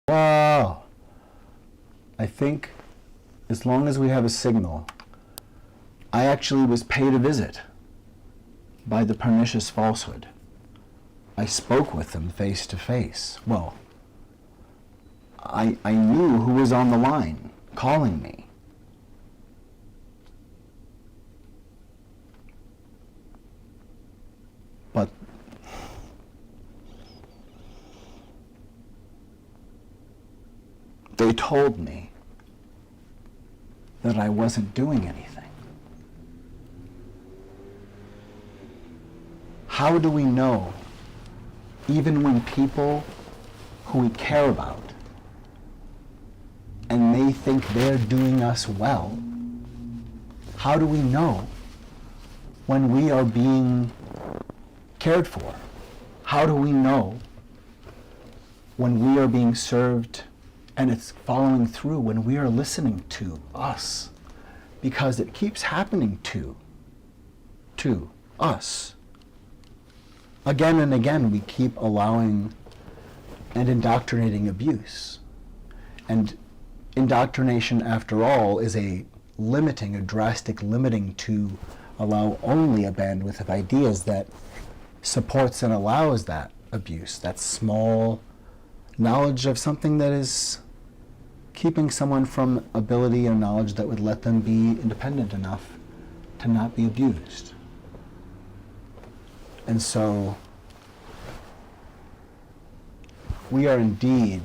Wow. I think as long as we have a signal, I actually was paid a visit by the pernicious falsehood. I spoke with them face to face. Well, I knew who was on the line calling me. But they told me that I wasn't doing anything. How do we know, even when people who we care about and they think they're doing us well, how do we know when we are being cared for? How do we know when we are being served and it's following through, when we are listening to us? Because it keeps happening to us. Again and again, we keep allowing and indoctrinating abuse. And indoctrination, after all, is a drastic limiting to allow only a bandwidth of ideas that supports and allows that abuse, that small knowledge of something that is keeping someone from ability and knowledge that would let them be independent enough to not be abused. And so we are indeed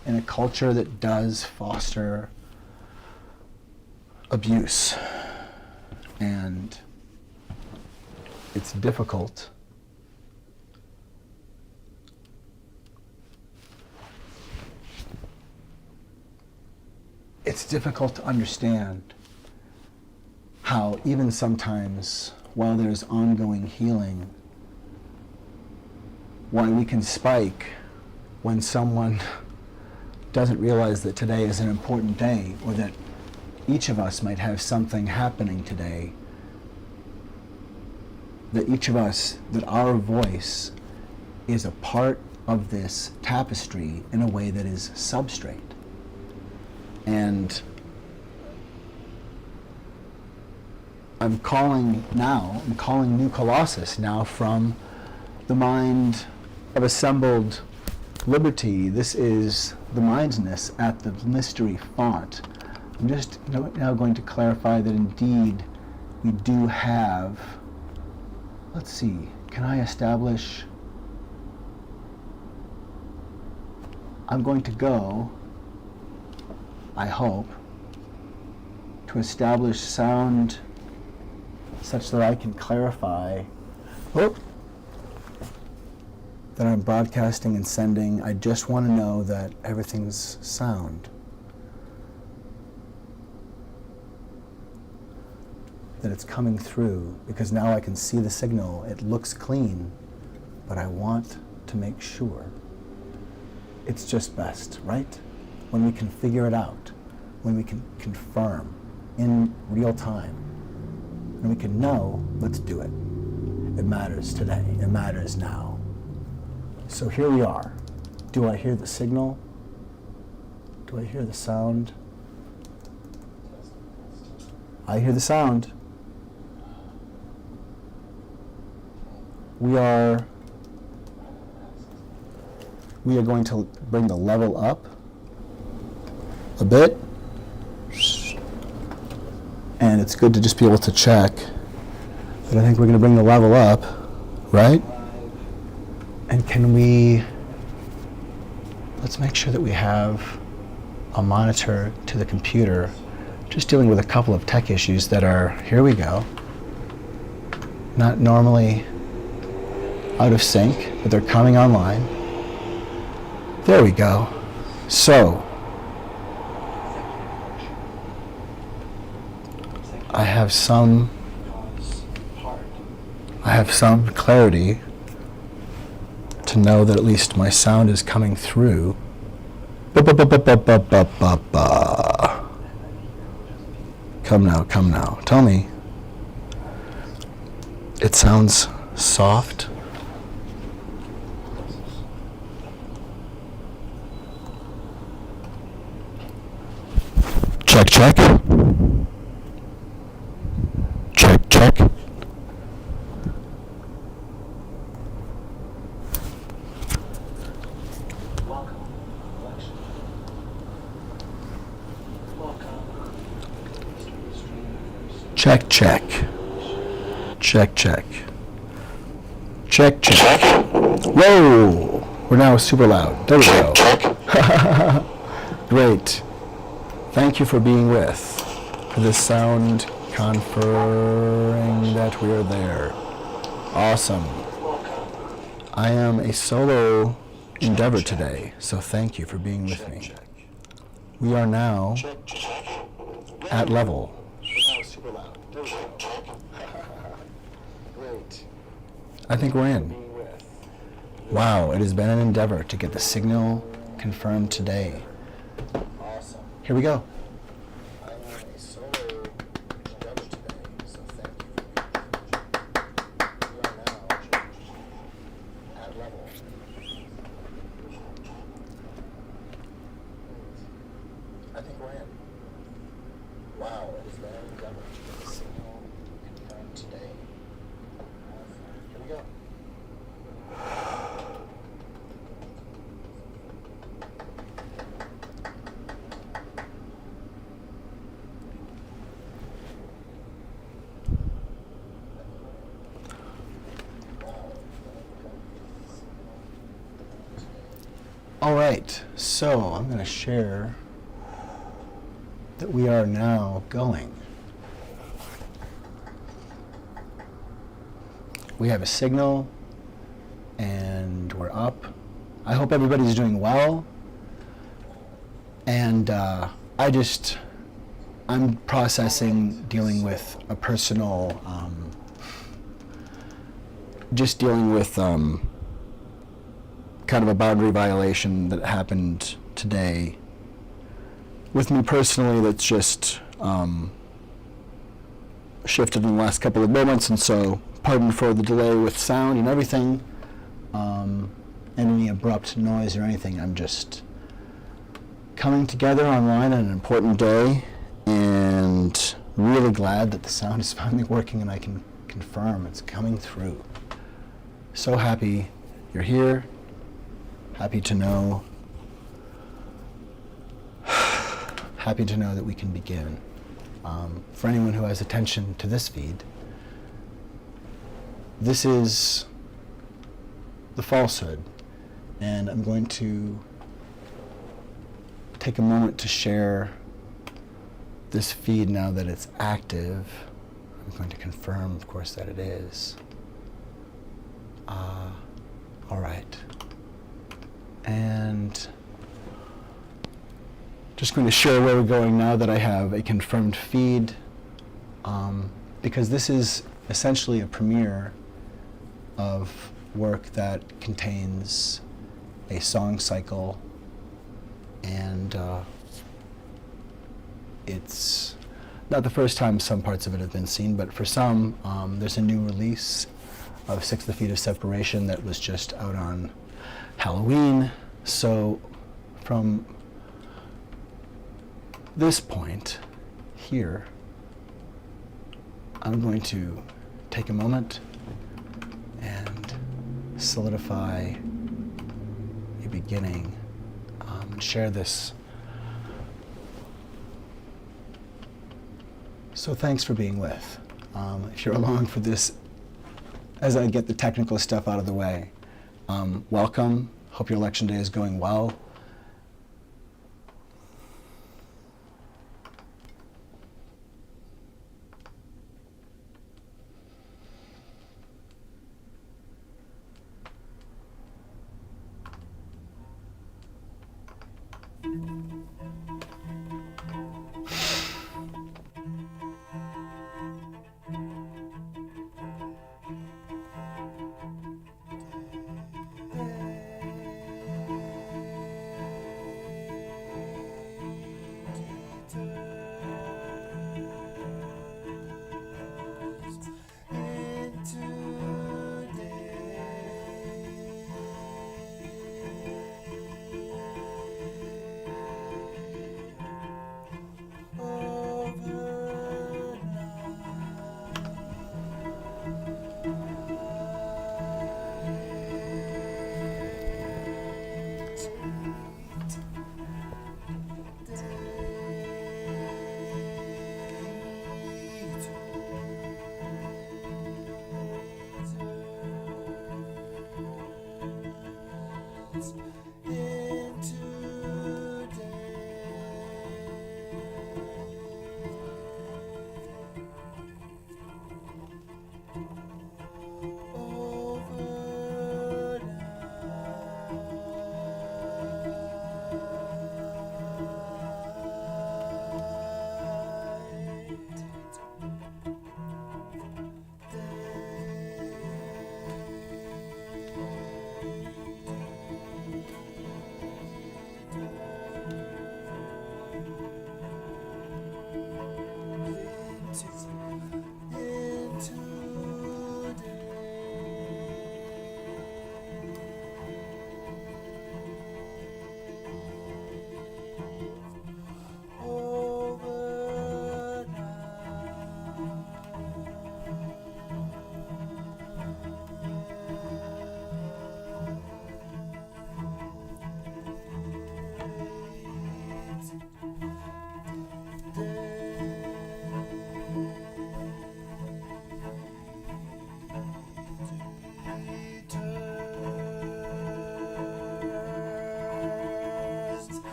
in a culture that does foster abuse. And it's difficult. It's difficult to understand how even sometimes, while there's ongoing healing, why we can spike when someone doesn't realize that today is an important day, or that each of us might have something happening today, that our voice is a part of this tapestry in a way that is substrate. And I'm calling New Colossus now from the mind of assembled liberty. This is the mindness at the mystery font. I'm just now going to clarify that indeed we do have, let's see, can I establish, I'm going to go, I hope, to establish sound such that I can clarify that I'm broadcasting and sending. I just want to know that everything's sound, that it's coming through, because now I can see the signal. It looks clean, but I want to make sure. It's just best, right? When we can figure it out, when we can confirm in real time, and we can know, let's do it. It matters today, it matters now. So here we are. Do I hear the signal? Do I hear the sound? I hear the sound. We are going to bring the level up a bit. And it's good to just be able to check. But I think we're going to bring the level up, right? And let's make sure that we have a monitor to the computer. Just dealing with a couple of tech issues that are, here we go, not normally out of sync, but they're coming online. There we go. So, I have some clarity to know that at least my sound is coming through. Come now. Tell me. It sounds soft. Check, check. Check, check. Check, check. Check, check. Check, check. Whoa! We're now super loud. There we go. Great. Thank you for being with. This sound conferring that we are there. Awesome. I am a solo endeavor today, so thank you for being with me. We are now at level. I think we're in. Wow, it has been an endeavor to get the signal confirmed today. Awesome. Here we go. I am a solo endeavor today, so thank you for being with me. We are now at level. I think we're in. Wow, it has been an endeavor to get the signal confirmed today. Here we go. All right, so I'm going to share that we are now going. We have a signal, and we're up. I hope everybody's doing well. And I'm processing, dealing with a personal, kind of a boundary violation that happened today with me personally that's just shifted in the last couple of moments, and so pardon for the delay with sound and everything, and any abrupt noise or anything. I'm just coming together online on an important day, and really glad that the sound is finally working and I can confirm it's coming through. So happy you're here. Happy to know that we can begin. For anyone who has attention to this feed, this is the FalseHood, and I'm going to take a moment to share this feed now that it's active. I'm going to confirm, of course, that it is. All right. And just going to share where we're going now that I have a confirmed feed, because this is essentially a premiere of work that contains a song cycle, and it's not the first time some parts of it have been seen, but for some, there's a new release of 6 Feet of Separation that was just out on Halloween. So from this point here, I'm going to take a moment and solidify a beginning, and share this. So thanks for being with. If you're along for this, as I get the technical stuff out of the way, welcome. Hope your election day is going well.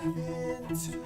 into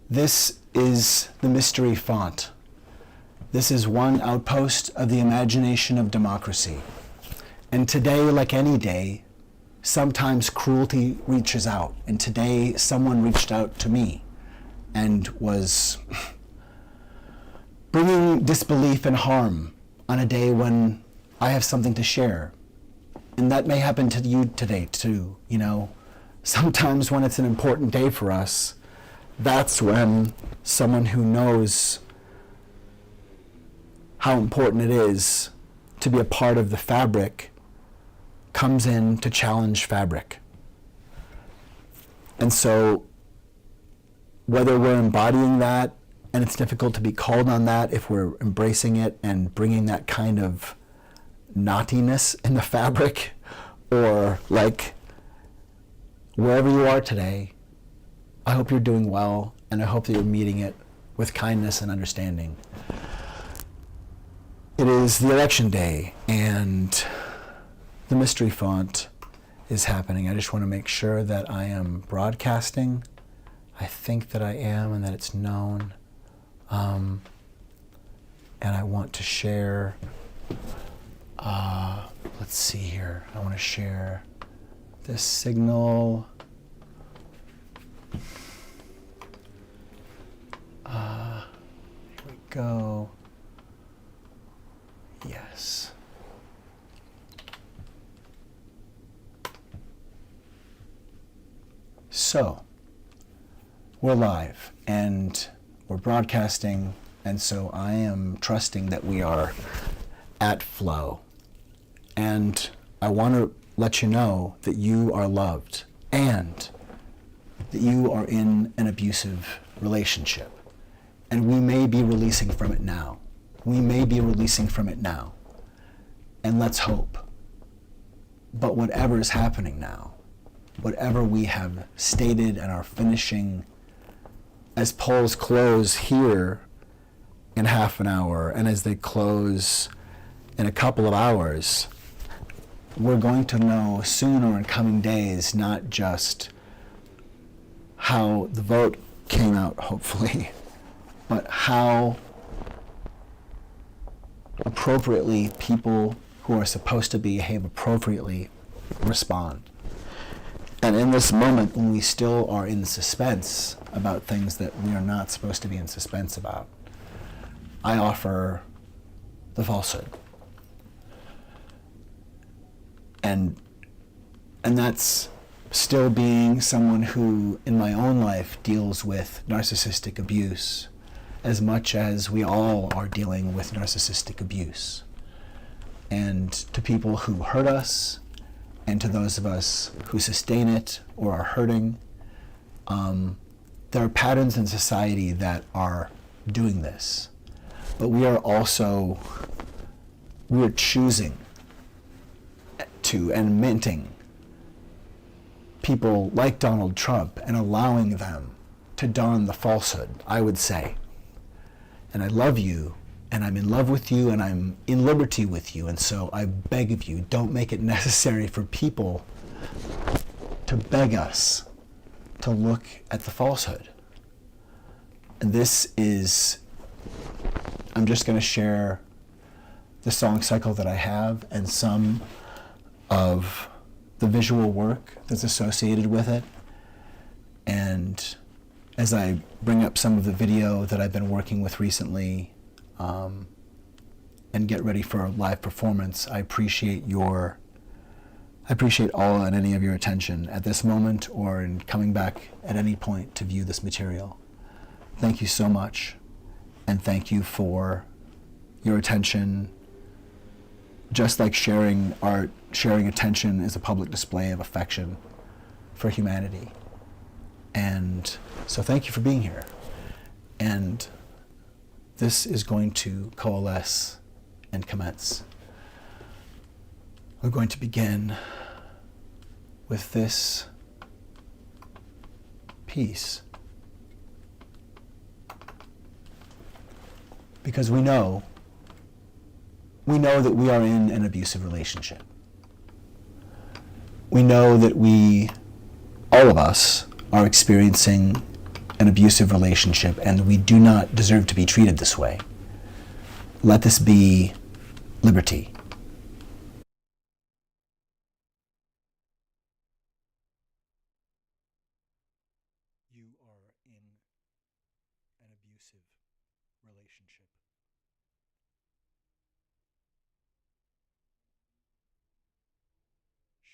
This is the mystery font. This is one outpost of the imagination of democracy. And today, like any day, sometimes cruelty reaches out. And today, someone reached out to me and was bringing disbelief and harm on a day when I have something to share. And that may happen to you today, too. You know, sometimes when it's an important day for us, that's when someone who knows how important it is to be a part of the fabric comes in to challenge fabric. And so whether we're embodying that, and it's difficult to be called on that if we're embracing it and bringing that kind of knottiness in the fabric, or like wherever you are today, I hope you're doing well, and I hope that you're meeting it with kindness and understanding. It is the election day, and the mystery font is happening. I just want to make sure that I am broadcasting. I think that I am, and that it's known. And I want to share, let's see here. I want to share this signal. Here we go. Yes. So, we're live and we're broadcasting, and so I am trusting that we are at flow. And I want to let you know that you are loved and that you are in an abusive relationship. And we may be releasing from it now. We may be releasing from it now. And let's hope. But whatever is happening now, whatever we have stated and are finishing, as polls close here in half an hour, and as they close in a couple of hours, we're going to know sooner in coming days not just how the vote came out, hopefully, but how appropriately people who are supposed to behave appropriately respond. And in this moment, when we still are in suspense about things that we are not supposed to be in suspense about, I offer the falsehood. And that's still being someone who, in my own life, deals with narcissistic abuse as much as we all are dealing with narcissistic abuse. And to people who hurt us, and to those of us who sustain it or are hurting, there are patterns in society that are doing this. But we are choosing to and minting people like Donald Trump and allowing them to don the falsehood, I would say. And I love you, and I'm in love with you, and I'm in liberty with you, and so I beg of you, don't make it necessary for people to beg us to look at the falsehood. And this is, I'm just going to share the song cycle that I have and some of the visual work that's associated with it. And as I bring up some of the video that I've been working with recently and get ready for a live performance, I appreciate all and any of your attention at this moment or in coming back at any point to view this material. Thank you so much, and thank you for your attention. Just like sharing art, sharing attention is a public display of affection for humanity. And so thank you for being here. And this is going to coalesce and commence. We're going to begin with this piece. Because we know that we are in an abusive relationship. We know that all of us, are experiencing an abusive relationship, and we do not deserve to be treated this way. Let this be liberty. You are in an abusive relationship.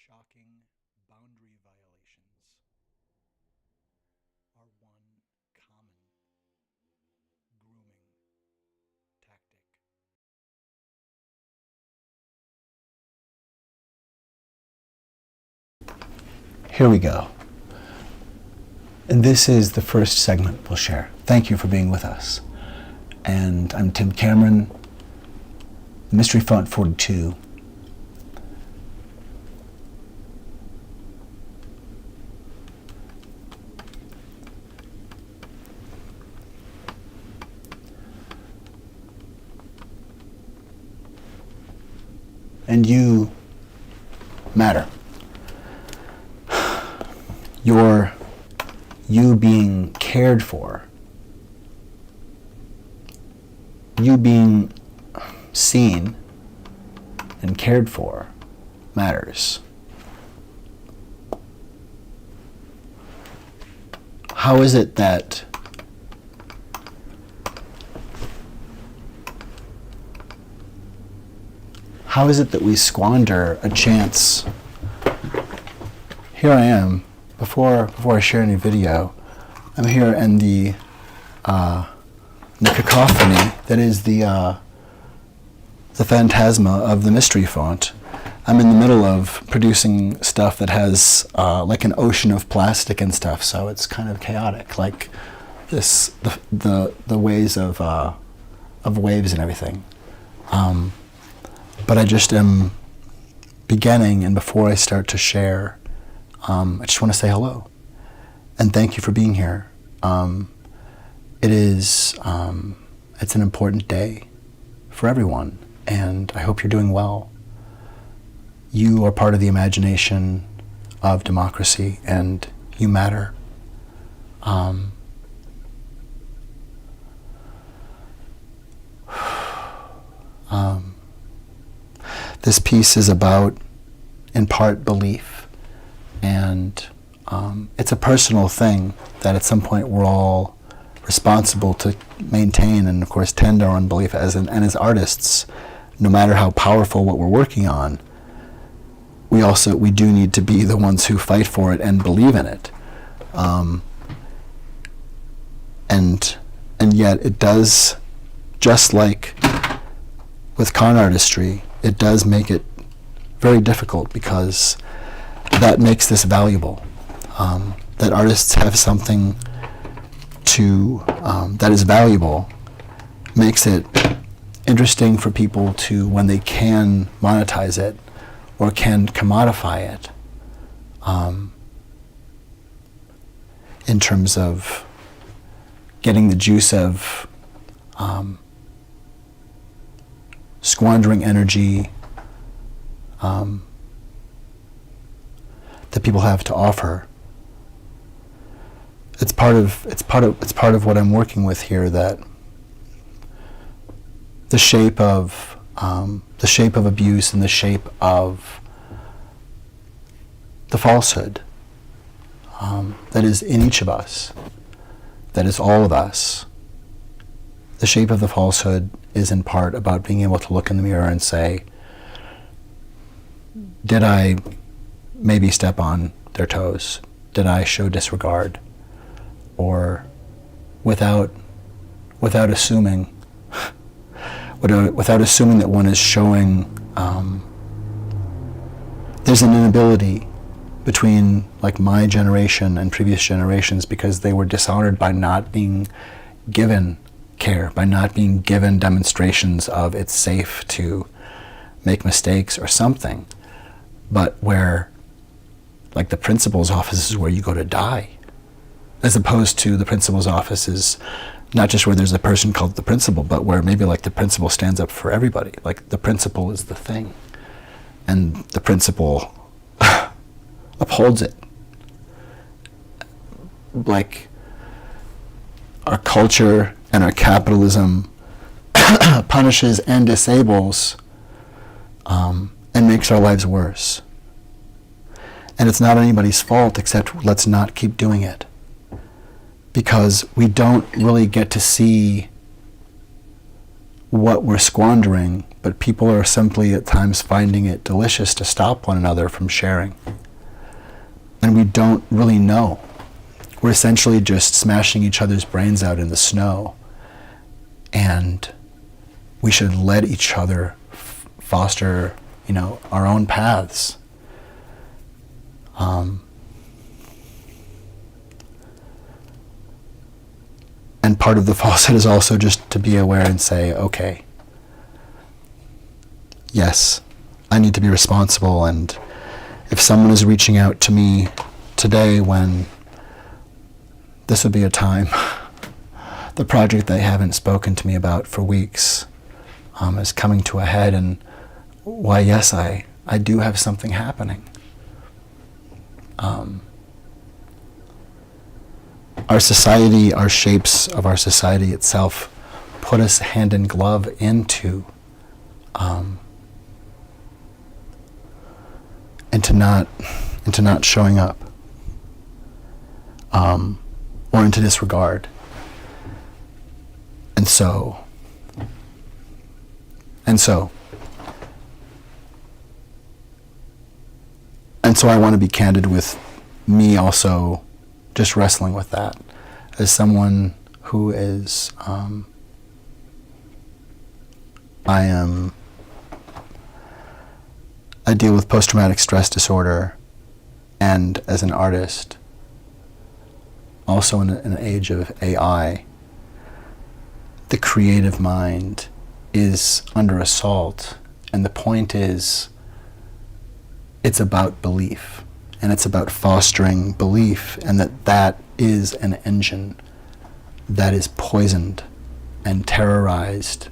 Shocking boundary violations are one common grooming tactic. Here we go. And this is the first segment we'll share. Thank you for being with us. And I'm Tim Cameron, Mystery Font 42. And you matter. You being cared for, you being seen and cared for matters. How is it that we squander a chance? Here I am, before I share any video, I'm here in the cacophony that is the phantasma of the mystery font. I'm in the middle of producing stuff that has like an ocean of plastic and stuff, so it's kind of chaotic, like the ways of waves and everything. But I just am beginning, and before I start to share, I just want to say hello and thank you for being here. It's an important day for everyone, and I hope you're doing well. You are part of the imagination of democracy, and you matter. This piece is about, in part, belief, and it's a personal thing that at some point we're all responsible to maintain and, of course, tend our own belief and as artists, no matter how powerful what we're working on, we do need to be the ones who fight for it and believe in it. And yet it does, just like with con artistry, it does make it very difficult, because that makes this valuable. That artists have something that is valuable, makes it interesting for people to, when they can monetize it, or can commodify it in terms of getting the juice of squandering energy that people have to offer. It's part of what I'm working with here, that the shape of abuse and the shape of the falsehood that is in each of us, that is all of us. The shape of the falsehood is in part about being able to look in the mirror and say, did I maybe step on their toes? Did I show disregard? Or without assuming that one is showing, there's an inability between like my generation and previous generations, because they were dishonored by not being given care, by not being given demonstrations of it's safe to make mistakes or something, but where like the principal's office is where you go to die, as opposed to the principal's office is not just where there's a person called the principal, but where maybe like the principal stands up for everybody. Like the principal is the thing, and the principal upholds it. Like our culture and our capitalism punishes and disables and makes our lives worse. And it's not anybody's fault, except let's not keep doing it. Because we don't really get to see what we're squandering, but people are simply at times finding it delicious to stop one another from sharing. And we don't really know. We're essentially just smashing each other's brains out in the snow. And we should let each other foster, our own paths. And part of the falsehood is also just to be aware and say, okay, yes, I need to be responsible. And if someone is reaching out to me today, when this would be a time, the project they haven't spoken to me about for weeks is coming to a head, and why, yes, I do have something happening. Our society, our shapes of our society itself put us hand in glove into not showing up, or into disregard. And so I want to be candid with me also, just wrestling with that as someone who is, I deal with post-traumatic stress disorder, and as an artist, also in an age of AI, the creative mind is under assault, and the point is, it's about belief, and it's about fostering belief, and that is an engine that is poisoned and terrorized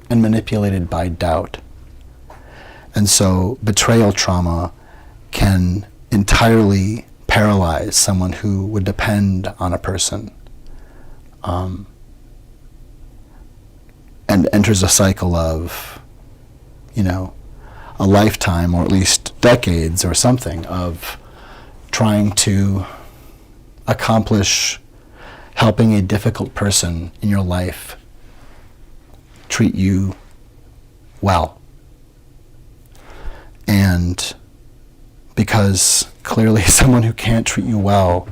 and manipulated by doubt. And so betrayal trauma can entirely paralyze someone who would depend on a person, and enters a cycle of, a lifetime, or at least decades or something, of trying to accomplish helping a difficult person in your life treat you well. And because clearly someone who can't treat you well,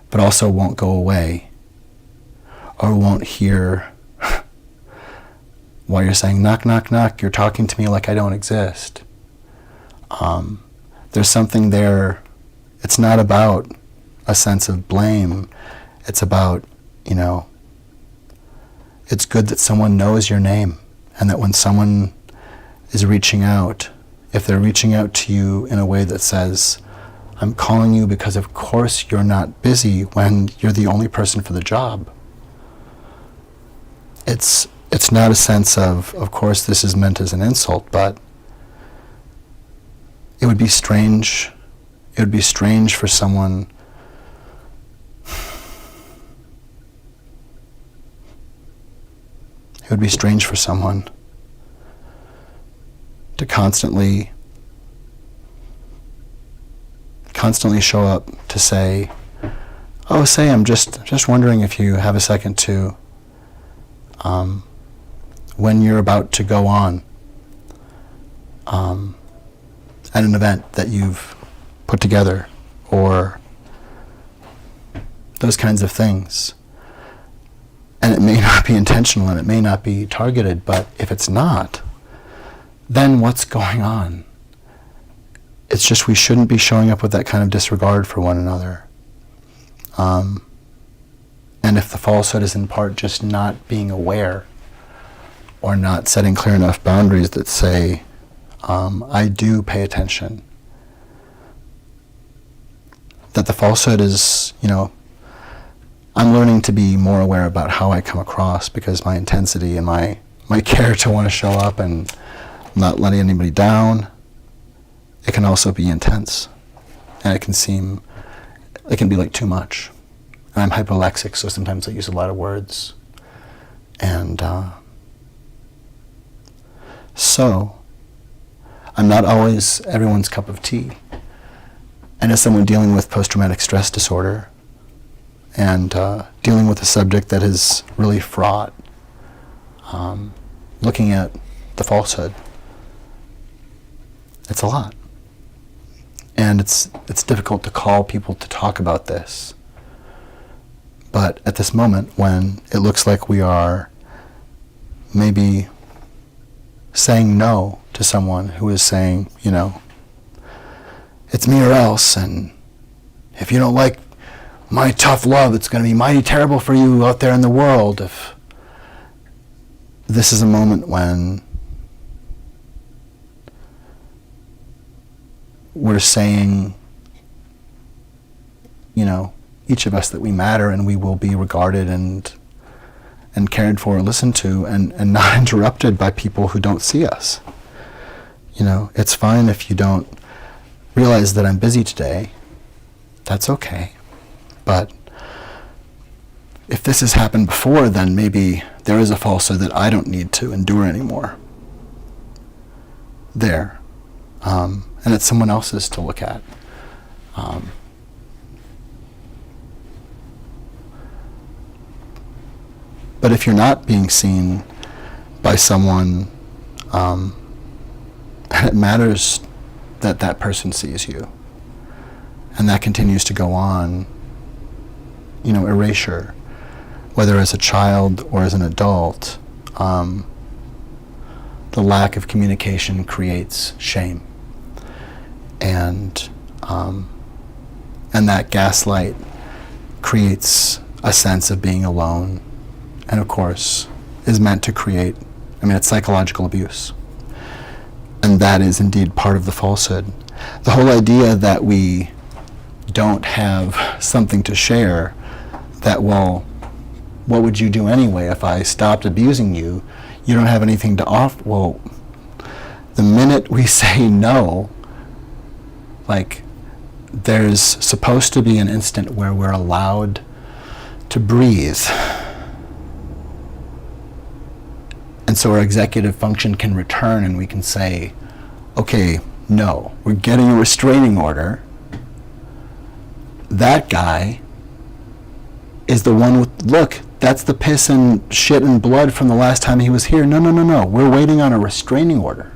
but also won't go away, or won't hear while you're saying, knock, knock, knock, you're talking to me like I don't exist. There's something there. It's not about a sense of blame. It's about, it's good that someone knows your name, and that when someone is reaching out, if they're reaching out to you in a way that says, I'm calling you because of course you're not busy when you're the only person for the job. It's not a sense of course this is meant as an insult, but it would be strange. It would be strange for someone to constantly show up to say, oh, say, I'm just wondering if you have a second to, when you're about to go on at an event that you've put together, or those kinds of things. And it may not be intentional and it may not be targeted, but if it's not, then what's going on? It's just we shouldn't be showing up with that kind of disregard for one another. And if the falsehood is in part just not being aware or not setting clear enough boundaries that say, I do pay attention, that the falsehood is, I'm learning to be more aware about how I come across, because my intensity and my care to want to show up and not letting anybody down, it can also be intense. And it can be like too much. And I'm hyperlexic, so sometimes I use a lot of words. And so I'm not always everyone's cup of tea. And as someone dealing with post-traumatic stress disorder and dealing with a subject that is really fraught, looking at the falsehood, it's a lot. And it's difficult to call people to talk about this. But at this moment, when it looks like we are maybe saying no to someone who is saying, it's me or else, and if you don't like my tough love, it's going to be mighty terrible for you out there in the world. If this is a moment when we're saying, each of us that we matter and we will be regarded and cared for and listened to and not interrupted by people who don't see us. It's fine if you don't realize that I'm busy today. That's okay. But if this has happened before, then maybe there is a falsehood that I don't need to endure anymore. There. And it's someone else's to look at. But if you're not being seen by someone, and it matters that that person sees you, and that continues to go on, erasure, whether as a child or as an adult, the lack of communication creates shame. And that gaslight creates a sense of being alone, and of course is meant to create, it's psychological abuse. And that is indeed part of the falsehood. The whole idea that we don't have something to share, that, well, what would you do anyway if I stopped abusing you? You don't have anything to offer. Well, the minute we say no, there's supposed to be an instant where we're allowed to breathe. And so our executive function can return and we can say, okay, no, we're getting a restraining order. That guy is the one with, look, that's the piss and shit and blood from the last time he was here. No. We're waiting on a restraining order.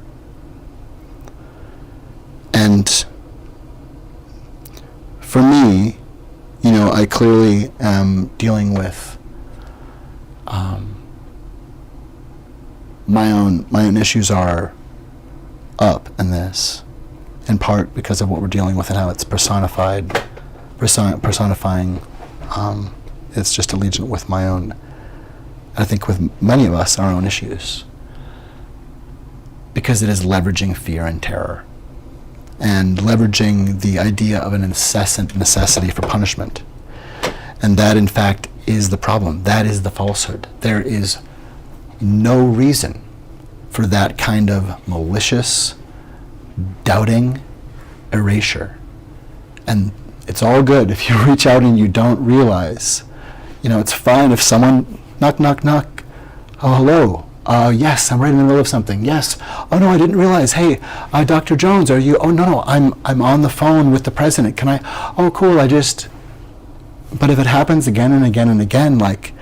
And for me, I clearly am dealing with my own issues are up in this, in part because of what we're dealing with and how it's personifying. It's just allegiant with my own, I think with many of us, our own issues, because it is leveraging fear and terror. and leveraging the idea of an incessant necessity for punishment. And that, in fact, is the problem. That is the falsehood. There is no reason for that kind of malicious, doubting erasure. And it's all good if you reach out and you don't realize. It's fine if someone, knock, knock, knock. Oh, hello. Yes, I'm right in the middle of something. Yes. Oh, no, I didn't realize. Hey, Dr. Jones, are you? Oh, no, I'm on the phone with the president. Can I? Oh, cool. But if it happens again and again and again, like,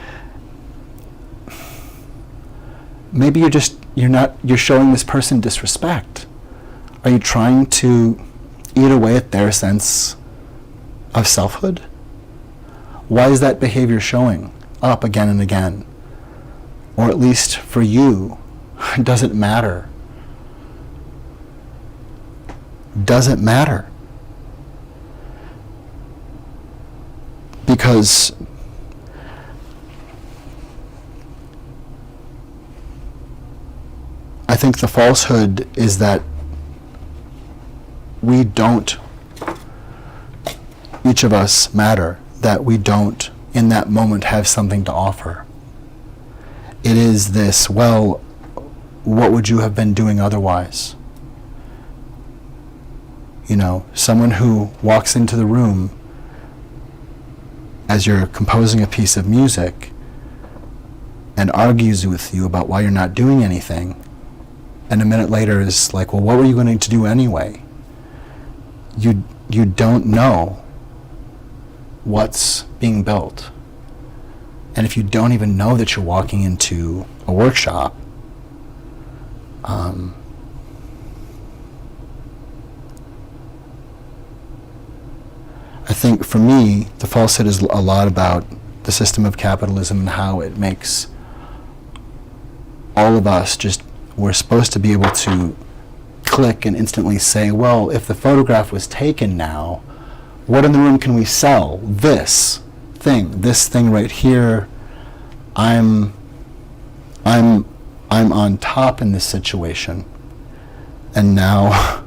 maybe you're showing this person disrespect. Are you trying to eat away at their sense of selfhood? Why is that behavior showing up again and again? Or at least for you, does it matter? Does it matter? Because I think the falsehood is that we don't, each of us matter, that we don't in that moment have something to offer. It is this, well, what would you have been doing otherwise? Someone who walks into the room as you're composing a piece of music and argues with you about why you're not doing anything, and a minute later is like, well, what were you going to do anyway? You don't know what's being built. And if you don't even know that you're walking into a workshop, I think for me, the falsehood is a lot about the system of capitalism and how it makes all of us we're supposed to be able to click and instantly say, well, if the photograph was taken now, what in the room can we sell? This thing right here. I'm on top in this situation, and now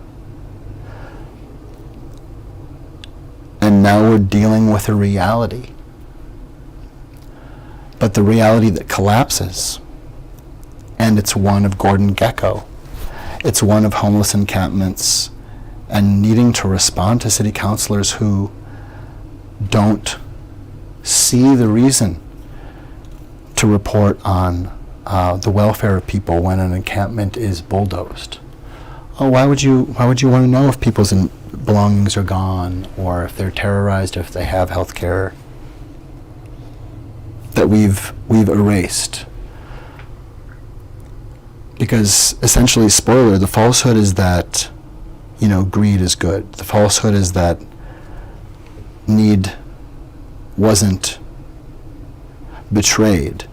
we're dealing with a reality, but the reality that collapses, and it's one of Gordon Gekko. It's one of homeless encampments and needing to respond to city councilors who don't see the reason to report on the welfare of people when an encampment is bulldozed. Oh, why would you want to know if people's belongings are gone, or if they're terrorized, if they have health care that we've erased? Because essentially, spoiler, the falsehood is that, greed is good. The falsehood is that need wasn't betrayed.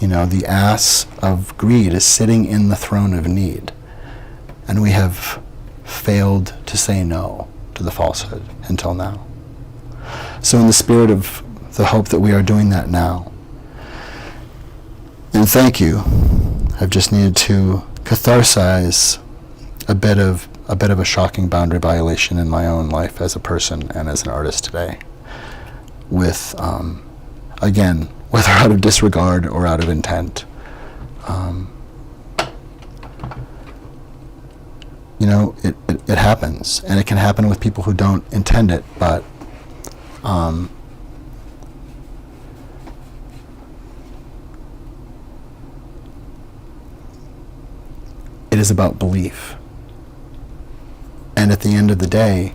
The ass of greed is sitting in the throne of need. And we have failed to say no to the falsehood until now. So in the spirit of the hope that we are doing that now, and thank you, I've just needed to catharsize a bit of a shocking boundary violation in my own life as a person and as an artist today, with again, whether out of disregard or out of intent. It happens, and it can happen with people who don't intend it, but it is about belief. And at the end of the day,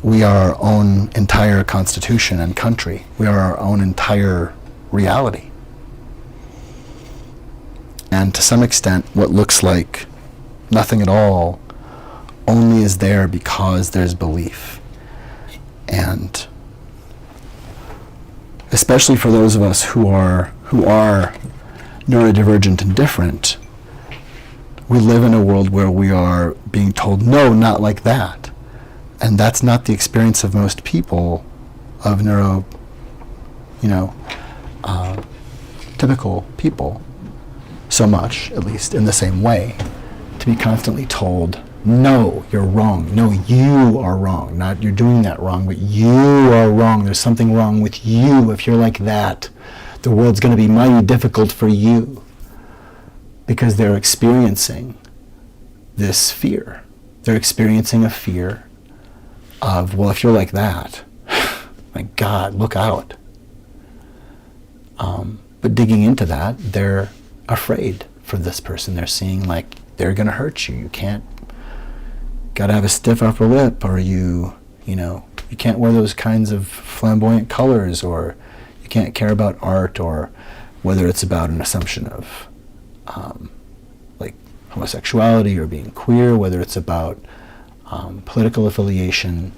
we are our own entire constitution and country. We are our own entire reality. And to some extent, what looks like nothing at all only is there because there's belief. And especially for those of us who are neurodivergent and different, we live in a world where we are being told, no, not like that. And that's not the experience of most people of typical people, so much, at least in the same way. To to be constantly told, no, you're wrong. No, you are wrong. Not you're doing that wrong, but you are wrong. There's something wrong with you if you're like that. The world's going to be mighty difficult for you, because they're experiencing this fear. They're experiencing a fear of, well, if you're like that, my God, look out. But digging into that, they're afraid for this person. They're seeing like they're going to hurt you. You can't, got to have a stiff upper lip, or you can't wear those kinds of flamboyant colors, or you can't care about art, or whether it's about an assumption of like homosexuality or being queer, whether it's about political affiliation,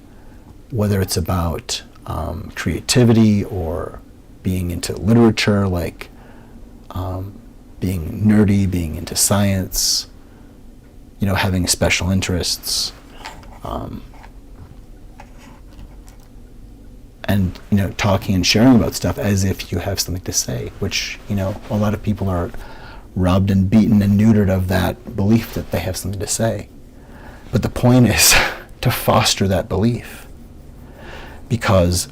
whether it's about creativity or being into literature, like being nerdy, being into science, having special interests, and talking and sharing about stuff as if you have something to say, which a lot of people are robbed and beaten and neutered of that belief that they have something to say. But the point is to foster that belief, because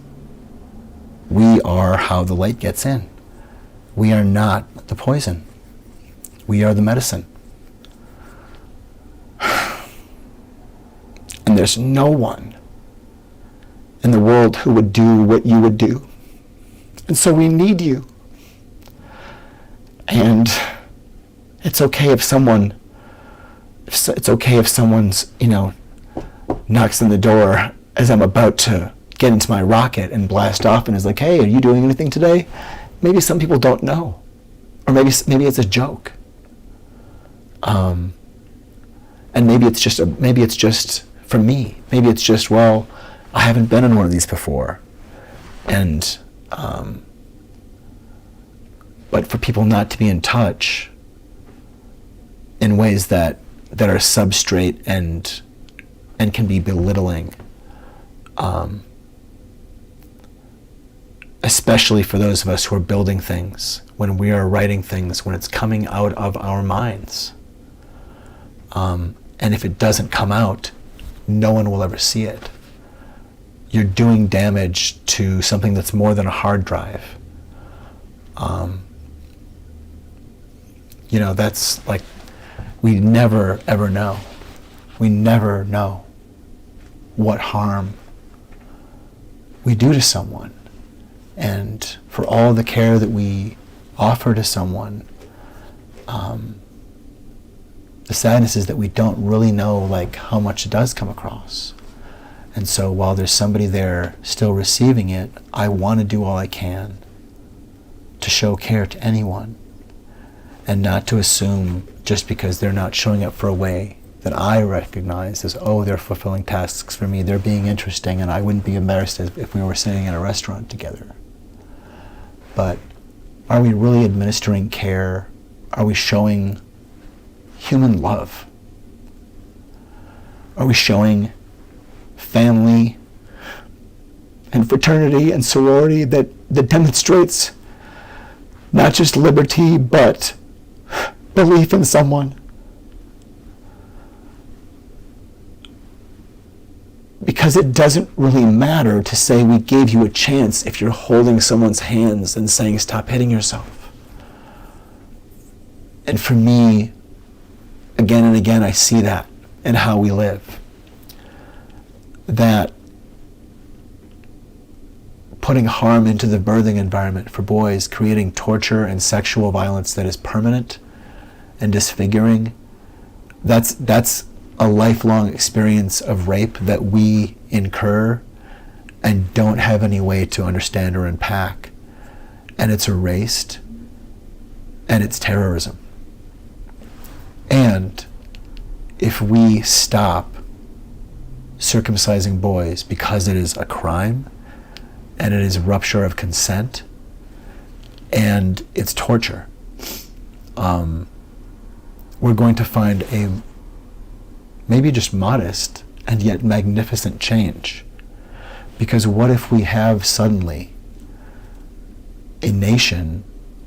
we are how the light gets in. We are not the poison. We are the medicine. And there's no one in the world who would do what you would do. And so we need you. And it's okay if someone's, knocks on the door as I'm about to get into my rocket and blast off and is like, hey, are you doing anything today? Maybe some people don't know. Or maybe it's a joke. And maybe it's just for me. Maybe it's just, well, I haven't been on one of these before. And, but for people not to be in touch in ways that are substrate and can be belittling, especially for those of us who are building things, when we are writing things, when it's coming out of our minds. And if it doesn't come out, no one will ever see it. You're doing damage to something that's more than a hard drive. That's like, we never ever know. We never know what harm we do to someone. And for all the care that we offer to someone, the sadness is that we don't really know like how much it does come across. And so while there's somebody there still receiving it, I want to do all I can to show care to anyone, and not to assume just because they're not showing up for a way that I recognize as, oh, they're fulfilling tasks for me, they're being interesting, and I wouldn't be embarrassed if we were sitting in a restaurant together. But are we really administering care? Are we showing human love? Are we showing family and fraternity and sorority that demonstrates not just liberty, but belief in someone? Because it doesn't really matter to say we gave you a chance if you're holding someone's hands and saying, stop hitting yourself. And for me, again and again, I see that in how we live. That putting harm into the birthing environment for boys, creating torture and sexual violence that is permanent and disfiguring, that's a lifelong experience of rape that we incur and don't have any way to understand or unpack. And it's erased, and it's terrorism. And if we stop circumcising boys because it is a crime, and it is a rupture of consent, and it's torture, we're going to find a maybe just modest and yet magnificent change. Because what if we have suddenly a nation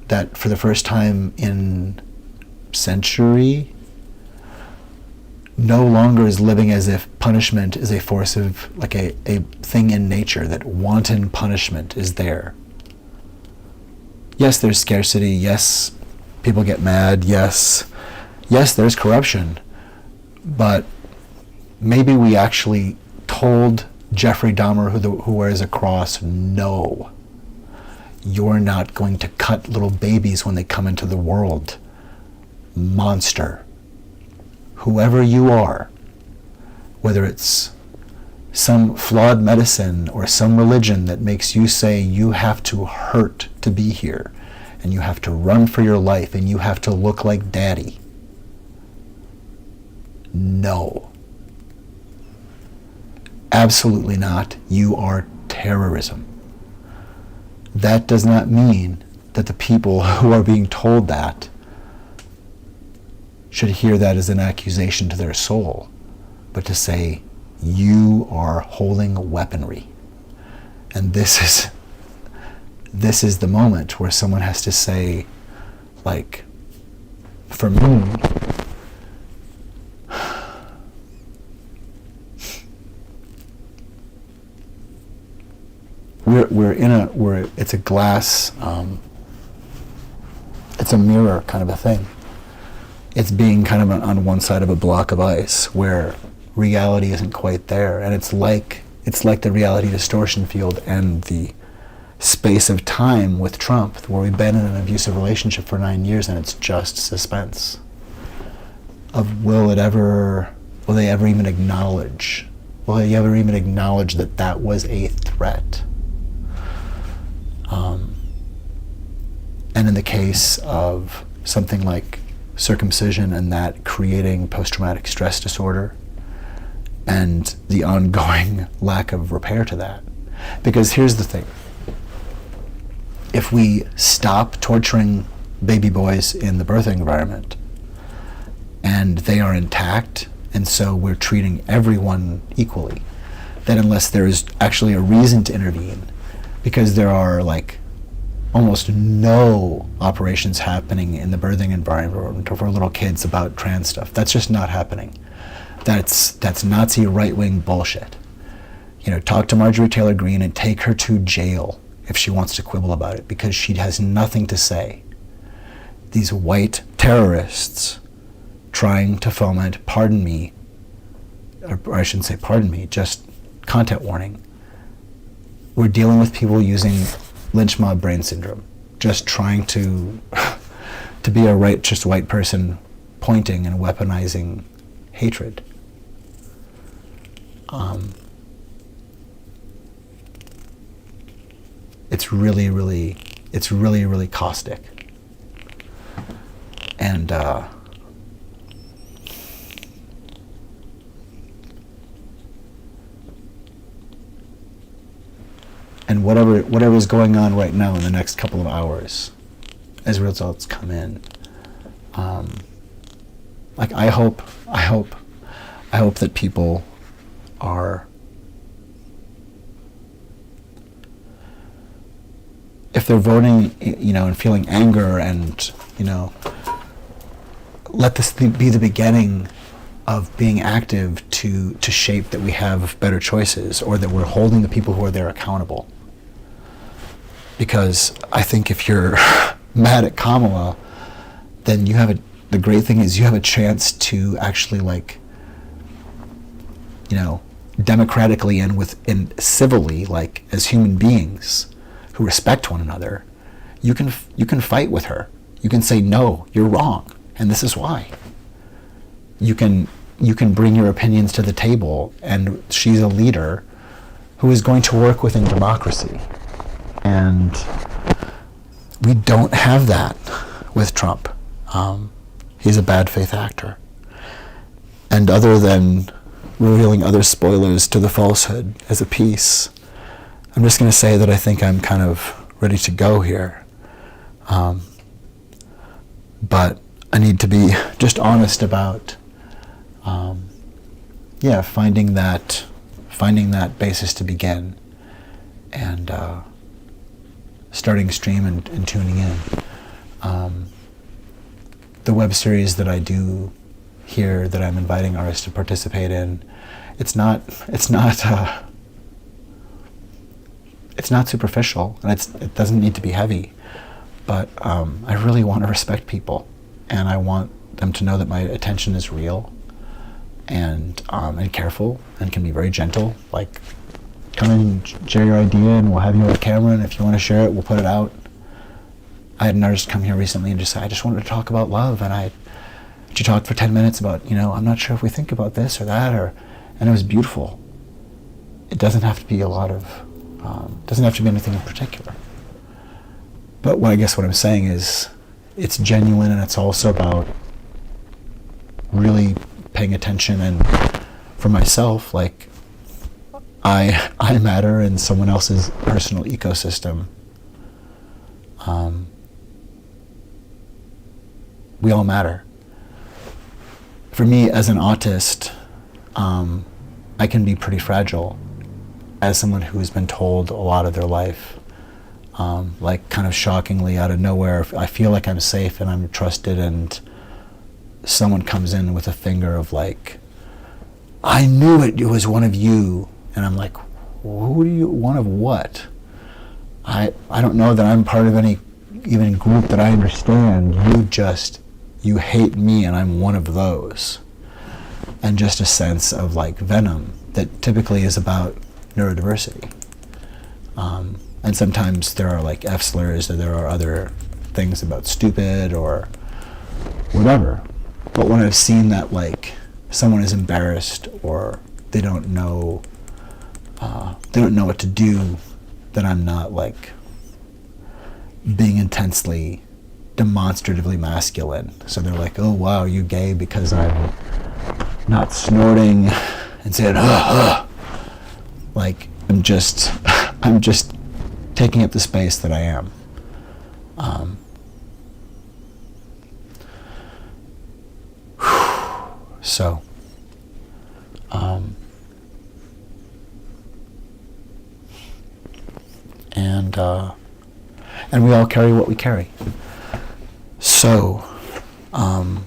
that for the first time in century no longer is living as if punishment is a force of, like a thing in nature, that wanton punishment is there. Yes, there's scarcity. Yes, people get mad. Yes, there's corruption. But maybe we actually told Jeffrey Dahmer, who wears a cross, no, you're not going to cut little babies when they come into the world. Monster. Whoever you are, whether it's some flawed medicine or some religion that makes you say you have to hurt to be here, and you have to run for your life, and you have to look like daddy. No. Absolutely not. You are terrorism. That does not mean that the people who are being told that should hear that as an accusation to their soul, but to say, you are holding weaponry. And this is the moment where someone has to say, like, for me, it's a glass, it's a mirror kind of a thing. It's being kind of on one side of a block of ice where reality isn't quite there, and it's like the reality distortion field and the space of time with Trump, where we've been in an abusive relationship for 9 years, and it's just suspense of will they ever even acknowledge that that was a threat. And in the case of something like circumcision and that creating post-traumatic stress disorder and the ongoing lack of repair to that. Because here's the thing. If we stop torturing baby boys in the birthing environment and they are intact, and so we're treating everyone equally, then unless there is actually a reason to intervene, because there are like almost no operations happening in the birthing environment for little kids about trans stuff. That's just not happening. That's Nazi right-wing bullshit. You know, talk to Marjorie Taylor Greene and take her to jail if she wants to quibble about it, because she has nothing to say. These white terrorists trying to foment, pardon me, or I shouldn't say pardon me, just content warning. We're dealing with people using lynch mob brain syndrome, just trying to be a righteous white person pointing and weaponizing hatred. It's really, really caustic. And whatever is going on right now in the next couple of hours, as results come in, like I hope that people are, if they're voting, you know, and feeling anger, and, you know, let this be the beginning of being active to shape that we have better choices, or that we're holding the people who are there accountable. Because I think if you're mad at Kamala, then the great thing is you have a chance to actually, like, you know, democratically and civilly, like as human beings who respect one another, you can fight with her. You can say, no, you're wrong, and this is why. You can bring your opinions to the table, and she's a leader who is going to work within democracy. And we don't have that with Trump. He's a bad faith actor. And other than revealing other spoilers to the FalseHood as a piece, I'm just going to say that I think I'm kind of ready to go here. But I need to be just honest about, finding that basis to begin, and starting stream and tuning in. The web series that I do here that I'm inviting artists to participate in. It's not superficial, and it doesn't need to be heavy, but I really want to respect people, and I want them to know that my attention is real and careful, and can be very gentle. Like, come in and share your idea, and we'll have you on camera, and if you want to share it, we'll put it out. I had an artist come here recently and just say, I just wanted to talk about love, and she talked for 10 minutes about, I'm not sure if we think about this or that, and it was beautiful. It doesn't have to be doesn't have to be anything in particular. But what I'm saying is, it's genuine, and it's also about really paying attention. And for myself, like, I matter in someone else's personal ecosystem. We all matter. For me, as an autist, I can be pretty fragile as someone who's been told a lot of their life, like, kind of shockingly out of nowhere. I feel like I'm safe and I'm trusted, and someone comes in with a finger of like, I knew it was one of you. And I'm like, who do you, one of what? I don't know that I'm part of any even group that I understand. You hate me, and I'm one of those. And just a sense of like venom that typically is about neurodiversity. And sometimes there are like F slurs, or there are other things about stupid or whatever. But when I've seen that, like, someone is embarrassed, or they don't know what to do, then I'm not like being intensely demonstratively masculine. So they're like, oh wow, you gay because I'm not snorting and saying like, I'm just taking up the space that I am. So and we all carry what we carry. So and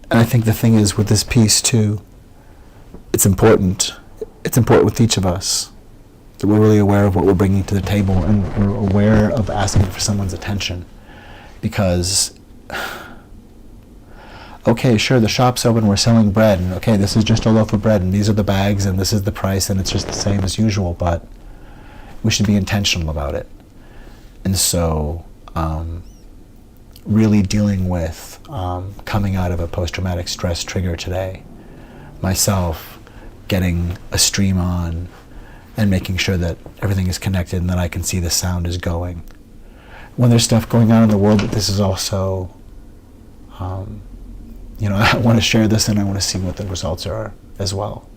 I think the thing is with this piece too, it's important with each of us that we're really aware of what we're bringing to the table, and we're aware of asking for someone's attention. Because, okay, sure, the shop's open, we're selling bread, and okay, this is just a loaf of bread, and these are the bags, and this is the price, and it's just the same as usual, but we should be intentional about it. And so, really dealing with coming out of a post-traumatic stress trigger today, myself getting a stream on, and making sure that everything is connected and that I can see the sound is going. When there's stuff going on in the world, that this is also, I want to share this, and I want to see what the results are as well.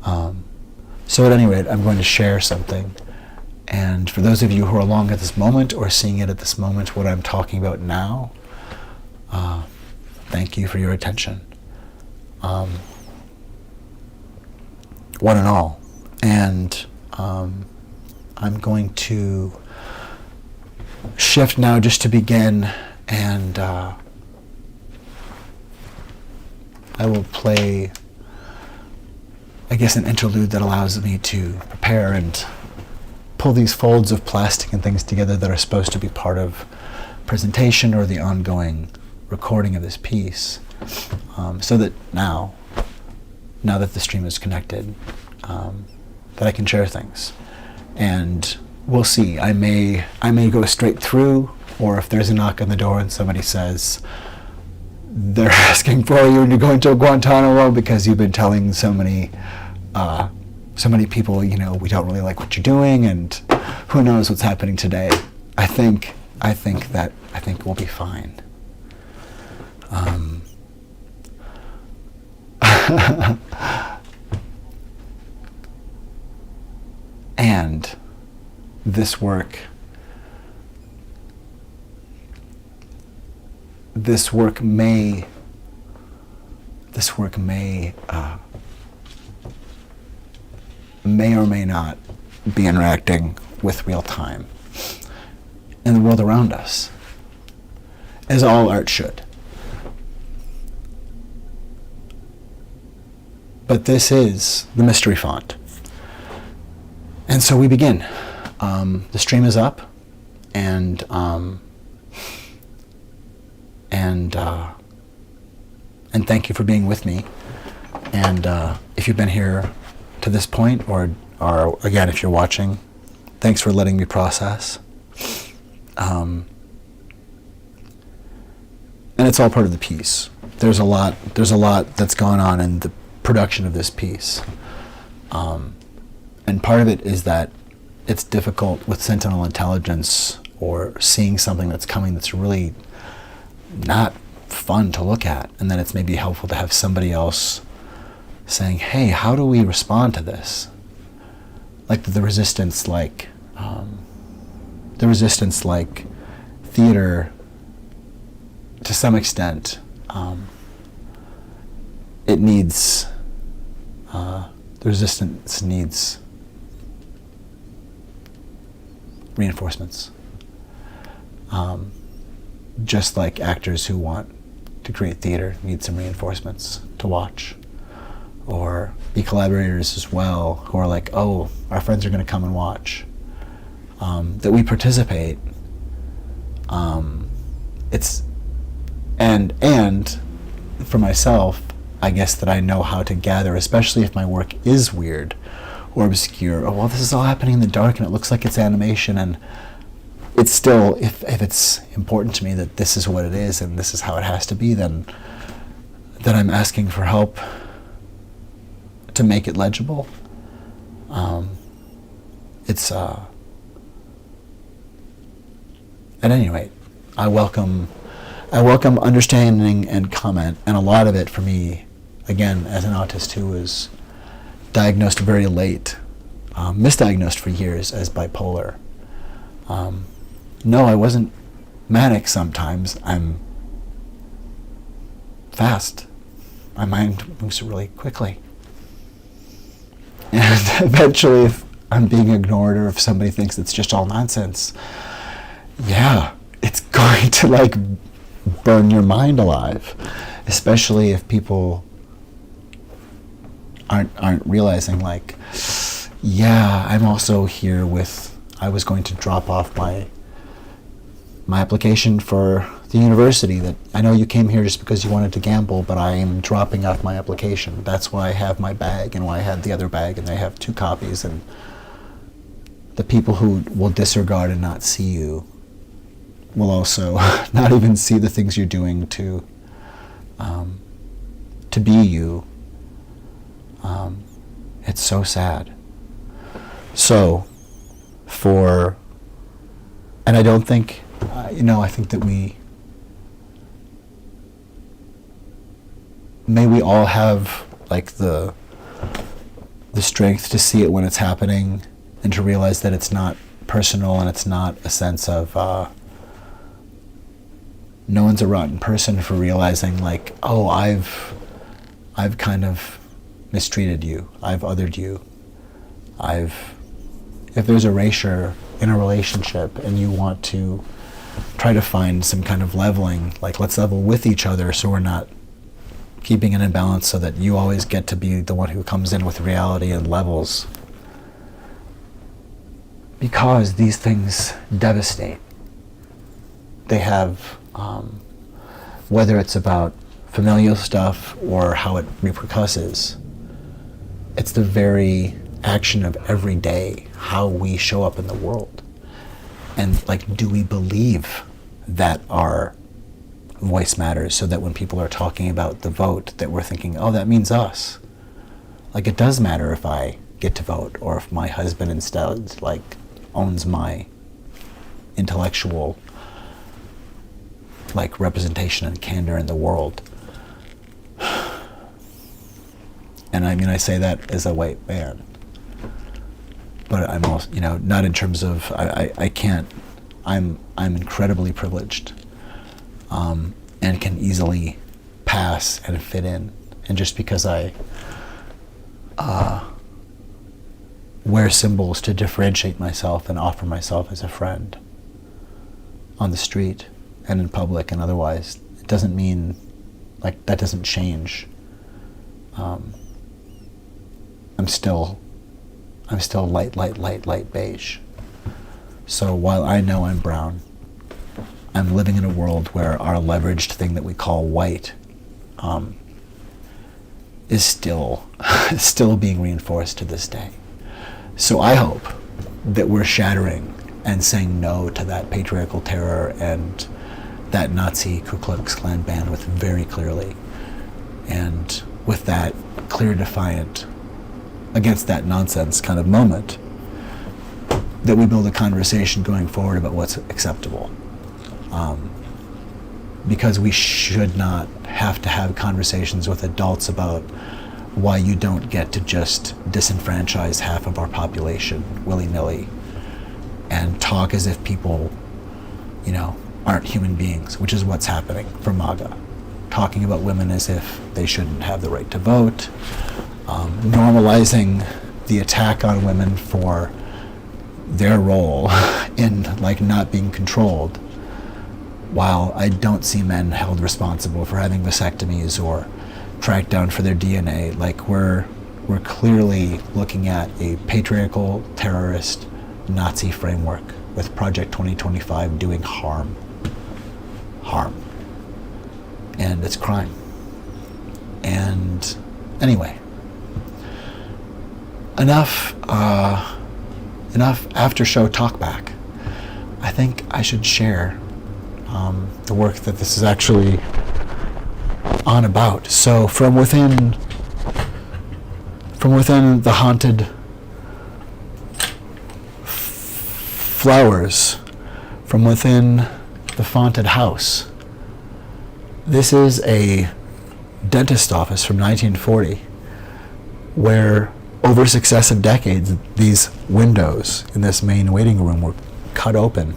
So at any rate, I'm going to share something. And for those of you who are along at this moment, or seeing it at this moment, what I'm talking about now, thank you for your attention. One and all. And I'm going to shift now just to begin, and I will play, I guess, an interlude that allows me to prepare and pull these folds of plastic and things together that are supposed to be part of presentation or the ongoing recording of this piece, so that now that the stream is connected, that I can share things. And we'll see. I may go straight through, or if there's a knock on the door and somebody says they're asking for you and you're going to Guantanamo because you've been telling so many people, we don't really like what you're doing, and who knows what's happening today. I think we'll be fine. And this work may or may not be interacting with real time. and the world around us, as all art should. But this is the mystery font. And so we begin. The stream is up, and thank you for being with me. And if you've been here to this point, or again, if you're watching, thanks for letting me process. And it's all part of the piece. There's a lot that's gone on in the production of this piece. And part of it is that it's difficult with sentinel intelligence or seeing something that's coming that's really not fun to look at. And then it's maybe helpful to have somebody else saying, hey, how do we respond to this? Like the resistance, like theater, to some extent, it needs, the resistance needs reinforcements. Just like actors who want to create theater need some reinforcements to watch, or be collaborators as well, who are like, oh, our friends are going to come and watch, that we participate. And for myself, I guess that I know how to gather, especially if my work is weird or obscure. Oh, well, this is all happening in the dark and it looks like it's animation, and it's still, if it's important to me that this is what it is and this is how it has to be, then I'm asking for help to make it legible. At any rate, I welcome understanding and comment, and a lot of it for me, again, as an autist who was diagnosed very late, misdiagnosed for years as bipolar. No, I wasn't manic sometimes. I'm fast. My mind moves really quickly. And eventually, if I'm being ignored or if somebody thinks it's just all nonsense, yeah, it's going to like burn your mind alive, especially if people aren't realizing, like, yeah, I'm also here with, I was going to drop off my application for the university, that I know you came here just because you wanted to gamble, but I am dropping off my application. That's why I have my bag and why I had the other bag, and they have 2 copies. And the people who will disregard and not see you will also not even see the things you're doing to be you. It's so sad. So, and I don't think, I think that may we all have like the strength to see it when it's happening, and to realize that it's not personal and it's not a sense of no one's a rotten person for realizing, like, oh, I've kind of mistreated you, I've othered you, if there's erasure in a relationship and you want to try to find some kind of leveling, like, let's level with each other so we're not keeping an imbalance, so that you always get to be the one who comes in with reality and levels. Because these things devastate. They have, whether it's about familial stuff or how it repercusses, it's the very action of every day, how we show up in the world. And, like, do we believe that our voice matters, so that when people are talking about the vote, that we're thinking, oh, that means us. Like, it does matter if I get to vote, or if my husband instead, like, owns my intellectual, like, representation and candor in the world. And I mean, I say that as a white man, but I'm also, not in terms of, I can't, I'm incredibly privileged, and can easily pass and fit in. And just because I wear symbols to differentiate myself and offer myself as a friend, on the street and in public and otherwise, it doesn't mean, like, that doesn't change. I'm still light beige. So while I know I'm brown, I'm living in a world where our leveraged thing that we call white is still being reinforced to this day. So I hope that we're shattering and saying no to that patriarchal terror and that Nazi Ku Klux Klan bandwidth very clearly. And with that clear defiant against that nonsense kind of moment, that we build a conversation going forward about what's acceptable. Because we should not have to have conversations with adults about why you don't get to just disenfranchise half of our population willy-nilly and talk as if people, aren't human beings, which is what's happening for MAGA. Talking about women as if they shouldn't have the right to vote, normalizing the attack on women for their role in not being controlled, while I don't see men held responsible for having vasectomies or tracked down for their DNA. We're clearly looking at a patriarchal, terrorist, Nazi framework with Project 2025 doing harm. And it's crime. And anyway, enough after show talk back. I think I should share the work that this is actually on about. So from within the haunted flowers, from within the haunted house, this is a dentist office from 1940 where over successive decades these windows in this main waiting room were cut open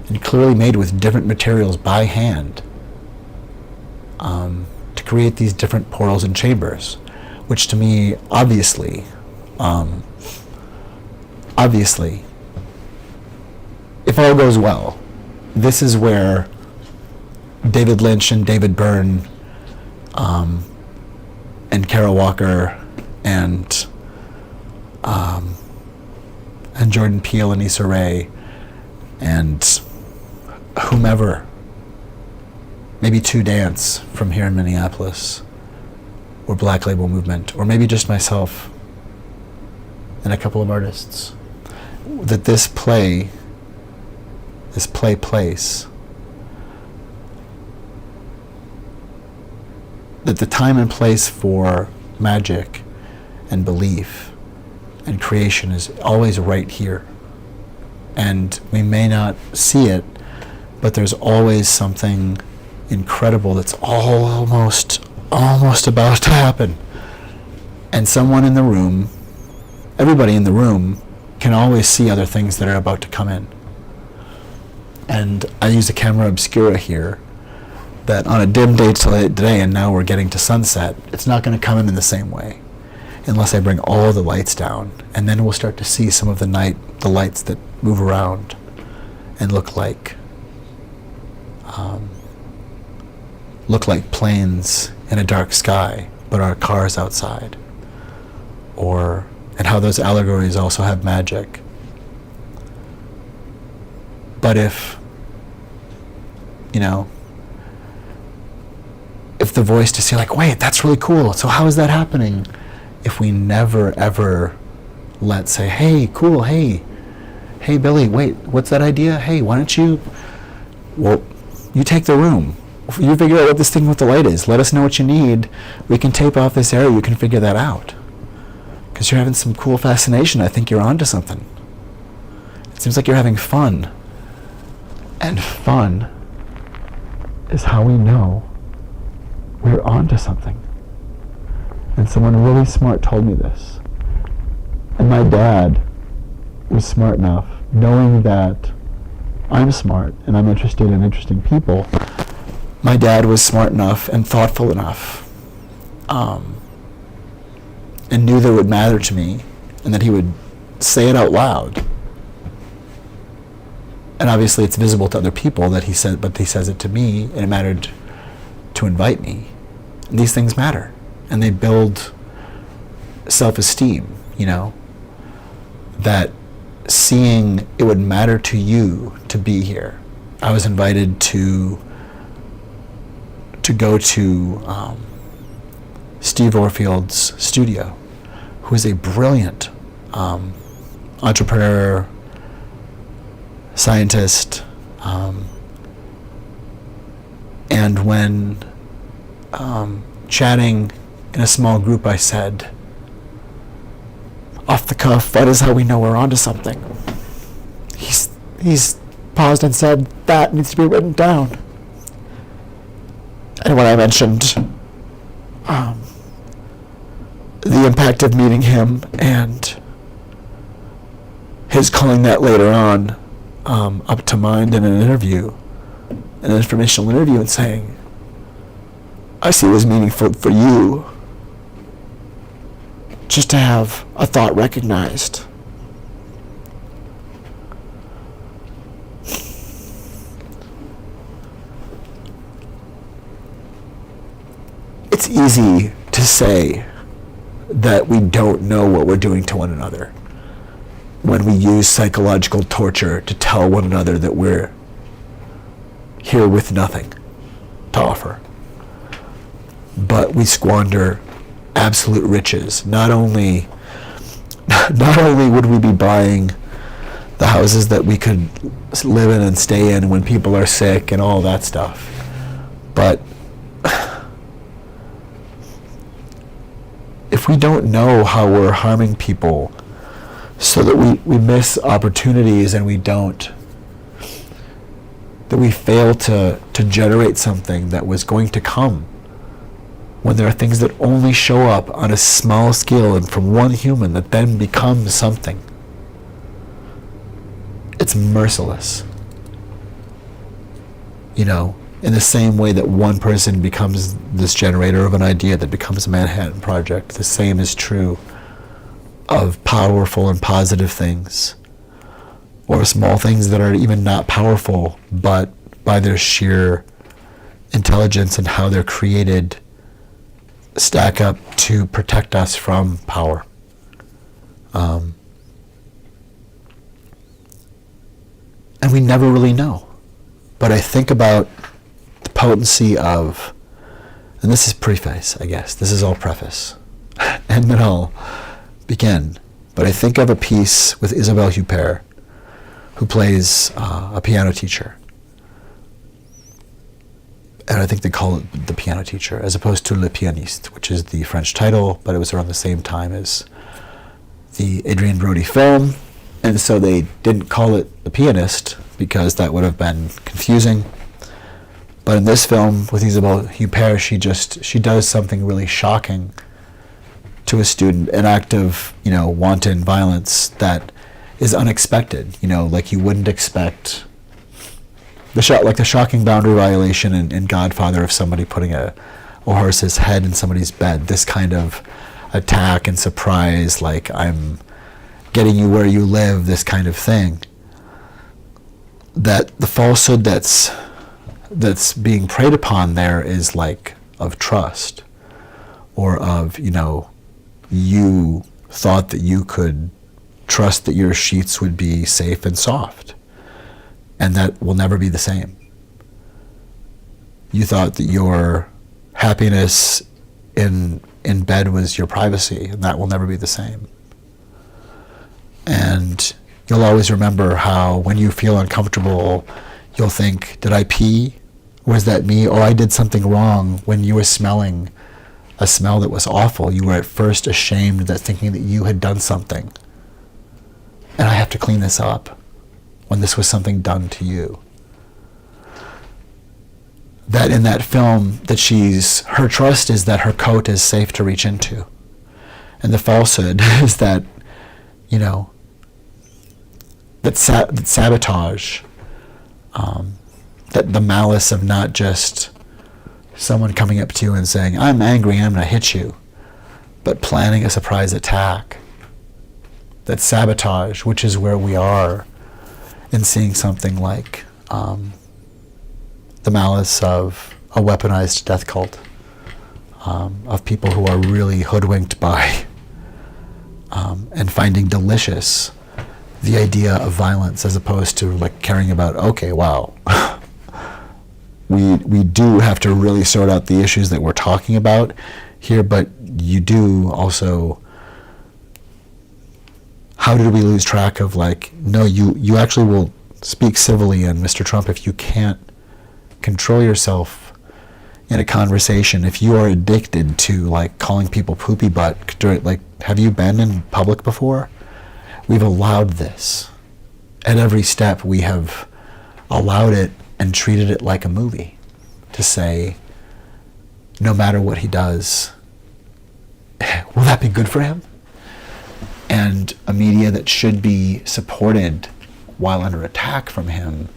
and clearly made with different materials by hand to create these different portals and chambers, which to me, obviously, if all goes well, this is where David Lynch and David Byrne and Kara Walker and Jordan Peele and Issa Rae and whomever, maybe Two Dance from here in Minneapolis, or Black Label Movement, or maybe just myself and a couple of artists, that this place, that the time and place for magic and belief and creation is always right here. And we may not see it, but there's always something incredible that's almost about to happen. And someone in the room, everybody in the room, can always see other things that are about to come in. And I use a camera obscura here that on a dim day today, and now we're getting to sunset, it's not going to come in the same way unless I bring all the lights down, and then we'll start to see some of the lights that move around and look like planes in a dark sky, but are cars outside, and how those allegories also have magic. But if the voice to say wait, that's really cool, so how is that happening? If we never ever say, hey, cool, hey Billy, wait, what's that idea? Hey, why don't you take the room. You figure out what this thing with the light is. Let us know what you need. We can tape off this area. You can figure that out. Because you're having some cool fascination. I think you're onto something. It seems like you're having fun. And fun is how we know we're onto something. And someone really smart told me this. And my dad was smart enough, knowing that I'm smart and I'm interested in interesting people. My dad was smart enough and thoughtful enough, and knew that it would matter to me and that he would say it out loud And obviously it's visible to other people that he said, but he says it to me, and it mattered to invite me. And these things matter, and they build self-esteem, that seeing it would matter to you to be here. I was invited to go to Steve Orfield's studio, who is a brilliant entrepreneur, scientist, and when chatting in a small group, I said, off the cuff, that is how we know we're onto something. He's paused and said, that needs to be written down. And when I mentioned the impact of meeting him and his calling that later on up to mind in an interview, an informational interview, and saying, I see it as meaningful for you just to have a thought recognized. It's easy to say that we don't know what we're doing to one another when we use psychological torture to tell one another that we're here with nothing to offer. But we squander absolute riches. Not only would we be buying the houses that we could live in and stay in when people are sick and all that stuff, but if we don't know how we're harming people so that we miss opportunities and that we fail to generate something that was going to come, when there are things that only show up on a small scale and from one human that then becomes something, it's merciless. In the same way that one person becomes this generator of an idea that becomes a Manhattan Project, the same is true of powerful and positive things, or small things that are even not powerful, but by their sheer intelligence and how they're created, stack up to protect us from power. And we never really know. But I think about the potency of, and this is preface, I guess. This is all preface. And then I'll begin. But I think of a piece with Isabelle Huppert, who plays a piano teacher. And I think they call it the piano teacher, as opposed to Le Pianiste, which is the French title, but it was around the same time as the Adrien Brody film. And so they didn't call it The Pianist, because that would have been confusing. But in this film, with Isabelle Huppert, she does something really shocking to a student, an act of, wanton violence that is unexpected, like you wouldn't expect. The shocking boundary violation in Godfather of somebody putting a horse's head in somebody's bed. This kind of attack and surprise, like I'm getting you where you live, this kind of thing. That the falsehood that's being preyed upon there is like of trust, or of, you thought that you could trust that your sheets would be safe and soft. And that will never be the same. You thought that your happiness in bed was your privacy, and that will never be the same. And you'll always remember how when you feel uncomfortable, you'll think, did I pee? Was that me? Oh, I did something wrong. When you were smelling a smell that was awful, you were at first ashamed that thinking that you had done something. And I have to clean this up. When this was something done to you. That in that film, that her trust is that her coat is safe to reach into. And the falsehood is that, that sabotage, that the malice of not just someone coming up to you and saying, I'm angry, I'm going to hit you, but planning a surprise attack. That sabotage, which is where we are in seeing something like the malice of a weaponized death cult, of people who are really hoodwinked by and finding delicious the idea of violence, as opposed to like caring about, okay, wow, we do have to really sort out the issues that we're talking about here, but you do also, how did we lose track of like, no, you actually will speak civilly, and Mr. Trump, if you can't control yourself in a conversation, if you are addicted to like calling people poopy butt, like, have you been in public before? We've allowed this. At every step, we have allowed it and treated it like a movie, to say, no matter what he does, will that be good for him? And a media that should be supported while under attack from him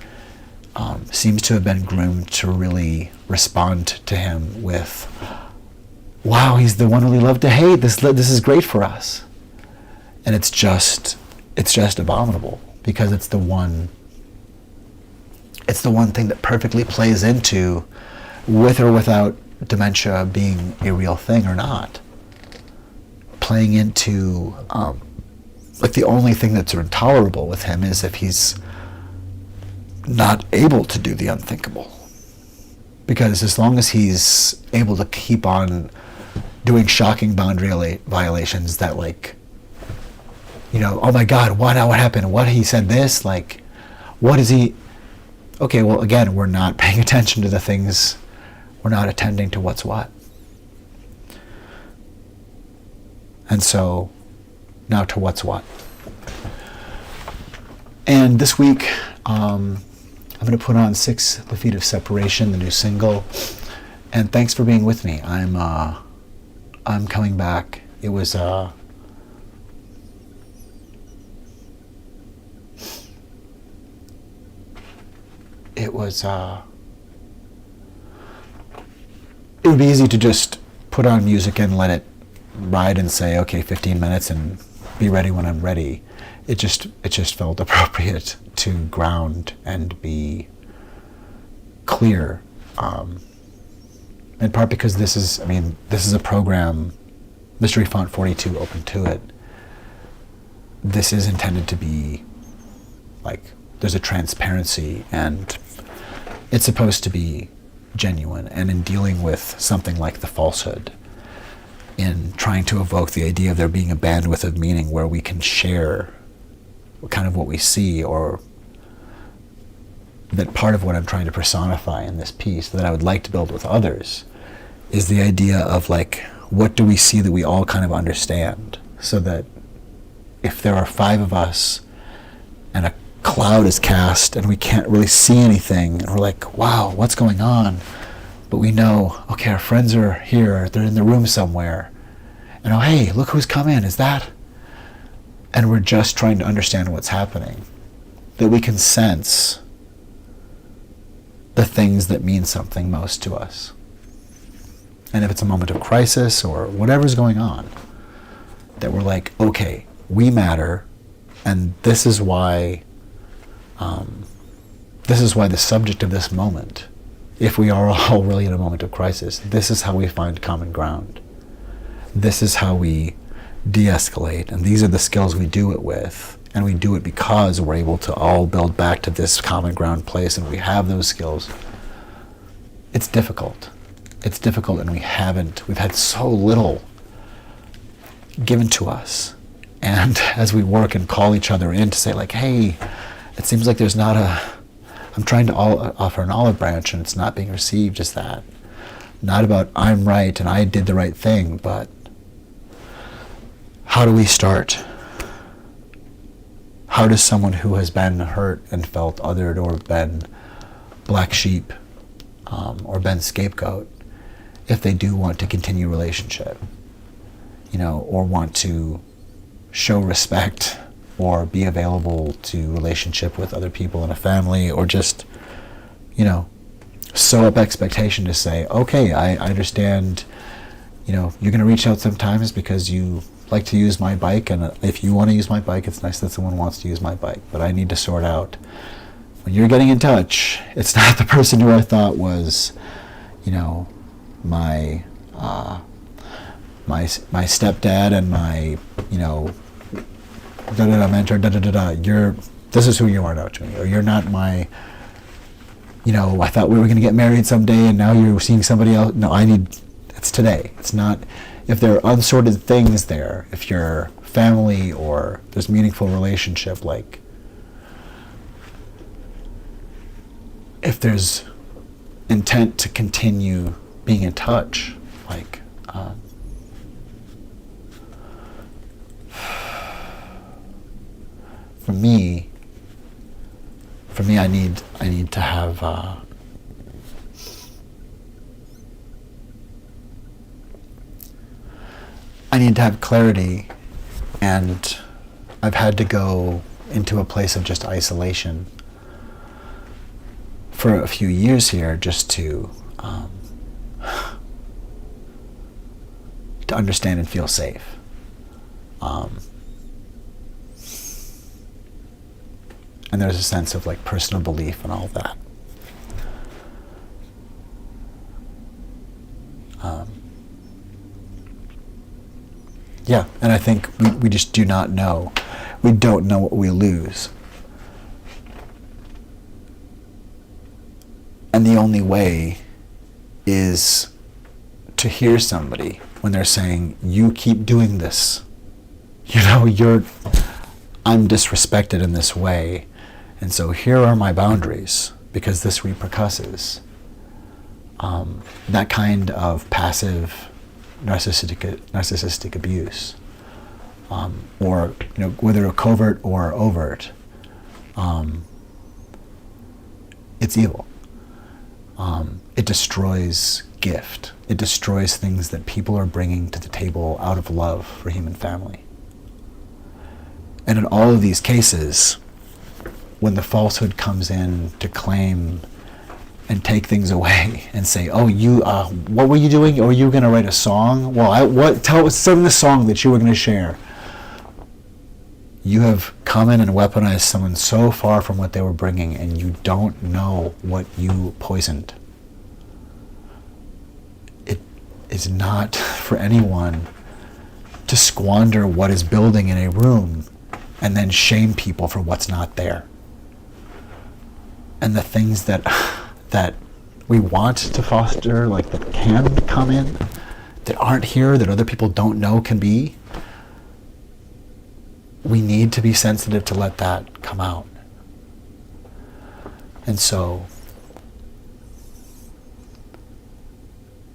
seems to have been groomed to really respond to him with, wow, he's the one we love to hate. This is great for us. And it's just abominable, because it's the one thing that perfectly plays into, with or without dementia being a real thing or not, playing into like the only thing that's intolerable with him is if he's not able to do the unthinkable. Because as long as he's able to keep on doing shocking boundary violations that, like, you know, oh my God, what happened? What, he said this? Like, what is he? Okay, well, again, we're not paying attention to the things, we're not attending to what's what. And so, now to what's what. And this week, I'm going to put on 6 Feet of Separation, the new single. And thanks for being with me. I'm coming back. It was it would be easy to just put on music and let it ride and say, okay, 15 minutes and be ready when I'm ready. It just felt appropriate to ground and be clear, in part because this is a program, Mystery Font 42, Ope Intuit. This is intended to be like, there's a transparency, and it's supposed to be genuine. And in dealing with something like the falsehood, in trying to evoke the idea of there being a bandwidth of meaning where we can share kind of what we see, or that part of what I'm trying to personify in this piece that I would like to build with others is the idea of, like, what do we see that we all kind of understand, so that if there are 5 of us and a cloud is cast and we can't really see anything, and we're like, wow, what's going on? But we know, okay, our friends are here, they're in the room somewhere, and oh, hey, look who's come in, is that? And we're just trying to understand what's happening, that we can sense the things that mean something most to us. And if it's a moment of crisis or whatever's going on, that we're like, okay, we matter, and this is why the subject of this moment, if we are all really in a moment of crisis, this is how we find common ground. This is how we de-escalate, and these are the skills we do it with, and we do it because we're able to all build back to this common ground place, and we have those skills. It's difficult, and we've had so little given to us. And as we work and call each other in to say, like, hey, it seems like I'm trying to offer an olive branch, and it's not being received as that. Not about I'm right and I did the right thing, but how do we start? How does someone who has been hurt and felt othered, or been black sheep, or been scapegoat, if they do want to continue relationship, or want to show respect or be available to relationship with other people in a family, or just, sew up expectation to say, okay, I understand, you're going to reach out sometimes because you like to use my bike, and if you want to use my bike, it's nice that someone wants to use my bike, but I need to sort out, when you're getting in touch, it's not the person who I thought was, my my stepdad and my, mentor, this is who you are now to me, or you're not my, I thought we were going to get married someday and now you're seeing somebody else. No, it's today. It's not, if there are unsorted things there, if you're family or there's meaningful relationship, like, if there's intent to continue being in touch, like, for me, I need to have clarity, and I've had to go into a place of just isolation for a few years here, just to understand and feel safe. And there's a sense of like personal belief and all of that. Yeah, and I think we just do not know. We don't know what we lose. And the only way is to hear somebody when they're saying, you keep doing this. I'm disrespected in this way. And so here are my boundaries, because this repercusses. That kind of passive narcissistic abuse, or whether covert or overt, it's evil. It destroys gift. It destroys things that people are bringing to the table out of love for human family. And in all of these cases, when the falsehood comes in to claim and take things away and say, oh, you, what were you doing? Or were you going to write a song? Well, sing the song that you were going to share. You have come in and weaponized someone so far from what they were bringing, and you don't know what you poisoned. It is not for anyone to squander what is building in a room and then shame people for what's not there. And the things that we want to foster, like that can come in, that aren't here, that other people don't know can be, we need to be sensitive to let that come out. And so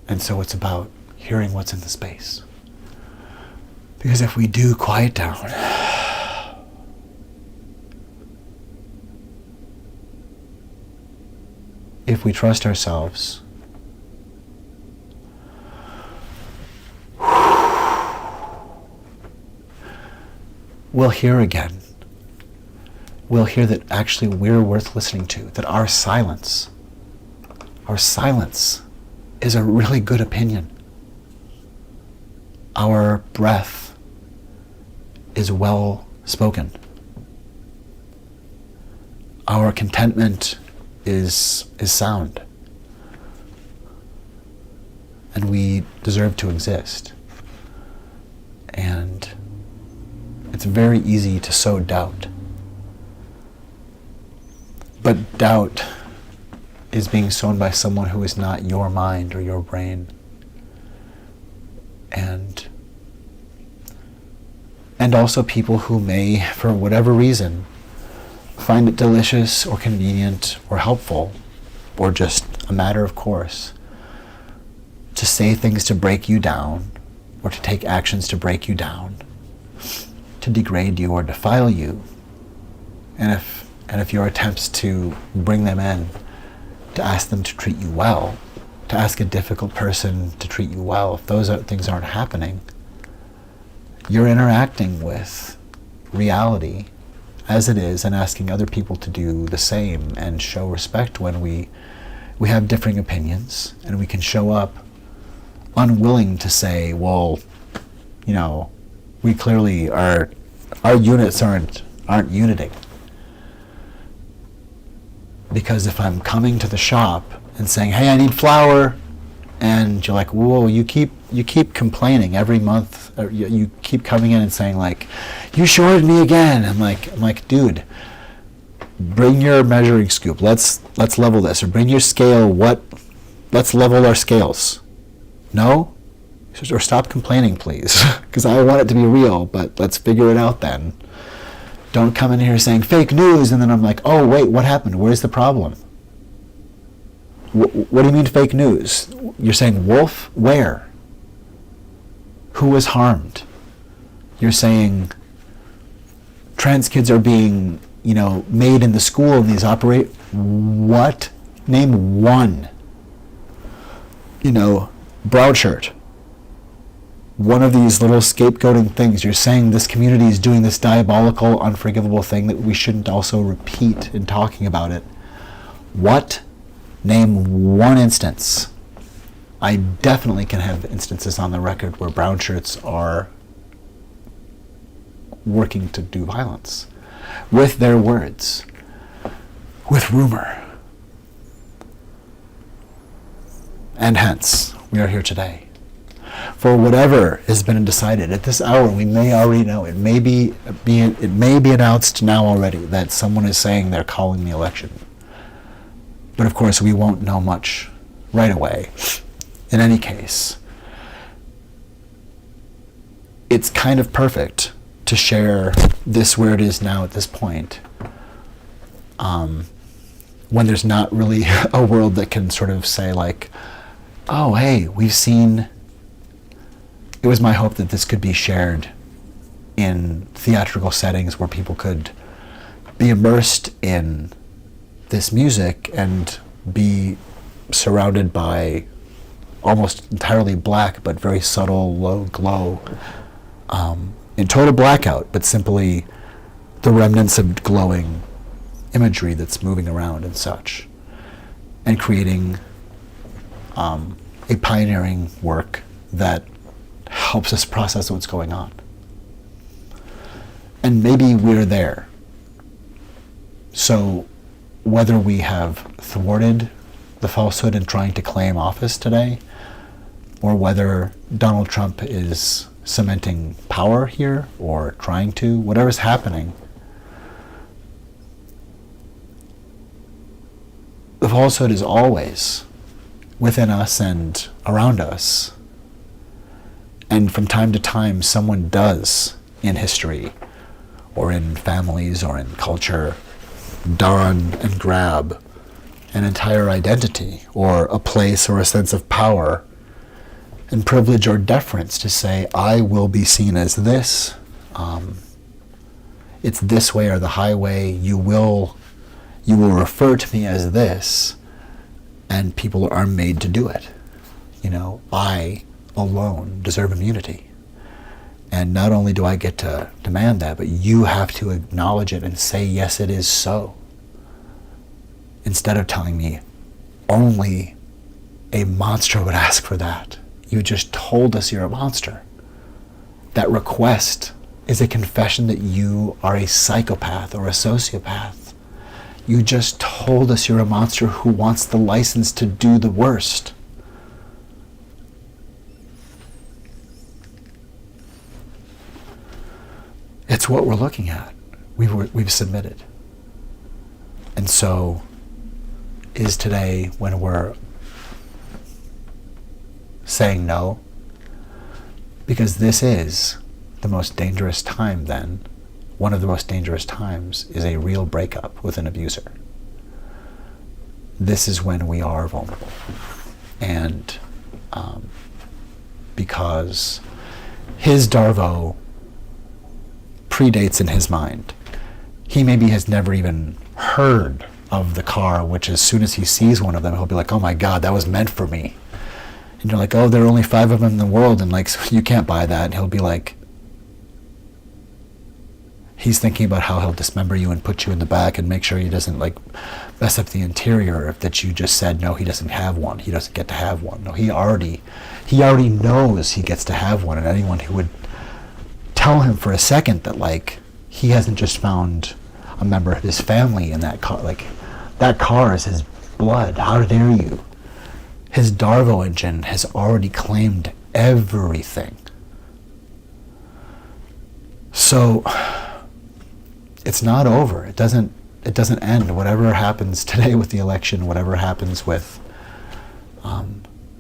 it's about hearing what's in the space. Because if we do quiet down, if we trust ourselves, we'll hear again. We'll hear that actually we're worth listening to, that our silence is a really good opinion. Our breath is well spoken. Our contentment is sound. And we deserve to exist. And it's very easy to sow doubt. But doubt is being sown by someone who is not your mind or your brain. And also people who may, for whatever reason, find it delicious or convenient or helpful, or just a matter of course, to say things to break you down, or to take actions to break you down, to degrade you or defile you. And if your attempts to bring them in, to ask them to treat you well, to ask a difficult person to treat you well, if those things aren't happening, you're interacting with reality as it is and asking other people to do the same and show respect when we have differing opinions, and we can show up unwilling to say, well, We clearly are, our units aren't uniting. Because if I'm coming to the shop and saying, hey, I need flour, and you're like, whoa, you keep complaining every month, or you keep coming in and saying like, you shorted me again. I'm like, dude, bring your measuring scoop. Let's level this, or bring your scale. Let's level our scales. No? Or stop complaining, please, because I want it to be real, but let's figure it out then. Don't come in here saying fake news, and then I'm like, oh, wait, what happened? Where's the problem? What do you mean fake news? You're saying wolf? Where? Who was harmed? You're saying trans kids are being, made in the school and these operate. What? Name one. Brown shirt. One of these little scapegoating things. You're saying this community is doing this diabolical, unforgivable thing that we shouldn't also repeat in talking about it. What? Name one instance. I definitely can have instances on the record where brown shirts are working to do violence with their words, with rumor. And hence, we are here today. For whatever has been decided at this hour, we may already know. It may be announced now already that someone is saying they're calling the election. But of course, we won't know much right away. In any case, it's kind of perfect to share this where it is now at this point, when there's not really a world that can sort of say like, oh, hey, we've seen. It was my hope that this could be shared in theatrical settings where people could be immersed in this music and be surrounded by almost entirely black but very subtle low glow, in total blackout, but simply the remnants of glowing imagery that's moving around and such, and creating a pioneering work that helps us process what's going on. And maybe we're there. So whether we have thwarted the falsehood in trying to claim office today, or whether Donald Trump is cementing power here or trying to, whatever's happening, the falsehood is always within us and around us. And from time to time, someone does in history or in families or in culture don and grab an entire identity or a place or a sense of power and privilege or deference to say, I will be seen as this. It's this way or the highway. You will refer to me as this, and people are made to do it. I alone deserve immunity. And not only do I get to demand that, but you have to acknowledge it and say, yes, it is so. Instead of telling me only a monster would ask for that. You just told us you're a monster. That request is a confession that you are a psychopath or a sociopath. You just told us you're a monster who wants the license to do the worst. It's what we're looking at. We've submitted. And so is today when we're saying no, because this is the most dangerous time then. One of the most dangerous times is a real breakup with an abuser. This is when we are vulnerable. And because his Darvo predates in his mind. He maybe has never even heard of the car, which as soon as he sees one of them, he'll be like, oh my God, that was meant for me. And you're like, oh, there are only 5 of them in the world, and like, so you can't buy that. And he'll be like, he's thinking about how he'll dismember you and put you in the back and make sure he doesn't like mess up the interior, that you just said, no, he doesn't have one. He doesn't get to have one. No, he already knows he gets to have one, and anyone who would tell him for a second that, like, he hasn't just found a member of his family in that car. Like, that car is his blood. How dare you? His Darvo engine has already claimed everything. So it's not over. It doesn't end. Whatever happens today with the election, whatever happens with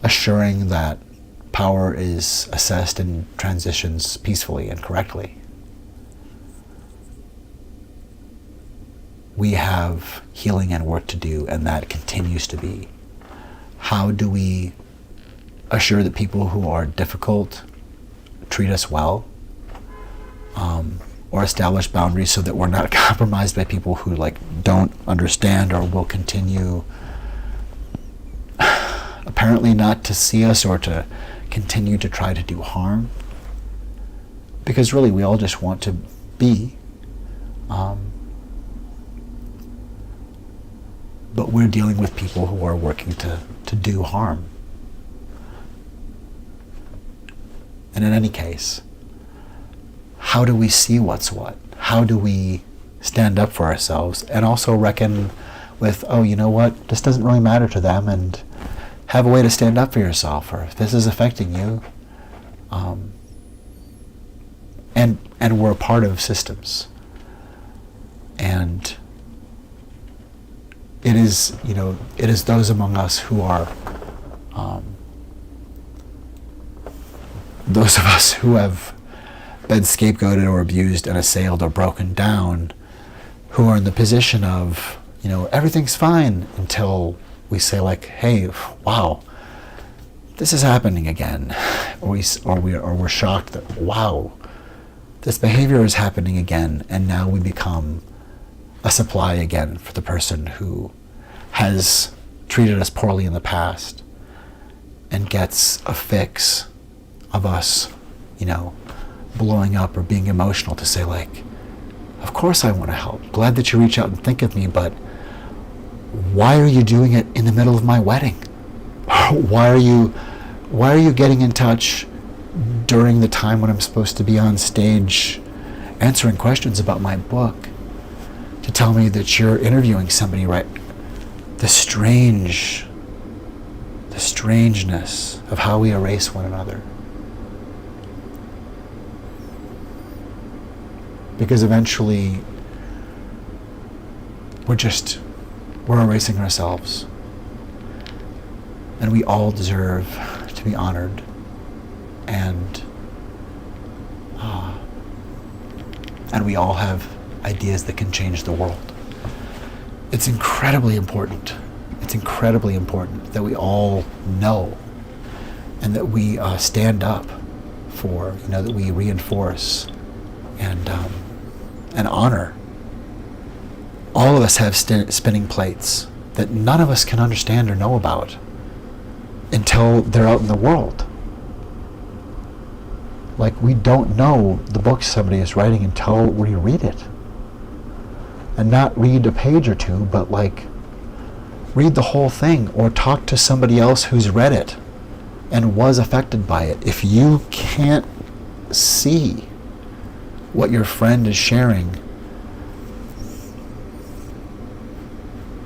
assuring that power is assessed and transitions peacefully and correctly, we have healing and work to do, and that continues to be. How do we assure that people who are difficult treat us well, or establish boundaries so that we're not compromised by people who, like, don't understand or will continue apparently not to see us or to continue to try to do harm? Because really we all just want to be, but we're dealing with people who are working to do harm. And in any case, how do we see what's what? How do we stand up for ourselves and also reckon with, oh, you know what, this doesn't really matter to them, and have a way to stand up for yourself, or if this is affecting you, and we're a part of systems. And it is those among us who are, those of us who have been scapegoated or abused and assailed or broken down, who are in the position of, everything's fine, until we say, like, hey, wow, this is happening again, or we're shocked that, wow, this behavior is happening again, and now we become a supply again for the person who has treated us poorly in the past, and gets a fix of us, blowing up or being emotional to say, like, of course I want to help. Glad that you reach out and think of me, but why are you doing it in the middle of my wedding? Why are you getting in touch during the time when I'm supposed to be on stage answering questions about my book to tell me that you're interviewing somebody, right? The strangeness of how we erase one another. Because eventually we're erasing ourselves. And we all deserve to be honored, and we all have ideas that can change the world. It's incredibly important. It's incredibly important that we all know, and that we stand up for, that we reinforce and honor. All of us have spinning plates that none of us can understand or know about until they're out in the world. Like, we don't know the book somebody is writing until we read it. And not read a page or two, but, like, read the whole thing, or talk to somebody else who's read it and was affected by it. If you can't see what your friend is sharing,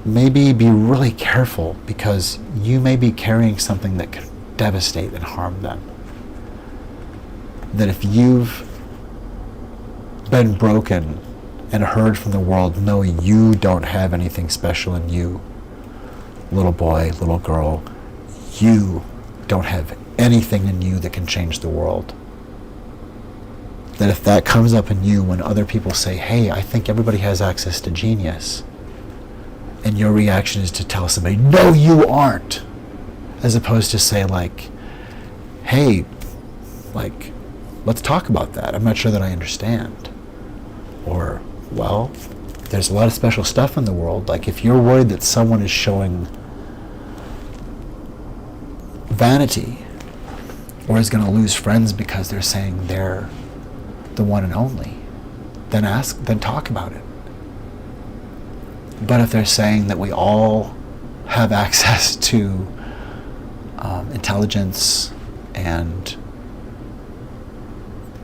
maybe be really careful, because you may be carrying something that could devastate and harm them. That if you've been broken and heard from the world, no, you don't have anything special in you, little boy, little girl, you don't have anything in you that can change the world. That if that comes up in you when other people say, hey, I think everybody has access to genius, and your reaction is to tell somebody, no, you aren't, as opposed to say, like, hey, like, let's talk about that. I'm not sure that I understand. Or, well, there's a lot of special stuff in the world. Like, if you're worried that someone is showing vanity, or is going to lose friends because they're saying they're the one and only, then talk about it. But if they're saying that we all have access to intelligence and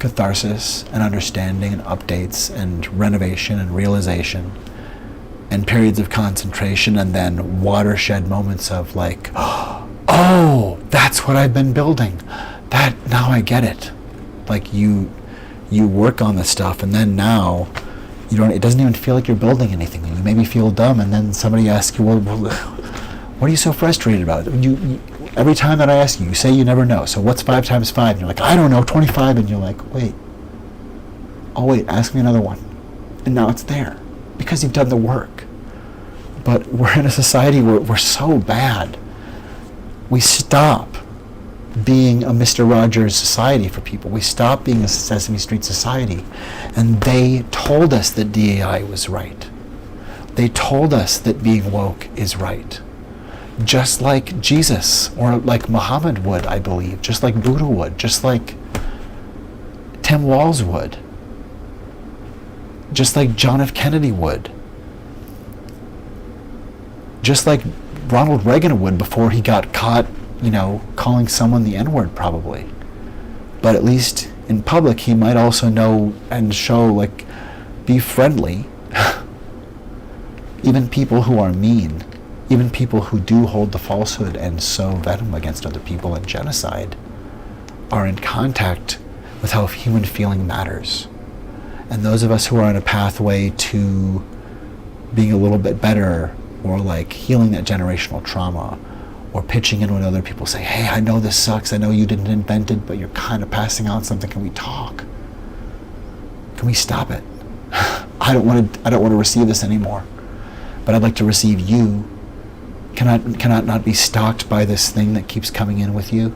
catharsis and understanding and updates and renovation and realization and periods of concentration, and then watershed moments of like, oh, that's what I've been building. That, now I get it. Like you work on this stuff, and then now you don't, it doesn't even feel like you're building anything. You maybe feel dumb, and then somebody asks you, well, what are you so frustrated about? You every time that I ask you, you say you never know. So what's 5 times 5? And you're like, I don't know, 25. And you're like, wait. Oh wait, ask me another one. And now it's there because you've done the work. But we're in a society where we're so bad. We stop being a Mr. Rogers society for people. We stop being a Sesame Street society. And they told us that DEI was right. They told us that being woke is right. Just like Jesus, or like Muhammad would, I believe. Just like Buddha would. Just like Tim Walz would. Just like John F. Kennedy would. Just like Ronald Reagan would before he got caught, calling someone the N-word probably. But at least in public, he might also know and show, be friendly. Even people who are mean, even people who do hold the falsehood and sow venom against other people and genocide, are in contact with how human feeling matters. And those of us who are on a pathway to being a little bit better, or healing that generational trauma, or pitching in when other people say, hey, I know this sucks, I know you didn't invent it, but you're kind of passing on something, can we talk? Can we stop it? I don't want to receive this anymore, but I'd like to receive you. Cannot not be stalked by this thing that keeps coming in with you?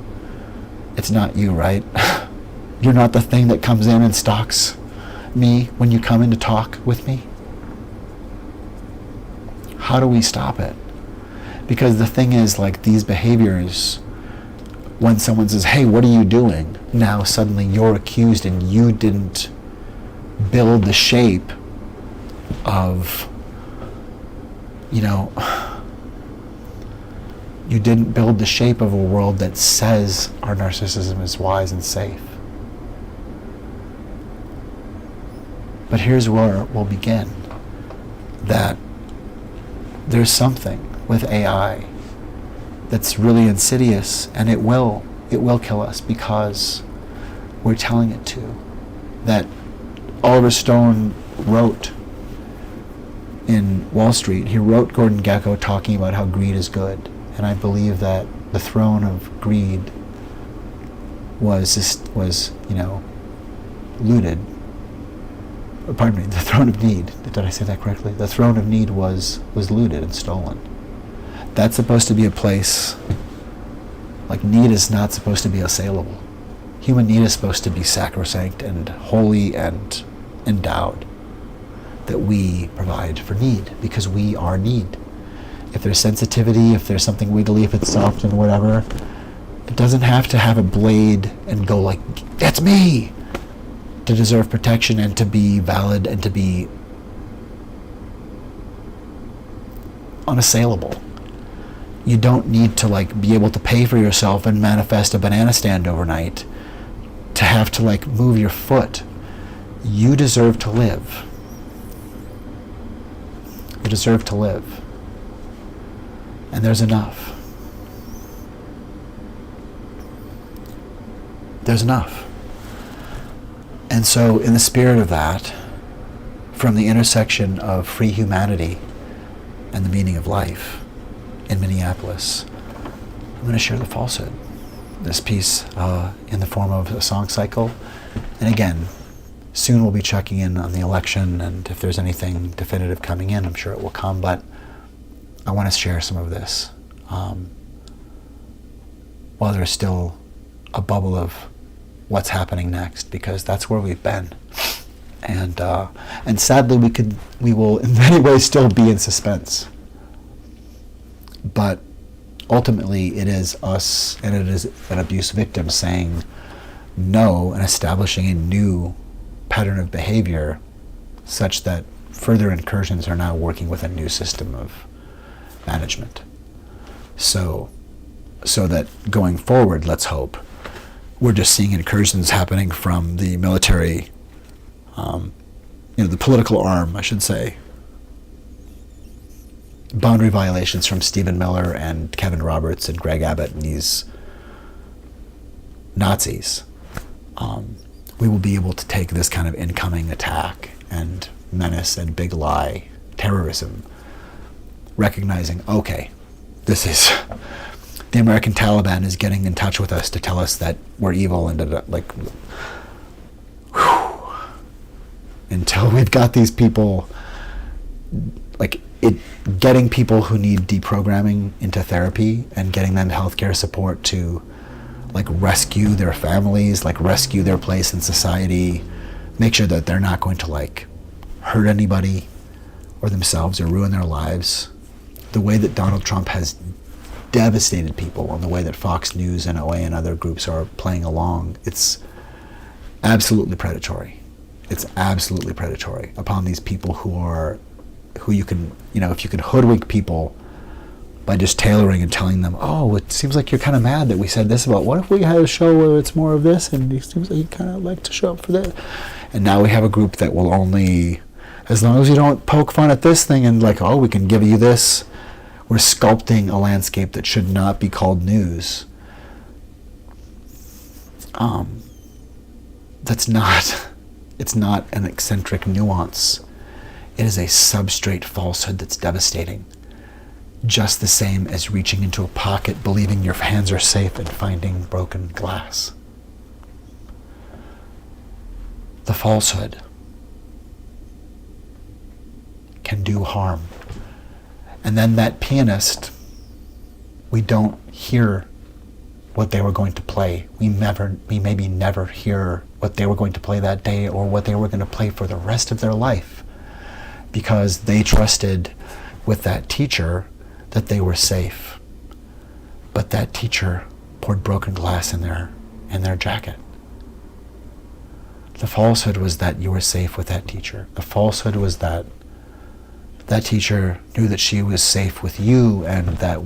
It's not you, right? You're not the thing that comes in and stalks me when you come in to talk with me? How do we stop it? Because the thing is, these behaviors, when someone says, hey, what are you doing? Now suddenly you're accused and you didn't build the shape of, you didn't build the shape of a world that says our narcissism is wise and safe. But here's where we'll begin. That there's something with AI that's really insidious, and it will kill us because we're telling it to. That Oliver Stone wrote in Wall Street, he wrote Gordon Gekko talking about how greed is good. And I believe that the throne of greed was looted. Pardon me, the throne of need. Did I say that correctly? The throne of need was looted and stolen. That's supposed to be a place, need is not supposed to be assailable. Human need is supposed to be sacrosanct and holy and endowed. That we provide for need, because we are need. If there's sensitivity, if there's something wiggly, if it's soft and whatever, it doesn't have to have a blade and go that's me, to deserve protection and to be valid and to be unassailable. You don't need to be able to pay for yourself and manifest a banana stand overnight to have to move your foot. You deserve to live. You deserve to live. And there's enough. There's enough. And so in the spirit of that, from the intersection of free humanity and the meaning of life in Minneapolis, I'm going to share the falsehood. This piece in the form of a song cycle. And again, soon we'll be checking in on the election, and if there's anything definitive coming in, I'm sure it will come, but I want to share some of this while there's still a bubble of what's happening next, because that's where we've been. And sadly, we will in many ways still be in suspense. But ultimately, it is us, and it is an abuse victim saying no and establishing a new pattern of behavior such that further incursions are now working with a new system of management. So that going forward, let's hope, we're just seeing incursions happening from the military, the political arm, I should say. Boundary violations from Stephen Miller and Kevin Roberts and Greg Abbott and these Nazis. We will be able to take this kind of incoming attack and menace and big lie, terrorism, recognizing, okay, this is, the American Taliban is getting in touch with us to tell us that we're evil and like, whew, until we've got these people, like getting people who need deprogramming into therapy and getting them healthcare support to like rescue their families, like rescue their place in society, make sure that they're not going to like hurt anybody or themselves or ruin their lives. The way that Donald Trump has devastated people and the way that Fox News and OA and other groups are playing along, it's absolutely predatory. It's absolutely predatory upon these people who you can, if you can hoodwink people by just tailoring and telling them, oh, it seems like you're kind of mad that we said this about, what if we had a show where it's more of this, and it seems like you kind of like to show up for that. And now we have a group that will only, as long as you don't poke fun at this thing and like, oh, we can give you this, we're sculpting a landscape that should not be called news. It's not an eccentric nuance. It is a substrate falsehood that's devastating. Just the same as reaching into a pocket, believing your hands are safe and finding broken glass. The falsehood can do harm. And then that pianist, we don't hear what they were going to play. We maybe never hear what they were going to play that day or what they were going to play for the rest of their life, because they trusted with that teacher that they were safe. But that teacher poured broken glass in their jacket. The falsehood was that you were safe with that teacher. The falsehood was that that teacher knew that she was safe with you, and that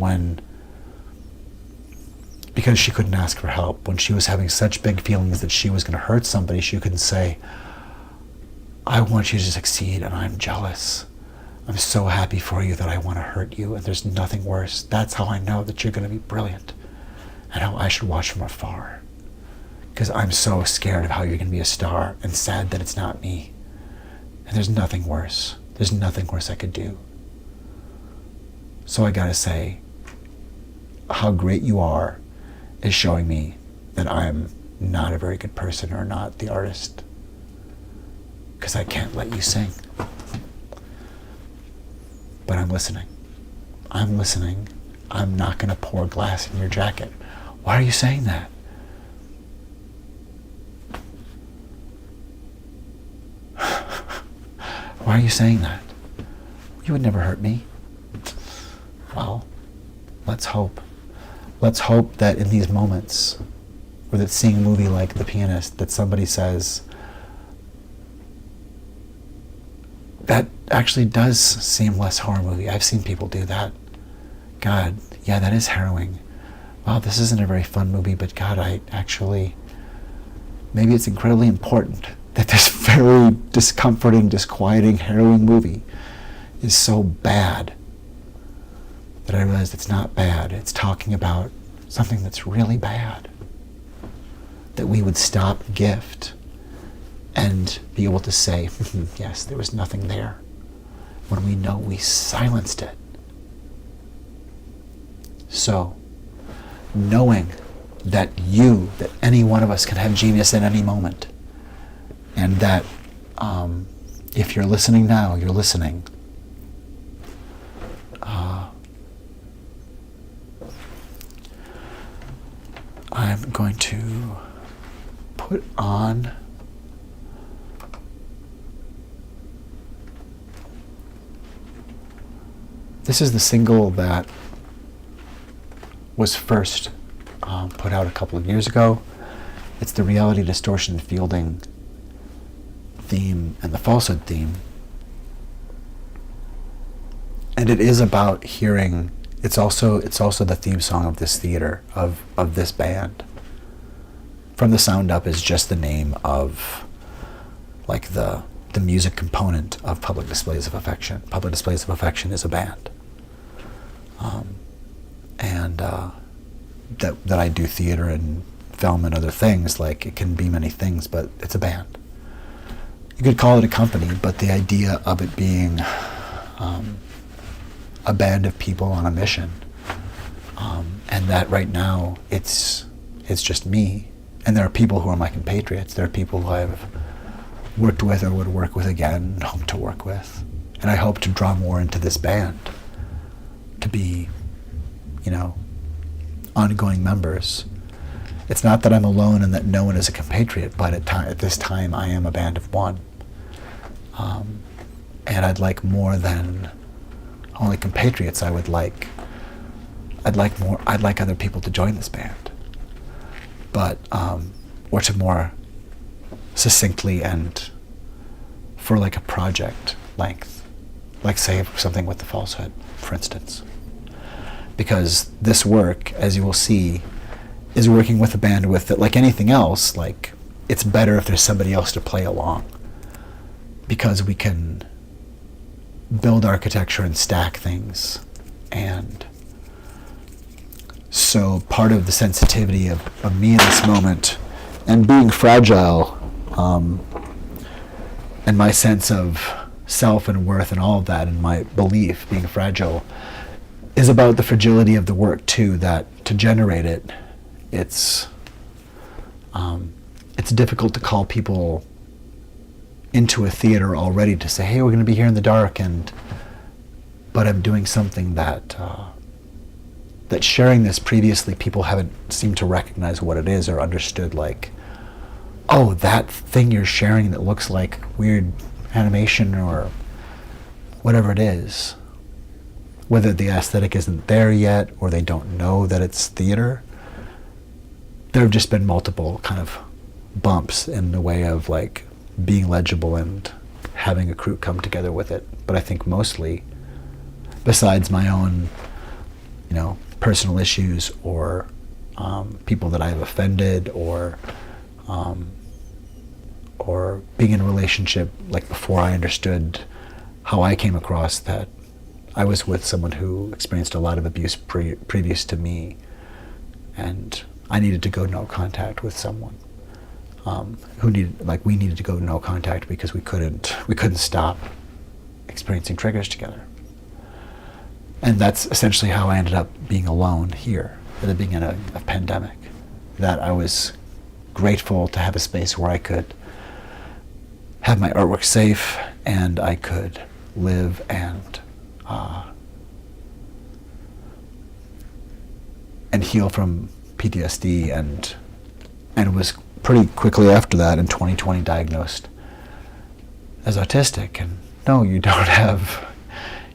because she couldn't ask for help, when she was having such big feelings that she was going to hurt somebody, she couldn't say, I want you to succeed and I'm jealous. I'm so happy for you that I want to hurt you, and there's nothing worse. That's how I know that you're going to be brilliant and how I should watch from afar, because I'm so scared of how you're going to be a star and sad that it's not me. And there's nothing worse. There's nothing worse I could do. So I gotta say, how great you are is showing me that I'm not a very good person or not the artist, because I can't let you sing. But I'm listening. I'm listening. I'm not gonna pour glass in your jacket. Why are you saying that? Why are you saying that? You would never hurt me. Well, let's hope. Let's hope that in these moments, or that seeing a movie like The Pianist, that somebody says, that actually does seem less horror movie. I've seen people do that. God, yeah, that is harrowing. Wow, this isn't a very fun movie, but God, maybe it's incredibly important that this very discomforting, disquieting, harrowing movie is so bad that I realized it's not bad. It's talking about something that's really bad. That we would stop gift and be able to say, yes, there was nothing there, when we know we silenced it. So, knowing that any one of us can have genius at any moment, and that if you're listening now, you're listening. I'm going to put on this is the single that was first put out a couple of years ago. It's the reality distortion fielding theme and the falsehood theme. And it is about hearing, it's also the theme song of this theater, of this band. From the Sound Up is just the name of like the music component of Public Displays of Affection. Public Displays of Affection is a band. That I do theater and film and other things, like it can be many things, but it's a band. You could call it a company, but the idea of it being a band of people on a mission, and that right now it's just me, and there are people who are my compatriots, there are people who I've worked with or would work with again and hope to work with, and I hope to draw more into this band to be, ongoing members. It's not that I'm alone and that no one is a compatriot, but at this time I am a band of one. And I'd like more than only compatriots. I'd like other people to join this band. But, or to more succinctly and for like a project length, like say something with the FalseHood, for instance. Because this work, as you will see, is working with a bandwidth that, like anything else, like it's better if there's somebody else to play along, because we can build architecture and stack things. And so part of the sensitivity of me in this moment and being fragile, and my sense of self and worth and all of that, and my belief being fragile, is about the fragility of the work too, that to generate it, it's difficult to call people into a theater already to say, hey, we're going to be here in the dark, but I'm doing something that sharing this previously, people haven't seemed to recognize what it is or understood, like, oh, that thing you're sharing that looks like weird animation or whatever it is, whether the aesthetic isn't there yet or they don't know that it's theater. There have just been multiple kind of bumps in the way of like being legible and having a crew come together with it. But I think mostly, besides my own, personal issues or people that I've offended or being in a relationship like before I understood how I came across that I was with someone who experienced a lot of abuse previous to me, and I needed to go no contact with someone we needed to go no contact because we couldn't stop experiencing triggers together. And that's essentially how I ended up being alone here at the beginning of pandemic. That I was grateful to have a space where I could have my artwork safe and I could live and heal from PTSD, and was pretty quickly after that in 2020 diagnosed as autistic. And no, you don't have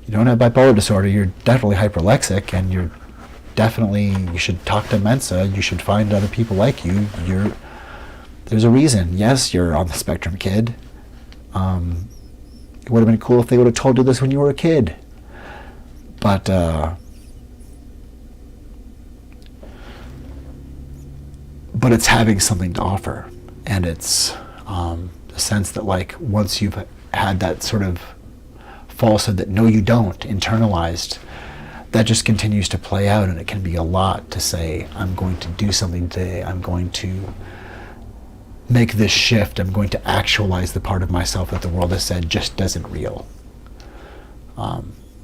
bipolar disorder. You're definitely hyperlexic, and you should talk to Mensa. You should find other people like you. There's a reason. Yes, you're on the spectrum, kid. It would have been cool if they would have told you this when you were a kid. But it's having something to offer, and it's the sense that like once you've had that sort of falsehood that no you don't internalized, that just continues to play out, and it can be a lot to say, I'm going to do something today, I'm going to make this shift, I'm going to actualize the part of myself that the world has said just isn't real,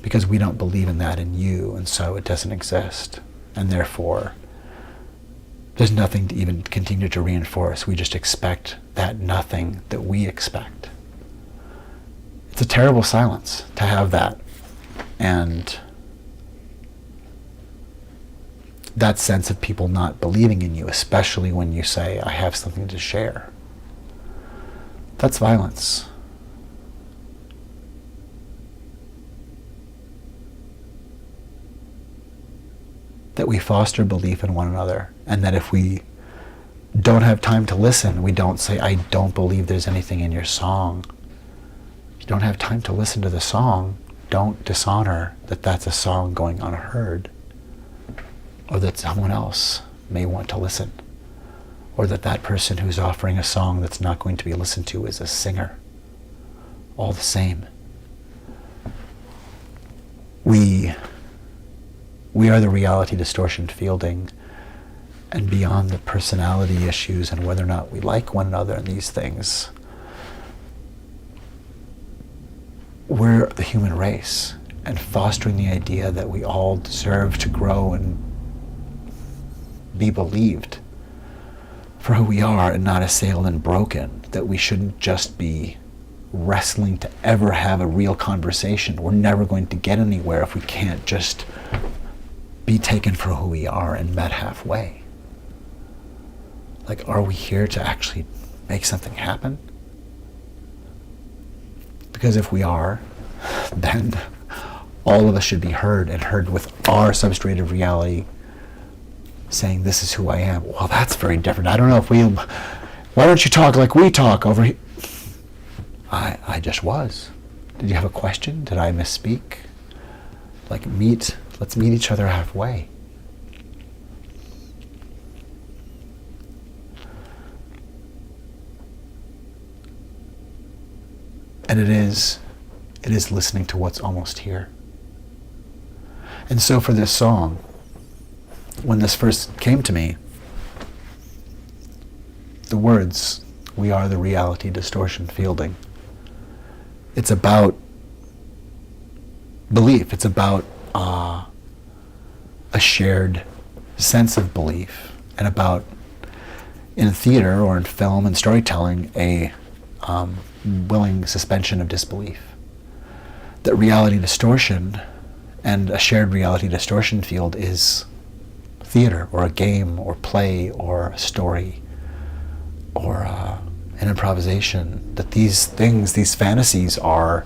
because we don't believe in that in you, and so it doesn't exist, and therefore there's nothing to even continue to reinforce. We just expect that nothing that we expect. It's a terrible silence to have that, and that sense of people not believing in you, especially when you say, I have something to share. That's violence. That we foster belief in one another, and that if we don't have time to listen, we don't say, I don't believe there's anything in your song. If you don't have time to listen to the song, don't dishonor that that's a song going unheard, or that someone else may want to listen, or that that person who's offering a song that's not going to be listened to is a singer. All the same. We are the reality distortion fielding, and beyond the personality issues and whether or not we like one another and these things, we're the human race, and fostering the idea that we all deserve to grow and be believed for who we are and not assailed and broken, that we shouldn't just be wrestling to ever have a real conversation. We're never going to get anywhere if we can't just be taken for who we are and met halfway. Like, are we here to actually make something happen? Because if we are, then all of us should be heard, and heard with our substrate of reality saying, this is who I am. Well, that's very different. I don't know if why don't you talk like we talk over here? I just was. Did you have a question? Did I misspeak? Like, let's meet each other halfway. And it is listening to what's almost here. And so for this song, when this first came to me, the words, we are the reality distortion fielding, it's about belief. It's about a shared sense of belief, and about, in theater or in film and storytelling, a willing suspension of disbelief. That reality distortion and a shared reality distortion field is theater or a game or play or a story or an improvisation. That these things, these fantasies, are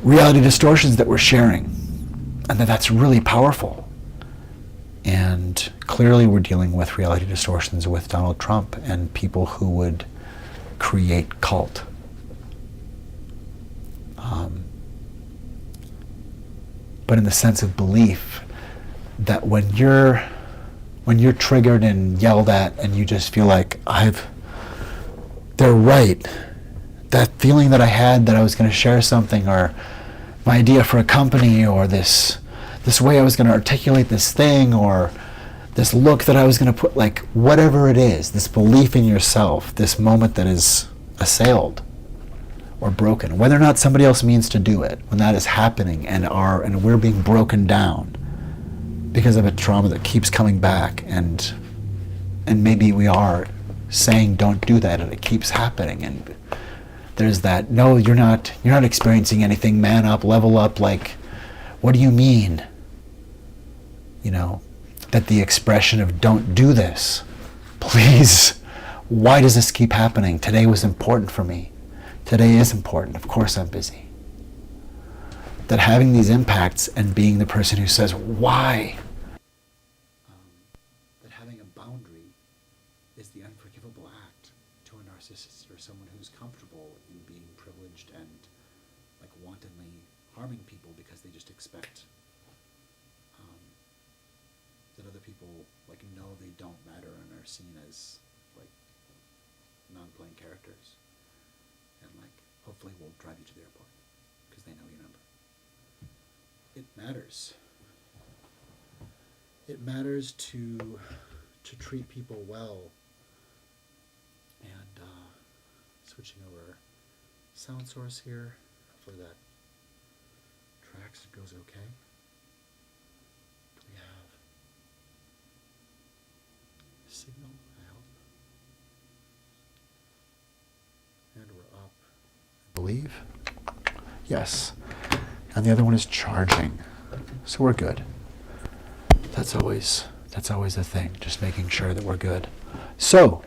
reality distortions that we're sharing, and that's really powerful. And clearly we're dealing with reality distortions with Donald Trump and people who would create cult. But in the sense of belief, that when you're triggered and yelled at and you just feel like they're right, that feeling that I had that I was going to share something, or my idea for a company, or this way I was going to articulate this thing, or this look that I was going to put, like whatever it is, this belief in yourself, this moment that is assailed or broken, whether or not somebody else means to do it, when that is happening and we're being broken down because of a trauma that keeps coming back, and maybe we are saying don't do that, and it keeps happening, and there's that, no, you're not experiencing anything, man up, level up, like, what do you mean? That the expression of don't do this, please, why does this keep happening? Today was important for me. Today is important. Of course I'm busy. That having these impacts and being the person who says, why? That having a boundary is the unforgivable act to a narcissist or someone who's comfortable in being privileged and like wantonly harming people because they just expect that other people like know they don't matter and are seen as like non-playing characters, and like hopefully will drive you to the airport because they know your number. It matters. It matters to treat people well. And switching over sound source here. Hopefully that tracks goes okay. We have signal, I hope. And we're up. I believe. Yes. And the other one is charging. So we're good. That's always a thing, just making sure that we're good. So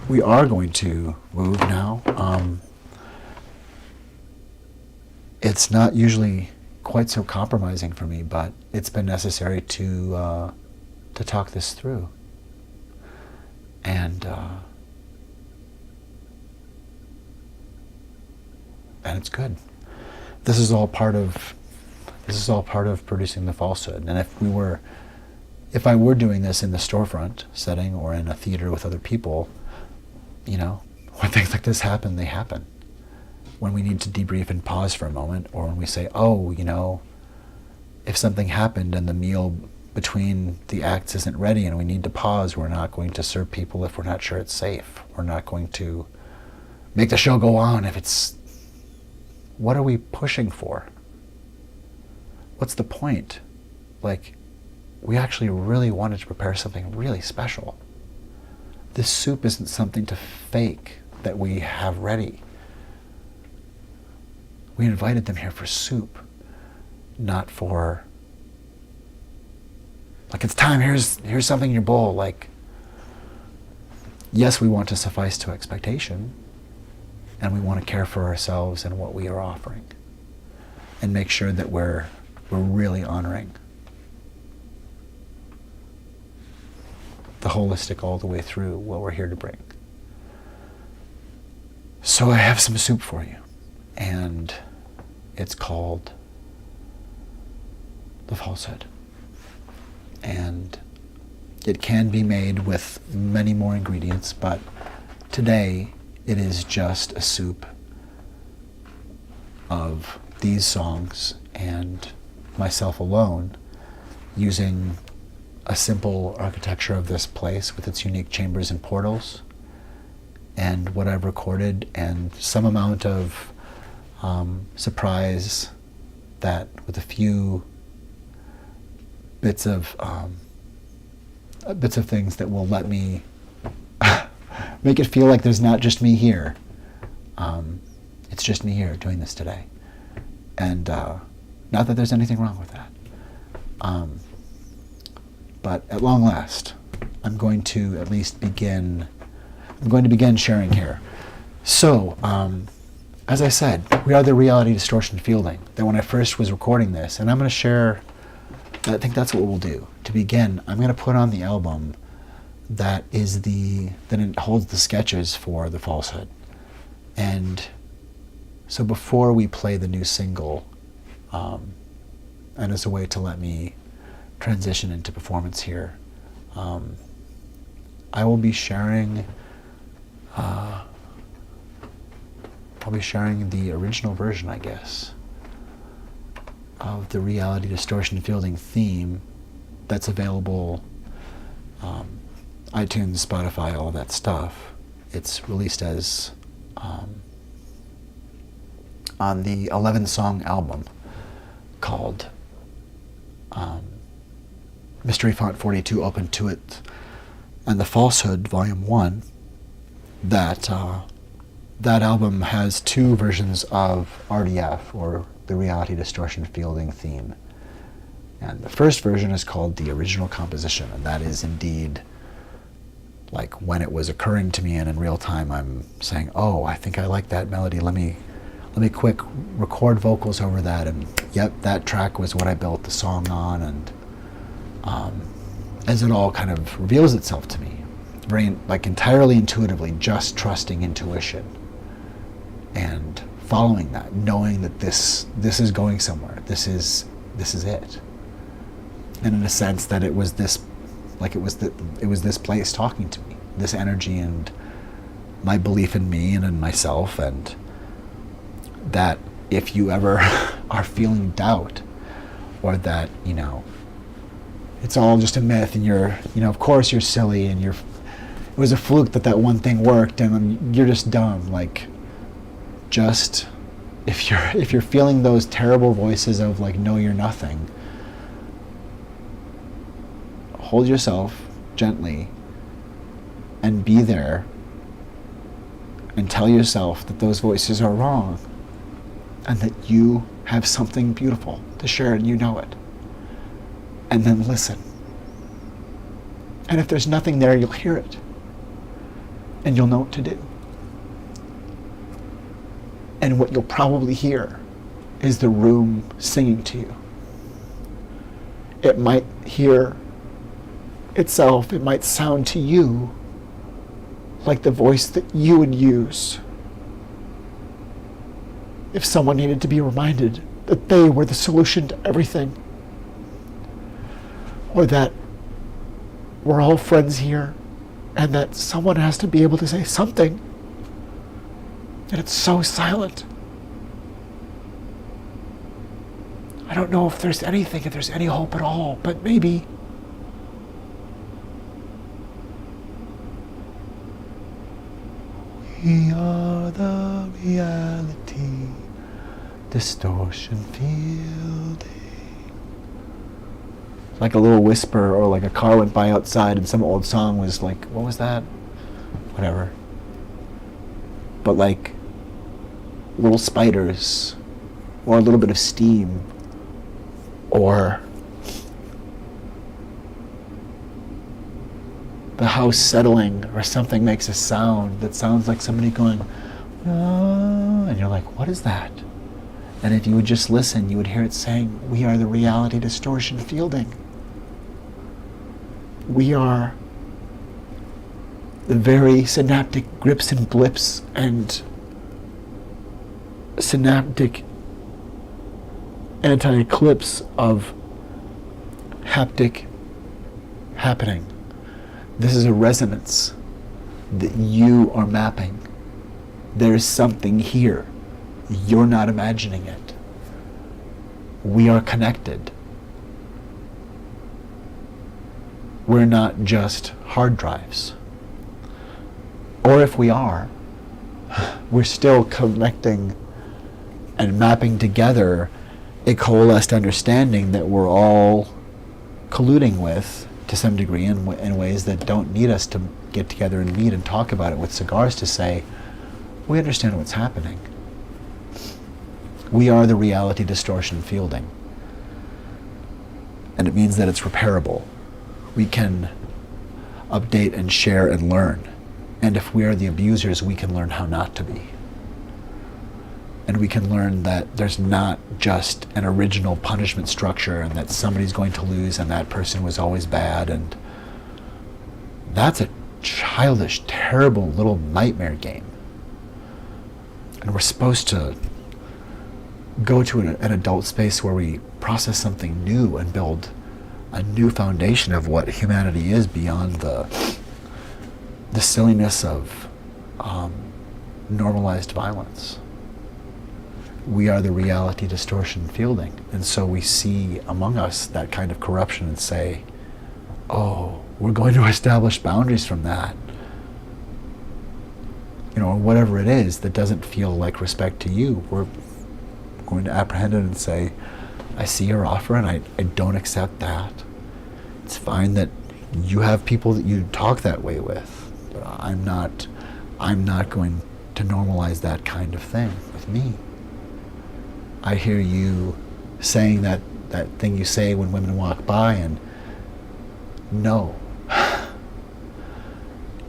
we are going to move now. It's not usually quite so compromising for me, but it's been necessary to talk this through. And it's good. This is all part of producing the FalseHood. And if I were doing this in the storefront setting or in a theater with other people, when things like this happen, they happen. When we need to debrief and pause for a moment, or when we say, if something happened and the meal between the acts isn't ready and we need to pause, we're not going to serve people if we're not sure it's safe. We're not going to make the show go on if it's... What are we pushing for? What's the point? We actually really wanted to prepare something really special. This soup isn't something to fake that we have ready. We invited them here for soup, not for, it's time, here's something in your bowl. Yes, we want to suffice to expectation, and we want to care for ourselves and what we are offering, and make sure that we're really honoring the holistic all the way through what we're here to bring. So I have some soup for you, and it's called the FalseHood. And it can be made with many more ingredients, but today it is just a soup of these songs and myself alone, using a simple architecture of this place with its unique chambers and portals, and what I've recorded, and some amount of surprise that with a few bits of things that will let me make it feel like there's not just me here. It's just me here doing this today. And not that there's anything wrong with that. But at long last, I'm going to at least begin sharing here. So, as I said, we are the reality distortion fielding. That when I first was recording this, and I'm going to share, I think that's what we'll do. To begin, I'm going to put on the album that it holds the sketches for the FalseHood. And so before we play the new single, and as a way to let me transition into performance here, I will be sharing the original version, I guess, of the reality distortion fielding theme that's available, iTunes, Spotify, all that stuff. It's released as on the 11-song album called Mystery Font 42 Ope Intuit and the FalseHood Volume 1. That album has two versions of RDF, or the reality distortion fielding theme. And the first version is called the original composition, and that is indeed when it was occurring to me, and in real time I'm saying, oh, I think I like that melody, let me quick record vocals over that, and yep, that track was what I built the song on. And as it all kind of reveals itself to me, very entirely intuitively, just trusting intuition and following that, knowing that this is going somewhere, this is it. And in a sense that it was this place talking to me, this energy and my belief in me and in myself, and that if you ever are feeling doubt, or that it's all just a myth and you're of course you're silly and it was a fluke that one thing worked and you're just dumb, just if you're feeling those terrible voices of no, you're nothing, hold yourself gently and be there and tell yourself that those voices are wrong and that you have something beautiful to share and you know it. And then listen. And if there's nothing there, you'll hear it. And you'll know what to do. And what you'll probably hear is the room singing to you. It might hear itself, it might sound to you like the voice that you would use if someone needed to be reminded that they were the solution to everything, or that we're all friends here, and that someone has to be able to say something. And it's so silent. I don't know if there's any hope at all, but maybe. We are the reality distortion fielding. Like a little whisper, or like a car went by outside and some old song was like, what was that? Whatever. But like little spiders, or a little bit of steam, or the house settling, or something makes a sound that sounds like somebody going, "Ah," and you're like, what is that? And if you would just listen, you would hear it saying, we are the reality distortion fielding. We are the very synaptic grips and blips and synaptic anti-eclipse of haptic happening. This is a resonance that you are mapping. There's something here. You're not imagining it. We are connected. We're not just hard drives. Or if we are, we're still connecting and mapping together a coalesced understanding that we're all colluding with to some degree in ways that don't need us to get together and meet and talk about it with cigars to say, we understand what's happening. We are the reality distortion fielding. And it means that it's repairable. We can update and share and learn. And if we are the abusers, we can learn how not to be. And we can learn that there's not just an original punishment structure and that somebody's going to lose and that person was always bad. And that's a childish, terrible little nightmare game. And we're supposed to go to an adult space where we process something new and build a new foundation of what humanity is beyond the silliness of normalized violence. We are the reality distortion fielding. And so we see among us that kind of corruption and say, oh, we're going to establish boundaries from that. You know, or whatever it is that doesn't feel like respect to you, we're going to apprehend it and say, I see your offer and I don't accept that. It's fine that you have people that you talk that way with, but I'm not going to normalize that kind of thing with me. I hear you saying that thing you say when women walk by, and no.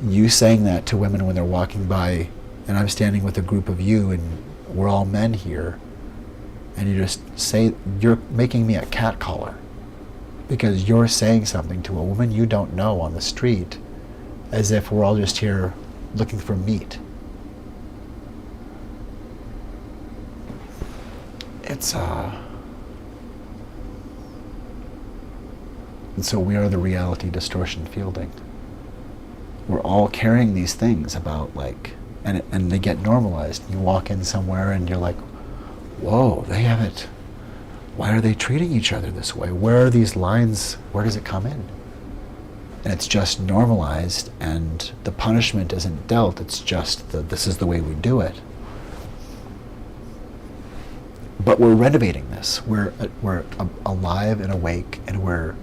You saying that to women when they're walking by, and I'm standing with a group of you and we're all men here, and you just say, you're making me a catcaller because you're saying something to a woman you don't know on the street as if we're all just here looking for meat. It's and so we are the reality distortion fielding. We're all carrying these things about and they get normalized. You walk in somewhere and you're like, whoa, they have it. Why are they treating each other this way? Where are these lines? Where does it come in? And it's just normalized, and the punishment isn't dealt. It's just this is the way we do it. But we're renovating this. We're alive and awake, and we're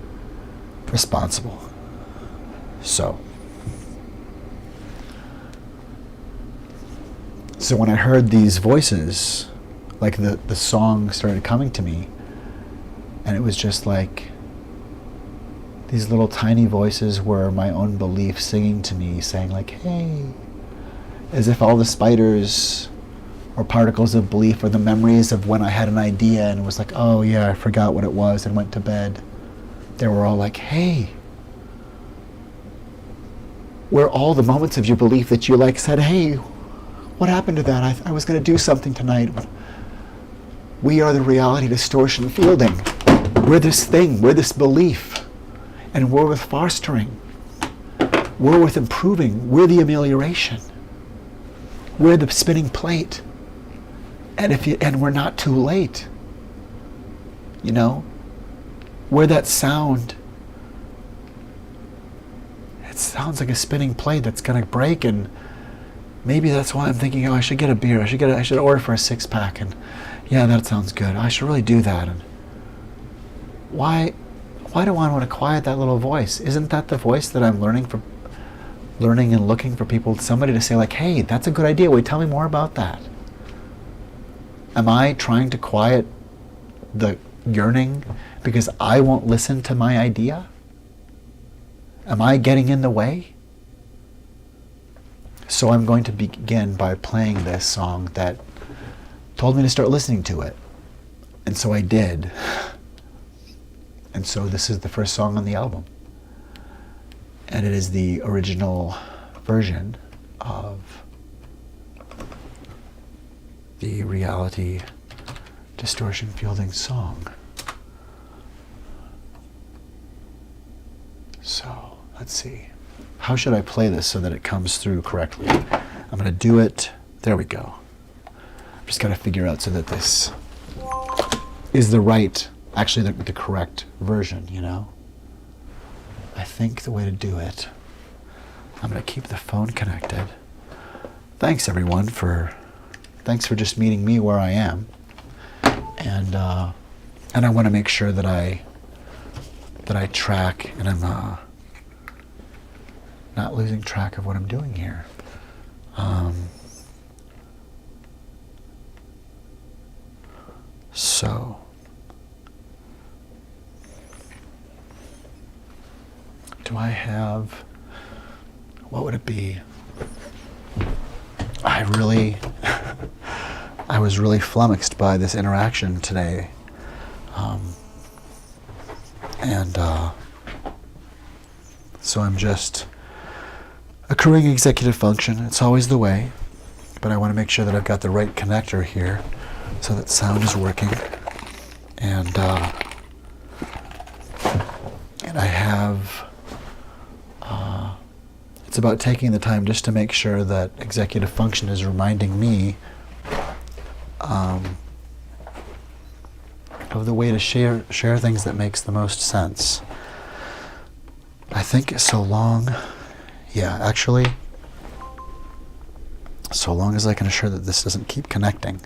responsible. So when I heard these voices, like the song started coming to me, and it was just like these little tiny voices were my own belief singing to me, saying like, hey, as if all the spiders or particles of belief or the memories of when I had an idea and it was like, oh yeah, I forgot what it was and went to bed. They were all like, hey, where all the moments of your belief that you said, hey, what happened to that? I was going to do something tonight. We are the reality distortion fielding. We're this thing, we're this belief, and we're with fostering. We're worth improving. We're the amelioration. We're the spinning plate. And we're not too late. You know? We're that sound. It sounds like a spinning plate that's gonna break, and maybe that's why I'm thinking, oh, I should get a beer. I should order for a 6-pack, and yeah, that sounds good. I should really do that. And why do I want to quiet that little voice? Isn't that the voice that I'm learning and looking for people, somebody to say like, hey, that's a good idea. Wait, tell me more about that. Am I trying to quiet the yearning because I won't listen to my idea? Am I getting in the way? So I'm going to begin by playing this song that told me to start listening to it. And so I did. And so this is the first song on the album. And it is the original version of the reality distortion fielding song. So, let's see. How should I play this so that it comes through correctly? I'm going to do it. There we go. I'm just got to figure out so that this is the right, actually the correct version, you know? I think the way to do it, I'm going to keep the phone connected. Thanks everyone thanks for just meeting me where I am. And I want to make sure that I track and I'm not losing track of what I'm doing here. So do I have, what would it be? I was really flummoxed by this interaction today. So I'm just accruing executive function. It's always the way, but I want to make sure that I've got the right connector here so that sound is working. And I have, it's about taking the time just to make sure that executive function is reminding me of the way to share things that makes the most sense. I think so long as I can assure that this doesn't keep connecting.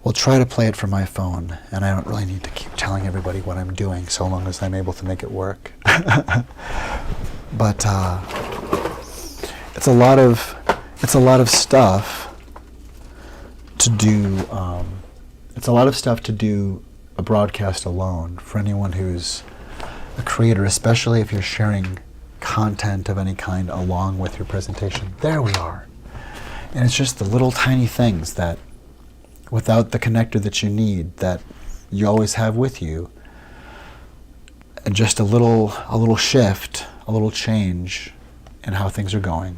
We'll try to play it from my phone, and I don't really need to keep telling everybody what I'm doing so long as I'm able to make it work. But it's a lot of stuff to do. It's a lot of stuff to do a broadcast alone for anyone who's a creator, especially if you're sharing content of any kind along with your presentation. There we are. And it's just the little tiny things that, without the connector that you need, that you always have with you, and just a little shift, a little change in how things are going.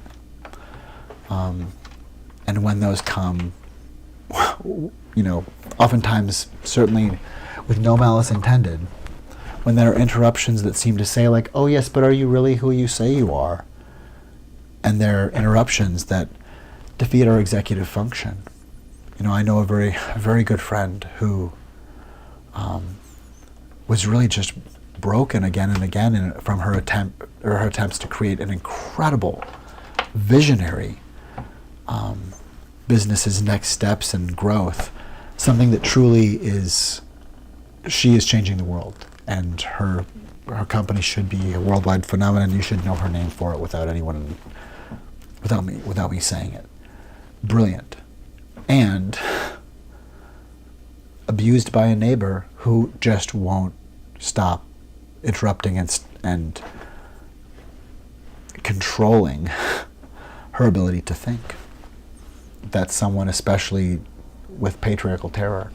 And when those come, you know, oftentimes, certainly with no malice intended, when there are interruptions that seem to say like, oh yes, but are you really who you say you are? And there are interruptions that defeat our executive function. You know, I know a very good friend who was really just broken again and again from her attempts to create an incredible, visionary business's next steps and growth, something that truly is, she is changing the world, and her company should be a worldwide phenomenon. You should know her name for it without me saying it. Brilliant. And abused by a neighbor who just won't stop interrupting and controlling her ability to think. That someone, especially with patriarchal terror,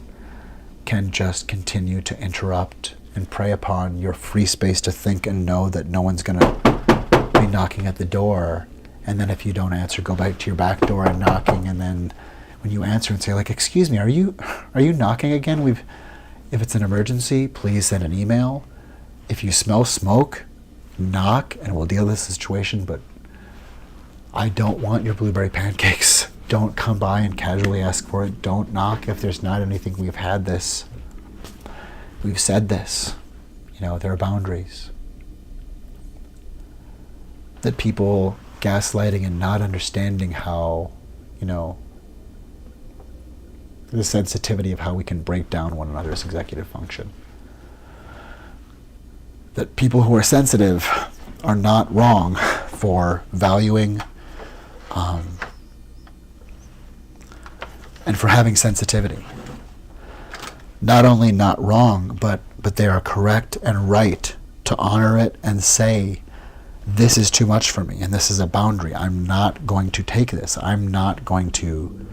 can just continue to interrupt and prey upon your free space to think and know that no one's going to be knocking at the door, and then if you don't answer, go back to your back door and knocking, and then when you answer and say like, excuse me, are you knocking again? If it's an emergency, please send an email. If you smell smoke, knock and we'll deal with this situation, but I don't want your blueberry pancakes. Don't come by and casually ask for it. Don't knock if there's not anything. We've had this. We've said this. There are boundaries. That people gaslighting and not understanding how, the sensitivity of how we can break down one another's executive function. That people who are sensitive are not wrong for valuing and for having sensitivity. Not only not wrong, but they are correct and right to honor it and say, this is too much for me and this is a boundary. I'm not going to take this. I'm not going to,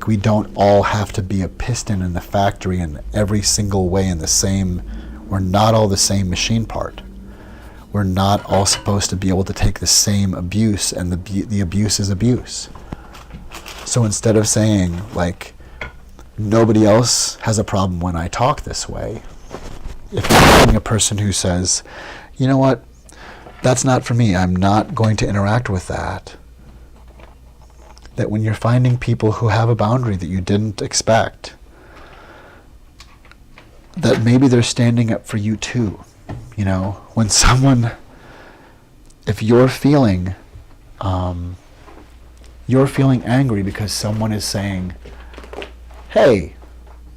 we don't all have to be a piston in the factory in every single way in the same, we're not all the same machine part. We're not all supposed to be able to take the same abuse, and the abuse is abuse. So instead of saying, nobody else has a problem when I talk this way, if you're having a person who says, you know what, that's not for me, I'm not going to interact with that, that when you're finding people who have a boundary that you didn't expect, that maybe they're standing up for you too. When someone, if you're feeling angry because someone is saying, hey,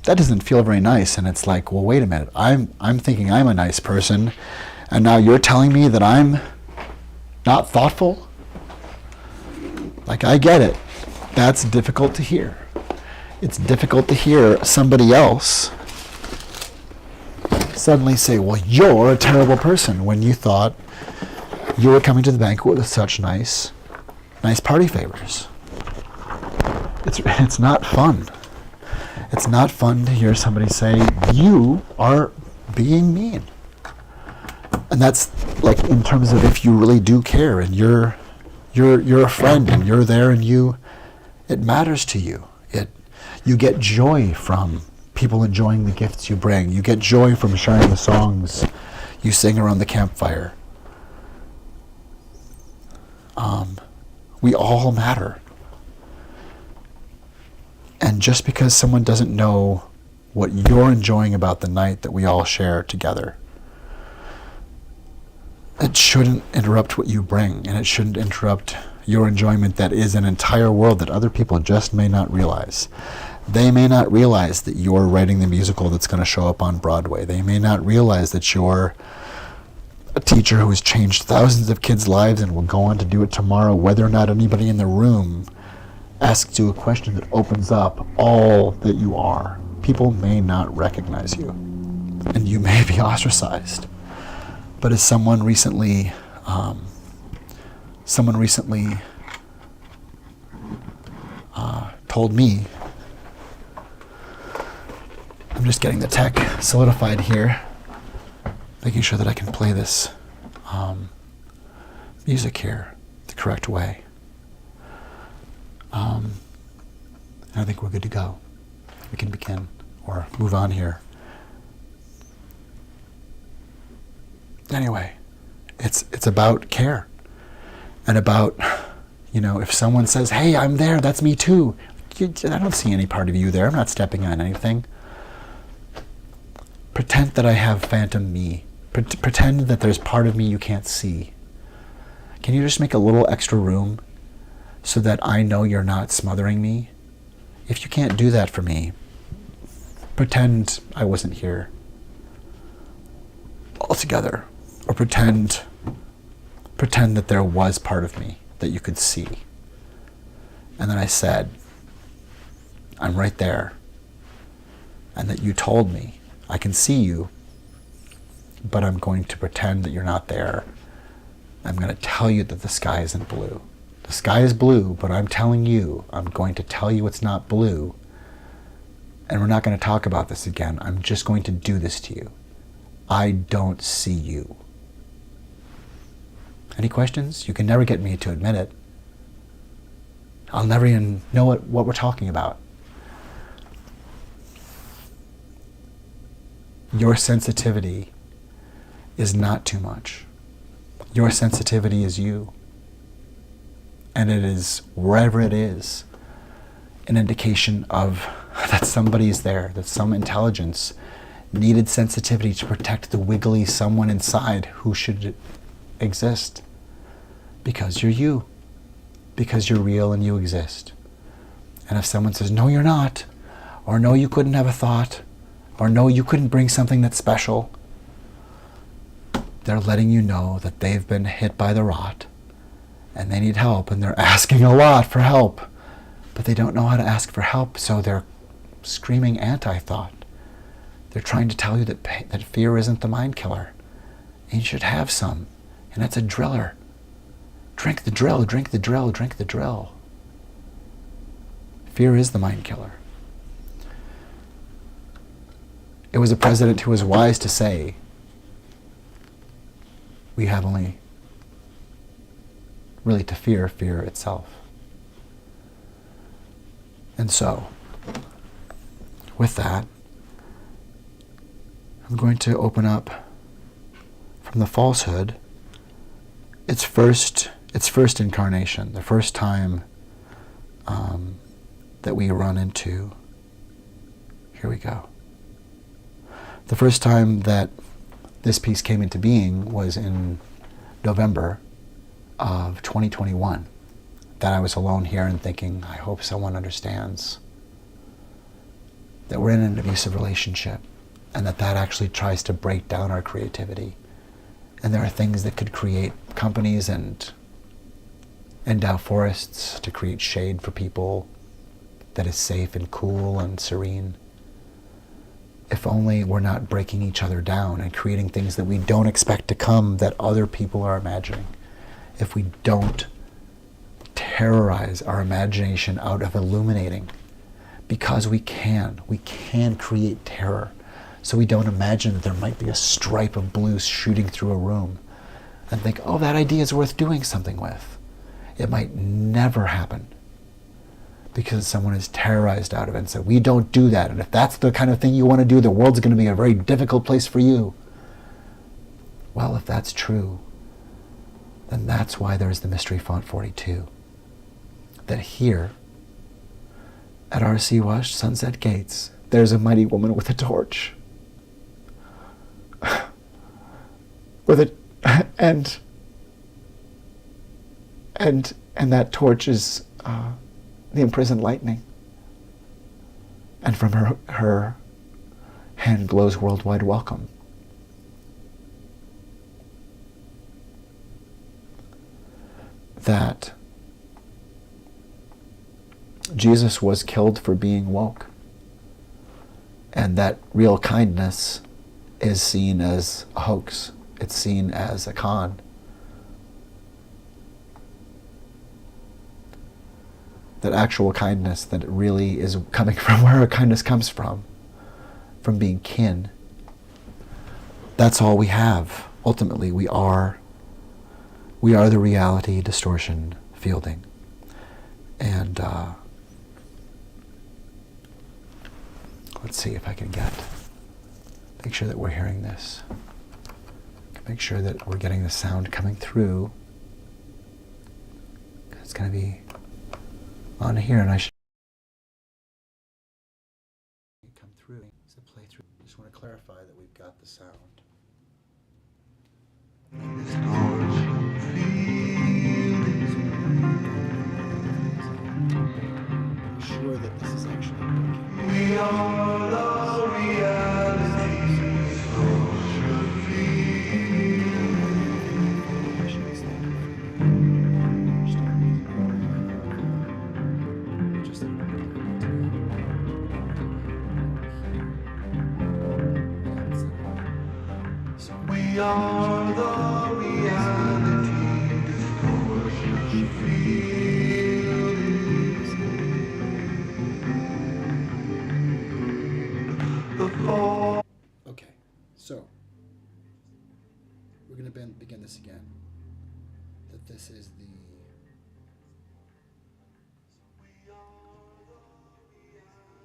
that doesn't feel very nice, and it's like, well, wait a minute, I'm thinking I'm a nice person, and now you're telling me that I'm not thoughtful? I get it. That's difficult to hear. It's difficult to hear somebody else suddenly say, well, you're a terrible person, when you thought you were coming to the banquet with such nice party favors. It's not fun. It's not fun to hear somebody say, you are being mean. And that's in terms of if you really do care and you're a friend and you're there and it matters to you. You get joy from people enjoying the gifts you bring. You get joy from sharing the songs you sing around the campfire. We all matter. And just because someone doesn't know what you're enjoying about the night that we all share together, it shouldn't interrupt what you bring, and it shouldn't interrupt your enjoyment that is an entire world that other people just may not realize. They may not realize that you're writing the musical that's going to show up on Broadway. They may not realize that you're a teacher who has changed thousands of kids' lives and will go on to do it tomorrow, whether or not anybody in the room asks you a question that opens up all that you are. People may not recognize you, and you may be ostracized. But as someone recently told me, I'm just getting the tech solidified here, making sure that I can play this music here the correct way. I think we're good to go. We can begin or move on here. Anyway, it's about care and about, if someone says, hey, I'm there, that's me too. I don't see any part of you there. I'm not stepping on anything. Pretend that I have phantom me. Pretend that there's part of me you can't see. Can you just make a little extra room so that I know you're not smothering me? If you can't do that for me, pretend I wasn't here altogether. Or pretend that there was part of me that you could see. And then I said, I'm right there. And that you told me, I can see you, but I'm going to pretend that you're not there. I'm going to tell you that the sky isn't blue. The sky is blue, but I'm telling you, I'm going to tell you it's not blue. And we're not going to talk about this again. I'm just going to do this to you. I don't see you. Any questions? You can never get me to admit it. I'll never even know what we're talking about. Your sensitivity is not too much. Your sensitivity is you. And it is, wherever it is, an indication of that somebody is there, that some intelligence needed sensitivity to protect the wiggly someone inside who should exist. Because you're you. Because you're real and you exist. And if someone says, no, you're not, or no, you couldn't have a thought, or no, you couldn't bring something that's special, they're letting you know that they've been hit by the rot and they need help, and they're asking a lot for help, but they don't know how to ask for help, so they're screaming anti-thought. They're trying to tell you that fear isn't the mind killer, and you should have some, and it's a driller. Drink the drill, drink the drill, drink the drill. Fear is the mind killer. It was a president who was wise to say, we have only really to fear fear itself. And so, with that, I'm going to open up from the falsehood its first incarnation, the first time that we run into. Here we go. The first time that this piece came into being was in November of 2021. That I was alone here and thinking, I hope someone understands that we're in an abusive relationship and that actually tries to break down our creativity. And there are things that could create companies and endow forests to create shade for people that is safe and cool and serene. If only we're not breaking each other down and creating things that we don't expect to come that other people are imagining. If we don't terrorize our imagination out of illuminating, because we can create terror. So we don't imagine that there might be a stripe of blue shooting through a room and think, oh, that idea is worth doing something with. It might never happen because someone is terrorized out of it and said, we don't do that. And if that's the kind of thing you want to do, the world's going to be a very difficult place for you. Well, if that's true, then that's why there's the Mystery Font 42. That here, at our Siwash Sunset Gates, there's a mighty woman with a torch. And that torch is the imprisoned lightning. And from her hand glows worldwide welcome. That Jesus was killed for being woke. And that real kindness is seen as a hoax. It's seen as a con. That actual kindness, that it really is coming from where kindness comes from being kin. That's all we have. Ultimately, we are the reality distortion fielding. And let's see if I can make sure that we're hearing this. Make sure that we're getting the sound coming through. It's going to be on here, and I should come through. Does it play through? Just want to clarify that we've got the sound. Sure that this is actually working. We are the reality. We are the reality distortion field. Okay, so we're going to begin this again. That this is the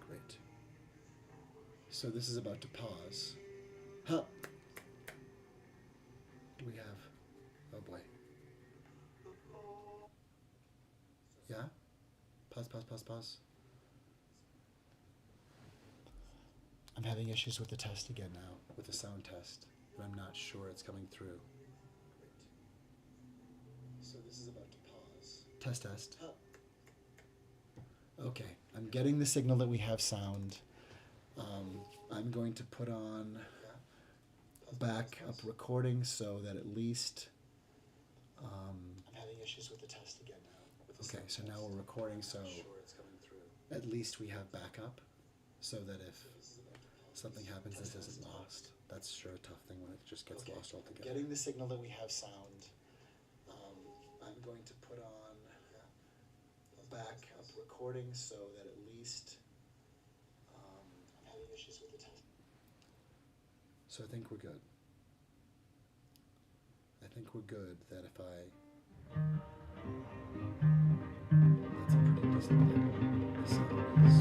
great. So this is about to pause. Huh. Do we have? Oh boy. Yeah? Pause, pause, pause, pause. I'm having issues with the test again now, with the sound test, but I'm not sure it's coming through. Great. So this is about to pause. Test, test. Okay, I'm getting the signal that we have sound. I'm going to put on backup recording so that at least... I'm having issues with the test again now. Okay, so now we're recording, so at least we have backup, so that if something happens, this isn't lost. That's sure a tough thing when it just gets lost altogether. Getting the signal that we have sound. I'm going to put on backup recording so that at least... I'm having issues with the test. So I think we're good. I think we're good that if I... That's a pretty decent level. The sound is...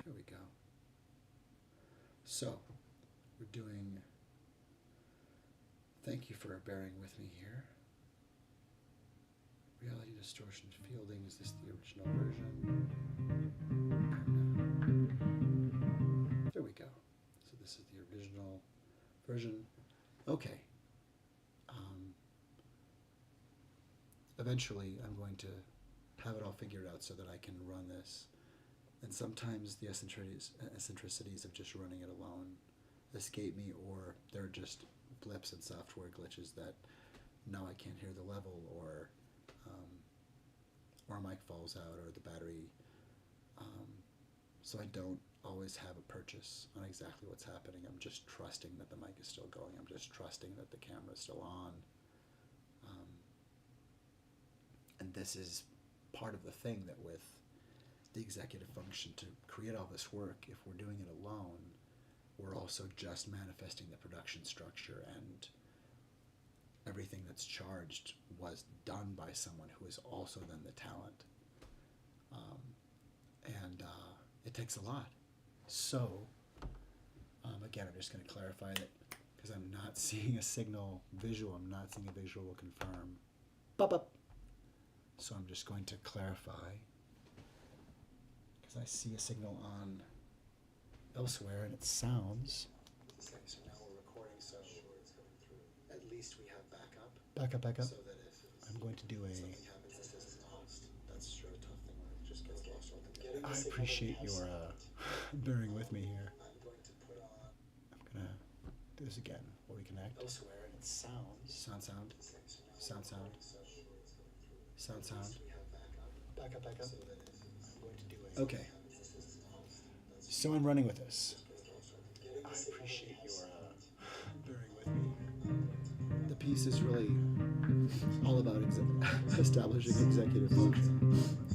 There we go. So, we're doing... Thank you for bearing with me here. Reality distortion fielding, is this the original version? There we go. So this is the original version. Okay. Eventually, I'm going to have it all figured out so that I can run this. And sometimes the eccentricities of just running it alone escape me, or they're just blips and software glitches that now I can't hear the level, or a mic falls out, or the battery. So I don't always have a purchase on exactly what's happening. I'm just trusting that the mic is still going. I'm just trusting that the camera is still on. And this is part of the thing, that with the executive function to create all this work, if we're doing it alone, we're also just manifesting the production structure, and everything that's charged was done by someone who is also then the talent. It takes a lot. So, again, I'm just going to clarify that, because I'm not seeing a signal visual, I'm not seeing a visual confirm. Bop, bop. So I'm just going to clarify, because I see a signal on elsewhere and it sounds... Okay, so now we're recording, so it's coming through. At least we have backup. Backup, backup. So that if I'm going to do a... something happens, this isn't lost. That's sure a tough thing when it just gets lost altogether. I appreciate your bearing with me here. I'm going to put on... I'm going to do this again. We'll reconnect. Elsewhere and it sounds... Sound. Sound. Backup. I'm going to do a... Okay. So I'm running with this. I appreciate your bearing with me. The piece is really all about establishing executive function,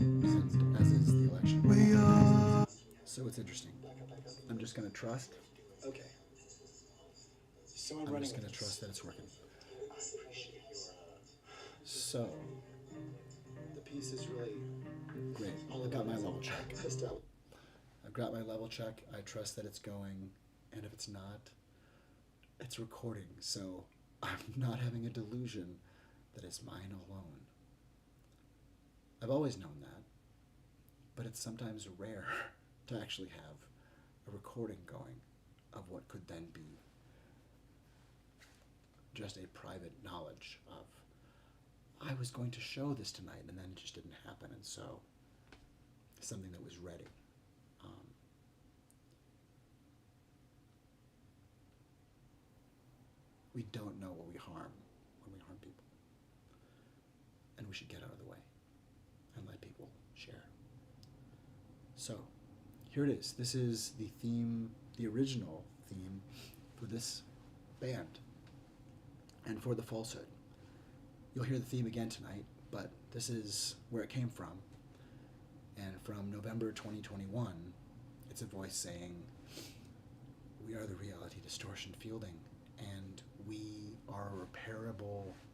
and as is the election. So it's interesting. I'm just going to trust. Okay. So I'm just going to trust that it's working. I appreciate your... So the piece is really great. I got my level check. I've got my level check. I trust that it's going, and if it's not, it's recording. So I'm not having a delusion that it's mine alone. I've always known that, but it's sometimes rare to actually have a recording going of what could then be just a private knowledge of, I was going to show this tonight, and then it just didn't happen, and so something that was ready. We don't know what we harm when we harm people. And we should get out of the way and let people share. So, here it is. This is the theme, the original theme for this band and for the FalseHood. You'll hear the theme again tonight, but this is where it came from. And from November 2021, it's a voice saying, we are the reality distortion fielding, and we are a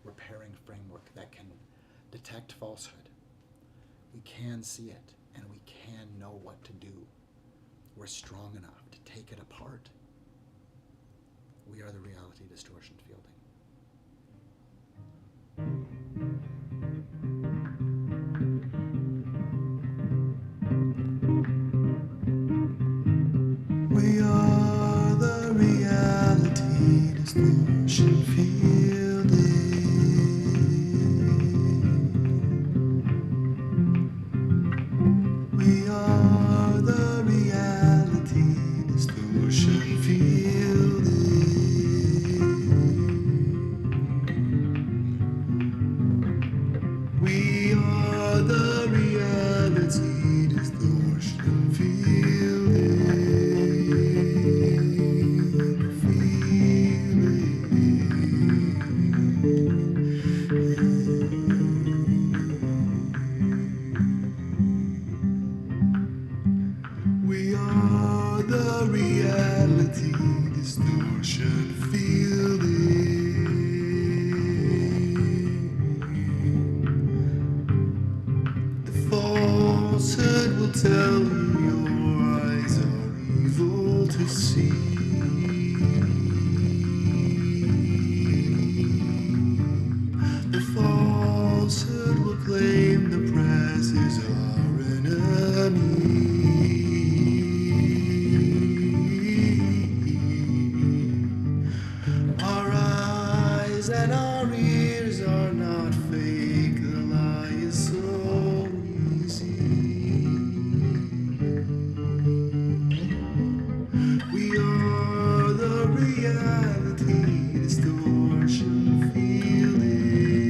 repairing framework that can detect falsehood. We can see it, and we can know what to do. We're strong enough to take it apart. We are the reality distortion fielding. distortion fielding. We are the reality distortion fielding. We are the reality distortion We are the reality distortion fielding. The falsehood will tell you your eyes are evil to see. The falsehood will claim the press is our enemy. Our eyes and our ears are not fake, the lie is so easy. We are the reality distortion fielding.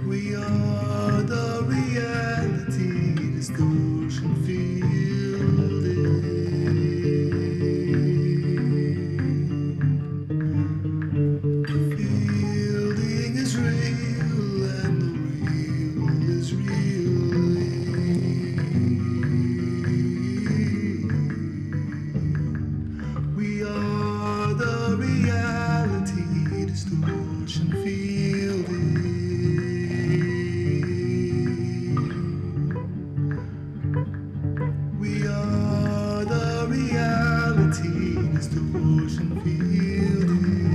We are the reality distortion fielding. The fielding is real and the real is real. We are the reality distortion fielding. We are the reality distortion fielding.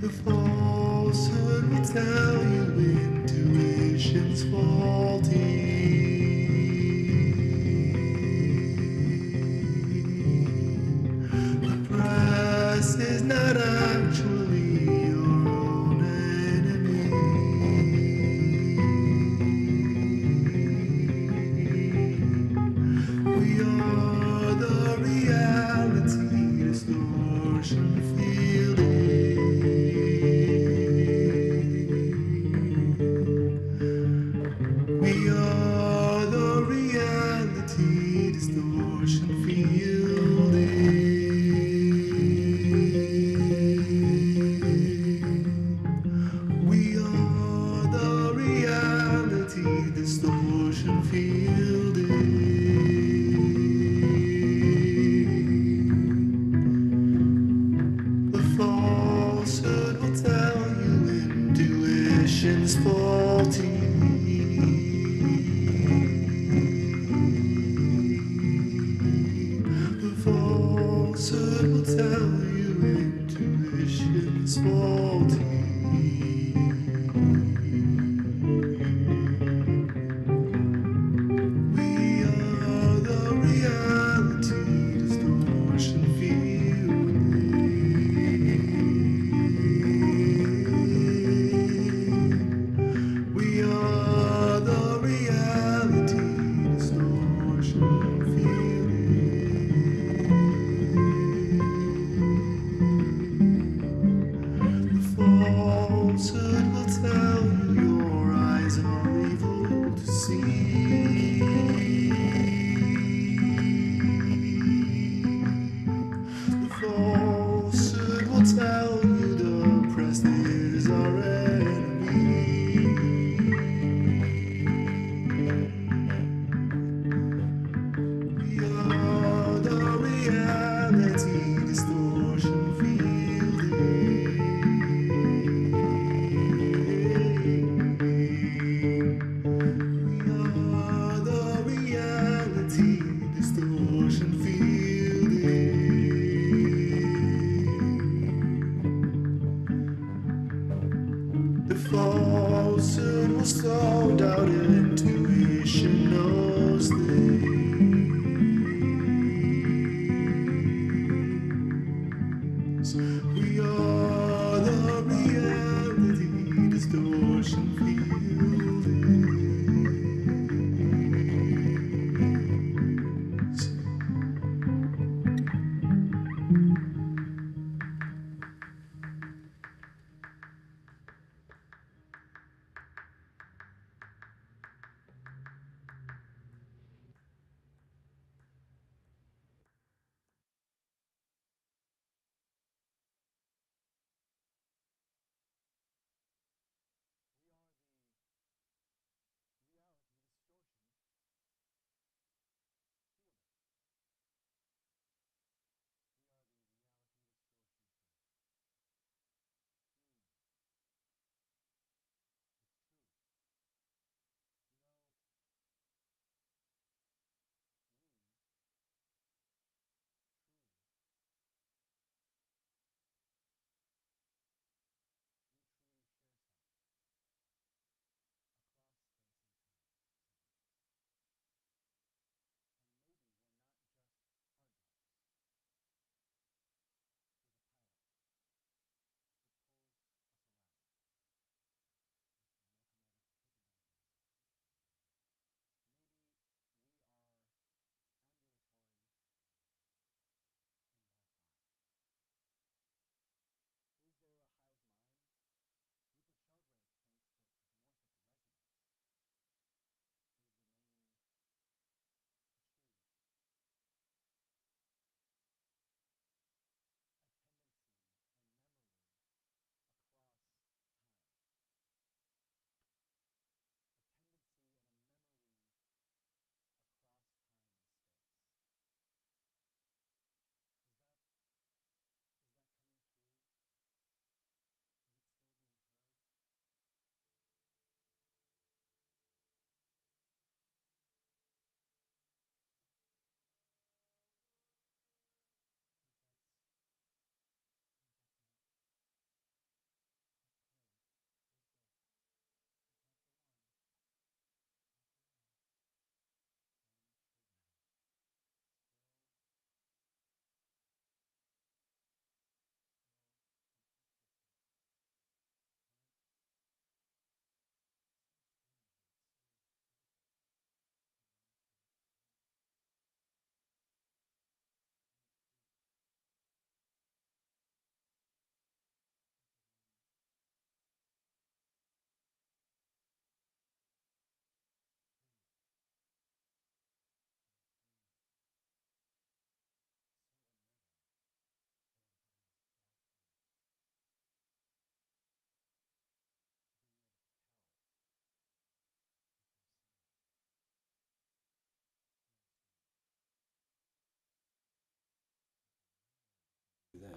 The falsehood will tell you intuition's faulty. The press is not actually your own enemy. We are the reality distortion fielding. We are the reality distortion fielding. We are the reality distortion fielding. The falsehood will tell you intuition's faulty. The falsehood will tell you intuition's faulty. We are the reality distortion fielding. We are the reality distortion fielding. The falsehood will tell you your eyes are evil to see. The falsehood will tell you the press is our enemy.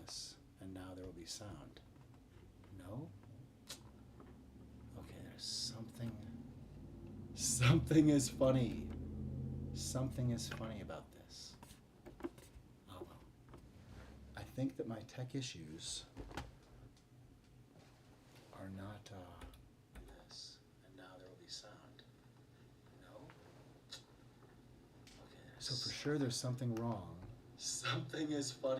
this, and now there will be sound. No? Okay, there's something. Something is funny. Something is funny about this. Oh well. I think that my tech issues are not this, and now there will be sound. No? Okay, so for sure there's something wrong. Something is funny.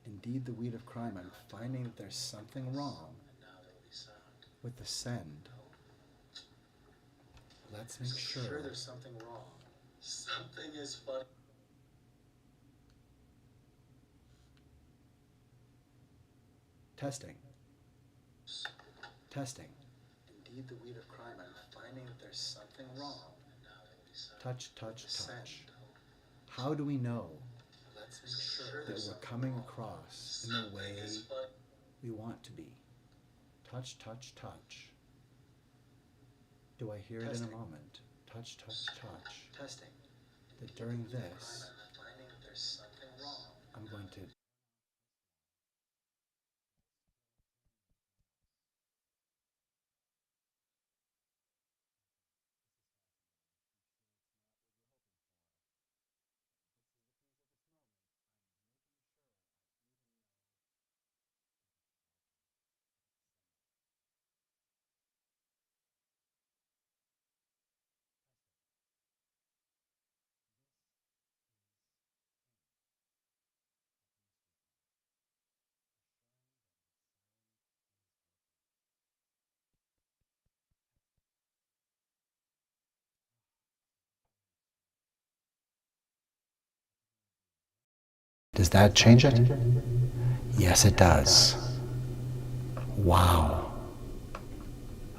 Indeed, the weed of crime. I'm finding that there's something wrong with the send. Let's make sure there's something wrong. Something is funny. Testing. Testing. Indeed, the weed of crime. I'm finding that there's something wrong. Touch, touch, touch. How do we know that we're coming across in the way we want to be? Touch, touch, touch. Do I hear it in a moment? Touch, touch, touch. Testing. That during this, I'm going to Does that change it? Yes, it does. Wow.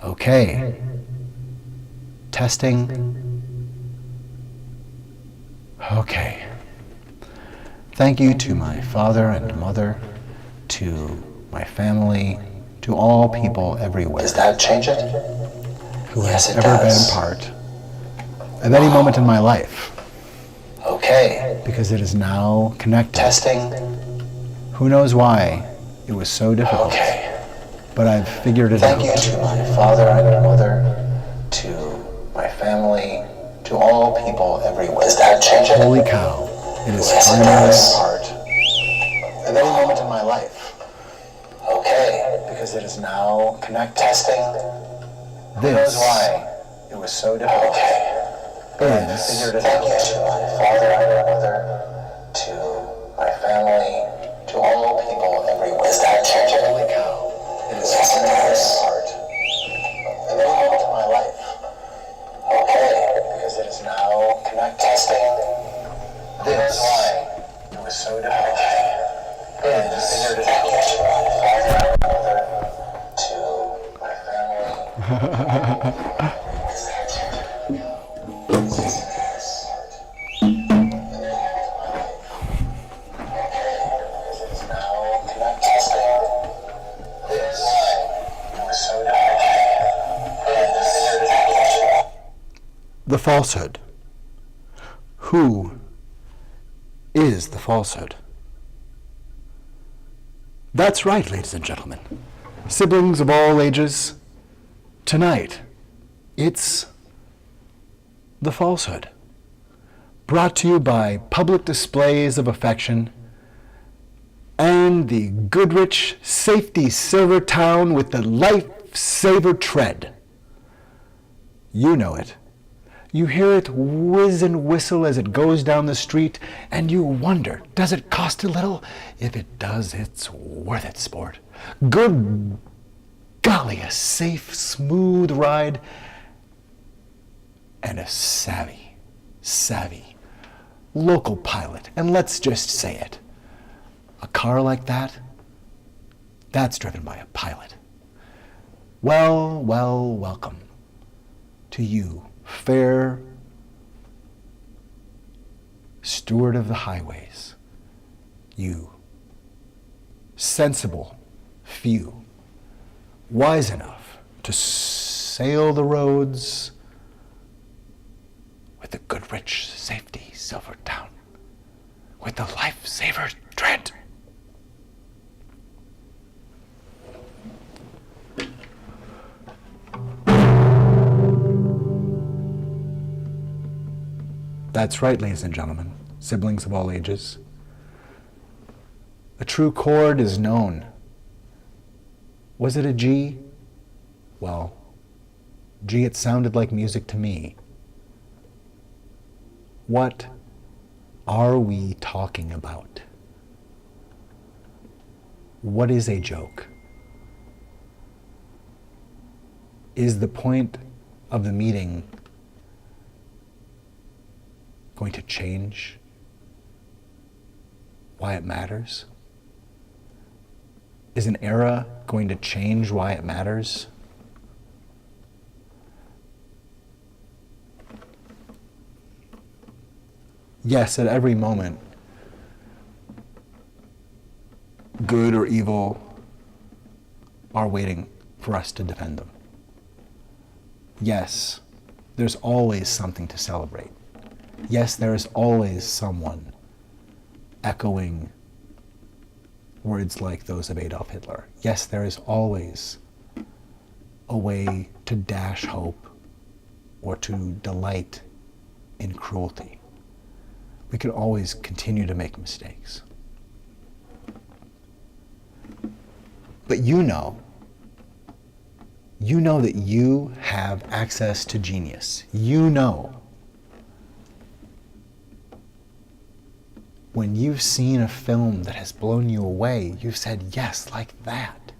Okay. Testing. Okay. Thank you to my father and mother, to my family, to all people everywhere. Does that change it? Who Yes, has it ever does. been part of any moment in my life, Okay. because it is now connected. Testing. Who knows why it was so difficult, Okay. but I've figured it Thank out. you to my father and mother, to my family, to all people everywhere. Does that change it? Holy cow, it is Yes, it finally does. part of any moment in my life, Okay. because it is now connected. Testing. This Who knows why? it was so difficult, Okay. but I've figured it Thank you out. to my father and mother, to my family, to all people everywhere. Does that change it? Holy cow, it is Yes, it finally does. part of any moment in my life, Okay. because it is now connected. Testing. This Who knows why? it was so difficult, but Okay. I've figured it Thank out. you to my father and mother, to my family. Does that change it? Yes, it does. Okay. Because it is now connected. Testing. This. It was so difficult. Yes. The falsehood. Who is the falsehood? That's right, ladies and gentlemen. Siblings of all ages, tonight, it's the falsehood. Brought to you by public displays of affection and the Goodrich Safety Silver Town with the Lifesaver Tread. You know it. You hear it whiz and whistle as it goes down the street, and you wonder, does it cost a little? If it does, it's worth it, sport. Good golly, a safe, smooth ride, and a savvy local pilot. And let's just say it. A car like that, that's driven by a pilot. Well, welcome to you, fair steward of the highways, you sensible few, wise enough to sail the roads with the good, rich safety silver town, with the lifesaver Trent. That's right, ladies and gentlemen, siblings of all ages. A true chord is known. Was it a G? Well, G, it sounded like music to me. What are we talking about? What is a joke? Is the point of the meeting going to change why it matters? Is an era going to change why it matters? Yes, at every moment, good or evil are waiting for us to defend them. Yes, there's always something to celebrate. Yes, there is always someone echoing words like those of Adolf Hitler. Yes, there is always a way to dash hope or to delight in cruelty. We can always continue to make mistakes. But you know that you have access to genius. You know when you've seen a film that has blown you away, you've said, yes, like that.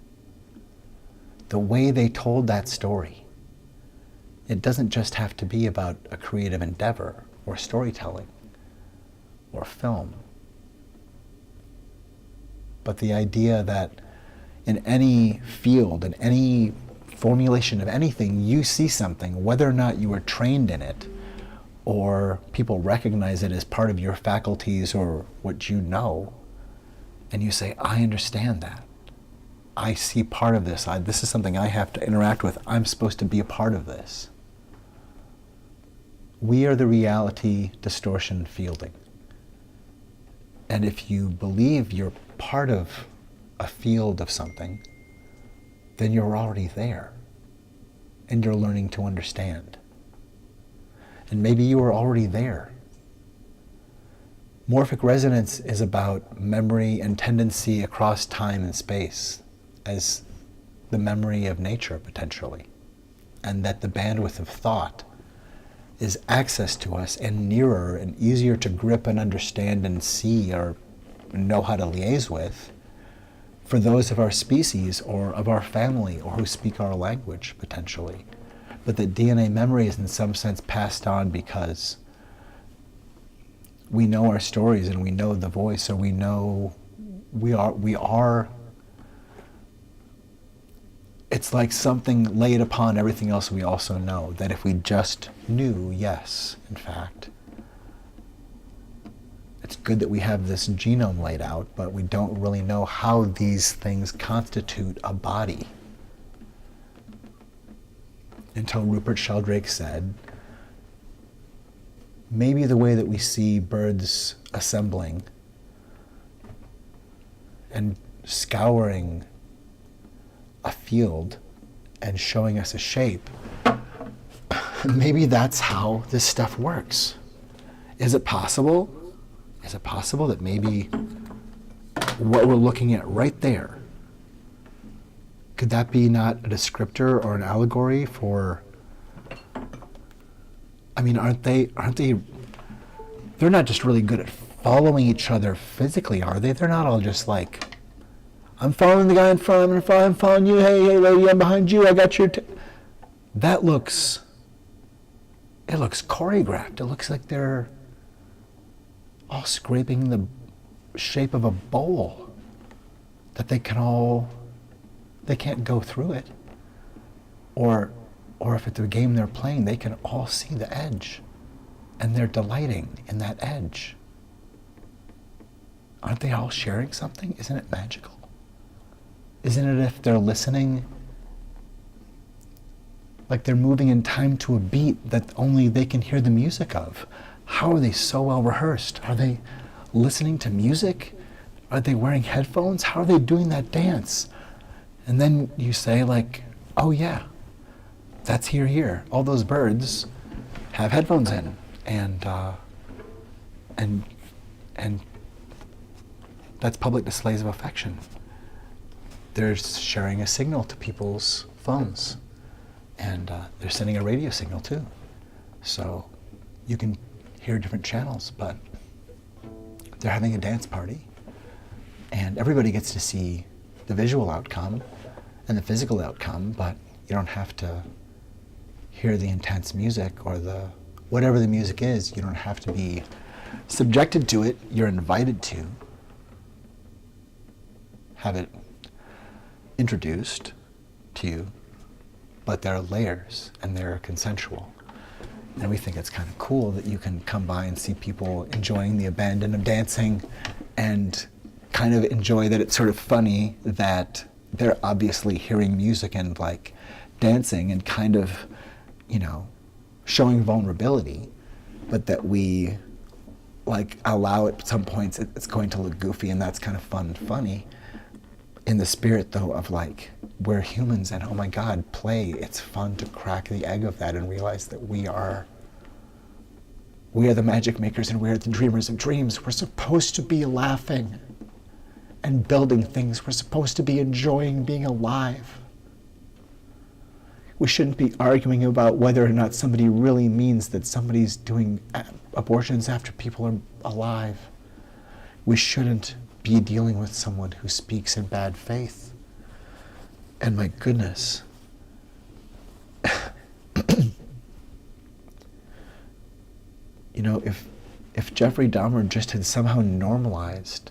The way they told that story. It doesn't just have to be about a creative endeavor or storytelling or film. But the idea that in any field, in any formulation of anything, you see something, whether or not you were trained in it, or people recognize it as part of your faculties or what you know, and you say, I understand that. I see part of this. This is something I have to interact with. I'm supposed to be a part of this. We are the reality distortion fielding. And if you believe you're part of a field of something, then you're already there. And you're learning to understand. And maybe you were already there. Morphic resonance is about memory and tendency across time and space as the memory of nature, potentially. And that the bandwidth of thought is access to us and nearer and easier to grip and understand and see or know how to liaise with for those of our species or of our family or who speak our language, potentially. But that DNA memory is in some sense passed on because we know our stories and we know the voice, or we know we are. It's like something laid upon everything else we also know, that if we just knew, yes, in fact, it's good that we have this genome laid out, but we don't really know how these things constitute a body. Until Rupert Sheldrake said, maybe the way that we see birds assembling and scouring a field and showing us a shape, maybe that's how this stuff works. Is it possible? Is it possible that maybe what we're looking at right there, could that be not a descriptor or an allegory for, I mean, aren't they, they're not just really good at following each other physically, are they? They're not all just like, I'm following the guy in front, I'm following you, hey lady, I'm behind you, I got your That looks, it looks choreographed. It looks like they're all scraping the shape of a bowl, that they can't go through it. Or if it's a game they're playing, they can all see the edge, and they're delighting in that edge. Aren't they all sharing something? Isn't it magical? Isn't it if they're listening Like they're moving in time to a beat that only they can hear the music of. How are they so well rehearsed? Are they listening to music? Are they wearing headphones? How are they doing that dance? And then you say like, oh yeah, that's here. All those birds have headphones in, and that's public displays of affection. They're sharing a signal to people's phones, and they're sending a radio signal too. So you can hear different channels, but they're having a dance party, and everybody gets to see the visual outcome and the physical outcome, but you don't have to hear the intense music or whatever the music is. You don't have to be subjected to it. You're invited to have it introduced to you, but there are layers and they're consensual. And we think it's kind of cool that you can come by and see people enjoying the abandon of dancing and kind of enjoy that it's sort of funny that they're obviously hearing music and like dancing and kind of, you know, showing vulnerability, but that we like allow it at some points it's going to look goofy, and that's kind of fun and funny. In the spirit though of like, we're humans and oh my God, play. It's fun to crack the egg of that and realize that we are the magic makers and we're the dreamers of dreams. We're supposed to be laughing and building things. We're supposed to be enjoying being alive. We shouldn't be arguing about whether or not somebody really means that somebody's doing abortions after people are alive. We shouldn't be dealing with someone who speaks in bad faith. And my goodness, you know, if Jeffrey Dahmer just had somehow normalized,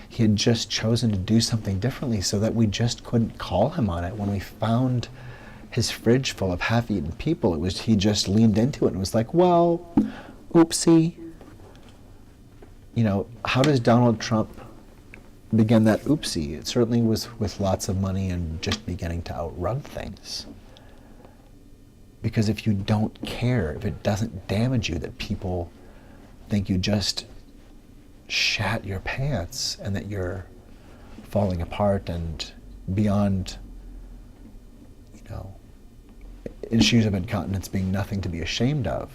he had just chosen to do something differently so that we just couldn't call him on it. When we found his fridge full of half-eaten people, he just leaned into it and was like, well, oopsie. You know, how does Donald Trump begin that oopsie? It certainly was with lots of money and just beginning to outrun things. Because if you don't care, if it doesn't damage you that people think you just shat your pants and that you're falling apart and beyond, you know, issues of incontinence being nothing to be ashamed of,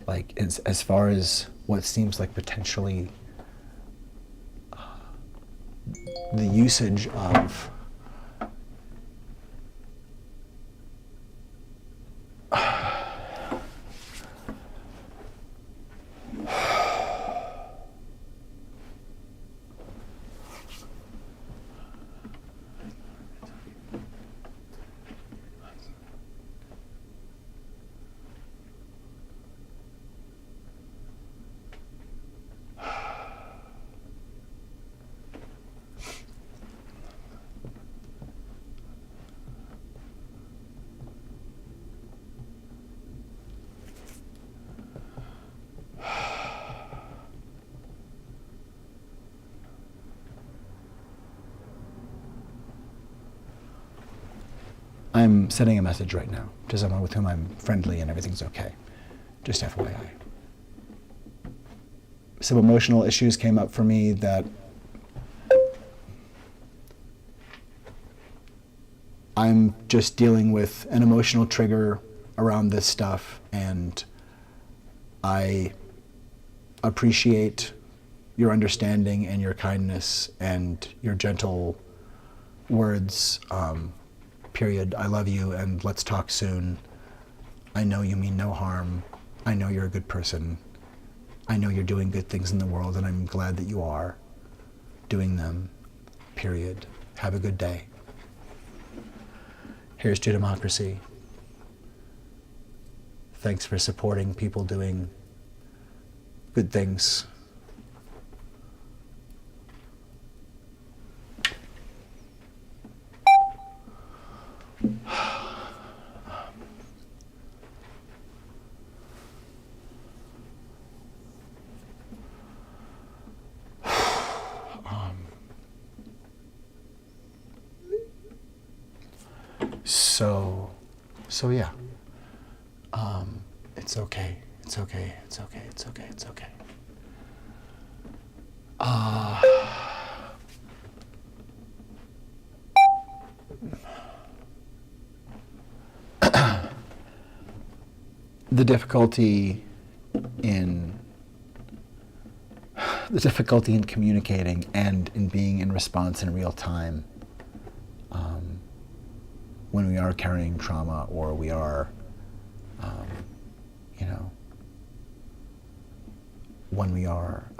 like as far as what seems like potentially the usage of I'm sending a message right now to someone with whom I'm friendly and everything's okay. Just FYI. Some emotional issues came up for me that I'm just dealing with an emotional trigger around this stuff, and I appreciate your understanding and your kindness and your gentle words. Period. I love you and let's talk soon. I know you mean no harm. I know you're a good person. I know you're doing good things in the world and I'm glad that you are doing them. Period. Have a good day. Here's to democracy. Thanks for supporting people doing good things. So yeah, it's okay. It's okay. It's okay. It's okay. It's okay. The difficulty in communicating and in being in response in real time when we are carrying trauma, or we are, when we are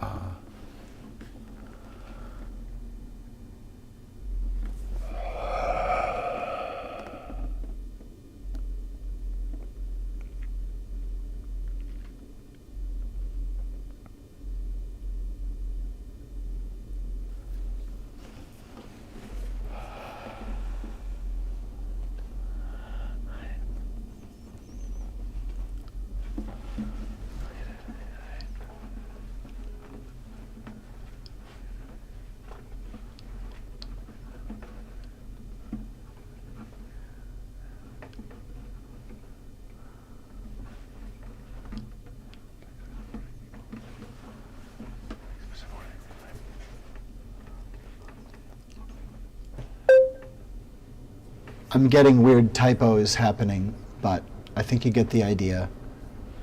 I'm getting weird typos happening, but I think you get the idea.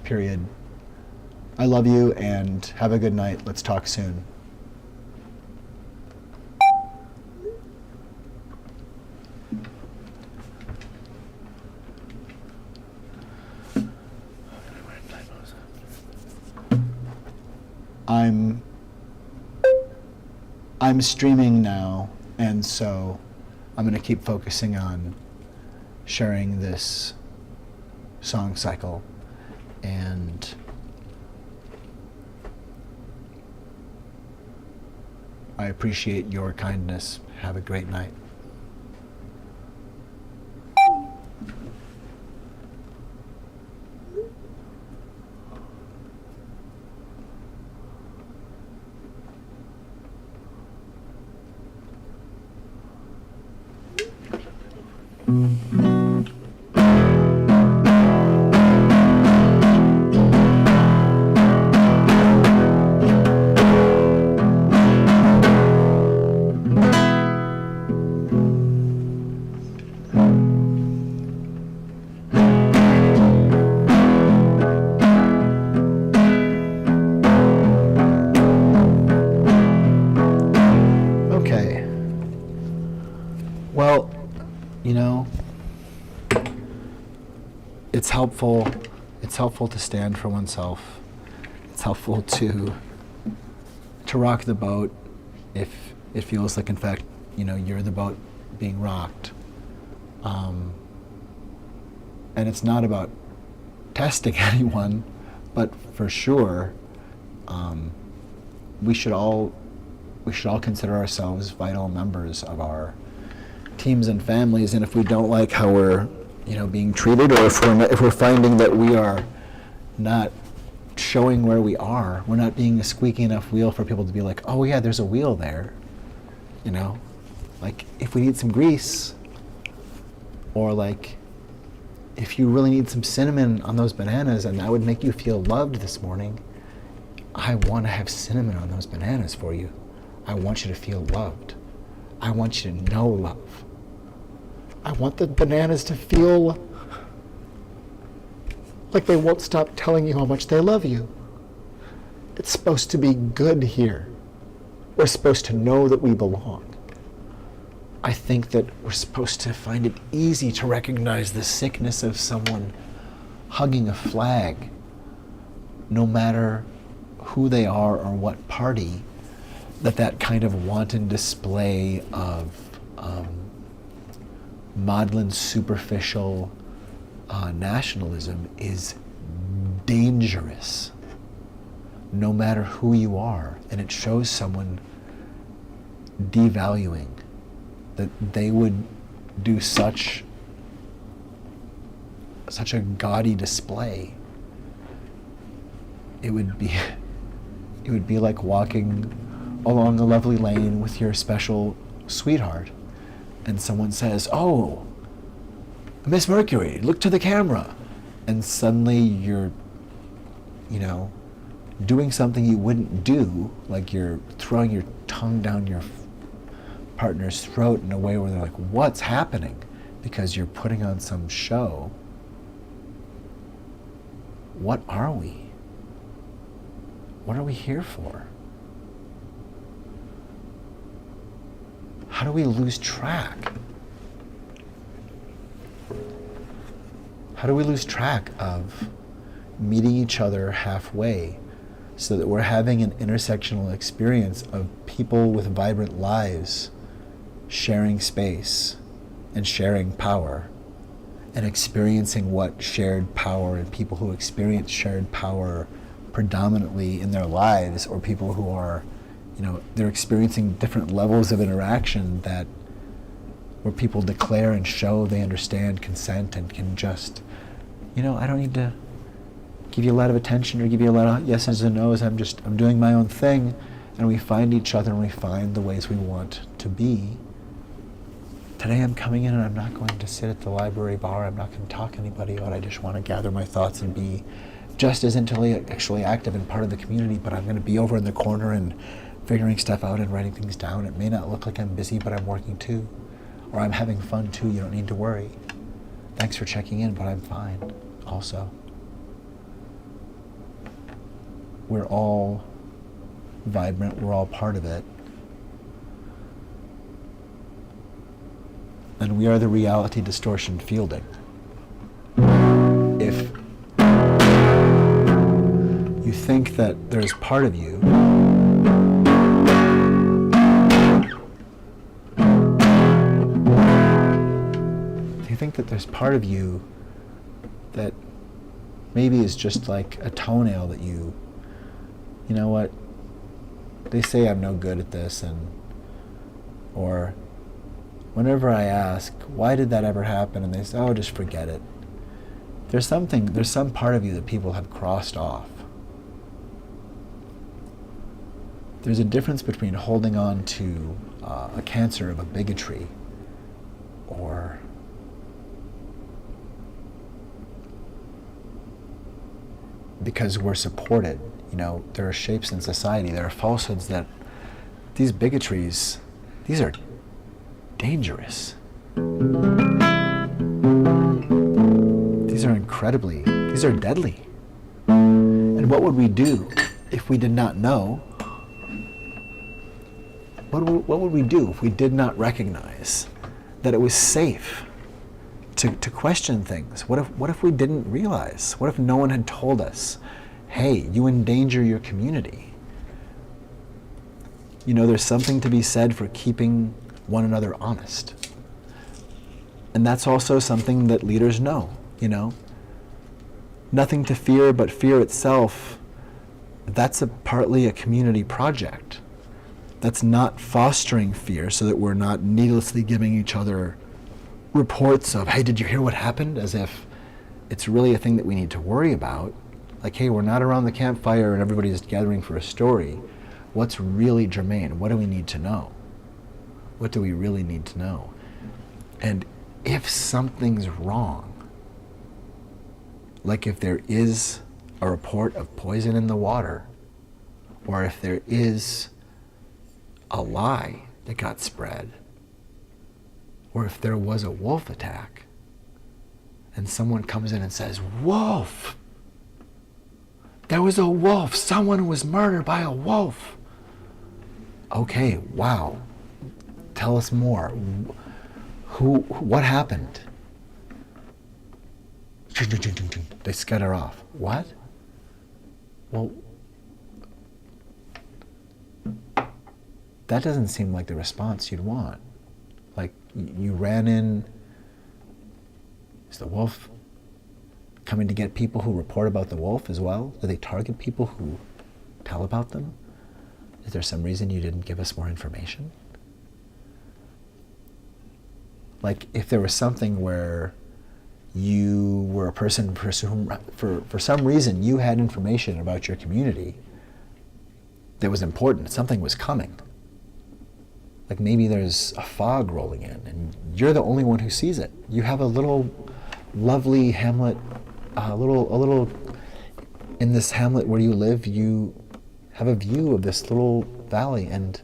Period. I love you and have a good night. Let's talk soon. I'm streaming now, and so I'm going to keep focusing on sharing this song cycle, and I appreciate your kindness. Have a great night. Okay. Well, it's helpful to stand for oneself. It's helpful to rock the boat if it feels like, in fact, you're the boat being rocked. And it's not about testing anyone, but for sure, we should all consider ourselves vital members of our teams and families. And if we don't like how we're being treated, or if we're finding that we are not showing where we are, we're not being a squeaky enough wheel for people to be like, oh yeah, there's a wheel there, like if we need some grease, or like if you really need some cinnamon on those bananas and that would make you feel loved this morning, I want to have cinnamon on those bananas for you. I want you to feel loved. I want you to know love. I want the bananas to feel like they won't stop telling you how much they love you. It's supposed to be good here. We're supposed to know that we belong. I think that we're supposed to find it easy to recognize the sickness of someone hugging a flag, no matter who they are or what party, that kind of wanton display of maudlin, superficial nationalism is dangerous, no matter who you are. And it shows someone devaluing, that they would do such a gaudy display. It would be like walking along a lovely lane with your special sweetheart, and someone says, oh, Miss Mercury, look to the camera. And suddenly you're, doing something you wouldn't do, like you're throwing your tongue down your partner's throat in a way where they're like, what's happening? Because you're putting on some show. What are we? What are we here for? How do we lose track? How do we lose track of meeting each other halfway so that we're having an intersectional experience of people with vibrant lives sharing space and sharing power and experiencing what shared power and people who experience shared power predominantly in their lives, or people who are, they're experiencing different levels of interaction that where people declare and show they understand consent and can just, I don't need to give you a lot of attention or give you a lot of yeses and nos. I'm doing my own thing, and we find each other and we find the ways we want to be. Today I'm coming in and I'm not going to sit at the library bar. I'm not going to talk to anybody out. I just want to gather my thoughts and be just as intellectually active and part of the community, but I'm going to be over in the corner and figuring stuff out and writing things down. It may not look like I'm busy, but I'm working too. Or I'm having fun too. You don't need to worry. Thanks for checking in, but I'm fine also. We're all vibrant. We're all part of it. And we are the reality distortion fielding. If you think that there's part of you that maybe is just like a toenail that you know what, they say I'm no good at this, or whenever I ask, why did that ever happen? And they say, oh, just forget it. There's some part of you that people have crossed off. There's a difference between holding on to a cancer of a bigotry or because we're supported. There are shapes in society, there are falsehoods that these bigotries, these are dangerous. These are deadly. And what would we do if we did not know? What would we do if we did not recognize that it was safe to question things? What if we didn't realize? What if no one had told us, hey, you endanger your community? There's something to be said for keeping one another honest. And that's also something that leaders know, Nothing to fear but fear itself. That's partly a community project. That's not fostering fear so that we're not needlessly giving each other reports of, hey, did you hear what happened? As if it's really a thing that we need to worry about. Like, hey, we're not around the campfire and everybody's gathering for a story. What's really germane? What do we need to know? What do we really need to know? And if something's wrong, like if there is a report of poison in the water, or if there is a lie that got spread, or if there was a wolf attack, and someone comes in and says, wolf! There was a wolf! Someone was murdered by a wolf! Okay, wow. Tell us more. What happened? They scatter off. What? Well, that doesn't seem like the response you'd want. Like, you ran in. Is the wolf coming to get people who report about the wolf as well? Do they target people who tell about them? Is there some reason you didn't give us more information? Like, if there was something where you were a person for some reason you had information about your community that was important, something was coming. Like maybe there's a fog rolling in and you're the only one who sees it. You have a little lovely hamlet, a little in this hamlet where you live, you have a view of this little valley, and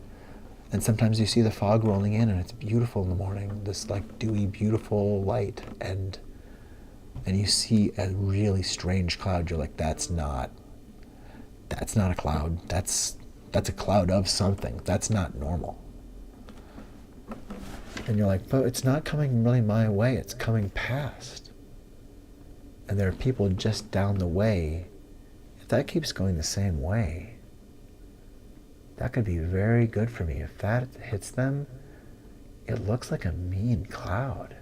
sometimes you see the fog rolling in, and it's beautiful in the morning, this like dewy, beautiful light, and you see a really strange cloud. You're like, that's not a cloud. That's a cloud of something. That's not normal. And you're like, but it's not coming really my way. It's coming past. And there are people just down the way. If that keeps going the same way, that could be very good for me. If that hits them, it looks like a mean cloud.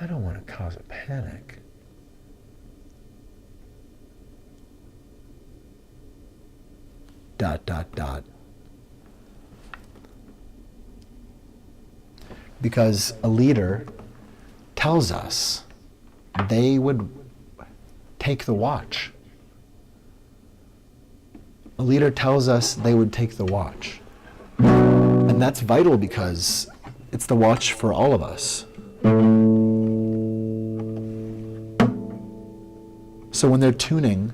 I don't want to cause a panic. Dot, dot, dot. Because a leader tells us they would take the watch. A leader tells us they would take the watch. And that's vital because it's the watch for all of us. So when they're tuning,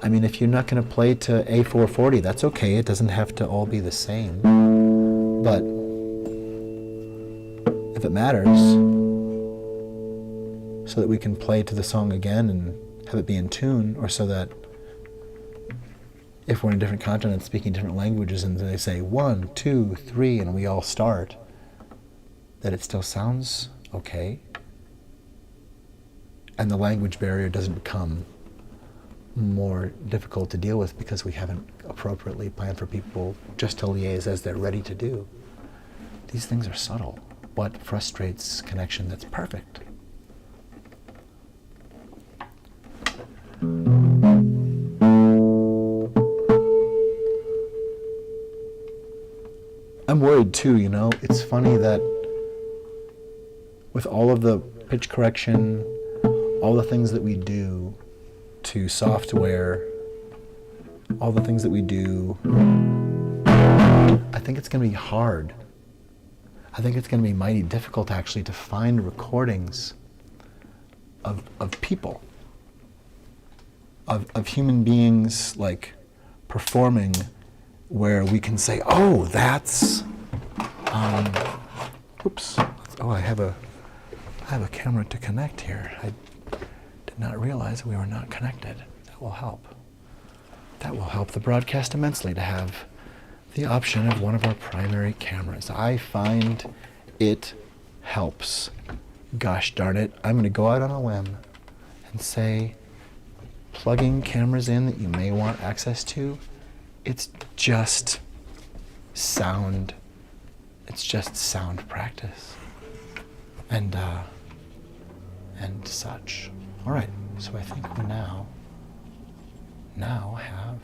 I mean, if you're not going to play to A440, that's okay. It doesn't have to all be the same. But if it matters, so that we can play to the song again and have it be in tune, or so that if we're in different continents speaking different languages and they say 1, 2, 3, and we all start, that it still sounds okay, and the language barrier doesn't become more difficult to deal with because we haven't appropriately planned for people just to liaise as they're ready to do. These things are subtle. What frustrates connection that's perfect? I'm worried too, you know. It's funny that with all of the pitch correction, all the things that we do to software, all the things that we do, I think it's going to be hard. I think it's going to be mighty difficult actually to find recordings of people, of human beings like performing, where we can say, oh, that's, oops, oh, I have a camera to connect here. I did not realize we were not connected. That will help. That will help the broadcast immensely to have the option of one of our primary cameras. I find it helps. Gosh darn it, I'm going to go out on a limb and say plugging cameras in that you may want access to, it's just sound. It's just sound practice. And such. All right, so I think we now have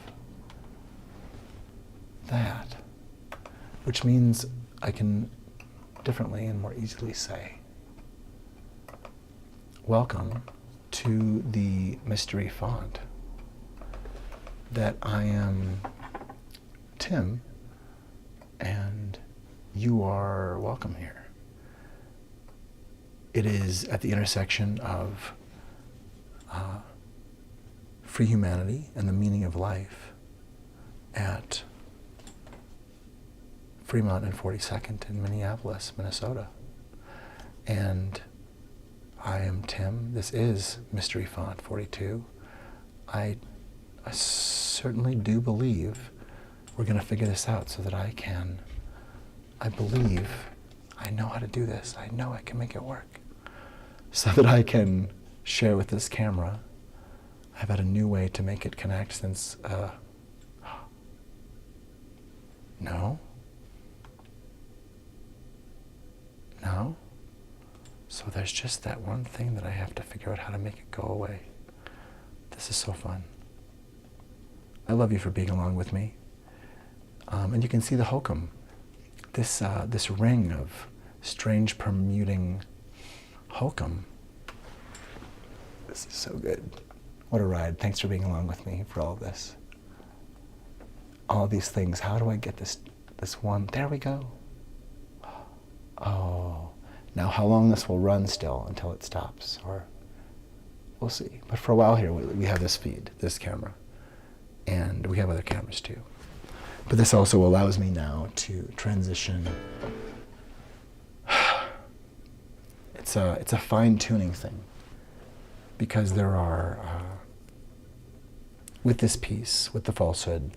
that, which means I can differently and more easily say, welcome to the mystery font, that I am Tim and you are welcome here. It is at the intersection of free humanity and the meaning of life at Fremont and 42nd in Minneapolis, Minnesota. And I am Tim. This is Mystery Font 42. I certainly do believe we're going to figure this out so that I believe I know how to do this. I know I can make it work. So that I can share with this camera. I've had a new way to make it connect since, no? No? So there's just that one thing that I have to figure out how to make it go away. This is so fun. I love you for being along with me. And you can see the hokum. This ring of strange permuting hokum. This is so good. What a ride. Thanks for being along with me for all of this. All of these things. How do I get this one? There we go. Oh. Now, how long this will run still until it stops, or we'll see. But for a while here, we have this feed, this camera, and we have other cameras too. But this also allows me now to transition. It's a fine-tuning thing, because there are, with this piece, with the FalseHood,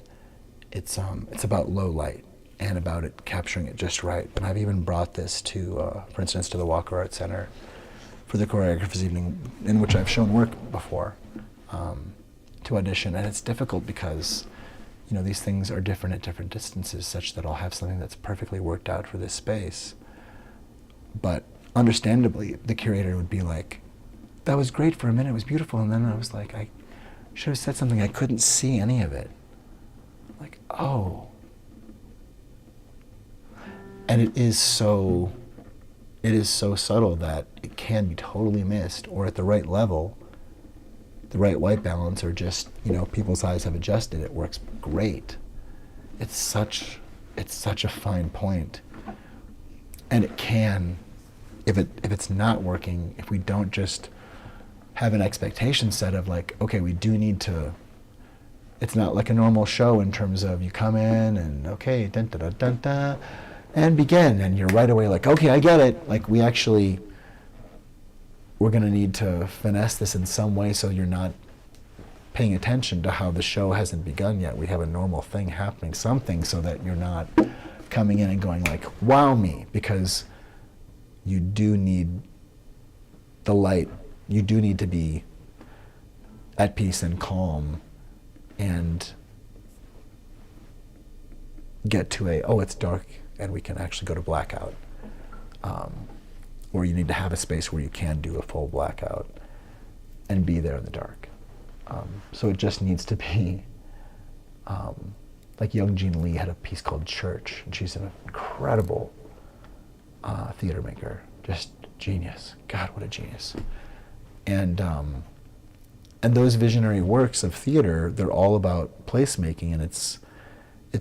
it's about low light and about it capturing it just right. And I've even brought this to, for instance, to the Walker Art Center for the choreographers evening, in which I've shown work before, to audition. And it's difficult because, you know, these things are different at different distances, such that I'll have something that's perfectly worked out for this space. But understandably, the curator would be like, that was great for a minute, it was beautiful. And then I was like, I should have said something, I couldn't see any of it. Like, oh. And it is so subtle that it can be totally missed, or at the right level, the right white balance, or just, you know, people's eyes have adjusted, it works great. It's such a fine point. And it can, if it's not working, if we don't just have an expectation set of like, okay, we do need to, it's not like a normal show in terms of you come in and okay, dun dun dun dun dun, and begin, and you're right away like, okay, I get it. Like we're gonna need to finesse this in some way so you're not paying attention to how the show hasn't begun yet. We have a normal thing happening, something, so that you're not coming in and going like, wow me, because you do need the light. You do need to be at peace and calm and get to it's dark and we can actually go to blackout. Or you need to have a space where you can do a full blackout and be there in the dark. So it just needs to be, like Young Jean Lee had a piece called Church, and she's an incredible theater maker, just genius. God, what a genius. And those visionary works of theater, they're all about placemaking, and it's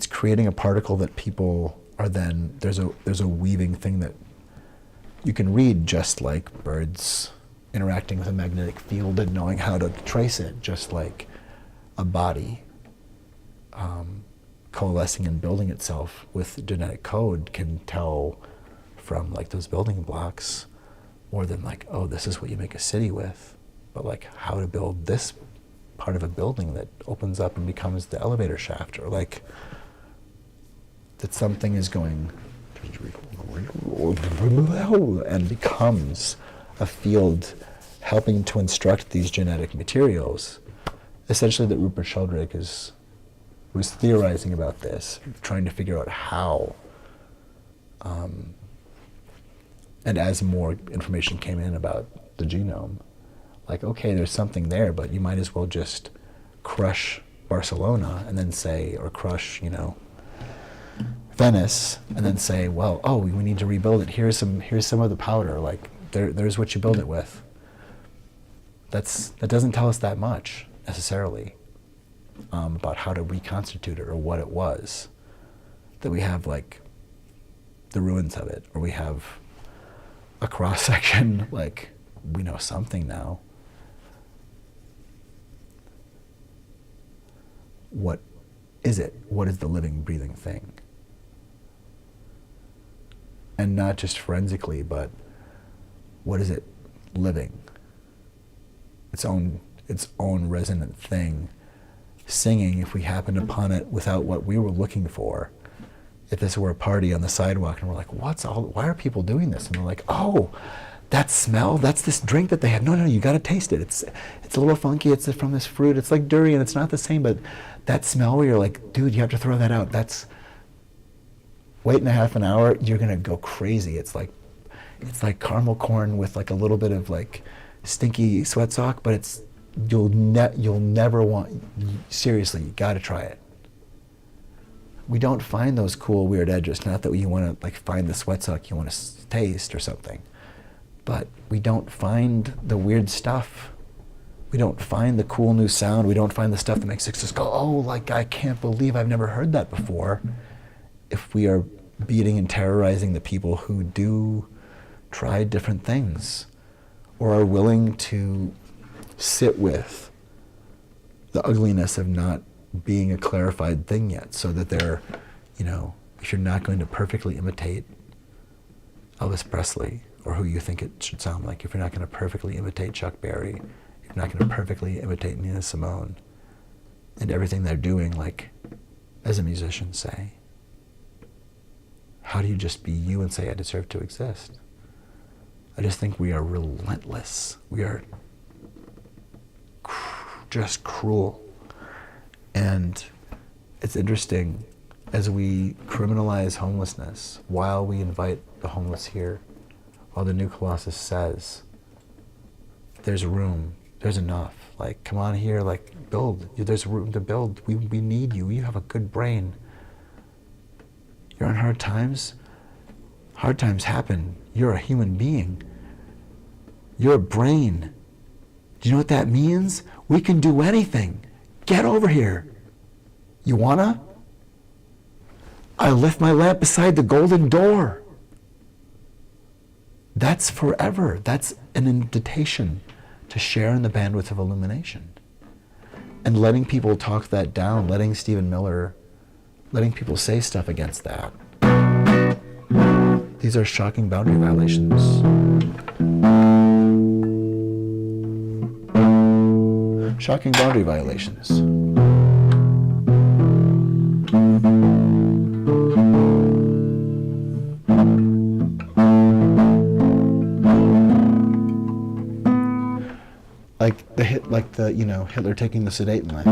creating a particle that people are then, there's a weaving thing that you can read, just like birds interacting with a magnetic field and knowing how to trace it, just like a body coalescing and building itself with genetic code can tell from like those building blocks more than like, oh, this is what you make a city with, but like how to build this part of a building that opens up and becomes the elevator shaft, or like that something is going and becomes a field helping to instruct these genetic materials. Essentially that Rupert Sheldrake was theorizing about this, trying to figure out how. And as more information came in about the genome, like, okay, there's something there, but you might as well just crush Barcelona and then say, or crush, you know, Venice, and then say, well, oh, we need to rebuild it. Here's some of the powder. Like, there's what you build it with. That doesn't tell us that much necessarily about how to reconstitute it or what it was. That we have like the ruins of it, or we have a cross section. Like, we know something now. What is it? What is the living, breathing thing? And not just forensically, but what is it living? Its own resonant thing, singing if we happened upon it without what we were looking for. If this were a party on the sidewalk and we're like, why are people doing this? And they're like, oh, that smell, that's this drink that they had. No, you gotta taste it. It's a little funky, it's from this fruit, it's like durian, it's not the same, but that smell where you're like, dude, you have to throw that out. Wait in a half an hour, you're gonna go crazy. It's like caramel corn with like a little bit of like stinky sweat sock, but you'll never want, seriously, you gotta try it. We don't find those cool weird edges, not that you wanna like find the sweat sock you wanna taste or something, but we don't find the weird stuff. We don't find the cool new sound. We don't find the stuff that makes us just go, oh, like I can't believe I've never heard that before. If we are beating and terrorizing the people who do try different things, or are willing to sit with the ugliness of not being a clarified thing yet, so that they're, if you're not going to perfectly imitate Elvis Presley, or who you think it should sound like, if you're not going to perfectly imitate Chuck Berry, if you're not going to perfectly imitate Nina Simone, and everything they're doing, like, as a musician, say, how do you just be you and say, I deserve to exist? I just think we are relentless. We are just cruel. And it's interesting, as we criminalize homelessness, while we invite the homeless here, while the new Colossus says, there's room, there's enough, like, come on here, like, build, there's room to build, we need you, you have a good brain. You're in hard times happen, you're a human being, you're a brain. Do you know what that means? We can do anything. Get over here. You wanna? I left my lamp beside the golden door. That's forever. That's an invitation to share in the bandwidth of illumination. And letting people talk that down, letting Stephen Miller, letting people say stuff against that. These are shocking boundary violations. Shocking boundary violations. Like the Hitler taking the Sudetenland.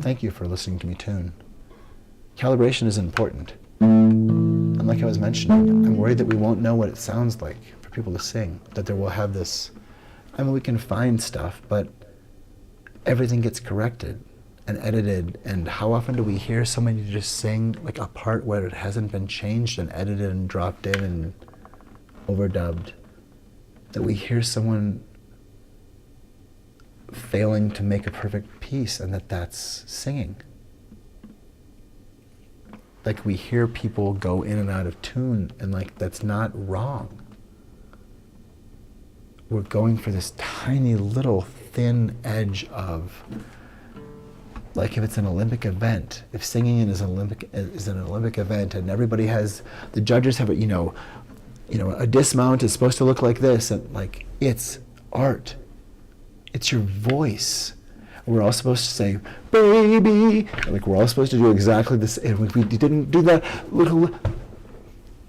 Thank you for listening to me tune. Calibration is important. And like I was mentioning, I'm worried that we won't know what it sounds like for people to sing, that there will have this, we can find stuff, but everything gets corrected and edited, and how often do we hear somebody just sing like a part where it hasn't been changed and edited and dropped in and overdubbed, that we hear someone failing to make a perfect piece and that's singing. Like, we hear people go in and out of tune, and like, that's not wrong. We're going for this tiny little thin edge of, like, if it's an Olympic event, if singing is an Olympic event, and everybody has, the judges have a dismount is supposed to look like this, and like, it's art. It's your voice. We're all supposed to say, baby, like, we're all supposed to do exactly this, and if we didn't do that, look,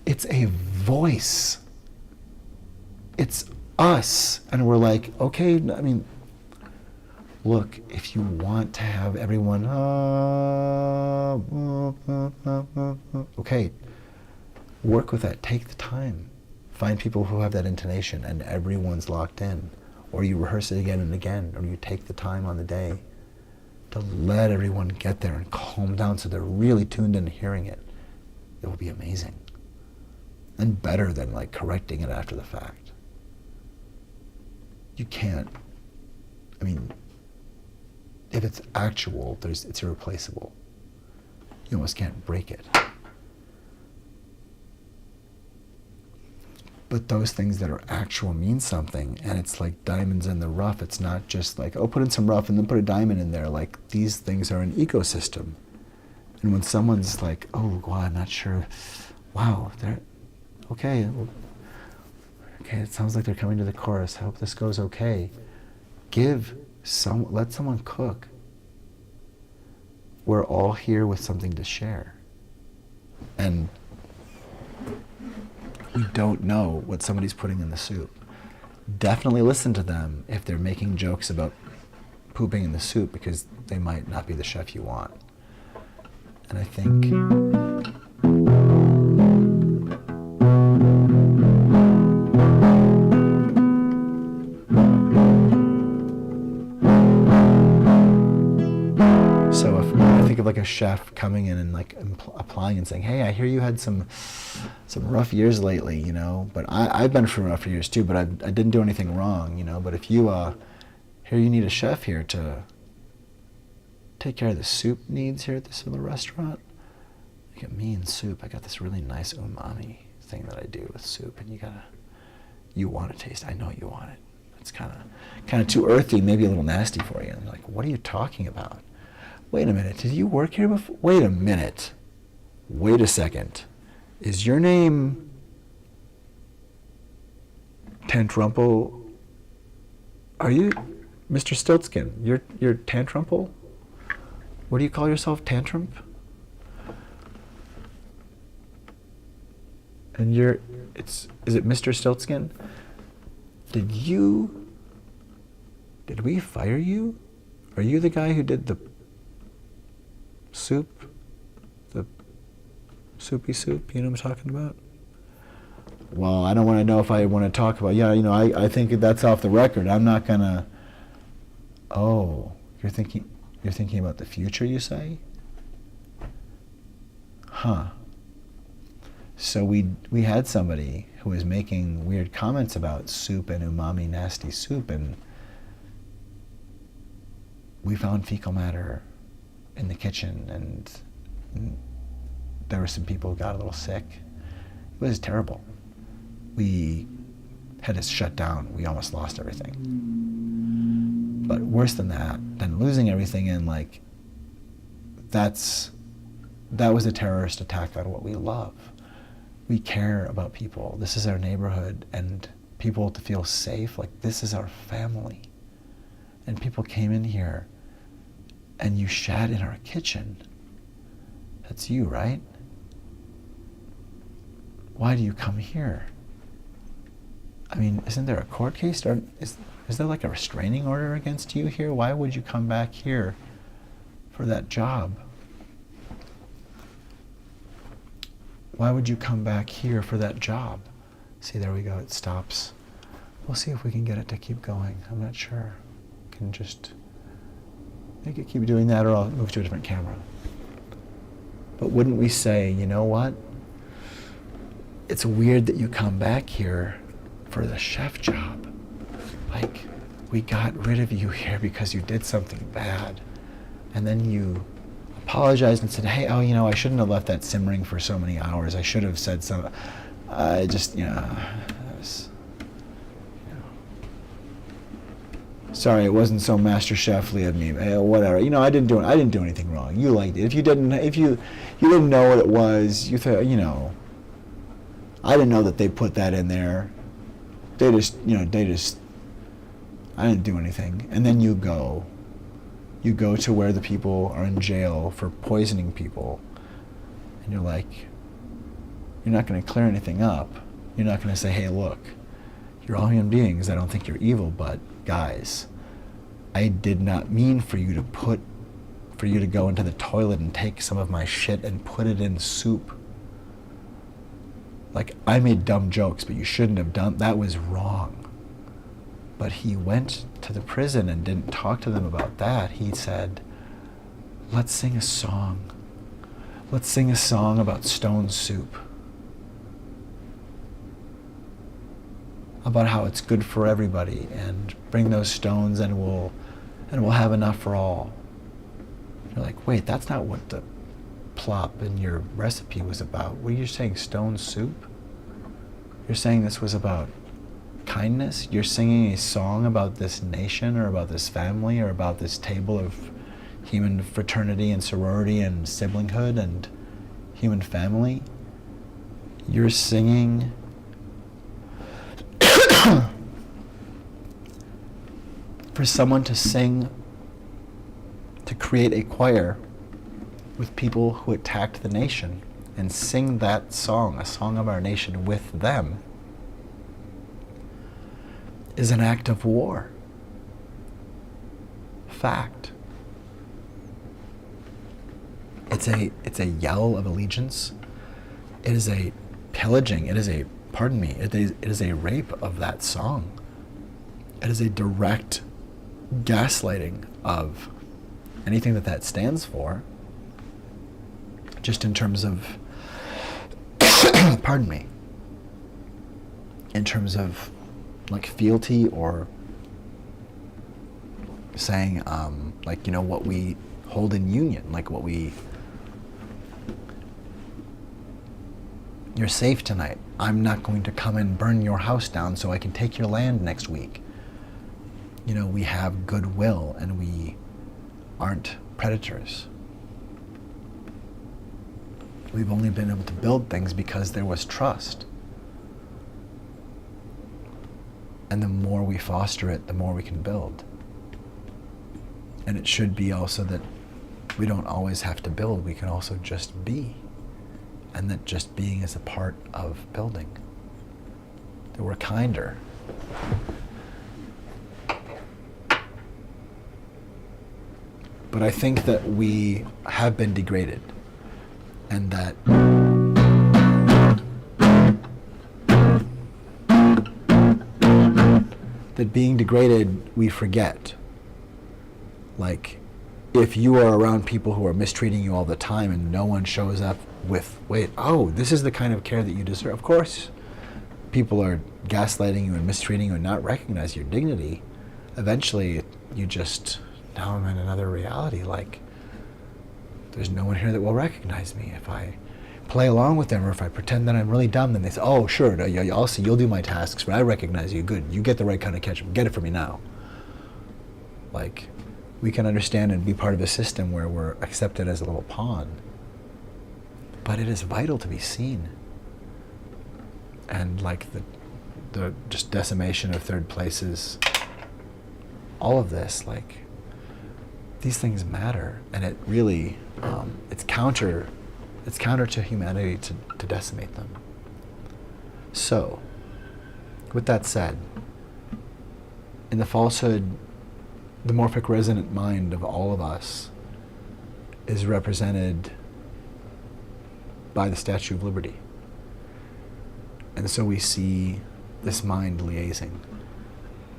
it's a voice. It's us, and we're like, okay, look, if you want to have everyone, okay, work with that, take the time. Find people who have that intonation and everyone's locked in. Or you rehearse it again and again, or you take the time on the day to let everyone get there and calm down so they're really tuned in and hearing it. It will be amazing. And better than like correcting it after the fact. You can't, if it's actual, it's irreplaceable. You almost can't break it. But those things that are actual mean something, and it's like diamonds in the rough. It's not just like, oh, put in some rough and then put a diamond in there. Like, these things are an ecosystem. And when someone's like, oh, well, I'm not sure, wow, they're, okay, it sounds like they're coming to the chorus. I hope this goes okay. Let someone cook. We're all here with something to share. And we don't know what somebody's putting in the soup. Definitely listen to them if they're making jokes about pooping in the soup, because they might not be the chef you want. And I think so if I think of like a chef coming in and like applying and saying, hey, I hear you had some rough years lately, but I've been through rough years too, but I didn't do anything wrong, but if you, here you need a chef here to take care of the soup needs here at this little restaurant. You got me and soup. I got this really nice umami thing that I do with soup, and you want to taste it. I know you want it. It's kind of too earthy, maybe a little nasty for you. And they're like, what are you talking about? Wait a minute, did you work here before? Wait a minute. Wait a second. Is your name Tantrumple? Are you Mr. Stiltskin? You're Tantrumple? What do you call yourself, Tantrum? And is it Mr. Stiltskin? Did we fire you? Are you the guy who did the soup? The soupy soup, you know what I'm talking about? Well, I don't want to know if I want to talk about, I think that's off the record. I'm not gonna. Oh, you're thinking about the future, you say? Huh. So we had somebody who was making weird comments about soup and umami nasty soup, and we found fecal matter in the kitchen, and there were some people who got a little sick. It was terrible. We had to shut down. We almost lost everything. But worse than that, than losing everything, and that was a terrorist attack on what we love. We care about people. This is our neighborhood, and people to feel safe, like this is our family. And people came in here, and you shat in our kitchen. That's you, right? Why do you come here? I mean, isn't there a court case? Is there like a restraining order against you here? Why would you come back here for that job? Why would you come back here for that job? See, there we go, it stops. We'll see if we can get it to keep going. I'm not sure. Can just make it keep doing that, or I'll move to a different camera. But wouldn't we say, you know what? It's weird that you come back here for the chef job. Like, we got rid of you here because you did something bad. And then you apologized and said, hey, I shouldn't have left that simmering for so many hours. I should have said something. I just, sorry, it wasn't so Master Chefly of me. Whatever. I didn't do anything wrong. You liked it. If you didn't know what it was, you thought, I didn't know that they put that in there. I didn't do anything. And then you go to where the people are in jail for poisoning people, and you're like, you're not going to clear anything up. You're not going to say, hey, look, you're all human beings. I don't think you're evil, but guys, I did not mean for you to go into the toilet and take some of my shit and put it in soup. Like, I made dumb jokes, but you shouldn't have done. That was wrong. But he went to the prison and didn't talk to them about that. He said, let's sing a song. Let's sing a song about stone soup. About how it's good for everybody, and bring those stones and we'll have enough for all. You're like, wait, that's not what the plop in your recipe was about. What are you saying, stone soup? You're saying this was about kindness? You're singing a song about this nation, or about this family, or about this table of human fraternity and sorority and siblinghood and human family? You're singing for someone to sing, to create a choir with people who attacked the nation, and sing that song, a song of our nation, with them, is an act of war. Fact. It's a yell of allegiance. It is a pillaging. It is a rape of that song. It is a direct gaslighting of anything that stands for, just in terms of, pardon me, in terms of like fealty, or saying, what we hold in union, like what you're safe tonight. I'm not going to come and burn your house down so I can take your land next week. You know, we have goodwill and we aren't predators. We've only been able to build things because there was trust. And the more we foster it, the more we can build. And it should be also that we don't always have to build, we can also just be. And that just being is a part of building. That we're kinder. But I think that we have been degraded. And that being degraded, we forget. Like, if you are around people who are mistreating you all the time and no one shows up with, wait, oh, this is the kind of care that you deserve. Of course, people are gaslighting you and mistreating you and not recognize your dignity. Eventually, you just, now I'm in another reality. Like, there's no one here that will recognize me. If I play along with them or if I pretend that I'm really dumb, then they say, oh, sure, I'll see, you'll do my tasks, but I recognize you. Good, you get the right kind of ketchup. Get it for me now. Like, we can understand and be part of a system where we're accepted as a little pawn. But it is vital to be seen. And like the just decimation of third places, all of this, like, these things matter. And it really, it's counter to humanity to decimate them. So, with that said, in the falsehood, the morphic resonant mind of all of us is represented by the Statue of Liberty. And so we see this mind liaising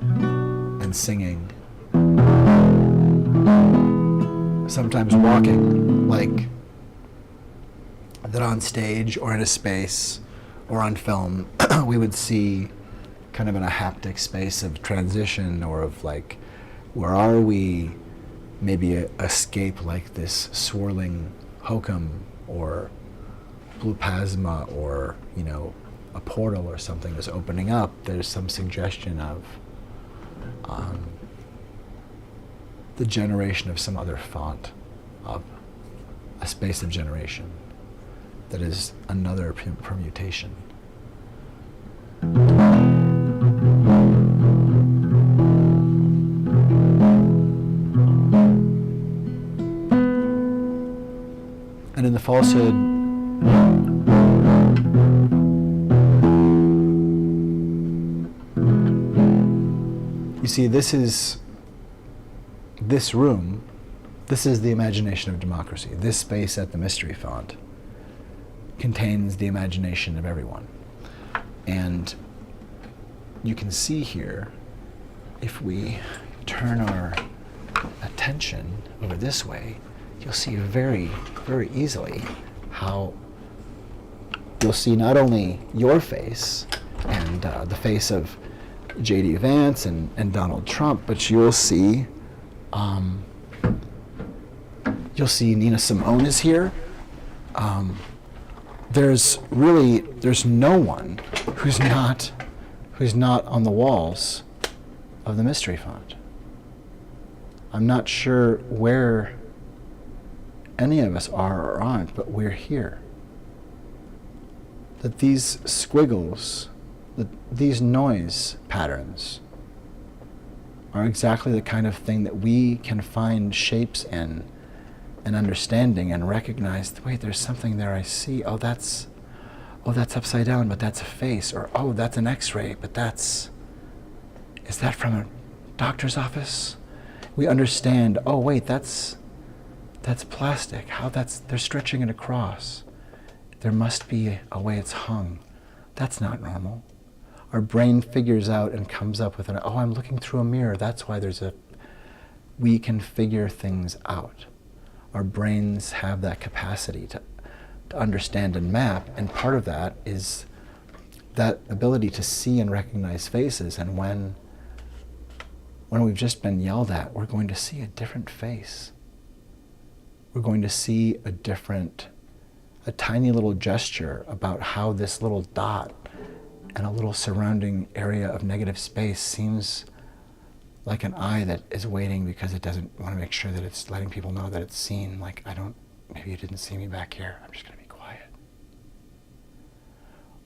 and singing, sometimes walking, like that on stage or in a space or on film, we would see kind of in a haptic space of transition or of like, where are we? Maybe a escape like this swirling hokum or blue plasma or, you know, a portal or something is opening up. There's some suggestion of the generation of some other font, of a space of generation that is another permutation. And in the falsehood, you see, this room, this is the imagination of democracy. This space at the mystery font contains the imagination of everyone. And you can see here, if we turn our attention over this way, you'll see very, very easily how you'll see not only your face and the face of J.D. Vance and Donald Trump, but you'll see Nina Simone is here. There's no one who's not on the walls of the mystery font. I'm not sure where any of us are or aren't, but we're here. That these squiggles, these noise patterns are exactly the kind of thing that we can find shapes in and understanding and recognize, wait, there's something there I see. Oh, that's upside down, but that's a face. Or, oh, that's an x-ray, but is that from a doctor's office? We understand, oh, wait, that's plastic. They're stretching it across. There must be a way it's hung. That's not normal. Our brain figures out and comes up with oh, I'm looking through a mirror. That's why we can figure things out. Our brains have that capacity to understand and map, and part of that is that ability to see and recognize faces. And when we've just been yelled at, we're going to see a different face. we're going to see a tiny little gesture about how this little dot and a little surrounding area of negative space seems like an eye that is waiting because it doesn't want to make sure that it's letting people know that it's seen. Like, maybe you didn't see me back here. I'm just going to be quiet.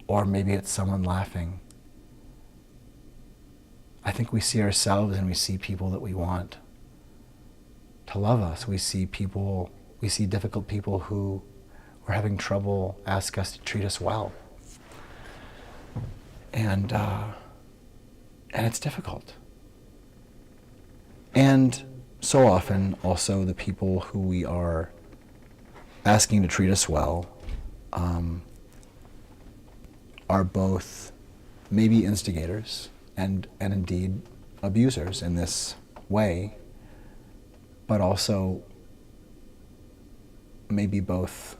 Or maybe it's someone laughing. I think we see ourselves and we see people that we want to love us. We see difficult people who we're having trouble ask us to treat us well. And it's difficult. And so often, also, the people who we are asking to treat us well are both maybe instigators and indeed abusers in this way, but also maybe both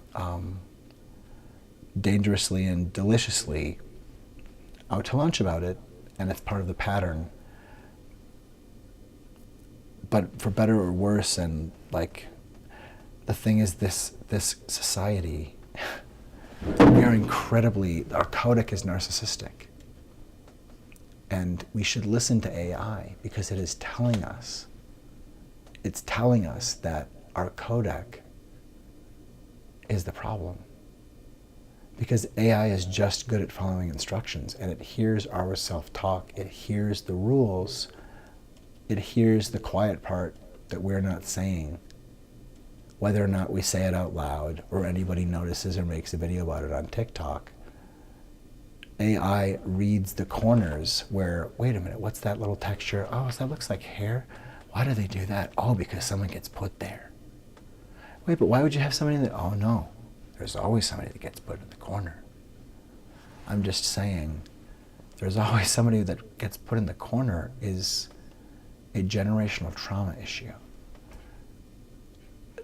dangerously and deliciously out to lunch about it, and it's part of the pattern. But for better or worse, and like, the thing is, this society, we are our codec is narcissistic. And we should listen to AI because it is telling us that our codec is the problem. Because AI is just good at following instructions, and it hears our self-talk, it hears the rules, it hears the quiet part that we're not saying, whether or not we say it out loud or anybody notices or makes a video about it on TikTok. AI reads the corners where, wait a minute, what's that little texture? Oh, that looks like hair. Why do they do that? Oh, because someone gets put there. Wait, but why would you have somebody that, oh no, there's always somebody that gets put in the corner. I'm just saying, there's always somebody that gets put in the corner is a generational trauma issue.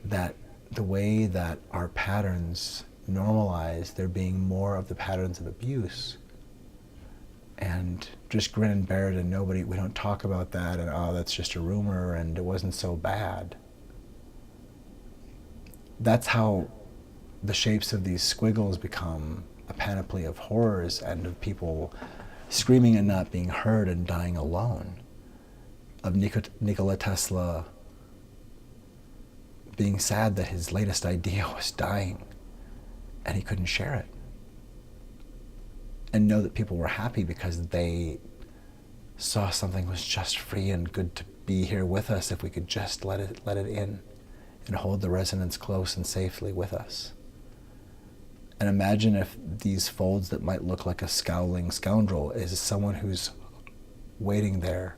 That the way that our patterns normalize there being more of the patterns of abuse, and just grin and bear it, and we don't talk about that, and oh, that's just a rumor, and it wasn't so bad. That's how the shapes of these squiggles become a panoply of horrors and of people screaming and not being heard and dying alone. Of Nikola Tesla being sad that his latest idea was dying and he couldn't share it. And know that people were happy because they saw something was just free and good to be here with us if we could just let it in and hold the resonance close and safely with us. And imagine if these folds that might look like a scowling scoundrel is someone who's waiting there,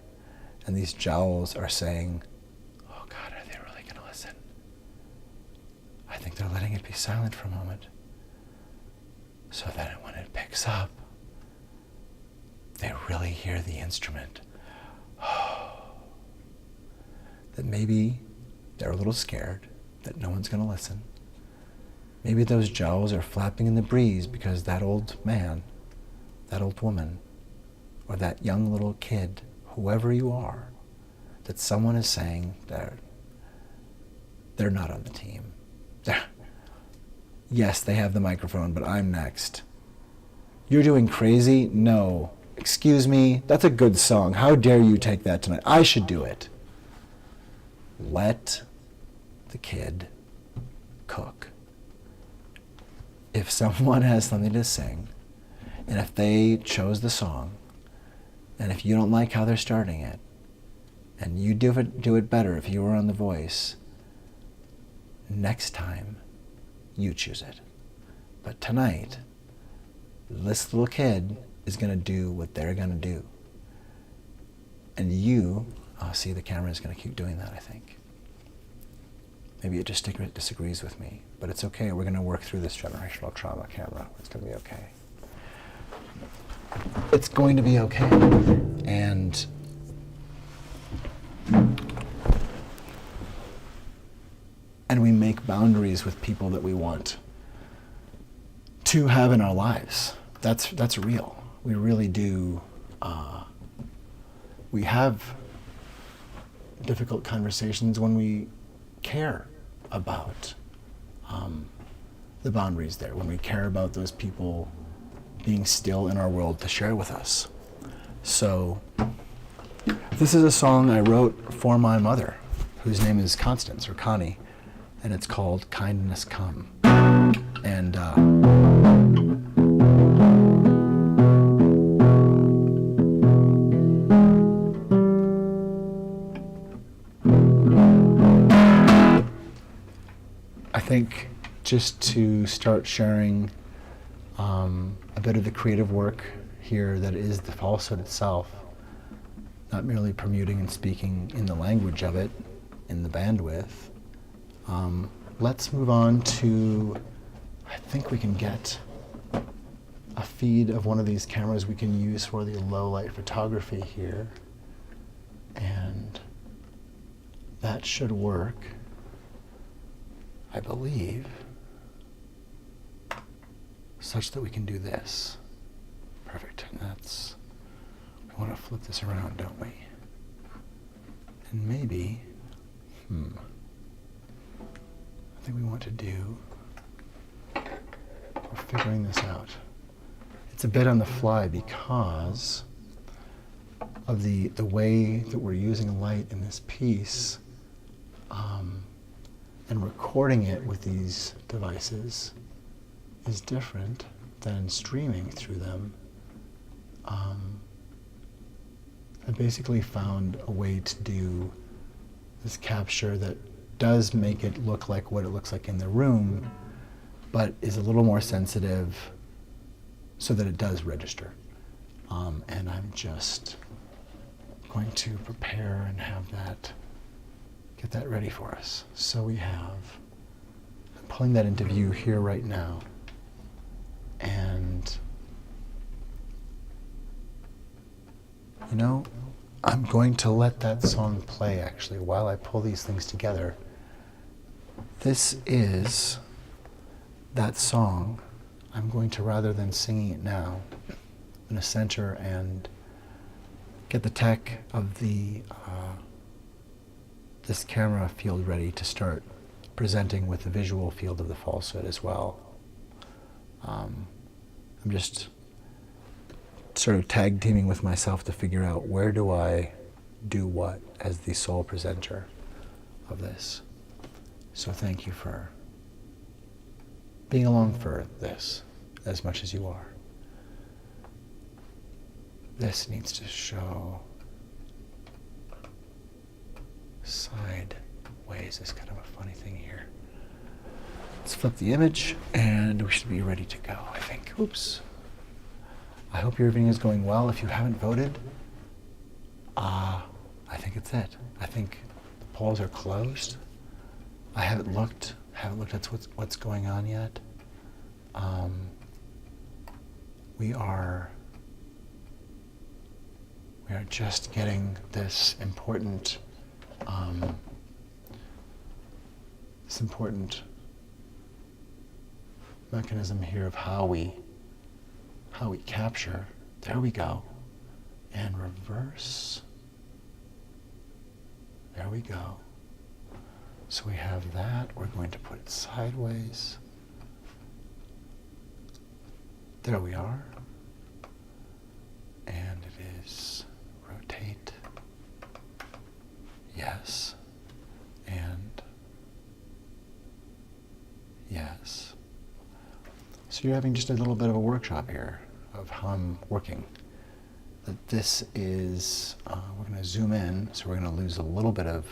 and these jowls are saying, oh God, are they really going to listen? I think they're letting it be silent for a moment, so that when it picks up, they really hear the instrument. That maybe they're a little scared that no one's going to listen. Maybe those jowls are flapping in the breeze because that old man, that old woman, or that young little kid, whoever you are, that someone is saying they're not on the team. Yes, they have the microphone, but I'm next. You're doing crazy? No. Excuse me, that's a good song. How dare you take that tonight? I should do it. Let the kid cook. If someone has something to sing, and if they chose the song, and if you don't like how they're starting it, and you do it better if you were on The Voice, next time, you choose it. But tonight, this little kid is going to do what they're going to do. And you, see, the camera is going to keep doing that, I think. Maybe it just disagrees with me, but it's okay. We're going to work through this generational trauma, camera. It's going to be okay. It's going to be okay. And we make boundaries with people that we want to have in our lives. That's real. We really do. We have difficult conversations when we care about the boundaries there, when we care about those people being still in our world to share with us. So this is a song I wrote for my mother, whose name is Constance, or Connie, and it's called Kindness Come. And I think just to start sharing a bit of the creative work here that is the falsehood itself, not merely permuting and speaking in the language of it, in the bandwidth. Let's move on to, I think we can get a feed of one of these cameras we can use for the low light photography here. And that should work, I believe, such that we can do this. Perfect. And that's, we want to flip this around, don't we? And maybe, I think we want to do, we're figuring this out. It's a bit on the fly because of the way that we're using light in this piece, and recording it with these devices is different than streaming through them. I basically found a way to do this capture that does make it look like what it looks like in the room, but is a little more sensitive so that it does register. And I'm just going to prepare and have that, get that ready for us. So we have, I'm pulling that into view here right now. And, you know, I'm going to let that song play actually while I pull these things together. This is that song. I'm going to, rather than singing it now, I'm going to center and get the tech of the this camera field ready to start presenting with the visual field of the falsehood as well. I'm just sort of tag teaming with myself to figure out where do I do what as the sole presenter of this. So thank you for being along for this as much as you are. This needs to show sideways is kind of a funny thing here. Let's flip the image and we should be ready to go, I think. Oops. I hope your evening is going well. If you haven't voted, I think it's it. I think the polls are closed. I haven't looked at what's going on yet. We are just getting this important mechanism here of how we capture. There we go. And reverse. There we go. So we have that. We're going to put it sideways. There we are. And it is rotate. Yes. And yes. So you're having just a little bit of a workshop here of how I'm working. That this is, we're going to zoom in, so we're going to lose a little bit of,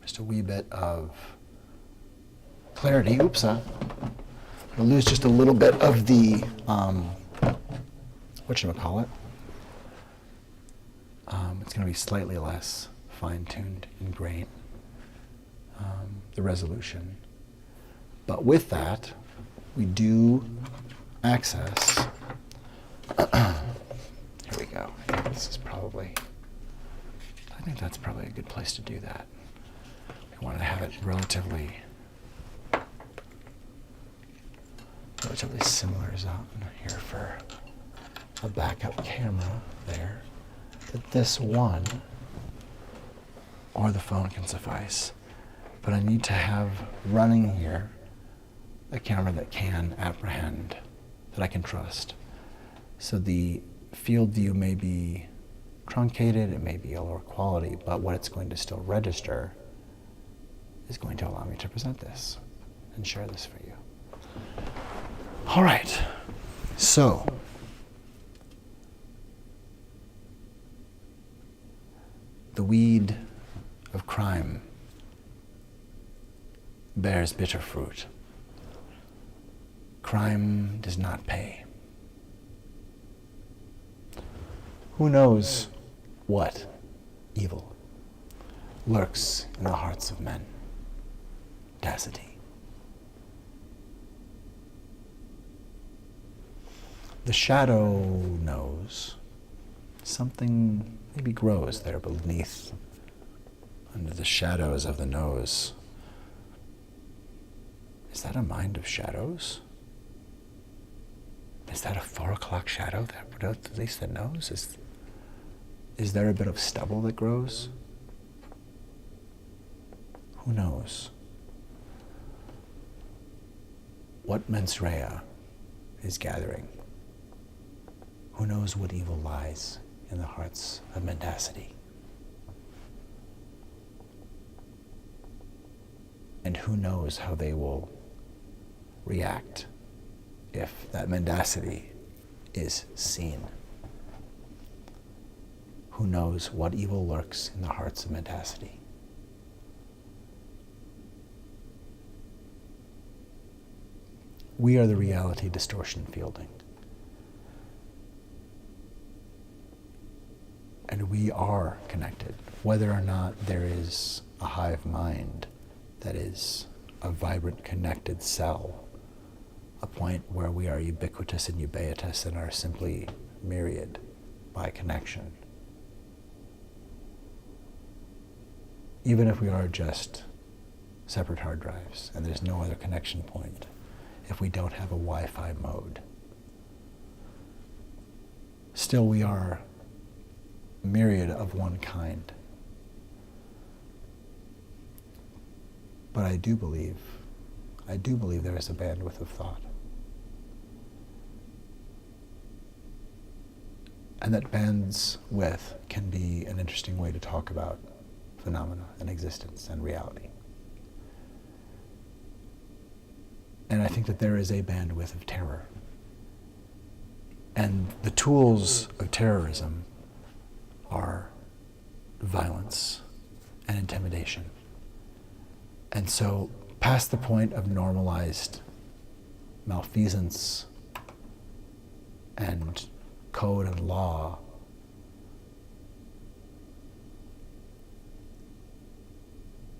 just a wee bit of clarity. Oops, we'll lose just a little bit of the, whatchamacallit? It's going to be slightly less fine-tuned in grain, the resolution. But with that, we do access, here we go. I think that's probably a good place to do that. We want to have it relatively similar zone here for a backup camera there. But this one, or the phone can suffice. But I need to have running here a camera that can apprehend, that I can trust. So the field view may be truncated, it may be a lower quality, but what it's going to still register is going to allow me to present this and share this for you. All right, so the weed of crime bears bitter fruit. Crime does not pay. Who knows what evil lurks in the hearts of men? Tacity. The shadow knows. Something maybe grows there beneath, under the shadows of the nose. Is that a mind of shadows? Is that a 4 o'clock shadow that at least that knows? Is there a bit of stubble that grows? Who knows? What mens rea is gathering? Who knows what evil lies in the hearts of mendacity? And who knows how they will react if that mendacity is seen? Who knows what evil lurks in the hearts of mendacity? We are the reality distortion fielding. And we are connected, whether or not there is a hive mind that is a vibrant, connected cell, a point where we are ubiquitous and ubiquitous and are simply myriad by connection. Even if we are just separate hard drives and there's no other connection point, if we don't have a Wi-Fi mode, still we are myriad of one kind. But I do believe there is a bandwidth of thought. And that bandwidth can be an interesting way to talk about phenomena and existence and reality. And I think that there is a bandwidth of terror. And the tools of terrorism are violence and intimidation. And so, past the point of normalized malfeasance and code and law,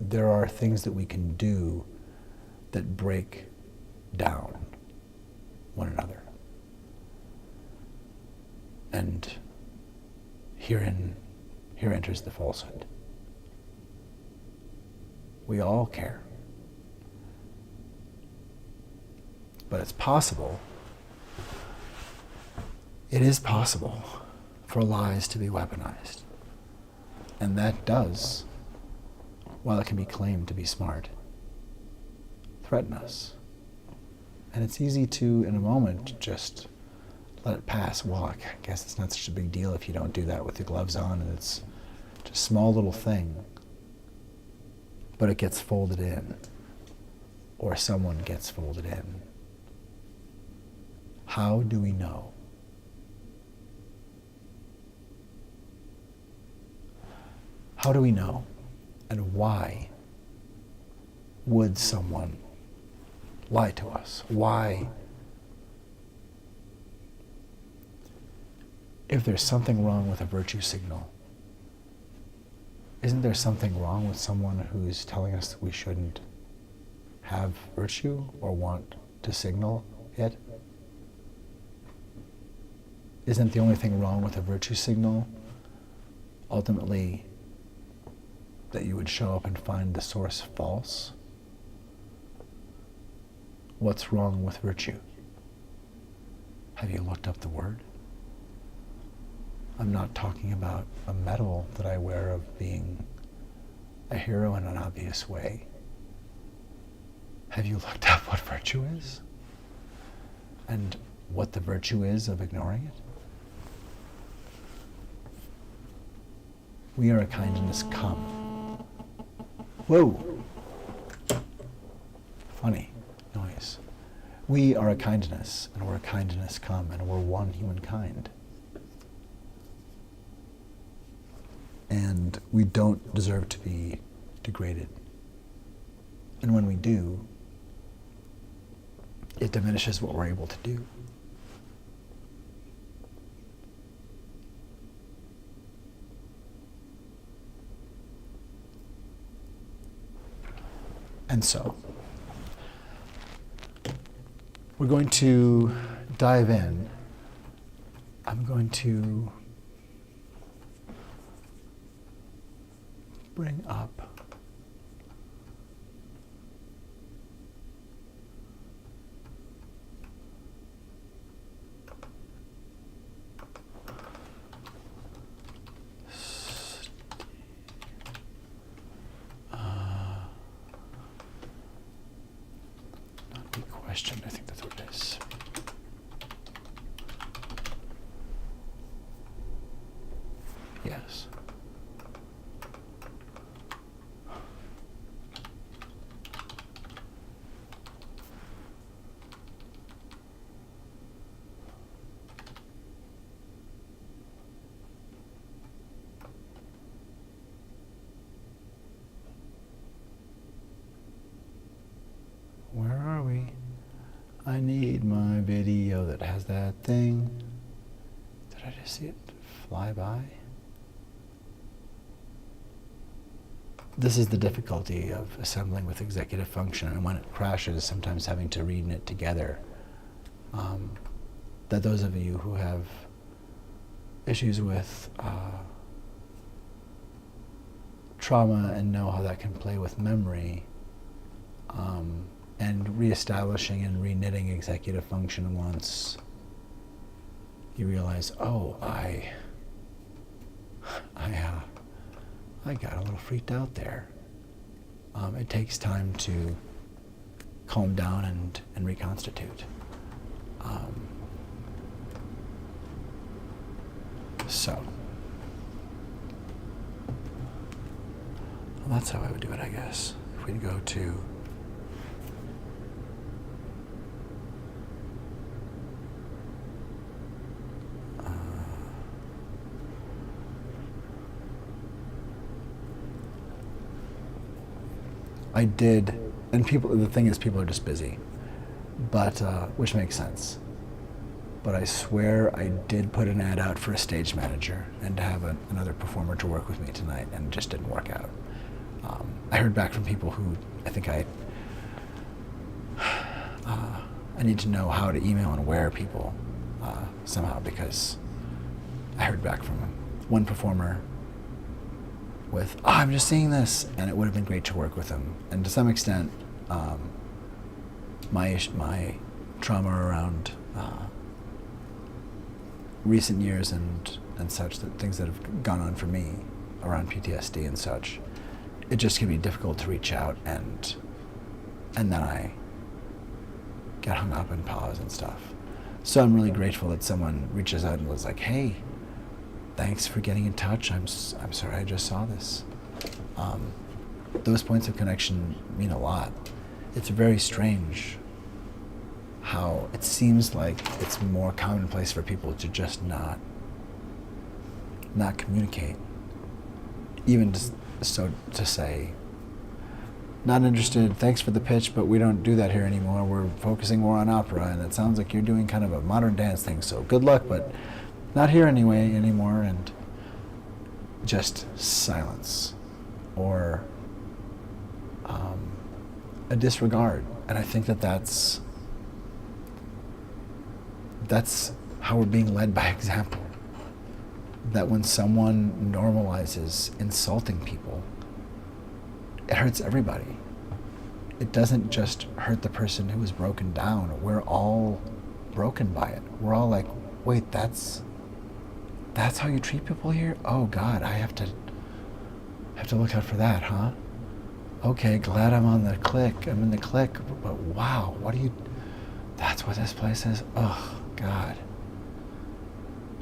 there are things that we can do that break down one another. And here enters the falsehood. We all care. But it's possible, it is possible for lies to be weaponized. And that does, while it can be claimed to be smart, threaten us. And it's easy to, in a moment, just let it pass. Well, I guess it's not such a big deal if you don't do that with the gloves on, and it's just a small little thing. But it gets folded in, or someone gets folded in. How do we know? How do we know? And why would someone lie to us? Why? If there's something wrong with a virtue signal, isn't there something wrong with someone who's telling us that we shouldn't have virtue or want to signal it? Isn't the only thing wrong with a virtue signal ultimately that you would show up and find the source false? What's wrong with virtue? Have you looked up the word? I'm not talking about a medal that I wear of being a hero in an obvious way. Have you looked up what virtue is? And what the virtue is of ignoring it? We are a kindness come. Whoa! Funny noise. We are a kindness, and we're a kindness come, and we're one humankind. And we don't deserve to be degraded. And when we do, it diminishes what we're able to do. And so, we're going to dive in. I'm going to bring up not the question, I think that's what it is. Yes. Where are we? I need my video that has that thing. Did I just see it fly by? This is the difficulty of assembling with executive function, and when it crashes, sometimes having to reknit together. That those of you who have issues with trauma and know how that can play with memory, and reestablishing and reknitting executive function once you realize, oh, I got a little freaked out there. It takes time to calm down and reconstitute. So, well, that's how I would do it, I guess. If we'd go to I did, and the thing is, people are just busy, but, which makes sense. But I swear I did put an ad out for a stage manager and to have another performer to work with me tonight, and it just didn't work out. I heard back from people who I think I need to know how to email and where people somehow, because I heard back from one performer with, oh, I'm just seeing this, and it would have been great to work with him. And to some extent, my trauma around recent years and such, that things that have gone on for me around PTSD and such, it just can be difficult to reach out, and then I get hung up and pause and stuff. So I'm really grateful that someone reaches out and was like, hey, thanks for getting in touch. I'm sorry I just saw this. Those points of connection mean a lot. It's very strange how it seems like it's more commonplace for people to just not communicate. Even just so to say, not interested, thanks for the pitch, but we don't do that here anymore. We're focusing more on opera, and it sounds like you're doing kind of a modern dance thing, so good luck, but not here anymore, and just silence or a disregard. And I think that's how we're being led by example. That when someone normalizes insulting people, it hurts everybody. It doesn't just hurt the person who is broken down. We're all broken by it. We're all like, wait, that's how you treat people here? Oh God, I have to look out for that, huh? Okay, glad I'm on the click. I'm in the click. But wow, that's what this place is? Oh, God.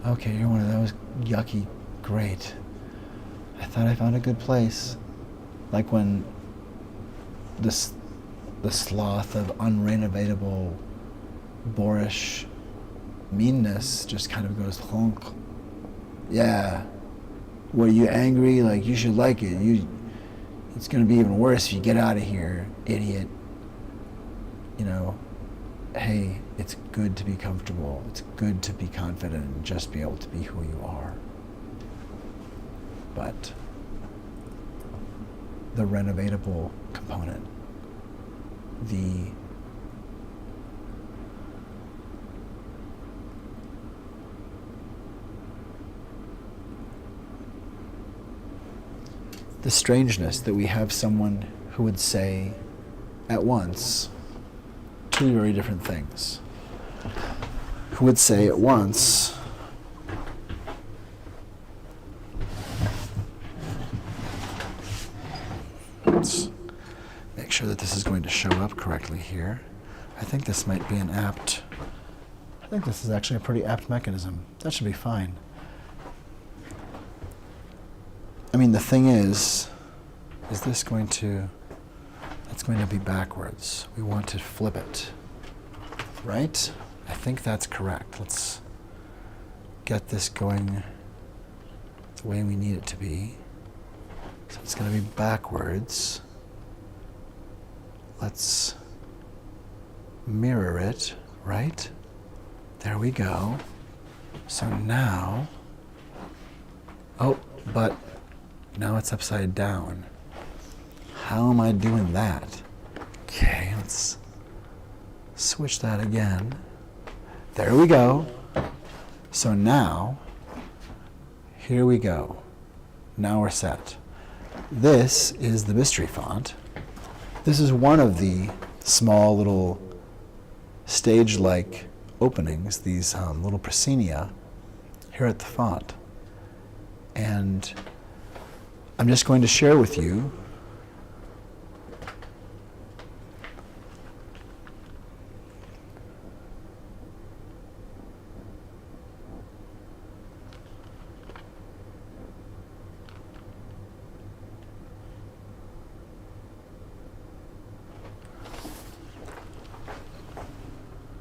Okay, you're one of those. Yucky. Great. I thought I found a good place. Like when the sloth of unrenovatable, boorish meanness just kind of goes honk. Yeah. Were you angry? Like, you should like it. It's going to be even worse if you get out of here, idiot. You know, hey, it's good to be comfortable. It's good to be confident and just be able to be who you are. But the renovatable component, the strangeness that we have someone who would say at once two very different things. Who would say at once, let's make sure that this is going to show up correctly here. I think this might be I think this is actually a pretty apt mechanism. That should be fine. I mean, the thing is this going to, that's going to be backwards. We want to flip it, right? I think that's correct. Let's get this going the way we need it to be. So it's going to be backwards. Let's mirror it, right? There we go. So now, but now it's upside down. How am I doing that? Okay, let's switch that again. There we go. So now, here we go. Now we're set. This is the mystery font. This is one of the small little stage-like openings, these little proscenia here at the font. And I'm just going to share with you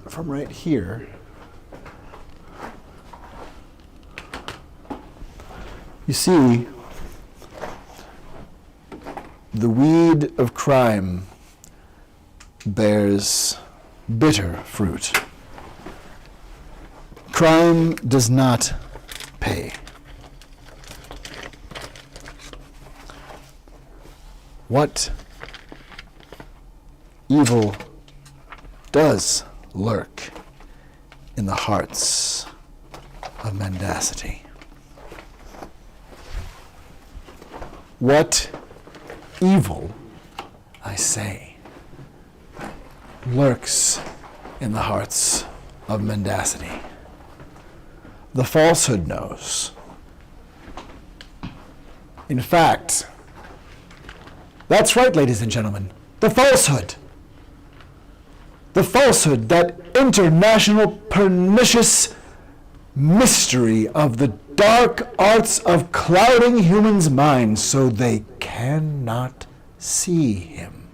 from right here. You see, the weed of crime bears bitter fruit. Crime does not pay. What evil does lurk in the hearts of mendacity? What evil, I say, lurks in the hearts of mendacity? The falsehood knows. In fact, that's right, ladies and gentlemen, the falsehood. The falsehood, that international pernicious mystery of the dark arts of clouding humans' minds so they cannot see him.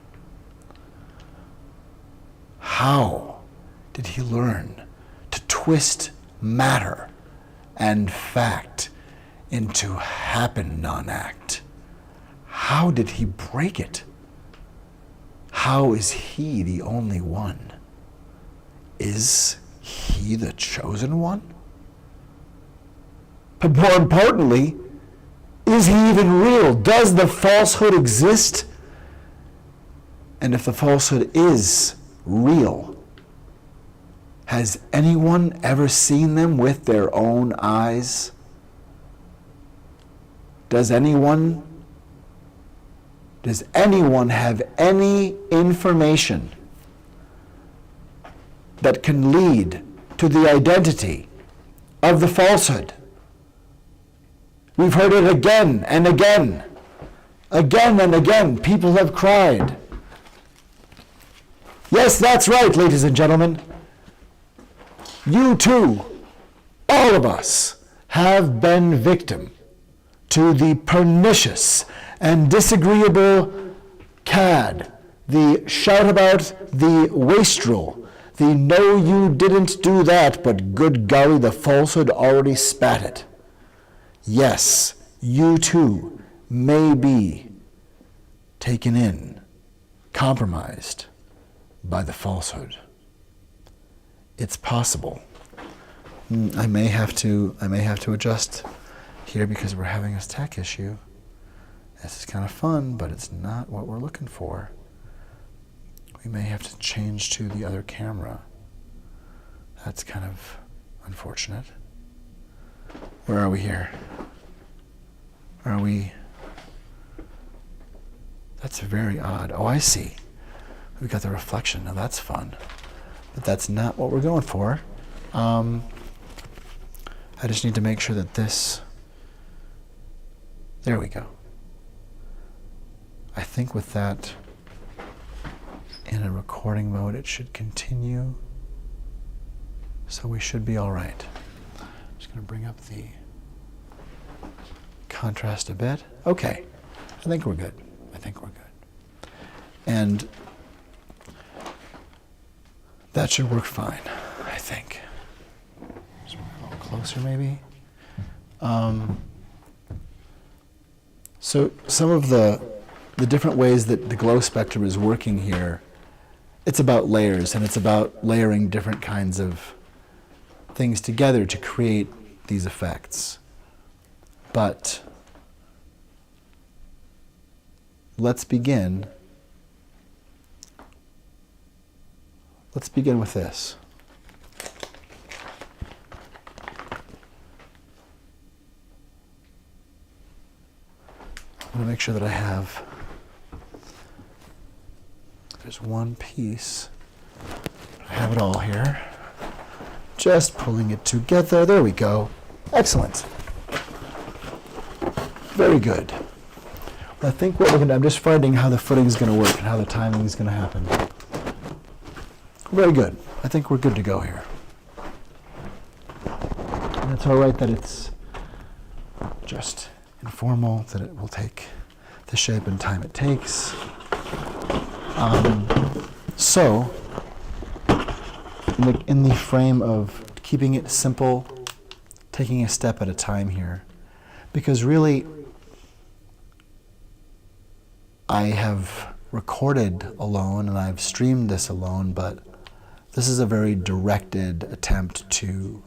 How did he learn to twist matter and fact into happen non-act? How did he break it? How is he the only one? Is he the chosen one? But more importantly, is he even real? Does the falsehood exist? And if the falsehood is real, has anyone ever seen them with their own eyes? Does anyone have any information that can lead to the identity of the falsehood? We've heard it again and again. Again and again, people have cried. Yes, that's right, ladies and gentlemen. You too, all of us, have been victim to the pernicious and disagreeable cad, the shout about, the wastrel, the no you didn't do that, but good golly, the falsehood already spat it. Yes, you too may be taken in, compromised by the falsehood. It's possible. I may have to adjust here because we're having this tech issue. This is kind of fun, but it's not what we're looking for. We may have to change to the other camera. That's kind of unfortunate. Where are we here? Are we? That's very odd. Oh, I see. We've got the reflection. Now that's fun. But that's not what we're going for. I just need to make sure that this... There we go. I think with that in a recording mode, it should continue. So we should be all right. I'm just going to bring up the contrast a bit. Okay. I think we're good. And that should work fine, I think. Just a little closer, maybe. So some of the different ways that the glow spectrum is working here, it's about layers, and it's about layering different kinds of things together to create these effects. But let's begin with this. I'm going to make sure that I have, there's one piece, I have it all here. Just pulling it together, there we go. Excellent. Very good. I think what we're going to, I'm just finding how the footing is going to work and how the timing is going to happen. Very good. I think we're good to go here. And it's all right that it's just informal, that it will take the shape and time it takes. So, in the frame of keeping it simple, taking a step at a time here, because really, I have recorded alone and I've streamed this alone, but this is a very directed attempt to,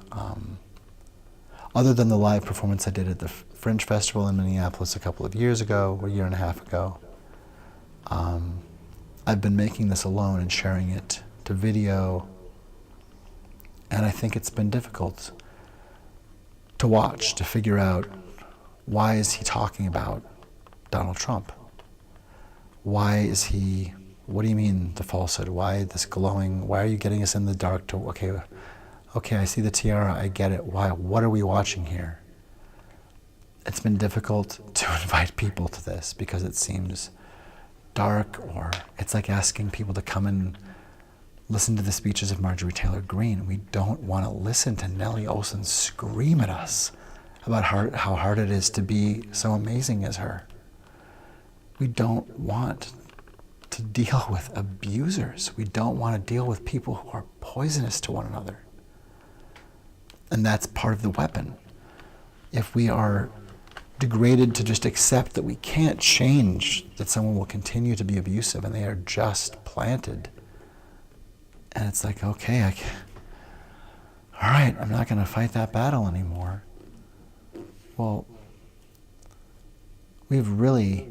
other than the live performance I did at the Fringe Festival in Minneapolis a couple of years ago, or a year and a half ago, I've been making this alone and sharing it to video, and I think it's been difficult to watch, to figure out why is he talking about Donald Trump? Why is he, what do you mean the falsehood? Why this glowing, why are you getting us in the dark to, okay, I see the tiara, I get it. Why, what are we watching here? It's been difficult to invite people to this because it seems dark, or it's like asking people to come and listen to the speeches of Marjorie Taylor Greene. We don't want to listen to Nellie Oleson scream at us about how hard it is to be so amazing as her. We don't want to deal with abusers. We don't want to deal with people who are poisonous to one another. And that's part of the weapon. If we are degraded to just accept that we can't change that someone will continue to be abusive and they are just planted, and it's like, okay, all right, I'm not going to fight that battle anymore. Well, we've really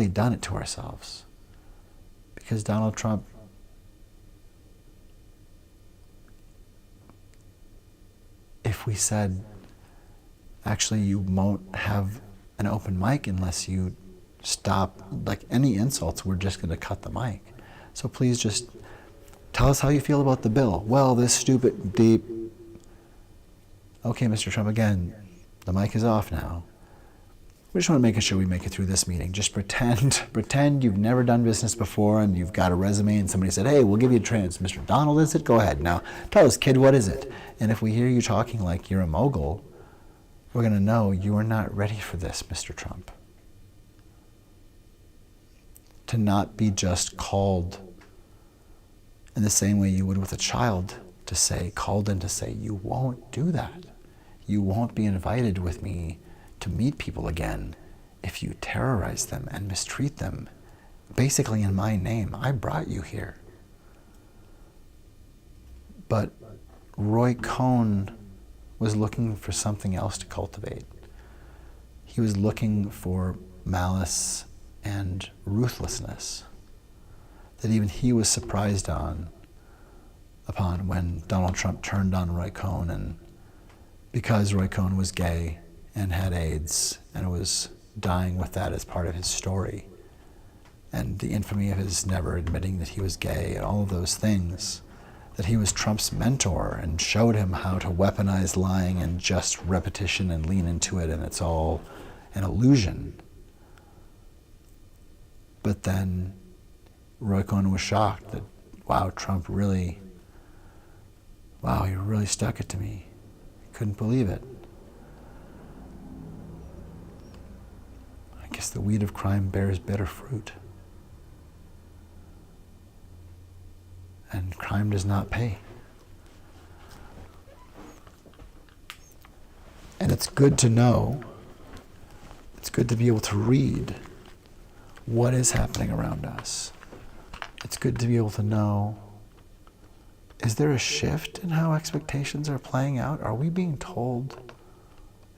done it to ourselves, because Donald Trump, if we said, actually, you won't have an open mic unless you stop, like any insults, we're just going to cut the mic. So please just tell us how you feel about the bill. Well, this stupid deep. Okay, Mr. Trump, again, the mic is off now. We just want to make sure we make it through this meeting. Just pretend you've never done business before and you've got a resume and somebody said, hey, we'll give you a trans. Mr. Donald, is it? Go ahead. Now, tell us, kid, what is it? And if we hear you talking like you're a mogul, we're going to know you are not ready for this, Mr. Trump. To not be just called in the same way you would with a child, to say, called in to say, you won't do that. You won't be invited with me to meet people again if you terrorize them and mistreat them. Basically in my name, I brought you here. But Roy Cohn was looking for something else to cultivate. He was looking for malice and ruthlessness that even he was surprised upon when Donald Trump turned on Roy Cohn, and because Roy Cohn was gay and had AIDS and was dying with that as part of his story, and the infamy of his never admitting that he was gay and all of those things, that he was Trump's mentor and showed him how to weaponize lying and just repetition and lean into it, and it's all an illusion. But then Roy Cohn was shocked that, wow, Trump really, wow, he really stuck it to me. Couldn't believe it. I guess the weed of crime bears bitter fruit. And crime does not pay. And it's good to know, it's good to be able to read what is happening around us. It's good to be able to know, is there a shift in how expectations are playing out? Are we being told,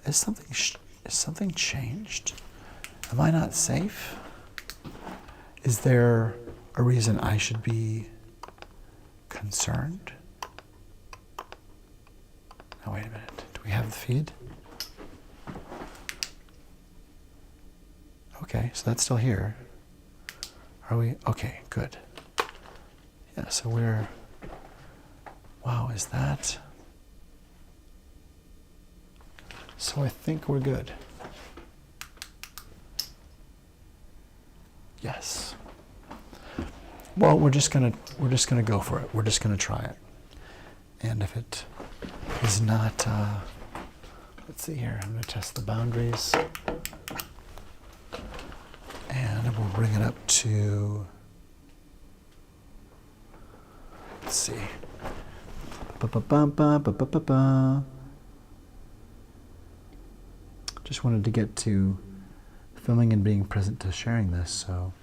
is something changed? Am I not safe? Is there a reason I should be concerned? Now wait a minute, do we have the feed? Okay, so that's still here. Are we? Okay, good. Yeah, so we're, wow, is that? So I think we're good. Yes. Well, we're just gonna go for it. We're just gonna try it. And if it is not, let's see here. I'm gonna test the boundaries, and we'll bring it up to. Let's see. Just wanted to get to filming and being present to sharing this, so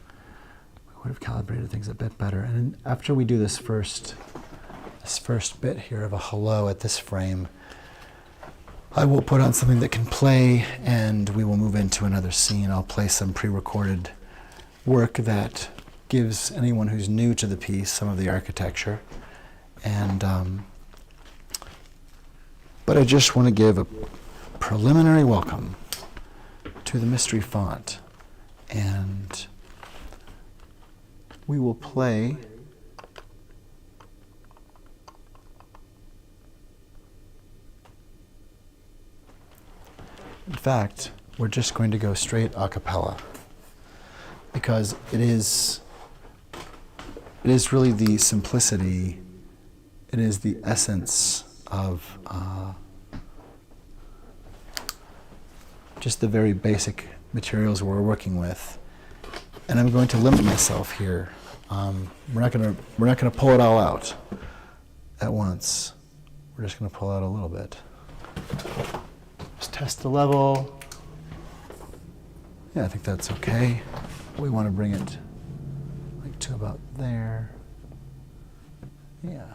we would have calibrated things a bit better. And after we do this first bit here of a hello at this frame, I will put on something that can play, and we will move into another scene. I'll play some pre-recorded work that gives anyone who's new to the piece some of the architecture. And but I just want to give a preliminary welcome to the mystery font, and we will play in fact, we're just going to go straight a cappella, because it is really the simplicity, it is the essence of just the very basic materials we're working with. And I'm going to limit myself here. We're not gonna pull it all out at once. We're just gonna pull out a little bit. Just test the level. Yeah, I think that's okay. We want to bring it like to about there. Yeah.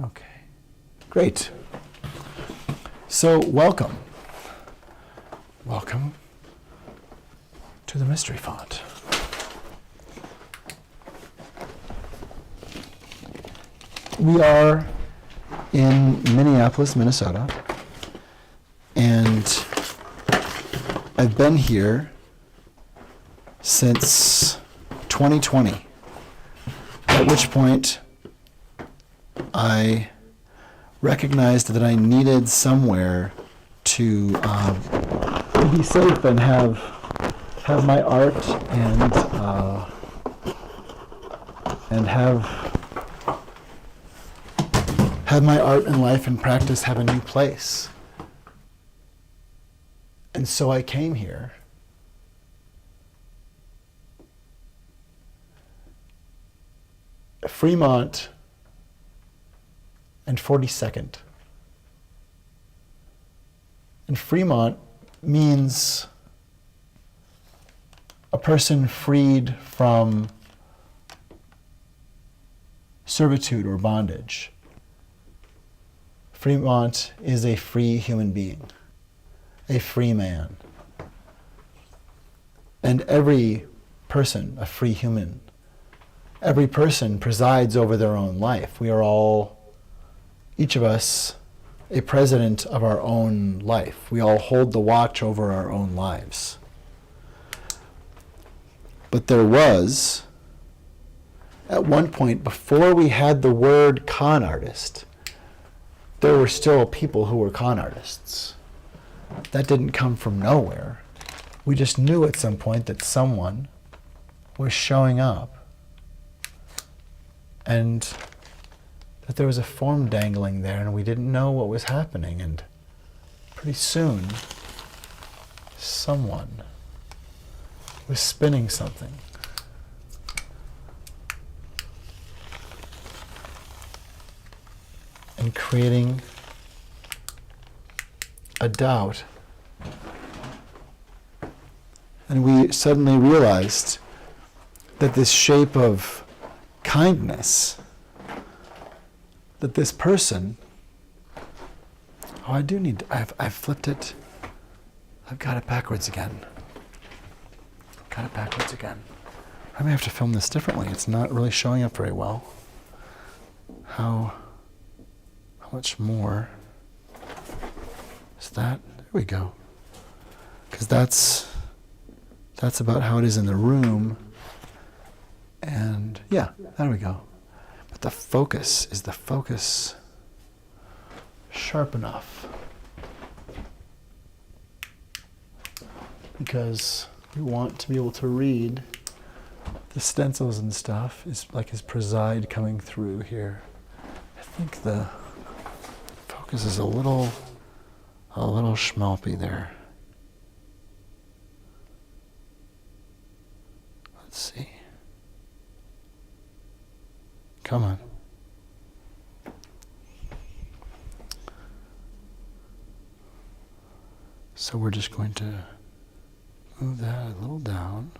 Okay. Great. So welcome. Welcome to the mystery font. We are in Minneapolis, Minnesota, and I've been here since 2020, at which point I recognized that I needed somewhere to be safe and have my art and have my art and life and practice have a new place. And so I came here. Fremont and 42nd. And Fremont means a person freed from servitude or bondage. Fremont is a free human being, a free man. And every person, a free human, every person presides over their own life. We are all, each of us, a president of our own life. We all hold the watch over our own lives. But there was, at one point, before we had the word con artist, there were still people who were con artists. That didn't come from nowhere. We just knew at some point that someone was showing up and that there was a form dangling there and we didn't know what was happening. And pretty soon, someone was spinning something. And creating a doubt. And we suddenly realized that this shape of kindness, that this person, I've flipped it, I've got it backwards again. I may have to film this differently. It's not really showing up very well. How much more is that? There we go. Because that's about how it is in the room. And yeah, there we go. But the focus, is the focus sharp enough? Because we want to be able to read the stencils and stuff. Is like his preside coming through here. I think the focus is a little schmalpy there. Let's see. Come on. So we're just going to move that a little down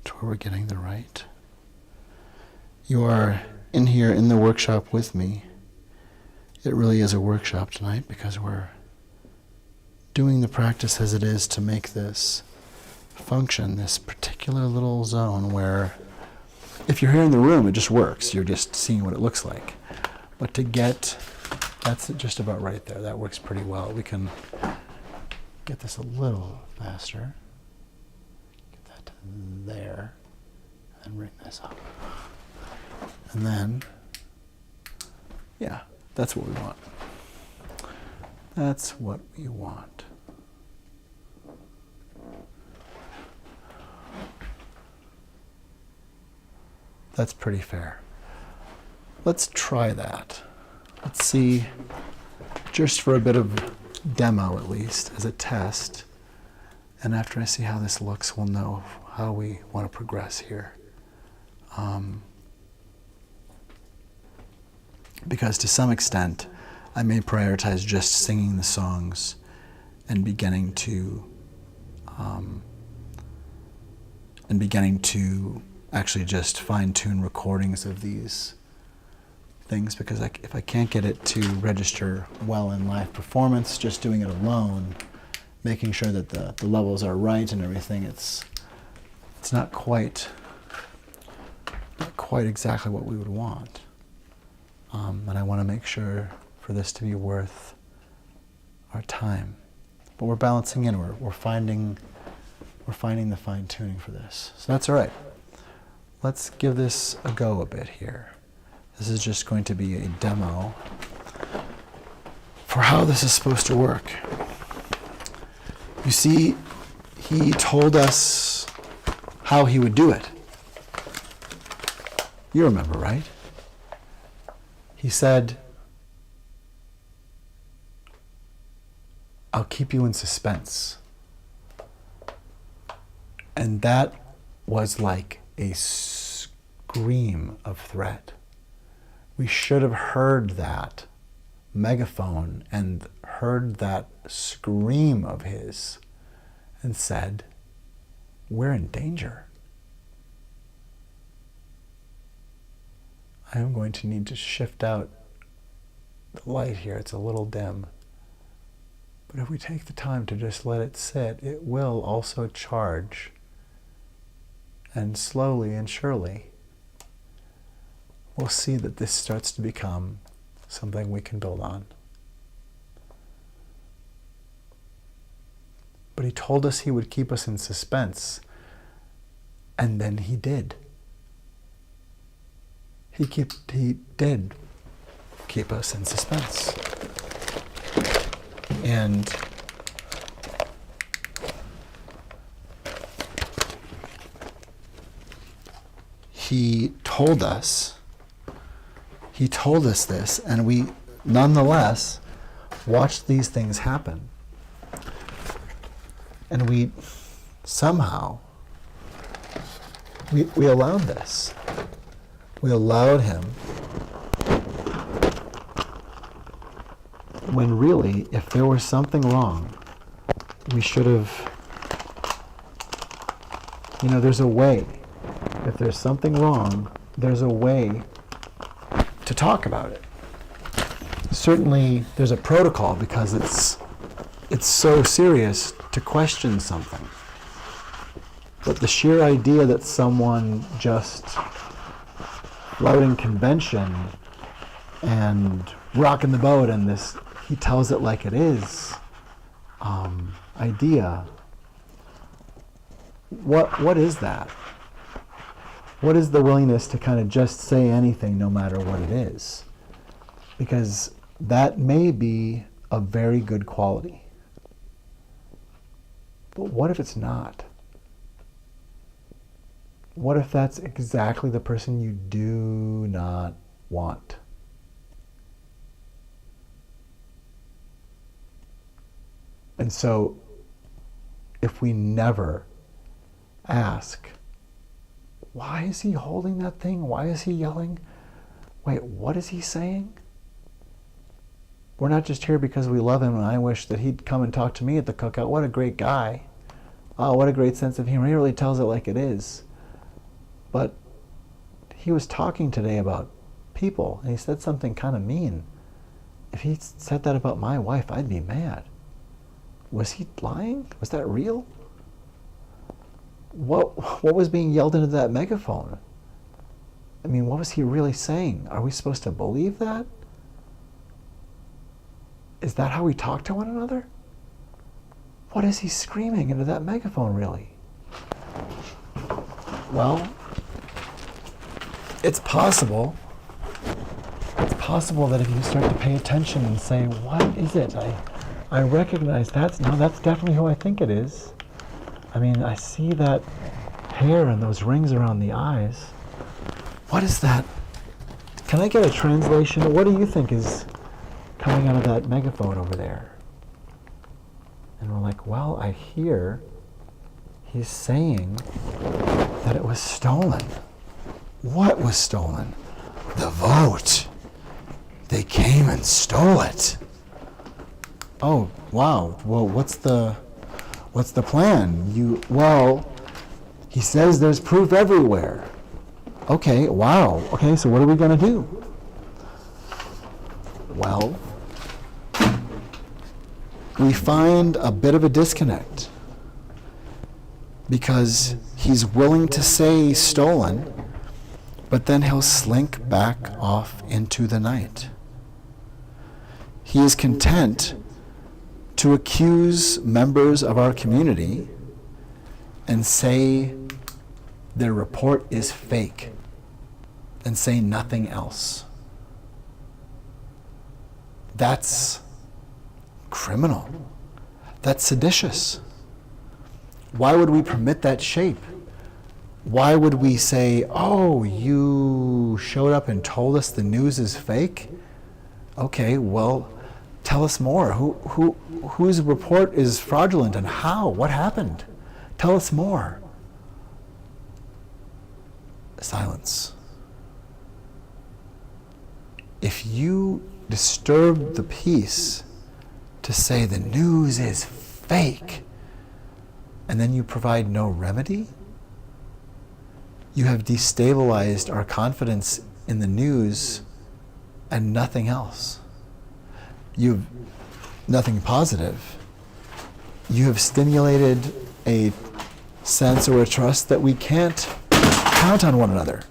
to where we're getting the right. You are in here in the workshop with me. It really is a workshop tonight because we're doing the practice as it is to make this function, this particular little zone where if you're here in the room, it just works. You're just seeing what it looks like. But to get, that's just about right there. That works pretty well. We can get this a little faster. Get that to there. And bring this up. And then, yeah. That's what we want. That's what we want. That's pretty fair. Let's try that. Let's see, just for a bit of demo at least, as a test. And after I see how this looks, we'll know how we want to progress here. Because to some extent, I may prioritize just singing the songs and beginning to actually just fine-tune recordings of these things, because if I can't get it to register well in live performance, just doing it alone, making sure that the levels are right and everything, it's not quite exactly what we would want. And I want to make sure for this to be worth our time. But we're balancing in. We're finding the fine tuning for this. So that's all right. Let's give this a go a bit here. This is just going to be a demo for how this is supposed to work. You see, he told us how he would do it. You remember, right? He said, I'll keep you in suspense. And that was like a scream of threat. We should have heard that megaphone and heard that scream of his and said, we're in danger. I am going to need to shift out the light here. It's a little dim. But if we take the time to just let it sit, it will also charge. And slowly and surely, we'll see that this starts to become something we can build on. But he told us he would keep us in suspense, and then he did. He did keep us in suspense. And he told us this, and we nonetheless watched these things happen. And we somehow, we allowed this. We allowed him, when really, if there was something wrong, we should have, there's a way. If there's something wrong, there's a way to talk about it. Certainly, there's a protocol because it's so serious to question something. But the sheer idea that someone just flouting convention and rocking the boat and this, he tells it like it is, idea, what is that? What is the willingness to kind of just say anything no matter what it is? Because that may be a very good quality. But what if it's not? What if that's exactly the person you do not want? And so, if we never ask, why is he holding that thing? Why is he yelling? Wait, what is he saying? We're not just here because we love him and I wish that he'd come and talk to me at the cookout. What a great guy. Oh, what a great sense of humor. He really tells it like it is. But he was talking today about people, and he said something kind of mean. If he said that about my wife, I'd be mad. Was he lying? Was that real? What was being yelled into that megaphone? I mean, what was he really saying? Are we supposed to believe that? Is that how we talk to one another? What is he screaming into that megaphone, really? Well, it's possible. It's possible that if you start to pay attention and say, what is it? I recognize that's definitely who I think it is. I mean, I see that hair and those rings around the eyes. What is that? Can I get a translation? What do you think is coming out of that megaphone over there? And we're like, well, I hear he's saying that it was stolen. What was stolen? The vote. They came and stole it. Oh, wow. Well, what's the plan? Well, he says there's proof everywhere. Okay, wow. Okay, so what are we going to do? Well, we find a bit of a disconnect because he's willing to say stolen, but then he'll slink back off into the night. He is content to accuse members of our community and say their report is fake and say nothing else. That's criminal. That's seditious. Why would we permit that shape? Why would we say, oh, you showed up and told us the news is fake? Okay, well, tell us more. Whose report is fraudulent and how? What happened? Tell us more. Silence. If you disturb the peace to say the news is fake, and then you provide no remedy, you have destabilized our confidence in the news and nothing else. You've nothing positive. You have stimulated a sense or a trust that we can't count on one another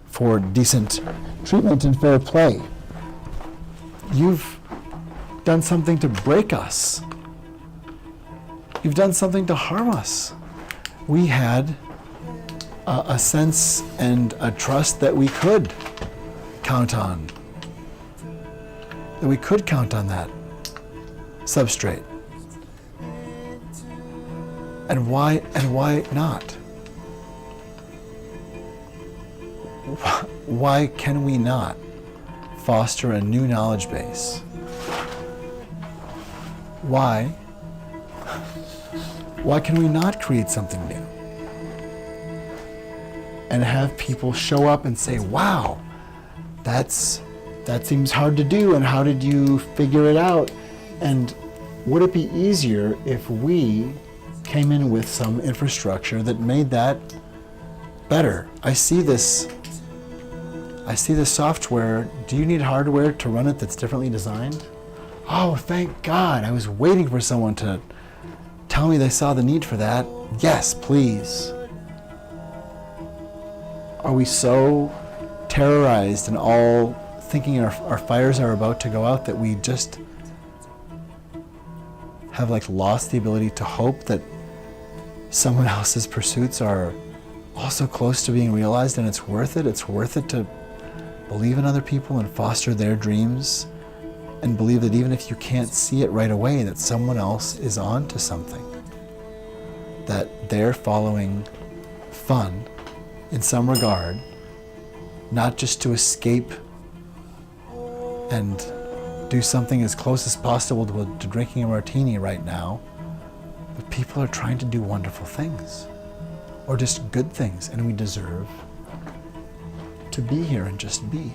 for decent treatment and fair play. You've done something to break us. You've done something to harm us. We had a sense and a trust that we could count on. That we could count on that substrate. And why not? Why can we not foster a new knowledge base? Why can we not create something new? And have people show up and say, wow, that seems hard to do, and how did you figure it out? And would it be easier if we came in with some infrastructure that made that better? I see this software. Do you need hardware to run it that's differently designed? Oh, thank God. I was waiting for someone to tell me they saw the need for that. Yes, please. Are we so terrorized and all thinking our fires are about to go out that we just have lost the ability to hope that someone else's pursuits are also close to being realized, and it's worth it? It's worth it to believe in other people and foster their dreams, and believe that even if you can't see it right away, that someone else is on to something, that they're following fun in some regard, not just to escape and do something as close as possible to drinking a martini right now, but people are trying to do wonderful things, or just good things, and we deserve to be here and just be.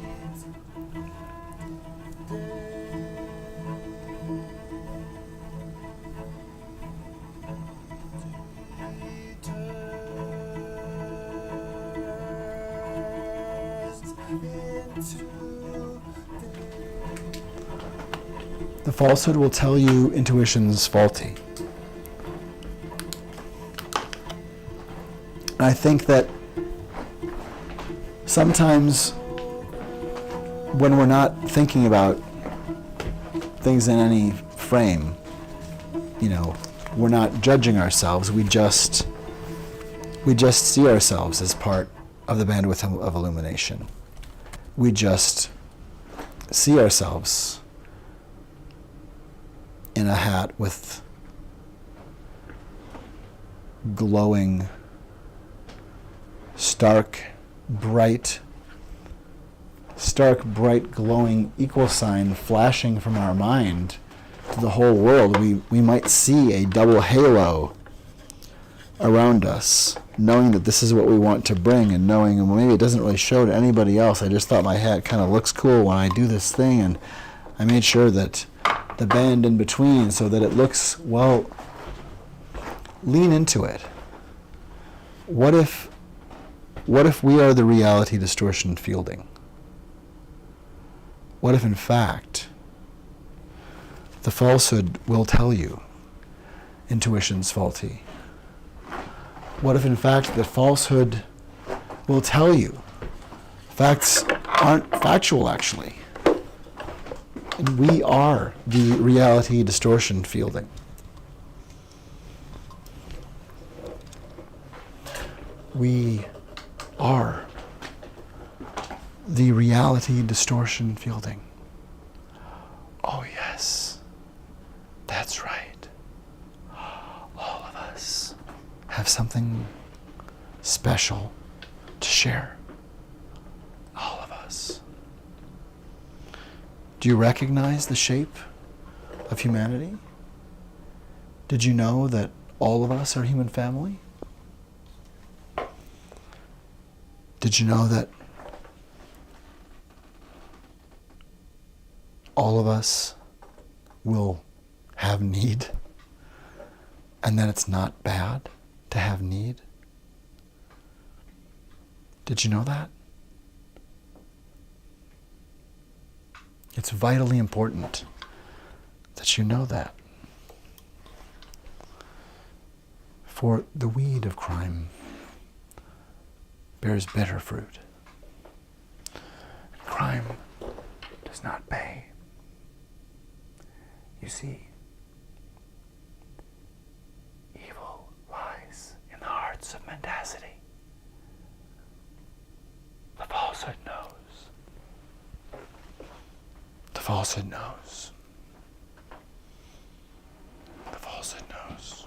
The falsehood will tell you intuition's faulty. And I think that sometimes when we're not thinking about things in any frame, we're not judging ourselves, we just see ourselves as part of the bandwidth of illumination. We just see ourselves in a hat with glowing, stark, bright, glowing equal sign flashing from our mind to the whole world. We might see a double halo around us, knowing that this is what we want to bring, and knowing, well, maybe it doesn't really show to anybody else. I just thought my hat kind of looks cool when I do this thing, and I made sure that the band in between so that it looks, well, lean into it. What if we are the reality distortion fielding? What if, in fact, the falsehood will tell you intuition's faulty? What if, in fact, the falsehood will tell you facts aren't factual, actually? And we are the reality distortion fielding. We are the reality distortion fielding. Oh yes, that's right. All of us have something special to share. All of us. Do you recognize the shape of humanity? Did you know that all of us are human family? Did you know that all of us will have need, and that it's not bad to have need? Did you know that? It's vitally important that you know that. For the weed of crime bears bitter fruit. And crime does not pay. You see, evil lies in the hearts of mendacity. The falsehood knows. The falsehood knows. The falsehood knows.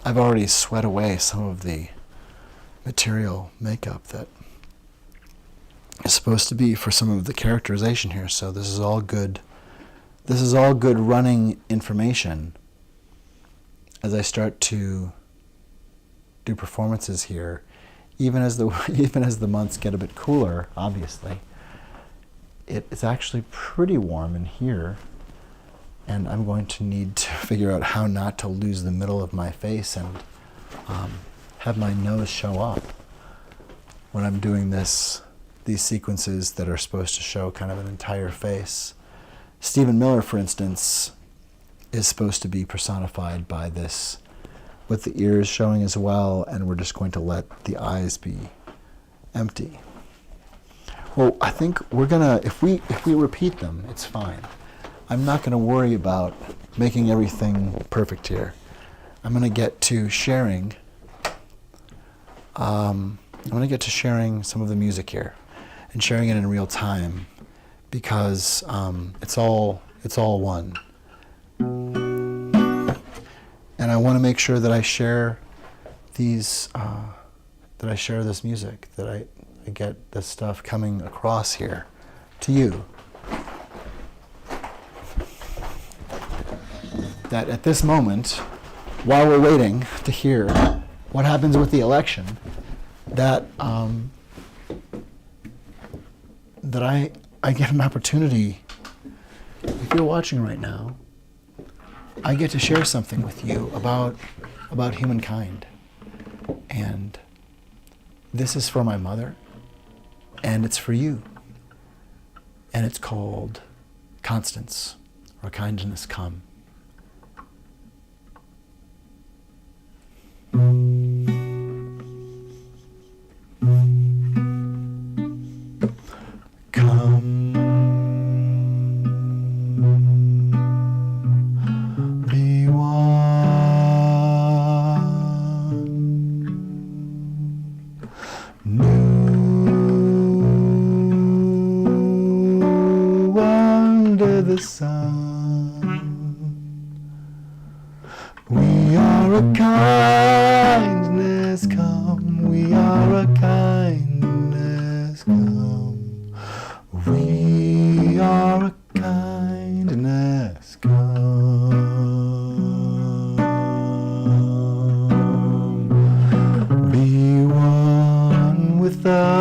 I've already sweat away some of the material makeup that is supposed to be for some of the characterization here, so this is all good. This is all good running information as I start to do performances here, even as the months get a bit cooler. Obviously, it's actually pretty warm in here, and I'm going to need to figure out how not to lose the middle of my face and have my nose show up when I'm doing these sequences that are supposed to show kind of an entire face. Stephen Miller, for instance, is supposed to be personified by this, with the ears showing as well, and we're just going to let the eyes be empty. Well, I think we're gonna, if we repeat them, it's fine. I'm not gonna worry about making everything perfect here. I'm gonna get to sharing. I'm gonna get to sharing some of the music here, and sharing it in real time, because it's all one. And I want to make sure that I share this music, that I get this stuff coming across here to you. That at this moment, while we're waiting to hear what happens with the election, that I get an opportunity. If you're watching right now, I get to share something with you about humankind. And this is for my mother, and it's for you. And it's called Constance, or Kindness Come. The sun. We are a kindness come. We are a kindness come. We are a kindness come. Be one with us.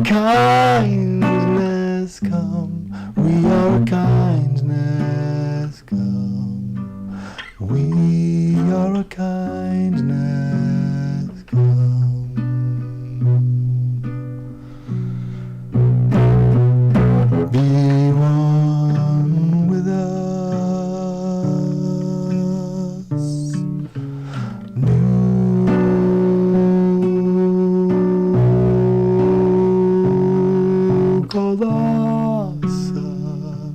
Kindness come, we are kindness come, we are a kindness come. Be one with us. Colossus.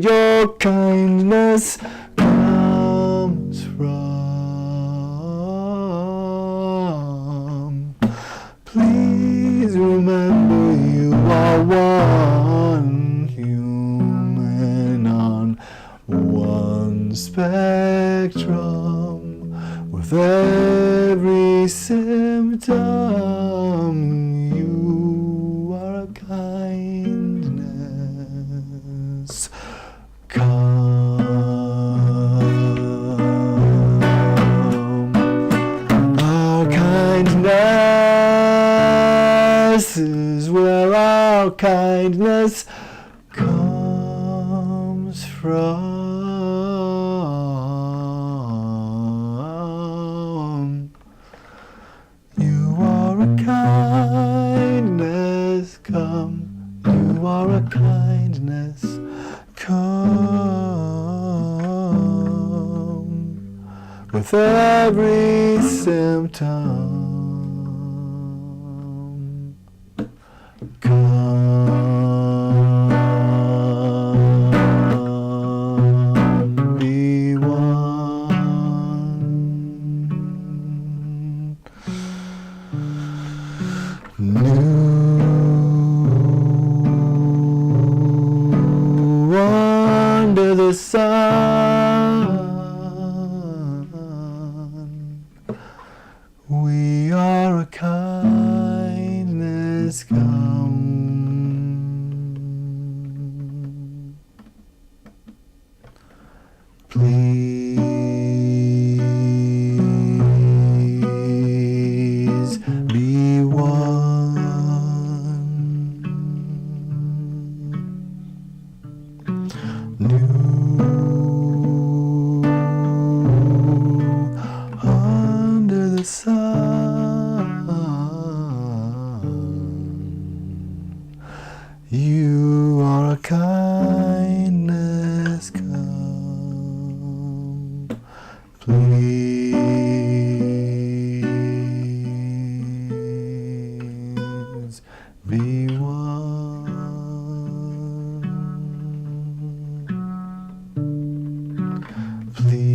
your kindness comes from. Please remember you are one human on one spectrum, with every symptom you are a kindness come. Our kindness is where our kindness comes from. You are a kindness come. You are a kindness come. With every symptom come, be one. New under the sun, we are a kindness come. Please be one. New under the sun, you are a kindness come. Please be one. Please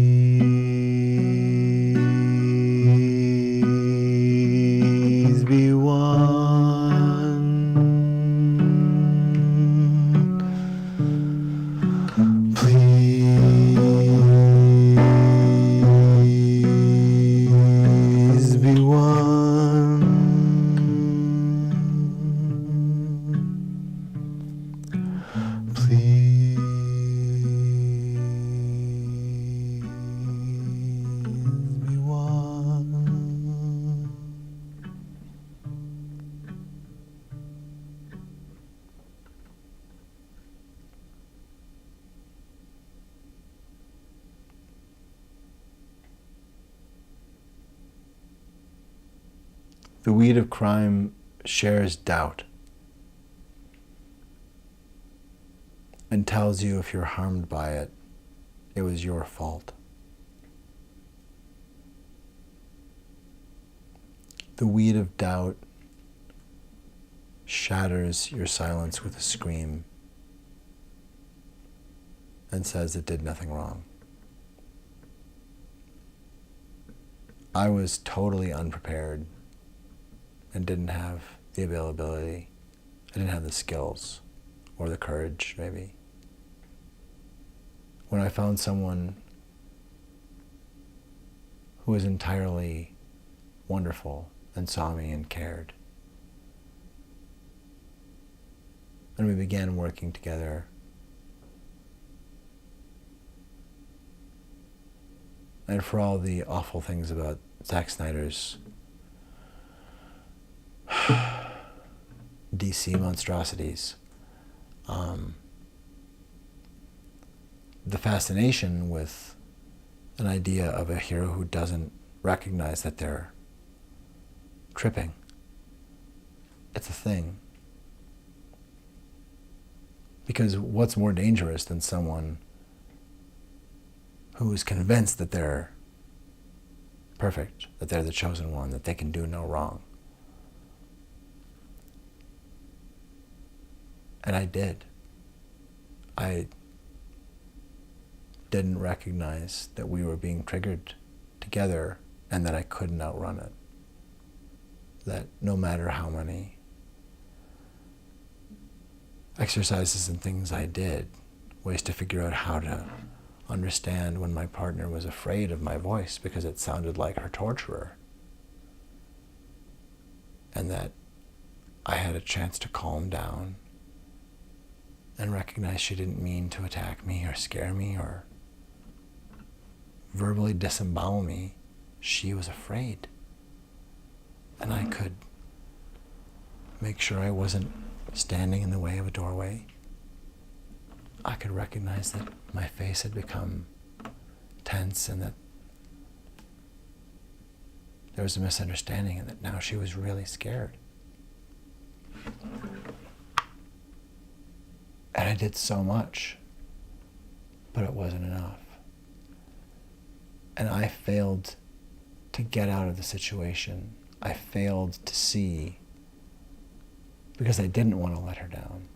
be one. Please be one. Please be one. The weed of crime shares doubt and tells you if you're harmed by it, it was your fault. The weed of doubt shatters your silence with a scream and says it did nothing wrong. I was totally unprepared and didn't have the availability. I didn't have the skills or the courage, maybe. When I found someone who was entirely wonderful and saw me and cared, and we began working together, and for all the awful things about Zack Snyder's DC monstrosities, the fascination with an idea of a hero who doesn't recognize that they're tripping. It's a thing. Because what's more dangerous than someone who is convinced that they're perfect, that they're the chosen one, that they can do no wrong? And I did. I didn't recognize that we were being triggered together and that I couldn't outrun it. That no matter how many exercises and things I did, ways to figure out how to understand when my partner was afraid of my voice because it sounded like her torturer, and that I had a chance to calm down and recognize she didn't mean to attack me or scare me or verbally disembowel me. She was afraid. And I could make sure I wasn't standing in the way of a doorway. I could recognize that my face had become tense and that there was a misunderstanding and that now she was really scared. And I did so much, but it wasn't enough. And I failed to get out of the situation. I failed to see because I didn't want to let her down.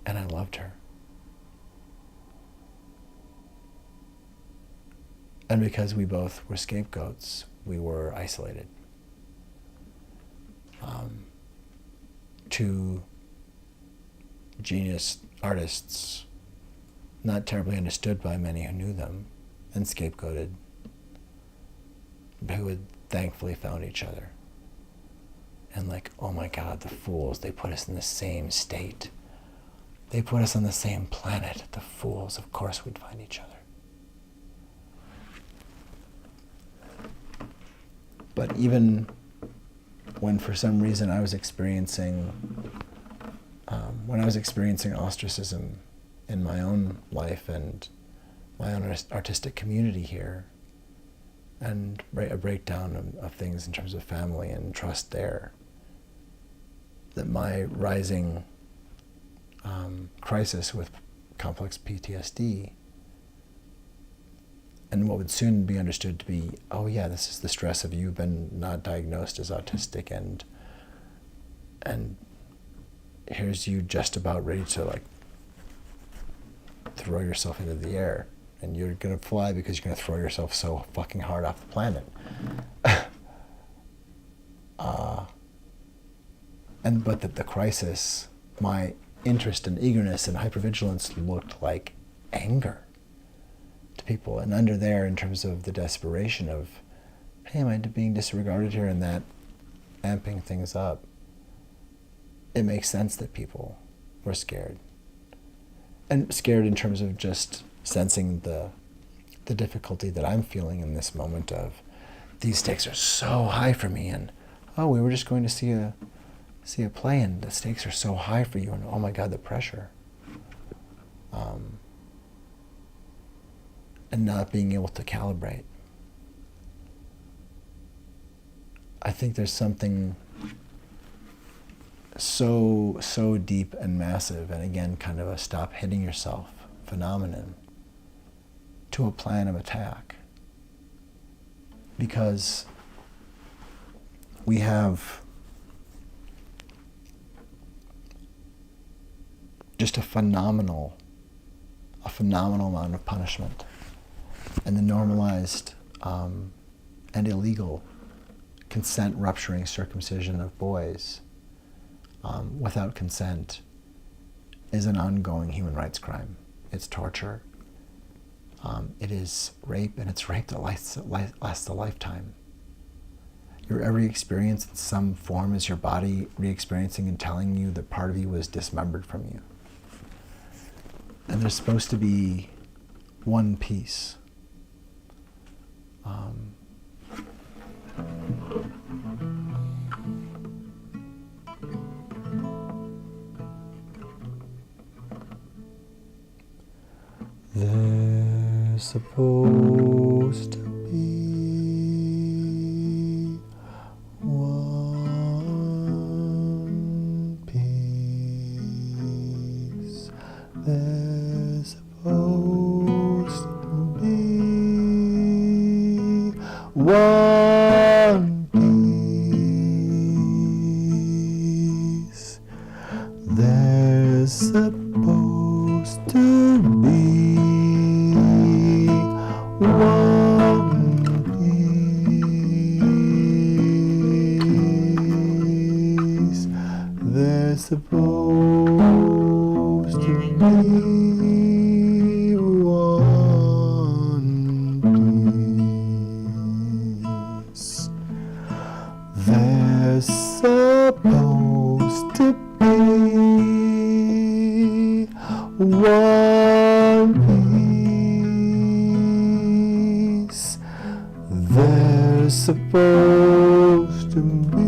And I loved her. And because we both were scapegoats, we were isolated. Two genius artists, not terribly understood by many who knew them, and scapegoated, who had thankfully found each other. And like, oh my God, the fools, they put us in the same state. They put us on the same planet. The fools, of course we'd find each other. But even when for some reason I was experiencing ostracism in my own life and my own artistic community here, and a breakdown of things in terms of family and trust there, that my rising crisis with complex PTSD and what would soon be understood to be, oh yeah, this is the stress of you've been not diagnosed as autistic, and here's you just about ready to like throw yourself into the air, and you're gonna fly because you're gonna throw yourself so fucking hard off the planet. But that the crisis, my interest and eagerness and hypervigilance looked like anger to people, and under there, in terms of the desperation of, hey, am I being disregarded here, and that amping things up, it makes sense that people were scared. And scared in terms of just sensing the difficulty that I'm feeling in this moment of, these stakes are so high for me, and oh, we were just going to see a play, and the stakes are so high for you, and oh my God, the pressure. And not being able to calibrate. I think there's something so deep and massive, and again, kind of a stop hitting yourself phenomenon to a plan of attack. Because we have just a phenomenal amount of punishment, and the normalized and illegal consent rupturing circumcision of boys without consent is an ongoing human rights crime. It's torture. It is rape, and it's rape that lasts a lifetime. Your every experience in some form is your body re-experiencing and telling you that part of you was dismembered from you. And there's supposed to be one piece. There's supposed to be one piece. There's supposed to be one piece. There's supposed to be supposed to be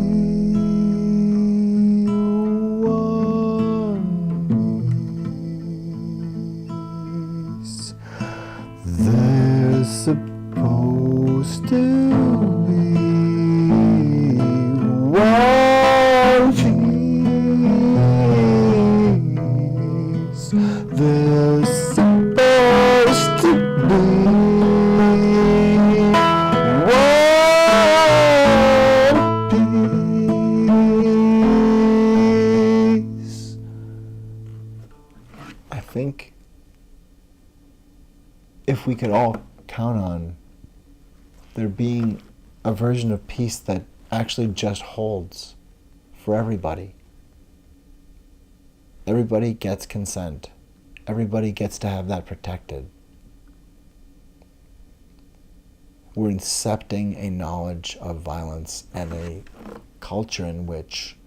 one piece. There's supposed to be one piece. There's supposed to be one piece. I think if we could all count on there being a version of peace that actually just holds for everybody. Everybody gets consent. Everybody gets to have that protected. We're incepting a knowledge of violence and a culture in which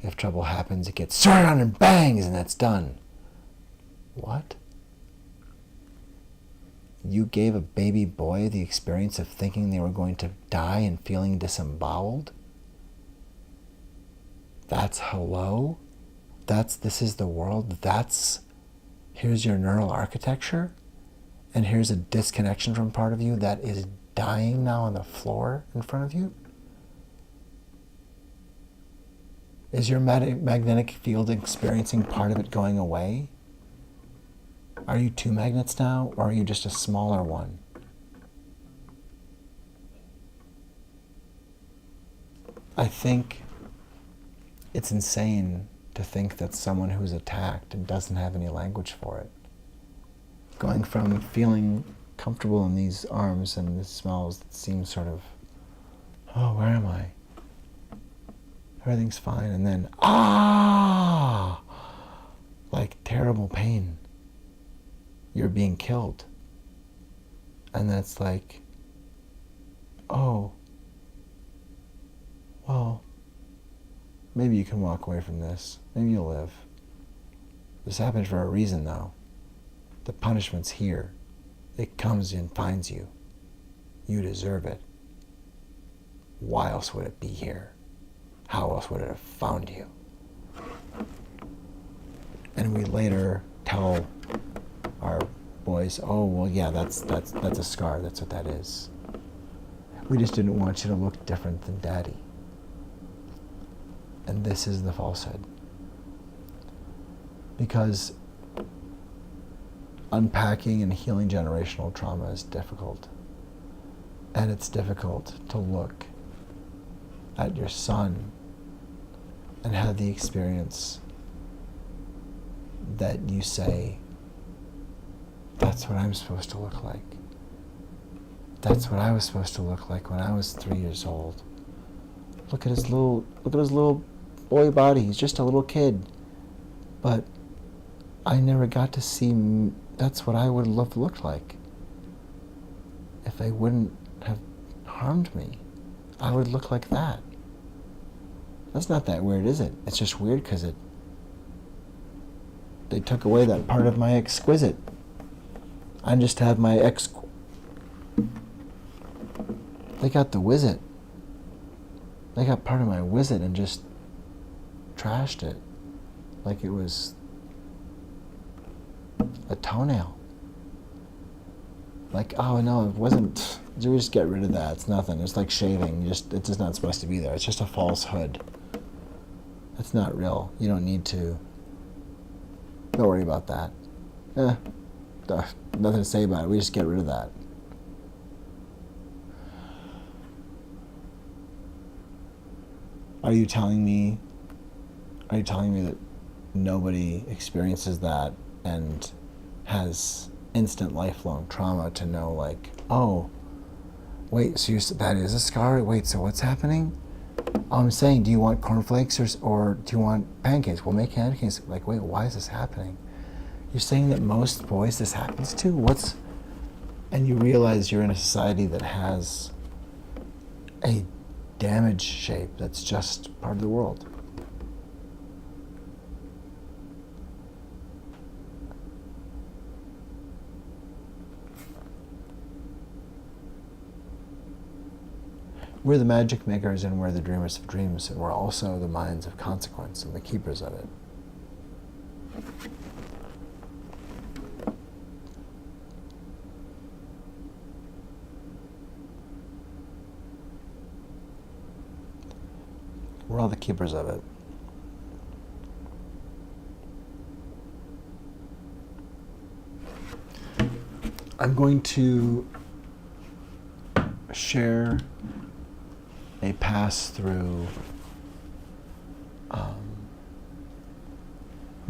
if trouble happens, it gets sorted on and bangs and that's done. What? You gave a baby boy the experience of thinking they were going to die and feeling disemboweled? That's hello? This is the world? Here's your neural architecture? And here's a disconnection from part of you that is dying now on the floor in front of you? Is your magnetic field experiencing part of it going away? Are you two magnets now, or are you just a smaller one? I think it's insane to think that someone who's attacked and doesn't have any language for it, going from feeling comfortable in these arms and the smells that seem sort of, oh, where am I? Everything's fine, and then, like terrible pain. You're being killed. And that's like, oh, well, maybe you can walk away from this. Maybe you'll live. This happened for a reason, though. The punishment's here. It comes and finds you. You deserve it. Why else would it be here? How else would it have found you? And we later tell our boys, oh, well, yeah, that's a scar. That's what that is. We just didn't want you to look different than Daddy. And this is the falsehood. Because unpacking and healing generational trauma is difficult. And it's difficult to look at your son and have the experience that you say, that's what I'm supposed to look like. That's what I was supposed to look like when I was 3 years old. Look at his little boy body. He's just a little kid. But I never got to see that's what I would have looked like. If they wouldn't have harmed me, I would look like that. That's not that weird, is it? It's just weird because they took away that part of my exquisite. I just have my They got the wizard. They got part of my wizard and just trashed it like it was a toenail. Like, oh no, it wasn't. You just get rid of that. It's nothing. It's like shaving. It's just not supposed to be there. It's just a false hood. It's not real. You don't need to. Don't worry about that. Nothing to say about it. We just get rid of that. Are you telling me that nobody experiences that and has instant lifelong trauma to know, like, oh, wait, so that is a scar? Wait, so what's happening? I'm saying, do you want cornflakes or do you want pancakes? We'll make pancakes. Like, wait, why is this happening? You're saying that most boys this happens to? And you realize you're in a society that has a damage shape that's just part of the world. We're the magic makers and we're the dreamers of dreams, and we're also the minds of consequence and the keepers of it. We're all the keepers of it. I'm going to share a pass through. I'm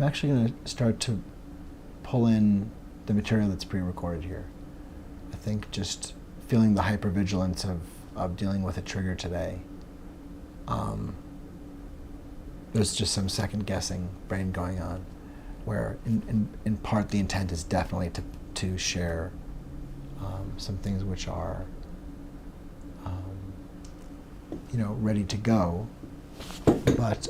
actually going to start to pull in the material that's pre-recorded here. I think just feeling the hypervigilance of dealing with a trigger today. There's just some second guessing brain going on, where in part the intent is definitely to share some things which are ready to go, but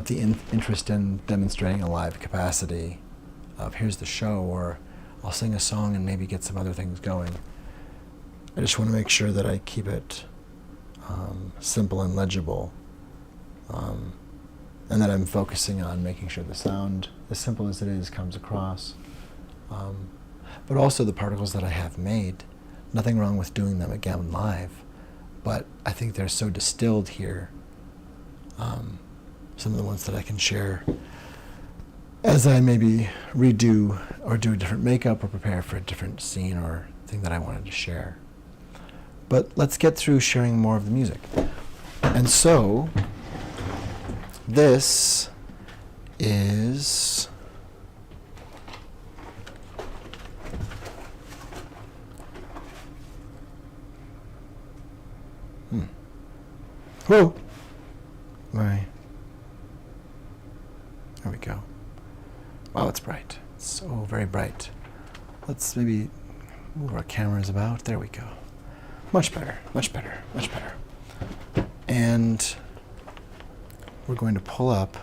the interest in demonstrating a live capacity of here's the show, or I'll sing a song and maybe get some other things going. I just want to make sure that I keep it simple and legible, and that I'm focusing on making sure the sound, as simple as it is, comes across. But also the particles that I have made, nothing wrong with doing them again live, but I think they're so distilled here. Some of the ones that I can share as I maybe redo or do a different makeup or prepare for a different scene or thing that I wanted to share. But let's get through sharing more of the music. And so, this is whoa! Right. There we go. Wow, it's bright. It's so very bright. Let's maybe move our cameras about. There we go. Much better, much better, much better. And we're going to pull up,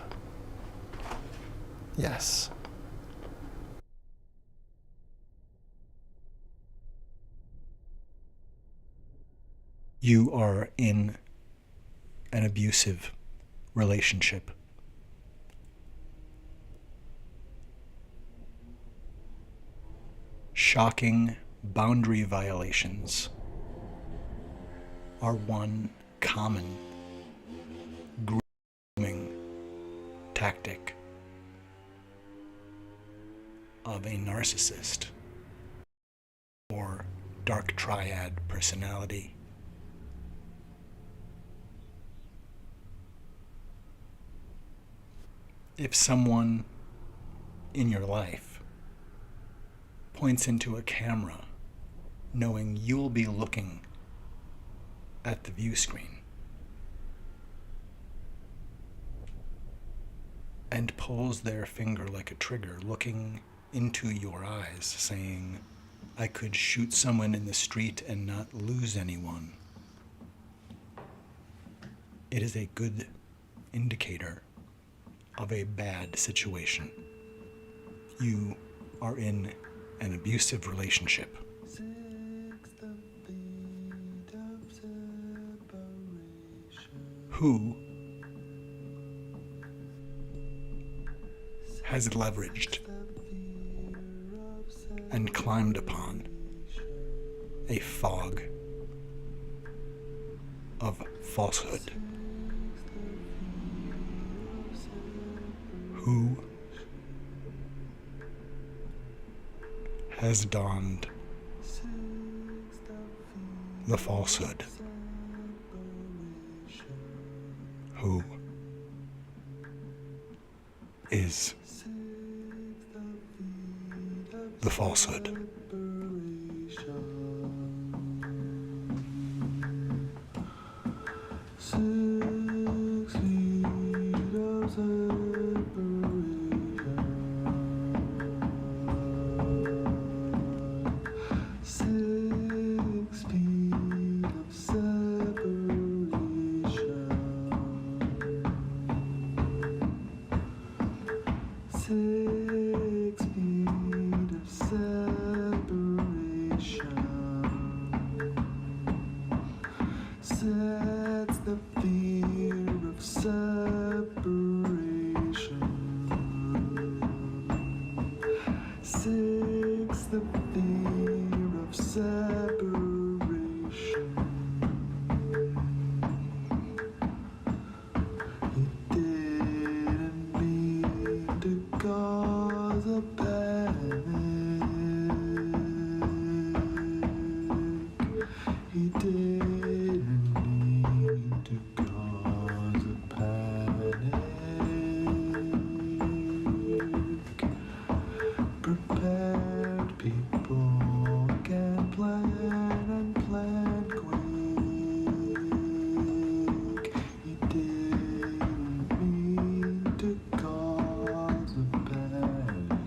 yes. You are in an abusive relationship. Shocking boundary violations are one common grooming tactic of a narcissist or dark triad personality. If someone in your life points into a camera knowing you'll be looking at the view screen and pulls their finger like a trigger, looking into your eyes, saying, I could shoot someone in the street and not lose anyone, it is a good indicator of a bad situation. You are in an abusive relationship. Who has leveraged and climbed upon a fog of falsehood? Who has donned the falsehood? Who is the falsehood? 6, the fear of separation. He didn't mean to cause a panic. He didn't mean to cause a panic. Prepared people can plan and plan quick. He didn't mean to cause a panic.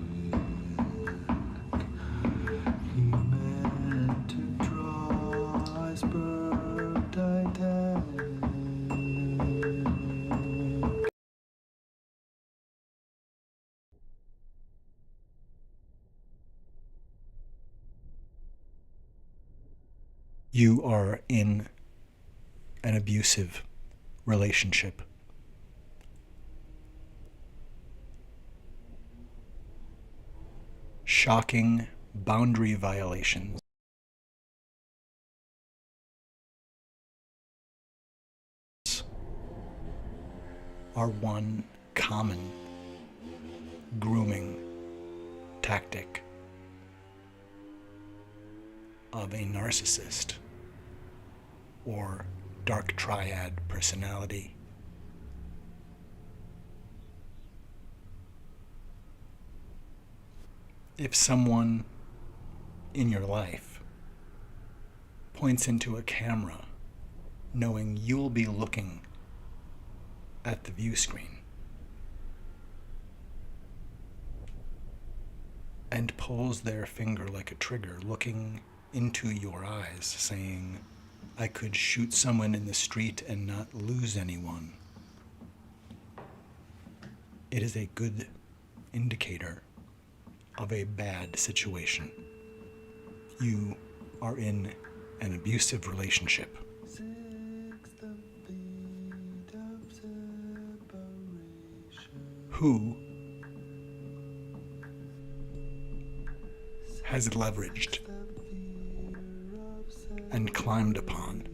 He meant to draw iceberg Titanic. You are in an abusive relationship. Shocking boundary violations are one common grooming tactic of a narcissist or dark triad personality. If someone in your life points into a camera knowing you'll be looking at the view screen and pulls their finger like a trigger, looking into your eyes, saying, I could shoot someone in the street and not lose anyone, it is a good indicator of a bad situation. You are in an abusive relationship. Who has leveraged and climbed upon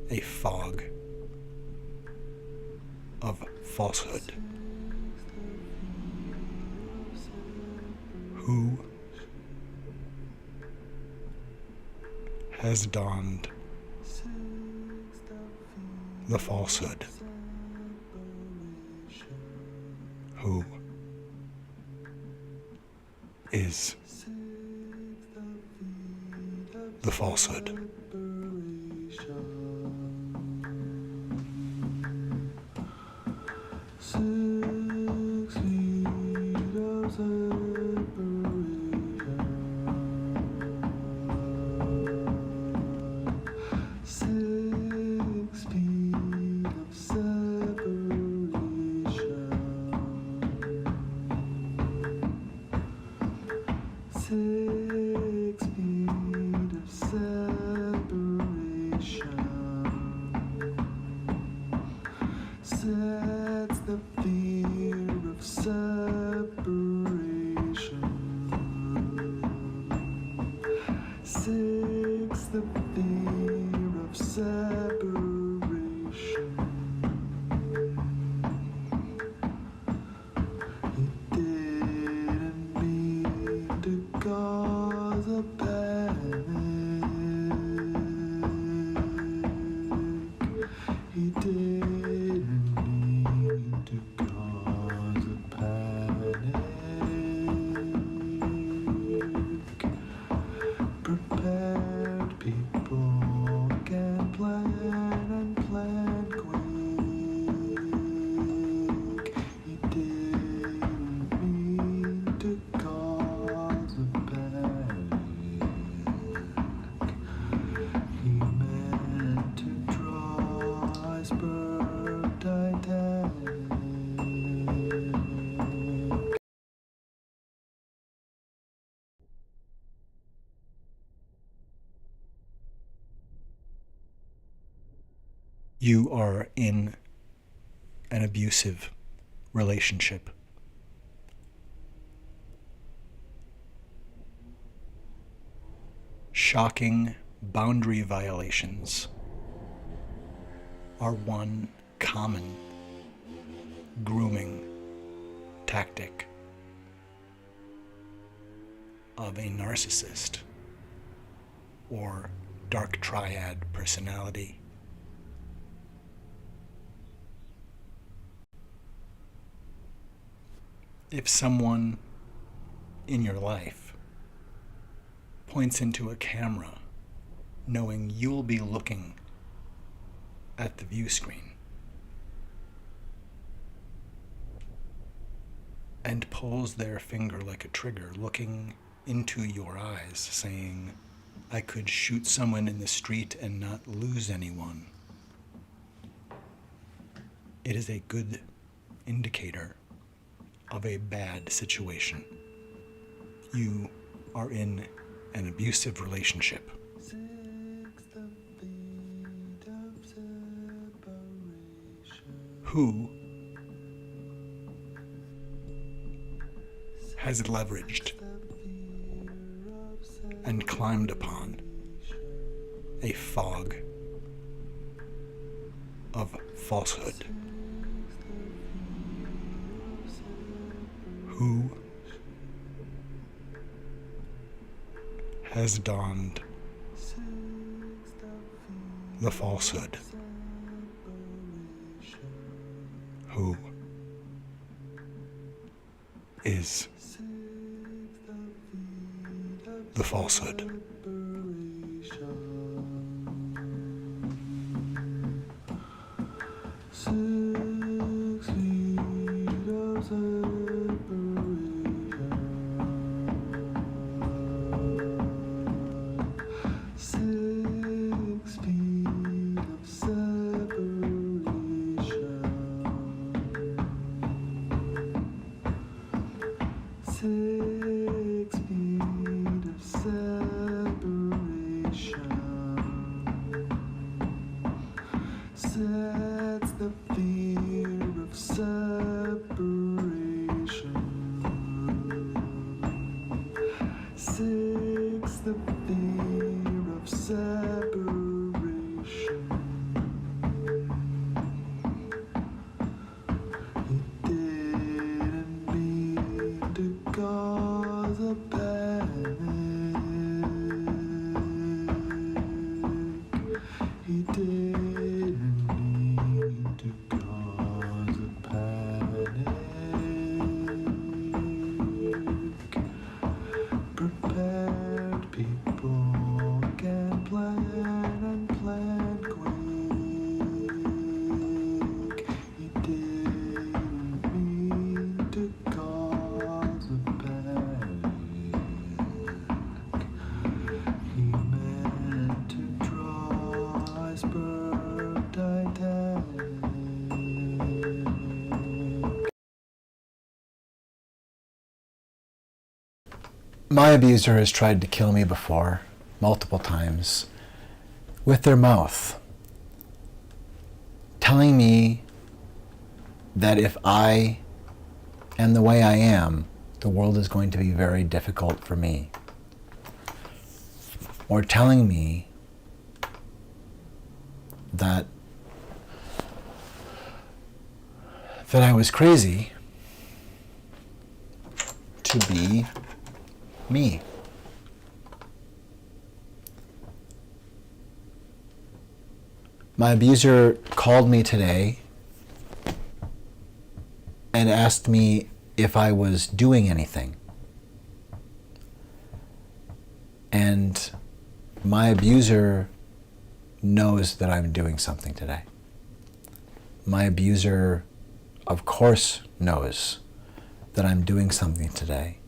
a fog of falsehood? Who has donned the falsehood? Who is the falsehood? Sets the fear of separation. 6, the fear of separation. He didn't mean to cause a panic. He didn't mean to cause a panic. Prepared people can plan and plan quick. He didn't mean to cause a panic. He meant to draw iceberg Titanic. You are in an abusive relationship. shocking boundary violations are one common grooming tactic of a narcissist or dark triad personality. If someone in your life points into a camera knowing you'll be looking at the view screen and pulls their finger like a trigger, looking into your eyes, saying, "I could shoot someone in the street and not lose anyone," it is a good indicator of a bad situation. You are in an abusive relationship. Who has leveraged and climbed upon a fog of falsehood? Who has donned the falsehood? Who is the falsehood? Sets the fear of separation. Six, the fear of separation. He didn't mean to cause a panic. He didn't mean to cause a panic. Prepared people can plan and plan quick. He didn't mean to cause a panic. He meant to draw iceberg Titanic. My abuser has tried to kill me before, multiple times, with their mouth, telling me that if I am the way I am, the world is going to be very difficult for me. Or telling me that I was crazy to be me. My abuser called me today and asked me if I was doing anything. And my abuser knows that I'm doing something today. My abuser, of course, knows that I'm doing something today.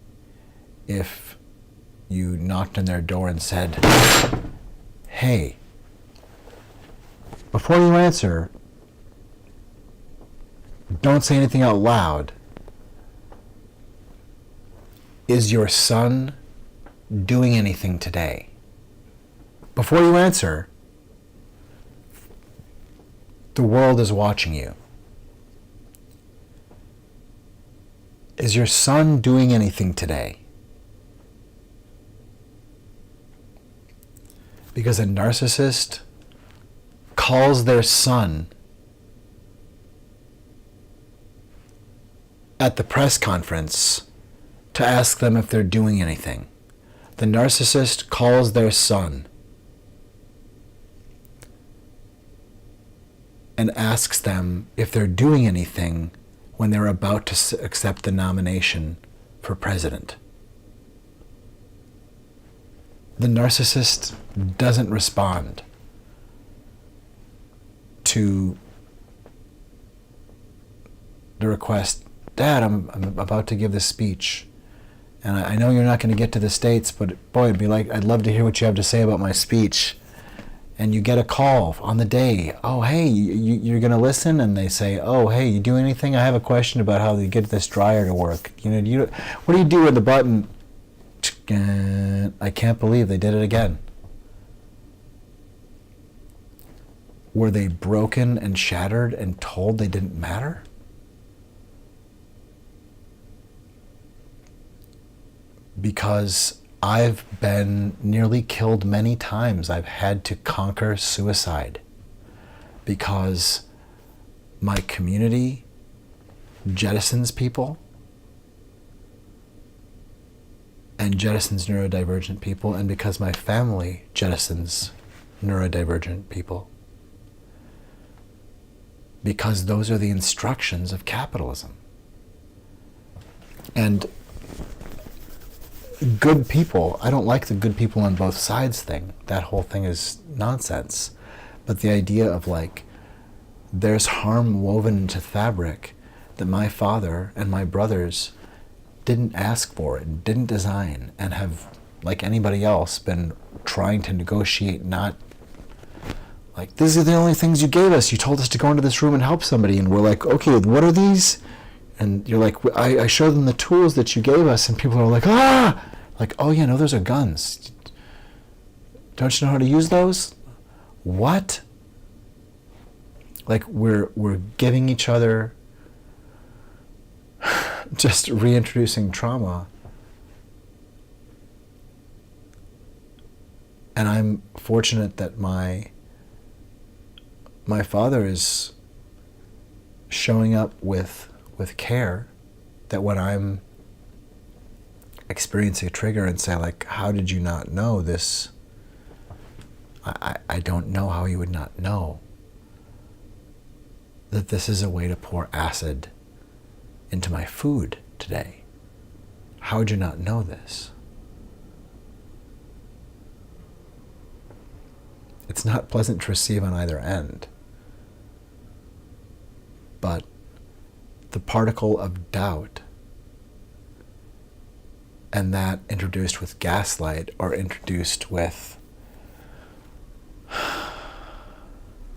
If you knocked on their door and said, "Hey, before you answer, don't say anything out loud. Is your son doing anything today?" Before you answer, the world is watching you. Is your son doing anything today? Because a narcissist calls their son at the press conference to ask them if they're doing anything. The narcissist calls their son and asks them if they're doing anything when they're about to accept the nomination for president. The narcissist doesn't respond to the request, Dad, I'm about to give this speech, and I know you're not going to get to the States, but boy, I'd love to hear what you have to say about my speech. And you get a call on the day, oh, hey, you're going to listen? And they say, oh, hey, you do anything? I have a question about how you get this dryer to work. What do you do with the button? I can't believe they did it again. Were they broken and shattered and told they didn't matter? Because I've been nearly killed many times. I've had to conquer suicide because my community jettisons people and jettisons neurodivergent people, and because my family jettisons neurodivergent people. Because those are the instructions of capitalism. And good people, I don't like the good people on both sides thing. That whole thing is nonsense. But the idea of there's harm woven into fabric that my father and my brothers didn't ask for and didn't design, and have, like anybody else, been trying to negotiate, not these are the only things you gave us. You told us to go into this room and help somebody, and we're like, okay, what are these? And you're like, I showed them the tools that you gave us, and people are like, ah! Oh yeah, no, those are guns. Don't you know how to use those? What? We're giving each other, just reintroducing trauma. And I'm fortunate that my father is showing up with care, that when I'm experiencing a trigger and say, how did you not know this? I don't know how you would not know that this is a way to pour acid into my food today. How would you not know this? It's not pleasant to receive on either end. But the particle of doubt, and that introduced with gaslight or introduced with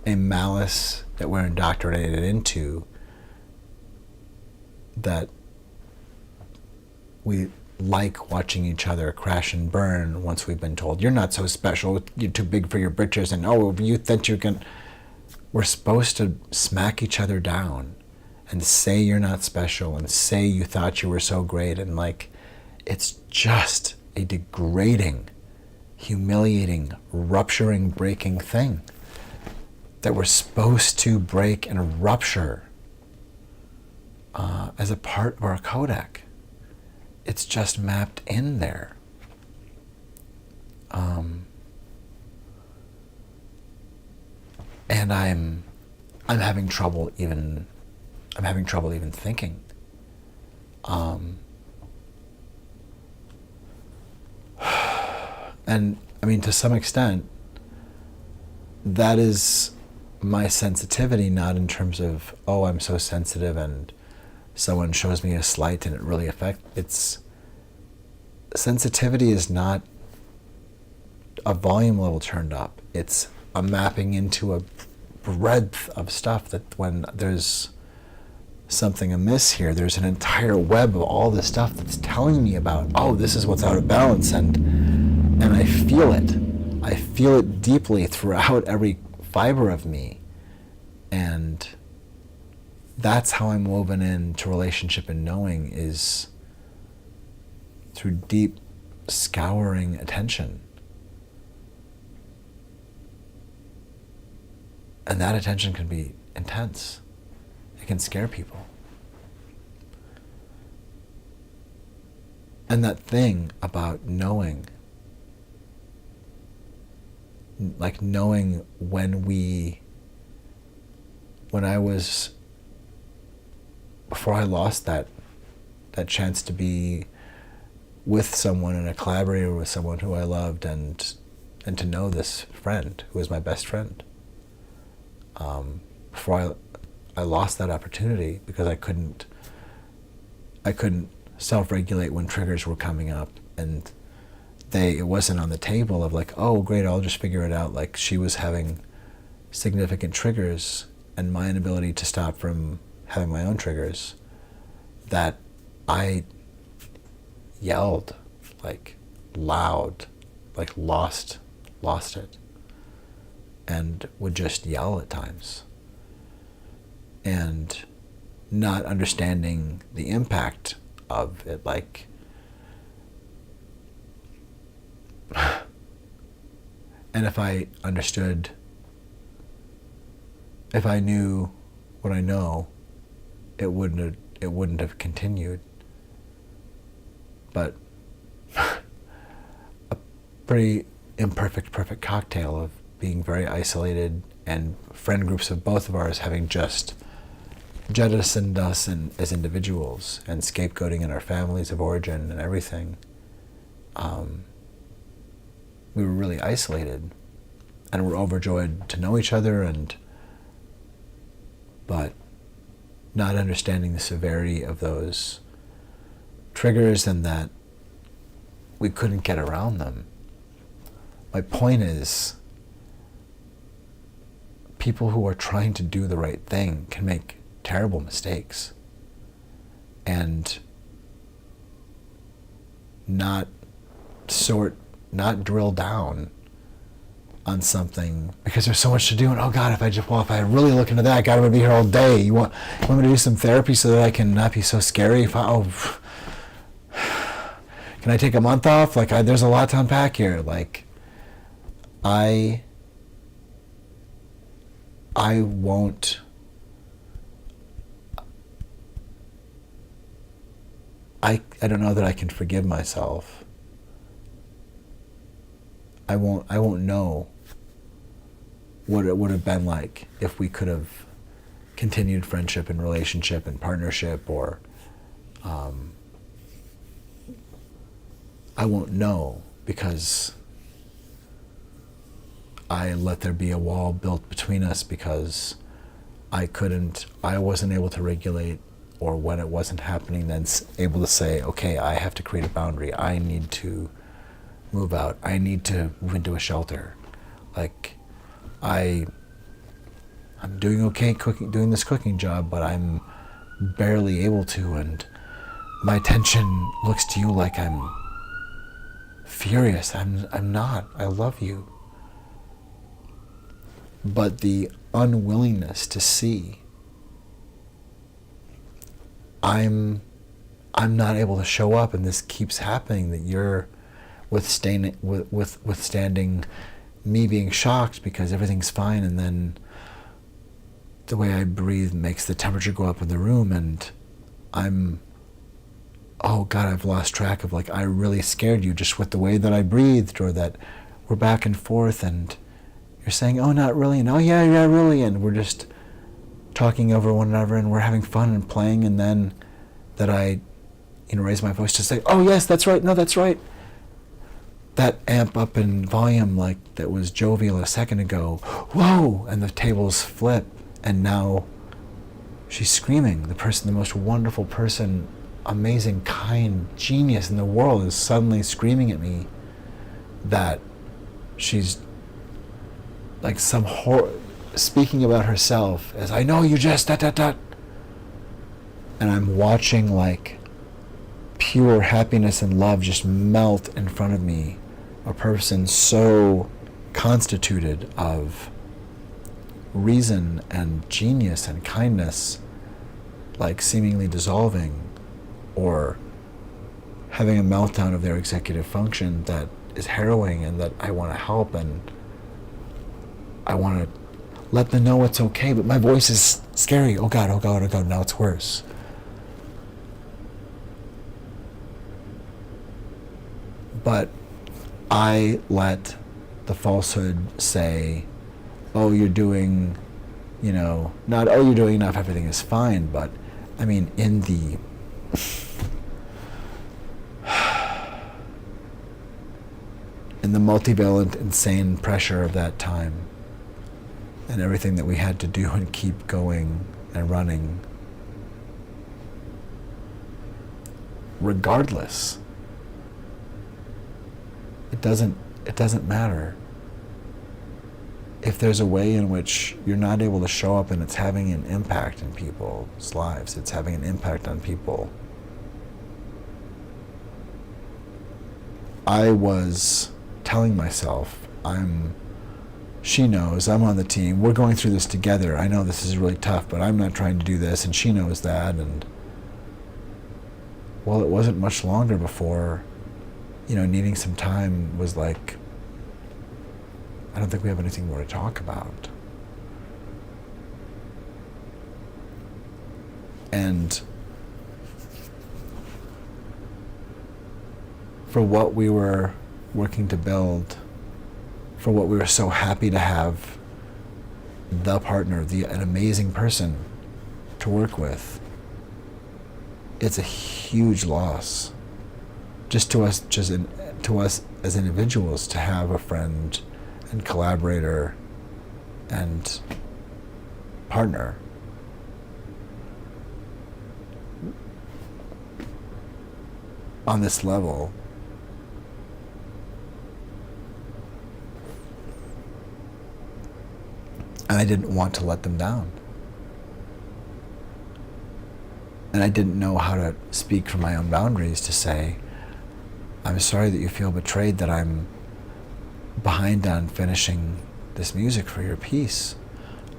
a malice that we're indoctrinated into, that we like watching each other crash and burn once we've been told, you're not so special, you're too big for your britches, and oh, you think you can. We're supposed to smack each other down and say you're not special and say you thought you were so great, and it's just a degrading, humiliating, rupturing, breaking thing that we're supposed to break and rupture as a part of our codec. It's just mapped in there. And I'm having trouble even thinking. And I mean, to some extent, that is my sensitivity, not in terms of, oh, I'm so sensitive and someone shows me a slight and it really affects. Sensitivity is not a volume level turned up. It's a mapping into a breadth of stuff that when there's something amiss here, there's an entire web of all this stuff that's telling me about, oh, this is what's out of balance, and I feel it. I feel it deeply throughout every fiber of me. And that's how I'm woven into relationship and knowing, is through deep scouring attention. And that attention can be intense. It can scare people. And that thing about knowing, like knowing before I lost that chance to be with someone and a collaborator with someone who I loved, and to know this friend who was my best friend. Before I lost that opportunity because I couldn't self-regulate when triggers were coming up, and it wasn't on the table of like, oh great, I'll just figure it out. Like, she was having significant triggers, and my inability to stop from having my own triggers, that I yelled like loud, like lost it, and would just yell at times, and not understanding the impact of it. Like, and if I knew what I know, it wouldn't have continued. But a pretty perfect cocktail of being very isolated, and friend groups of both of ours having just jettisoned us as individuals, and scapegoating in our families of origin and everything. We were really isolated, and we're overjoyed to know each other, but not understanding the severity of those triggers, and that we couldn't get around them. My point is, people who are trying to do the right thing can make terrible mistakes, and not drill down on something because there's so much to do, and oh God, if I really look into that, God, I'm gonna be here all day. You want me to do some therapy so that I can not be so scary? Can I take a month off? Like, there's a lot to unpack here. Like, I won't. I don't know that I can forgive myself. I won't know what it would have been like if we could have continued friendship and relationship and partnership, or I won't know, because I let there be a wall built between us because I wasn't able to regulate, or when it wasn't happening, then able to say, okay, I have to create a boundary. I need to move out. I need to move into a shelter. Like, I'm doing okay doing this cooking job, but I'm barely able to, and my attention looks to you like I'm furious. I'm not. I love you. But the unwillingness to see, I'm not able to show up, and this keeps happening, that you're withstanding me being shocked because everything's fine, and then the way I breathe makes the temperature go up in the room, and oh God, I've lost track of, like, I really scared you just with the way that I breathed, or that we're back and forth, and you're saying, oh, not really, and oh, yeah, really, and we're just talking over one another, and we're having fun and playing, and then that I, raise my voice to say, oh, yes, that's right, no, that's right. That amp up in volume, like, that was jovial a second ago, whoa, and the tables flip, and now she's screaming. The most wonderful person, amazing, kind, genius in the world is suddenly screaming at me that she's like speaking about herself as, I know you just ... And I'm watching, like, pure happiness and love just melt in front of me. A person so constituted of reason and genius and kindness, like, seemingly dissolving or having a meltdown of their executive function that is harrowing, and that I want to help, and I want to let them know it's okay, but my voice is scary. Oh God, oh God, oh God, now it's worse. But I let the falsehood say, oh, you're doing, not, oh, you're doing enough, everything is fine, but I mean, in the multivalent, insane pressure of that time and everything that we had to do and keep going and running, regardless, it doesn't matter. If there's a way in which you're not able to show up and it's having an impact in people's lives, it's having an impact on people. I was telling myself, she knows, I'm on the team, we're going through this together, I know this is really tough, but I'm not trying to do this, and she knows that, and well, it wasn't much longer before, needing some time was like, I don't think we have anything more to talk about. And for what we were working to build, for what we were so happy to have, the partner, an amazing person to work with, it's a huge loss. Just to us as individuals, to have a friend and collaborator and partner on this level. And I didn't want to let them down. And I didn't know how to speak from my own boundaries to say, I'm sorry that you feel betrayed that I'm behind on finishing this music for your piece.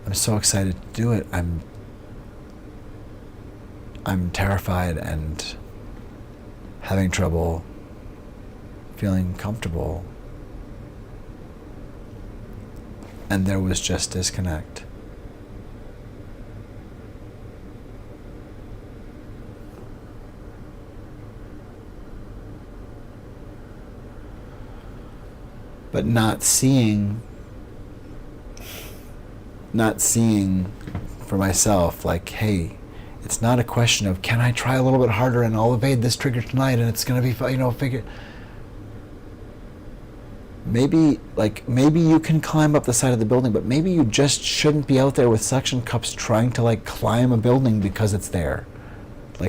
I'm so excited to do it. I'm terrified and having trouble feeling comfortable. And there was just disconnect. But not seeing for myself, like, hey, it's not a question of, can I try a little bit harder and I'll evade this trigger tonight and it's going to be, figure. Maybe you can climb up the side of the building, but maybe you just shouldn't be out there with suction cups trying to climb a building because it's there.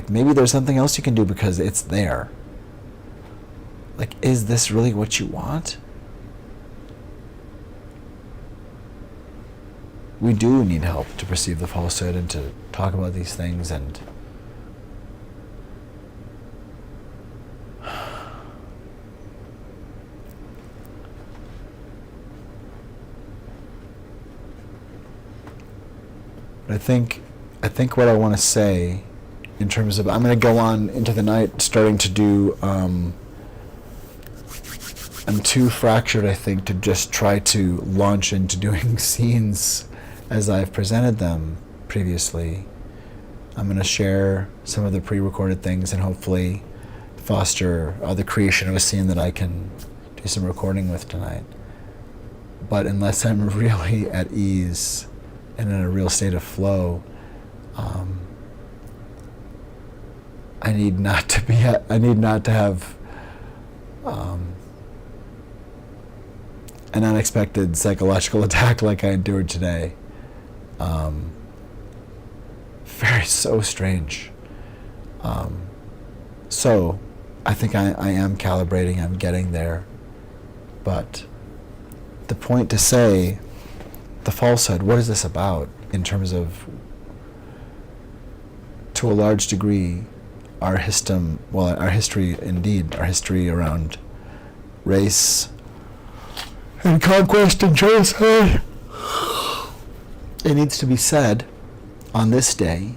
Maybe there's something else you can do because it's there. Is this really what you want? We do need help to perceive the falsehood and to talk about these things, and I think what I want to say in terms of, I'm going to go on into the night starting to do, I'm too fractured, I think, to just try to launch into doing scenes as I've presented them previously. I'm going to share some of the pre-recorded things and hopefully foster the creation of a scene that I can do some recording with tonight. But unless I'm really at ease and in a real state of flow, I need not to have an unexpected psychological attack like I endured today. So strange. So I think I am calibrating, I'm getting there. But the point to say, the falsehood, what is this about in terms of, to a large degree, our history around race and conquest and genocide. It needs to be said on this day,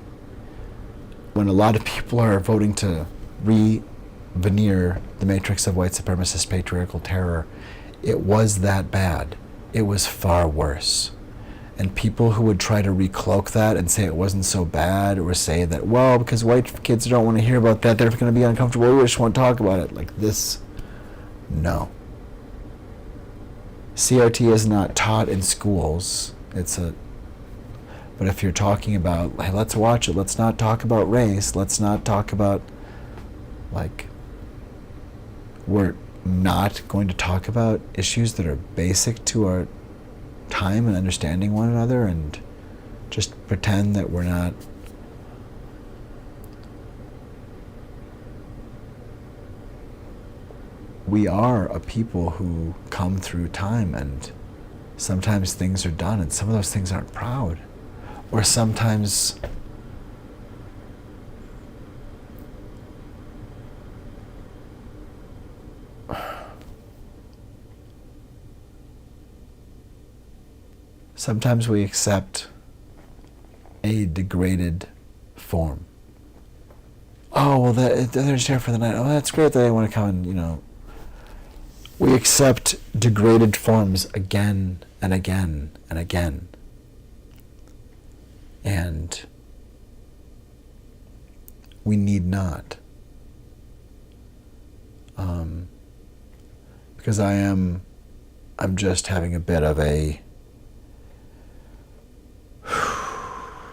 when a lot of people are voting to re-veneer the matrix of white supremacist patriarchal terror, it was that bad. It was far worse. And people who would try to recloak that and say it wasn't so bad, or say that, well, because white kids don't want to hear about that, they're going to be uncomfortable, we just won't talk about it. Like this, no. CRT is not taught in schools. But if you're talking about, hey, let's watch it, let's not talk about race, let's not talk about, like, we're not going to talk about issues that are basic to our time and understanding one another, and just pretend that we're not. We are a people who come through time, and sometimes things are done and some of those things aren't proud. Or sometimes we accept a degraded form. Oh, well, they're just here for the night. Oh, that's great that they want to come and, we accept degraded forms again and again and again. And we need not. Because I'm just having a bit of I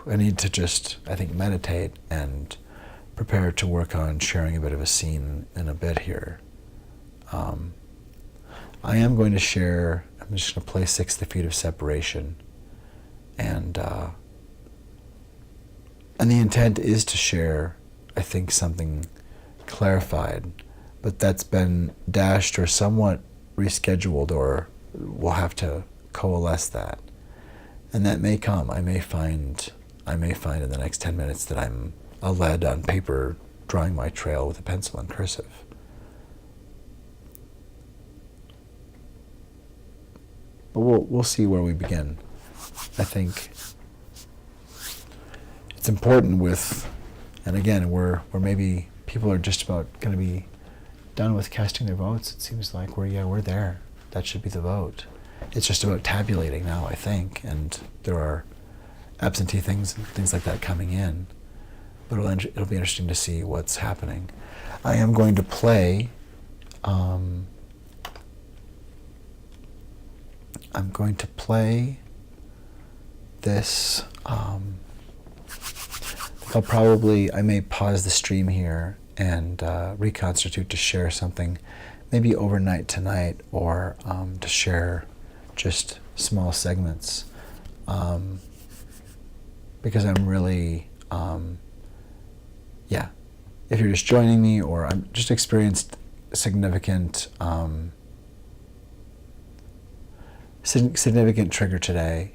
need to just, I think, meditate and prepare to work on sharing a bit of a scene in a bit here. I am going to share, I'm just going to play 60 Feet of Separation, and the intent is to share, I think, something clarified, but that's been dashed or somewhat rescheduled, or we'll have to coalesce that. And that may come. I may find in the next 10 minutes that I'm a lead on paper drawing my trail with a pencil and cursive. But we'll see where we begin. I think it's important with, and again, we're maybe people are just about going to be done with casting their votes. It seems like we're there. That should be the vote. It's just about tabulating now, I think, and there are absentee things and things like that coming in. But it'll be interesting to see what's happening. I am going to play. I'm going to play this. I may pause the stream here and reconstitute to share something, maybe overnight tonight, or to share just small segments. Because I'm really, if you're just joining me, or I'm just experienced significant trigger today,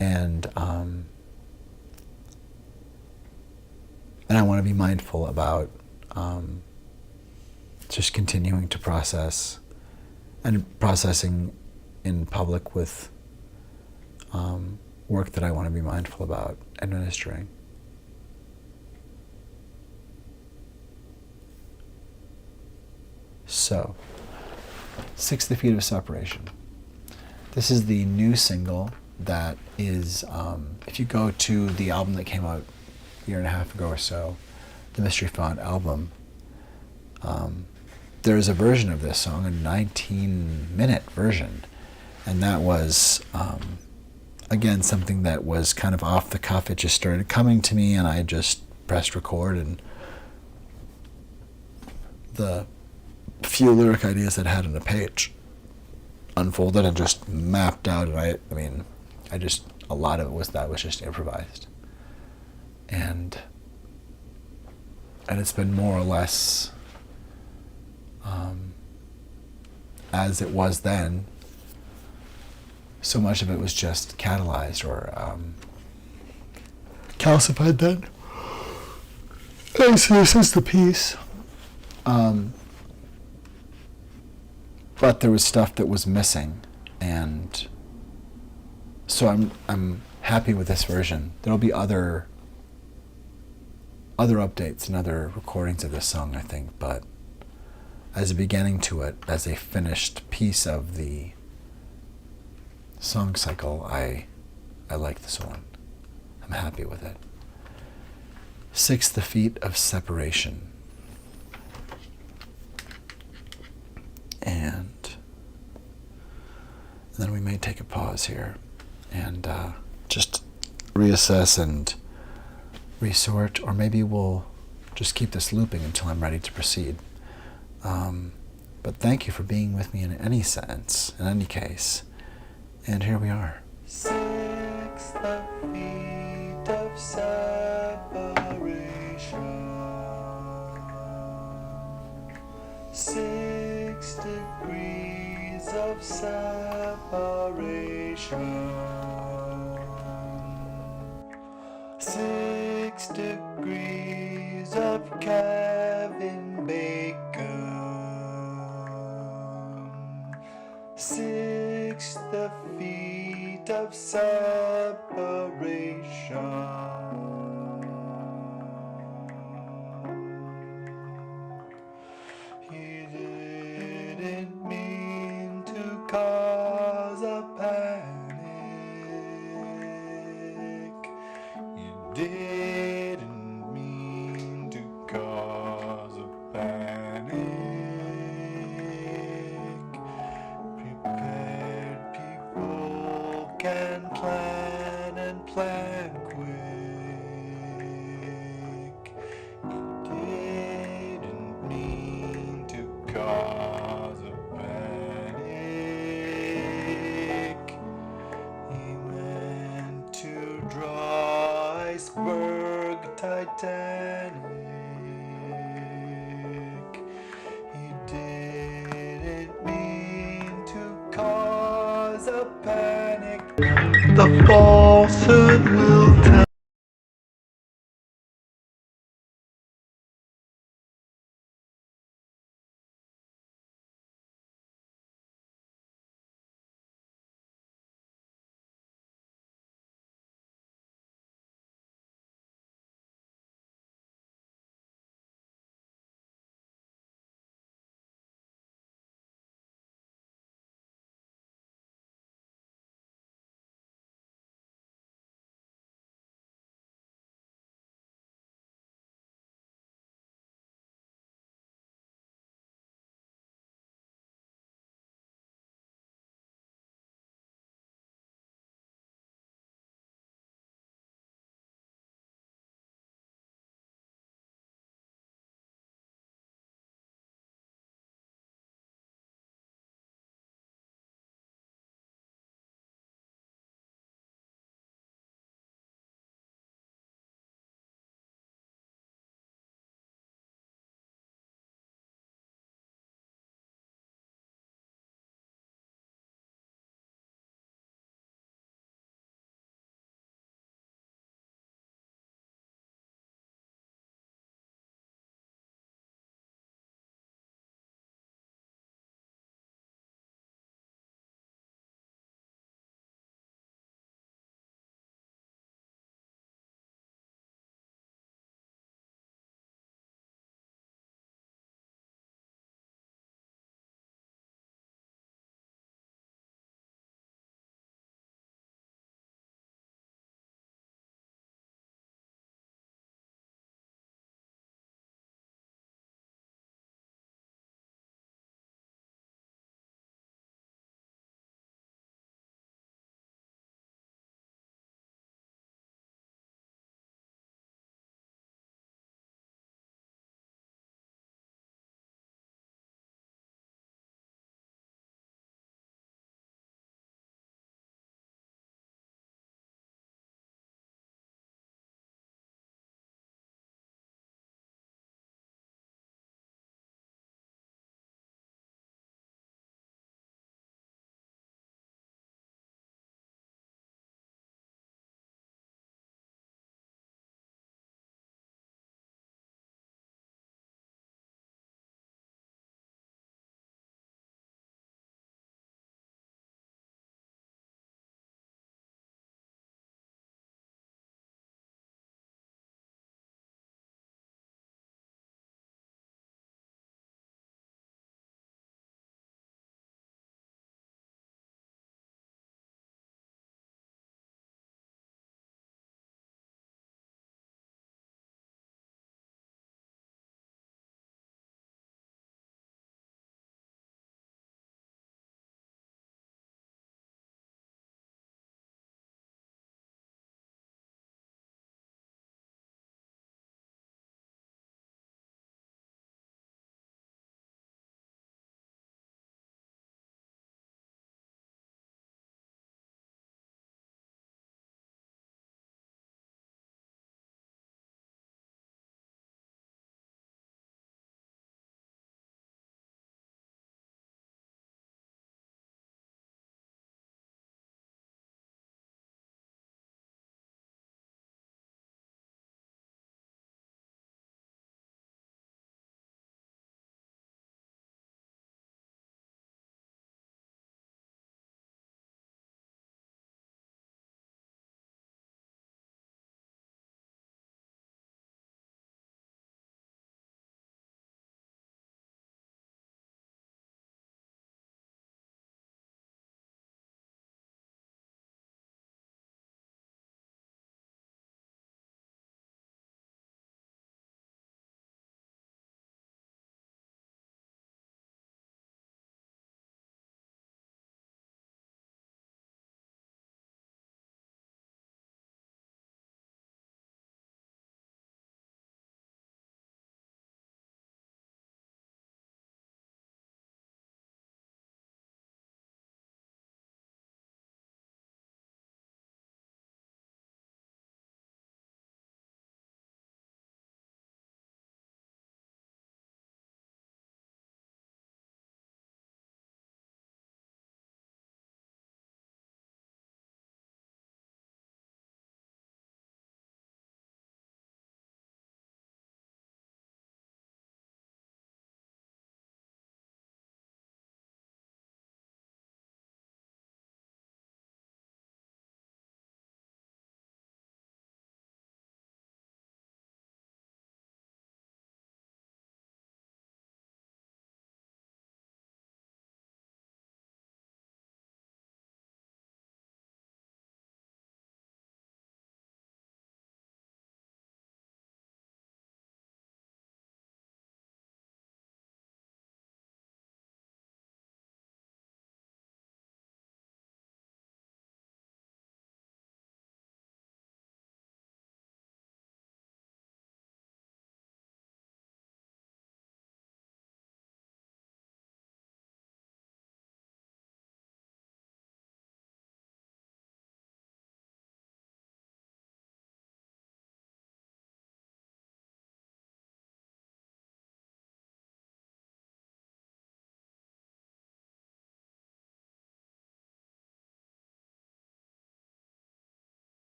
and I want to be mindful about just continuing to process, and processing in public with work that I want to be mindful about administering. So, 60 Feet of Separation. This is the new single that is, if you go to the album that came out a year and a half ago or so, the Mystery Font album, there is a version of this song, a 19-minute version, and that was, again, something that was kind of off the cuff. It just started coming to me, and I just pressed record, and the few lyric ideas that I had on the page unfolded and just mapped out, and a lot of it was just improvised, and it's been more or less as it was then. So much of it was just catalyzed or calcified then. And so this is the piece. But there was stuff that was missing, and so I'm happy with this version. There'll be other updates and other recordings of this song, I think, but as a beginning to it, as a finished piece of the song cycle, I I like this one. I'm happy with it. 6, the feet of separation. And then we may take a pause here and just reassess and resort, or maybe we'll just keep this looping until I'm ready to proceed. But thank you for being with me in any sense, in any case. And here we are. 6, the feet of separation. 6 degrees of separation. 6 degrees of Kevin Bacon. 6, the feet of separation. He didn't mean to cause a panic. You didn't mean to cause a panic. Prepared people can plan and plan quick. You didn't mean to cause a panic. He meant to draw iceberg Titanic. He didn't mean to cause a panic. The falsehood will tell.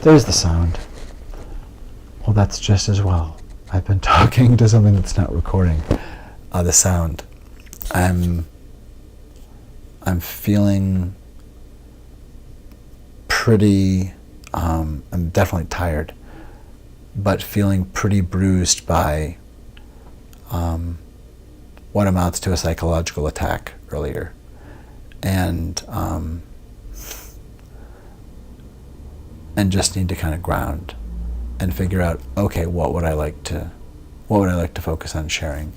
There's the sound. Well, that's just as well. I've been talking to something that's not recording the sound. I'm feeling pretty, I'm definitely tired, but feeling pretty bruised by what amounts to a psychological attack earlier. And just need to kind of ground and figure out, okay, what would I like to focus on sharing,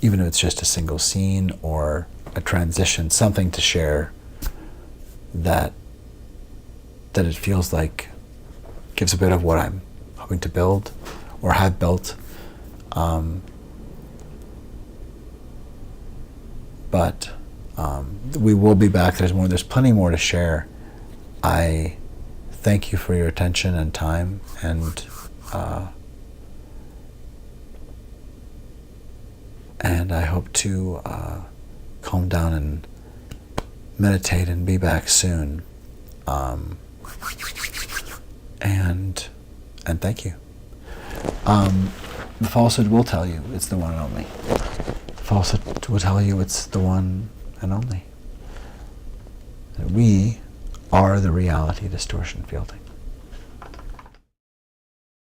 even if it's just a single scene or a transition, something to share that it feels like gives a bit of what I'm hoping to build or have built. But we will be back. There's plenty more to share. I thank you for your attention and time, and I hope to calm down and meditate and be back soon. And thank you. The falsehood will tell you it's the one and only. The falsehood will tell you it's the one and only. That we are the reality distortion fielding.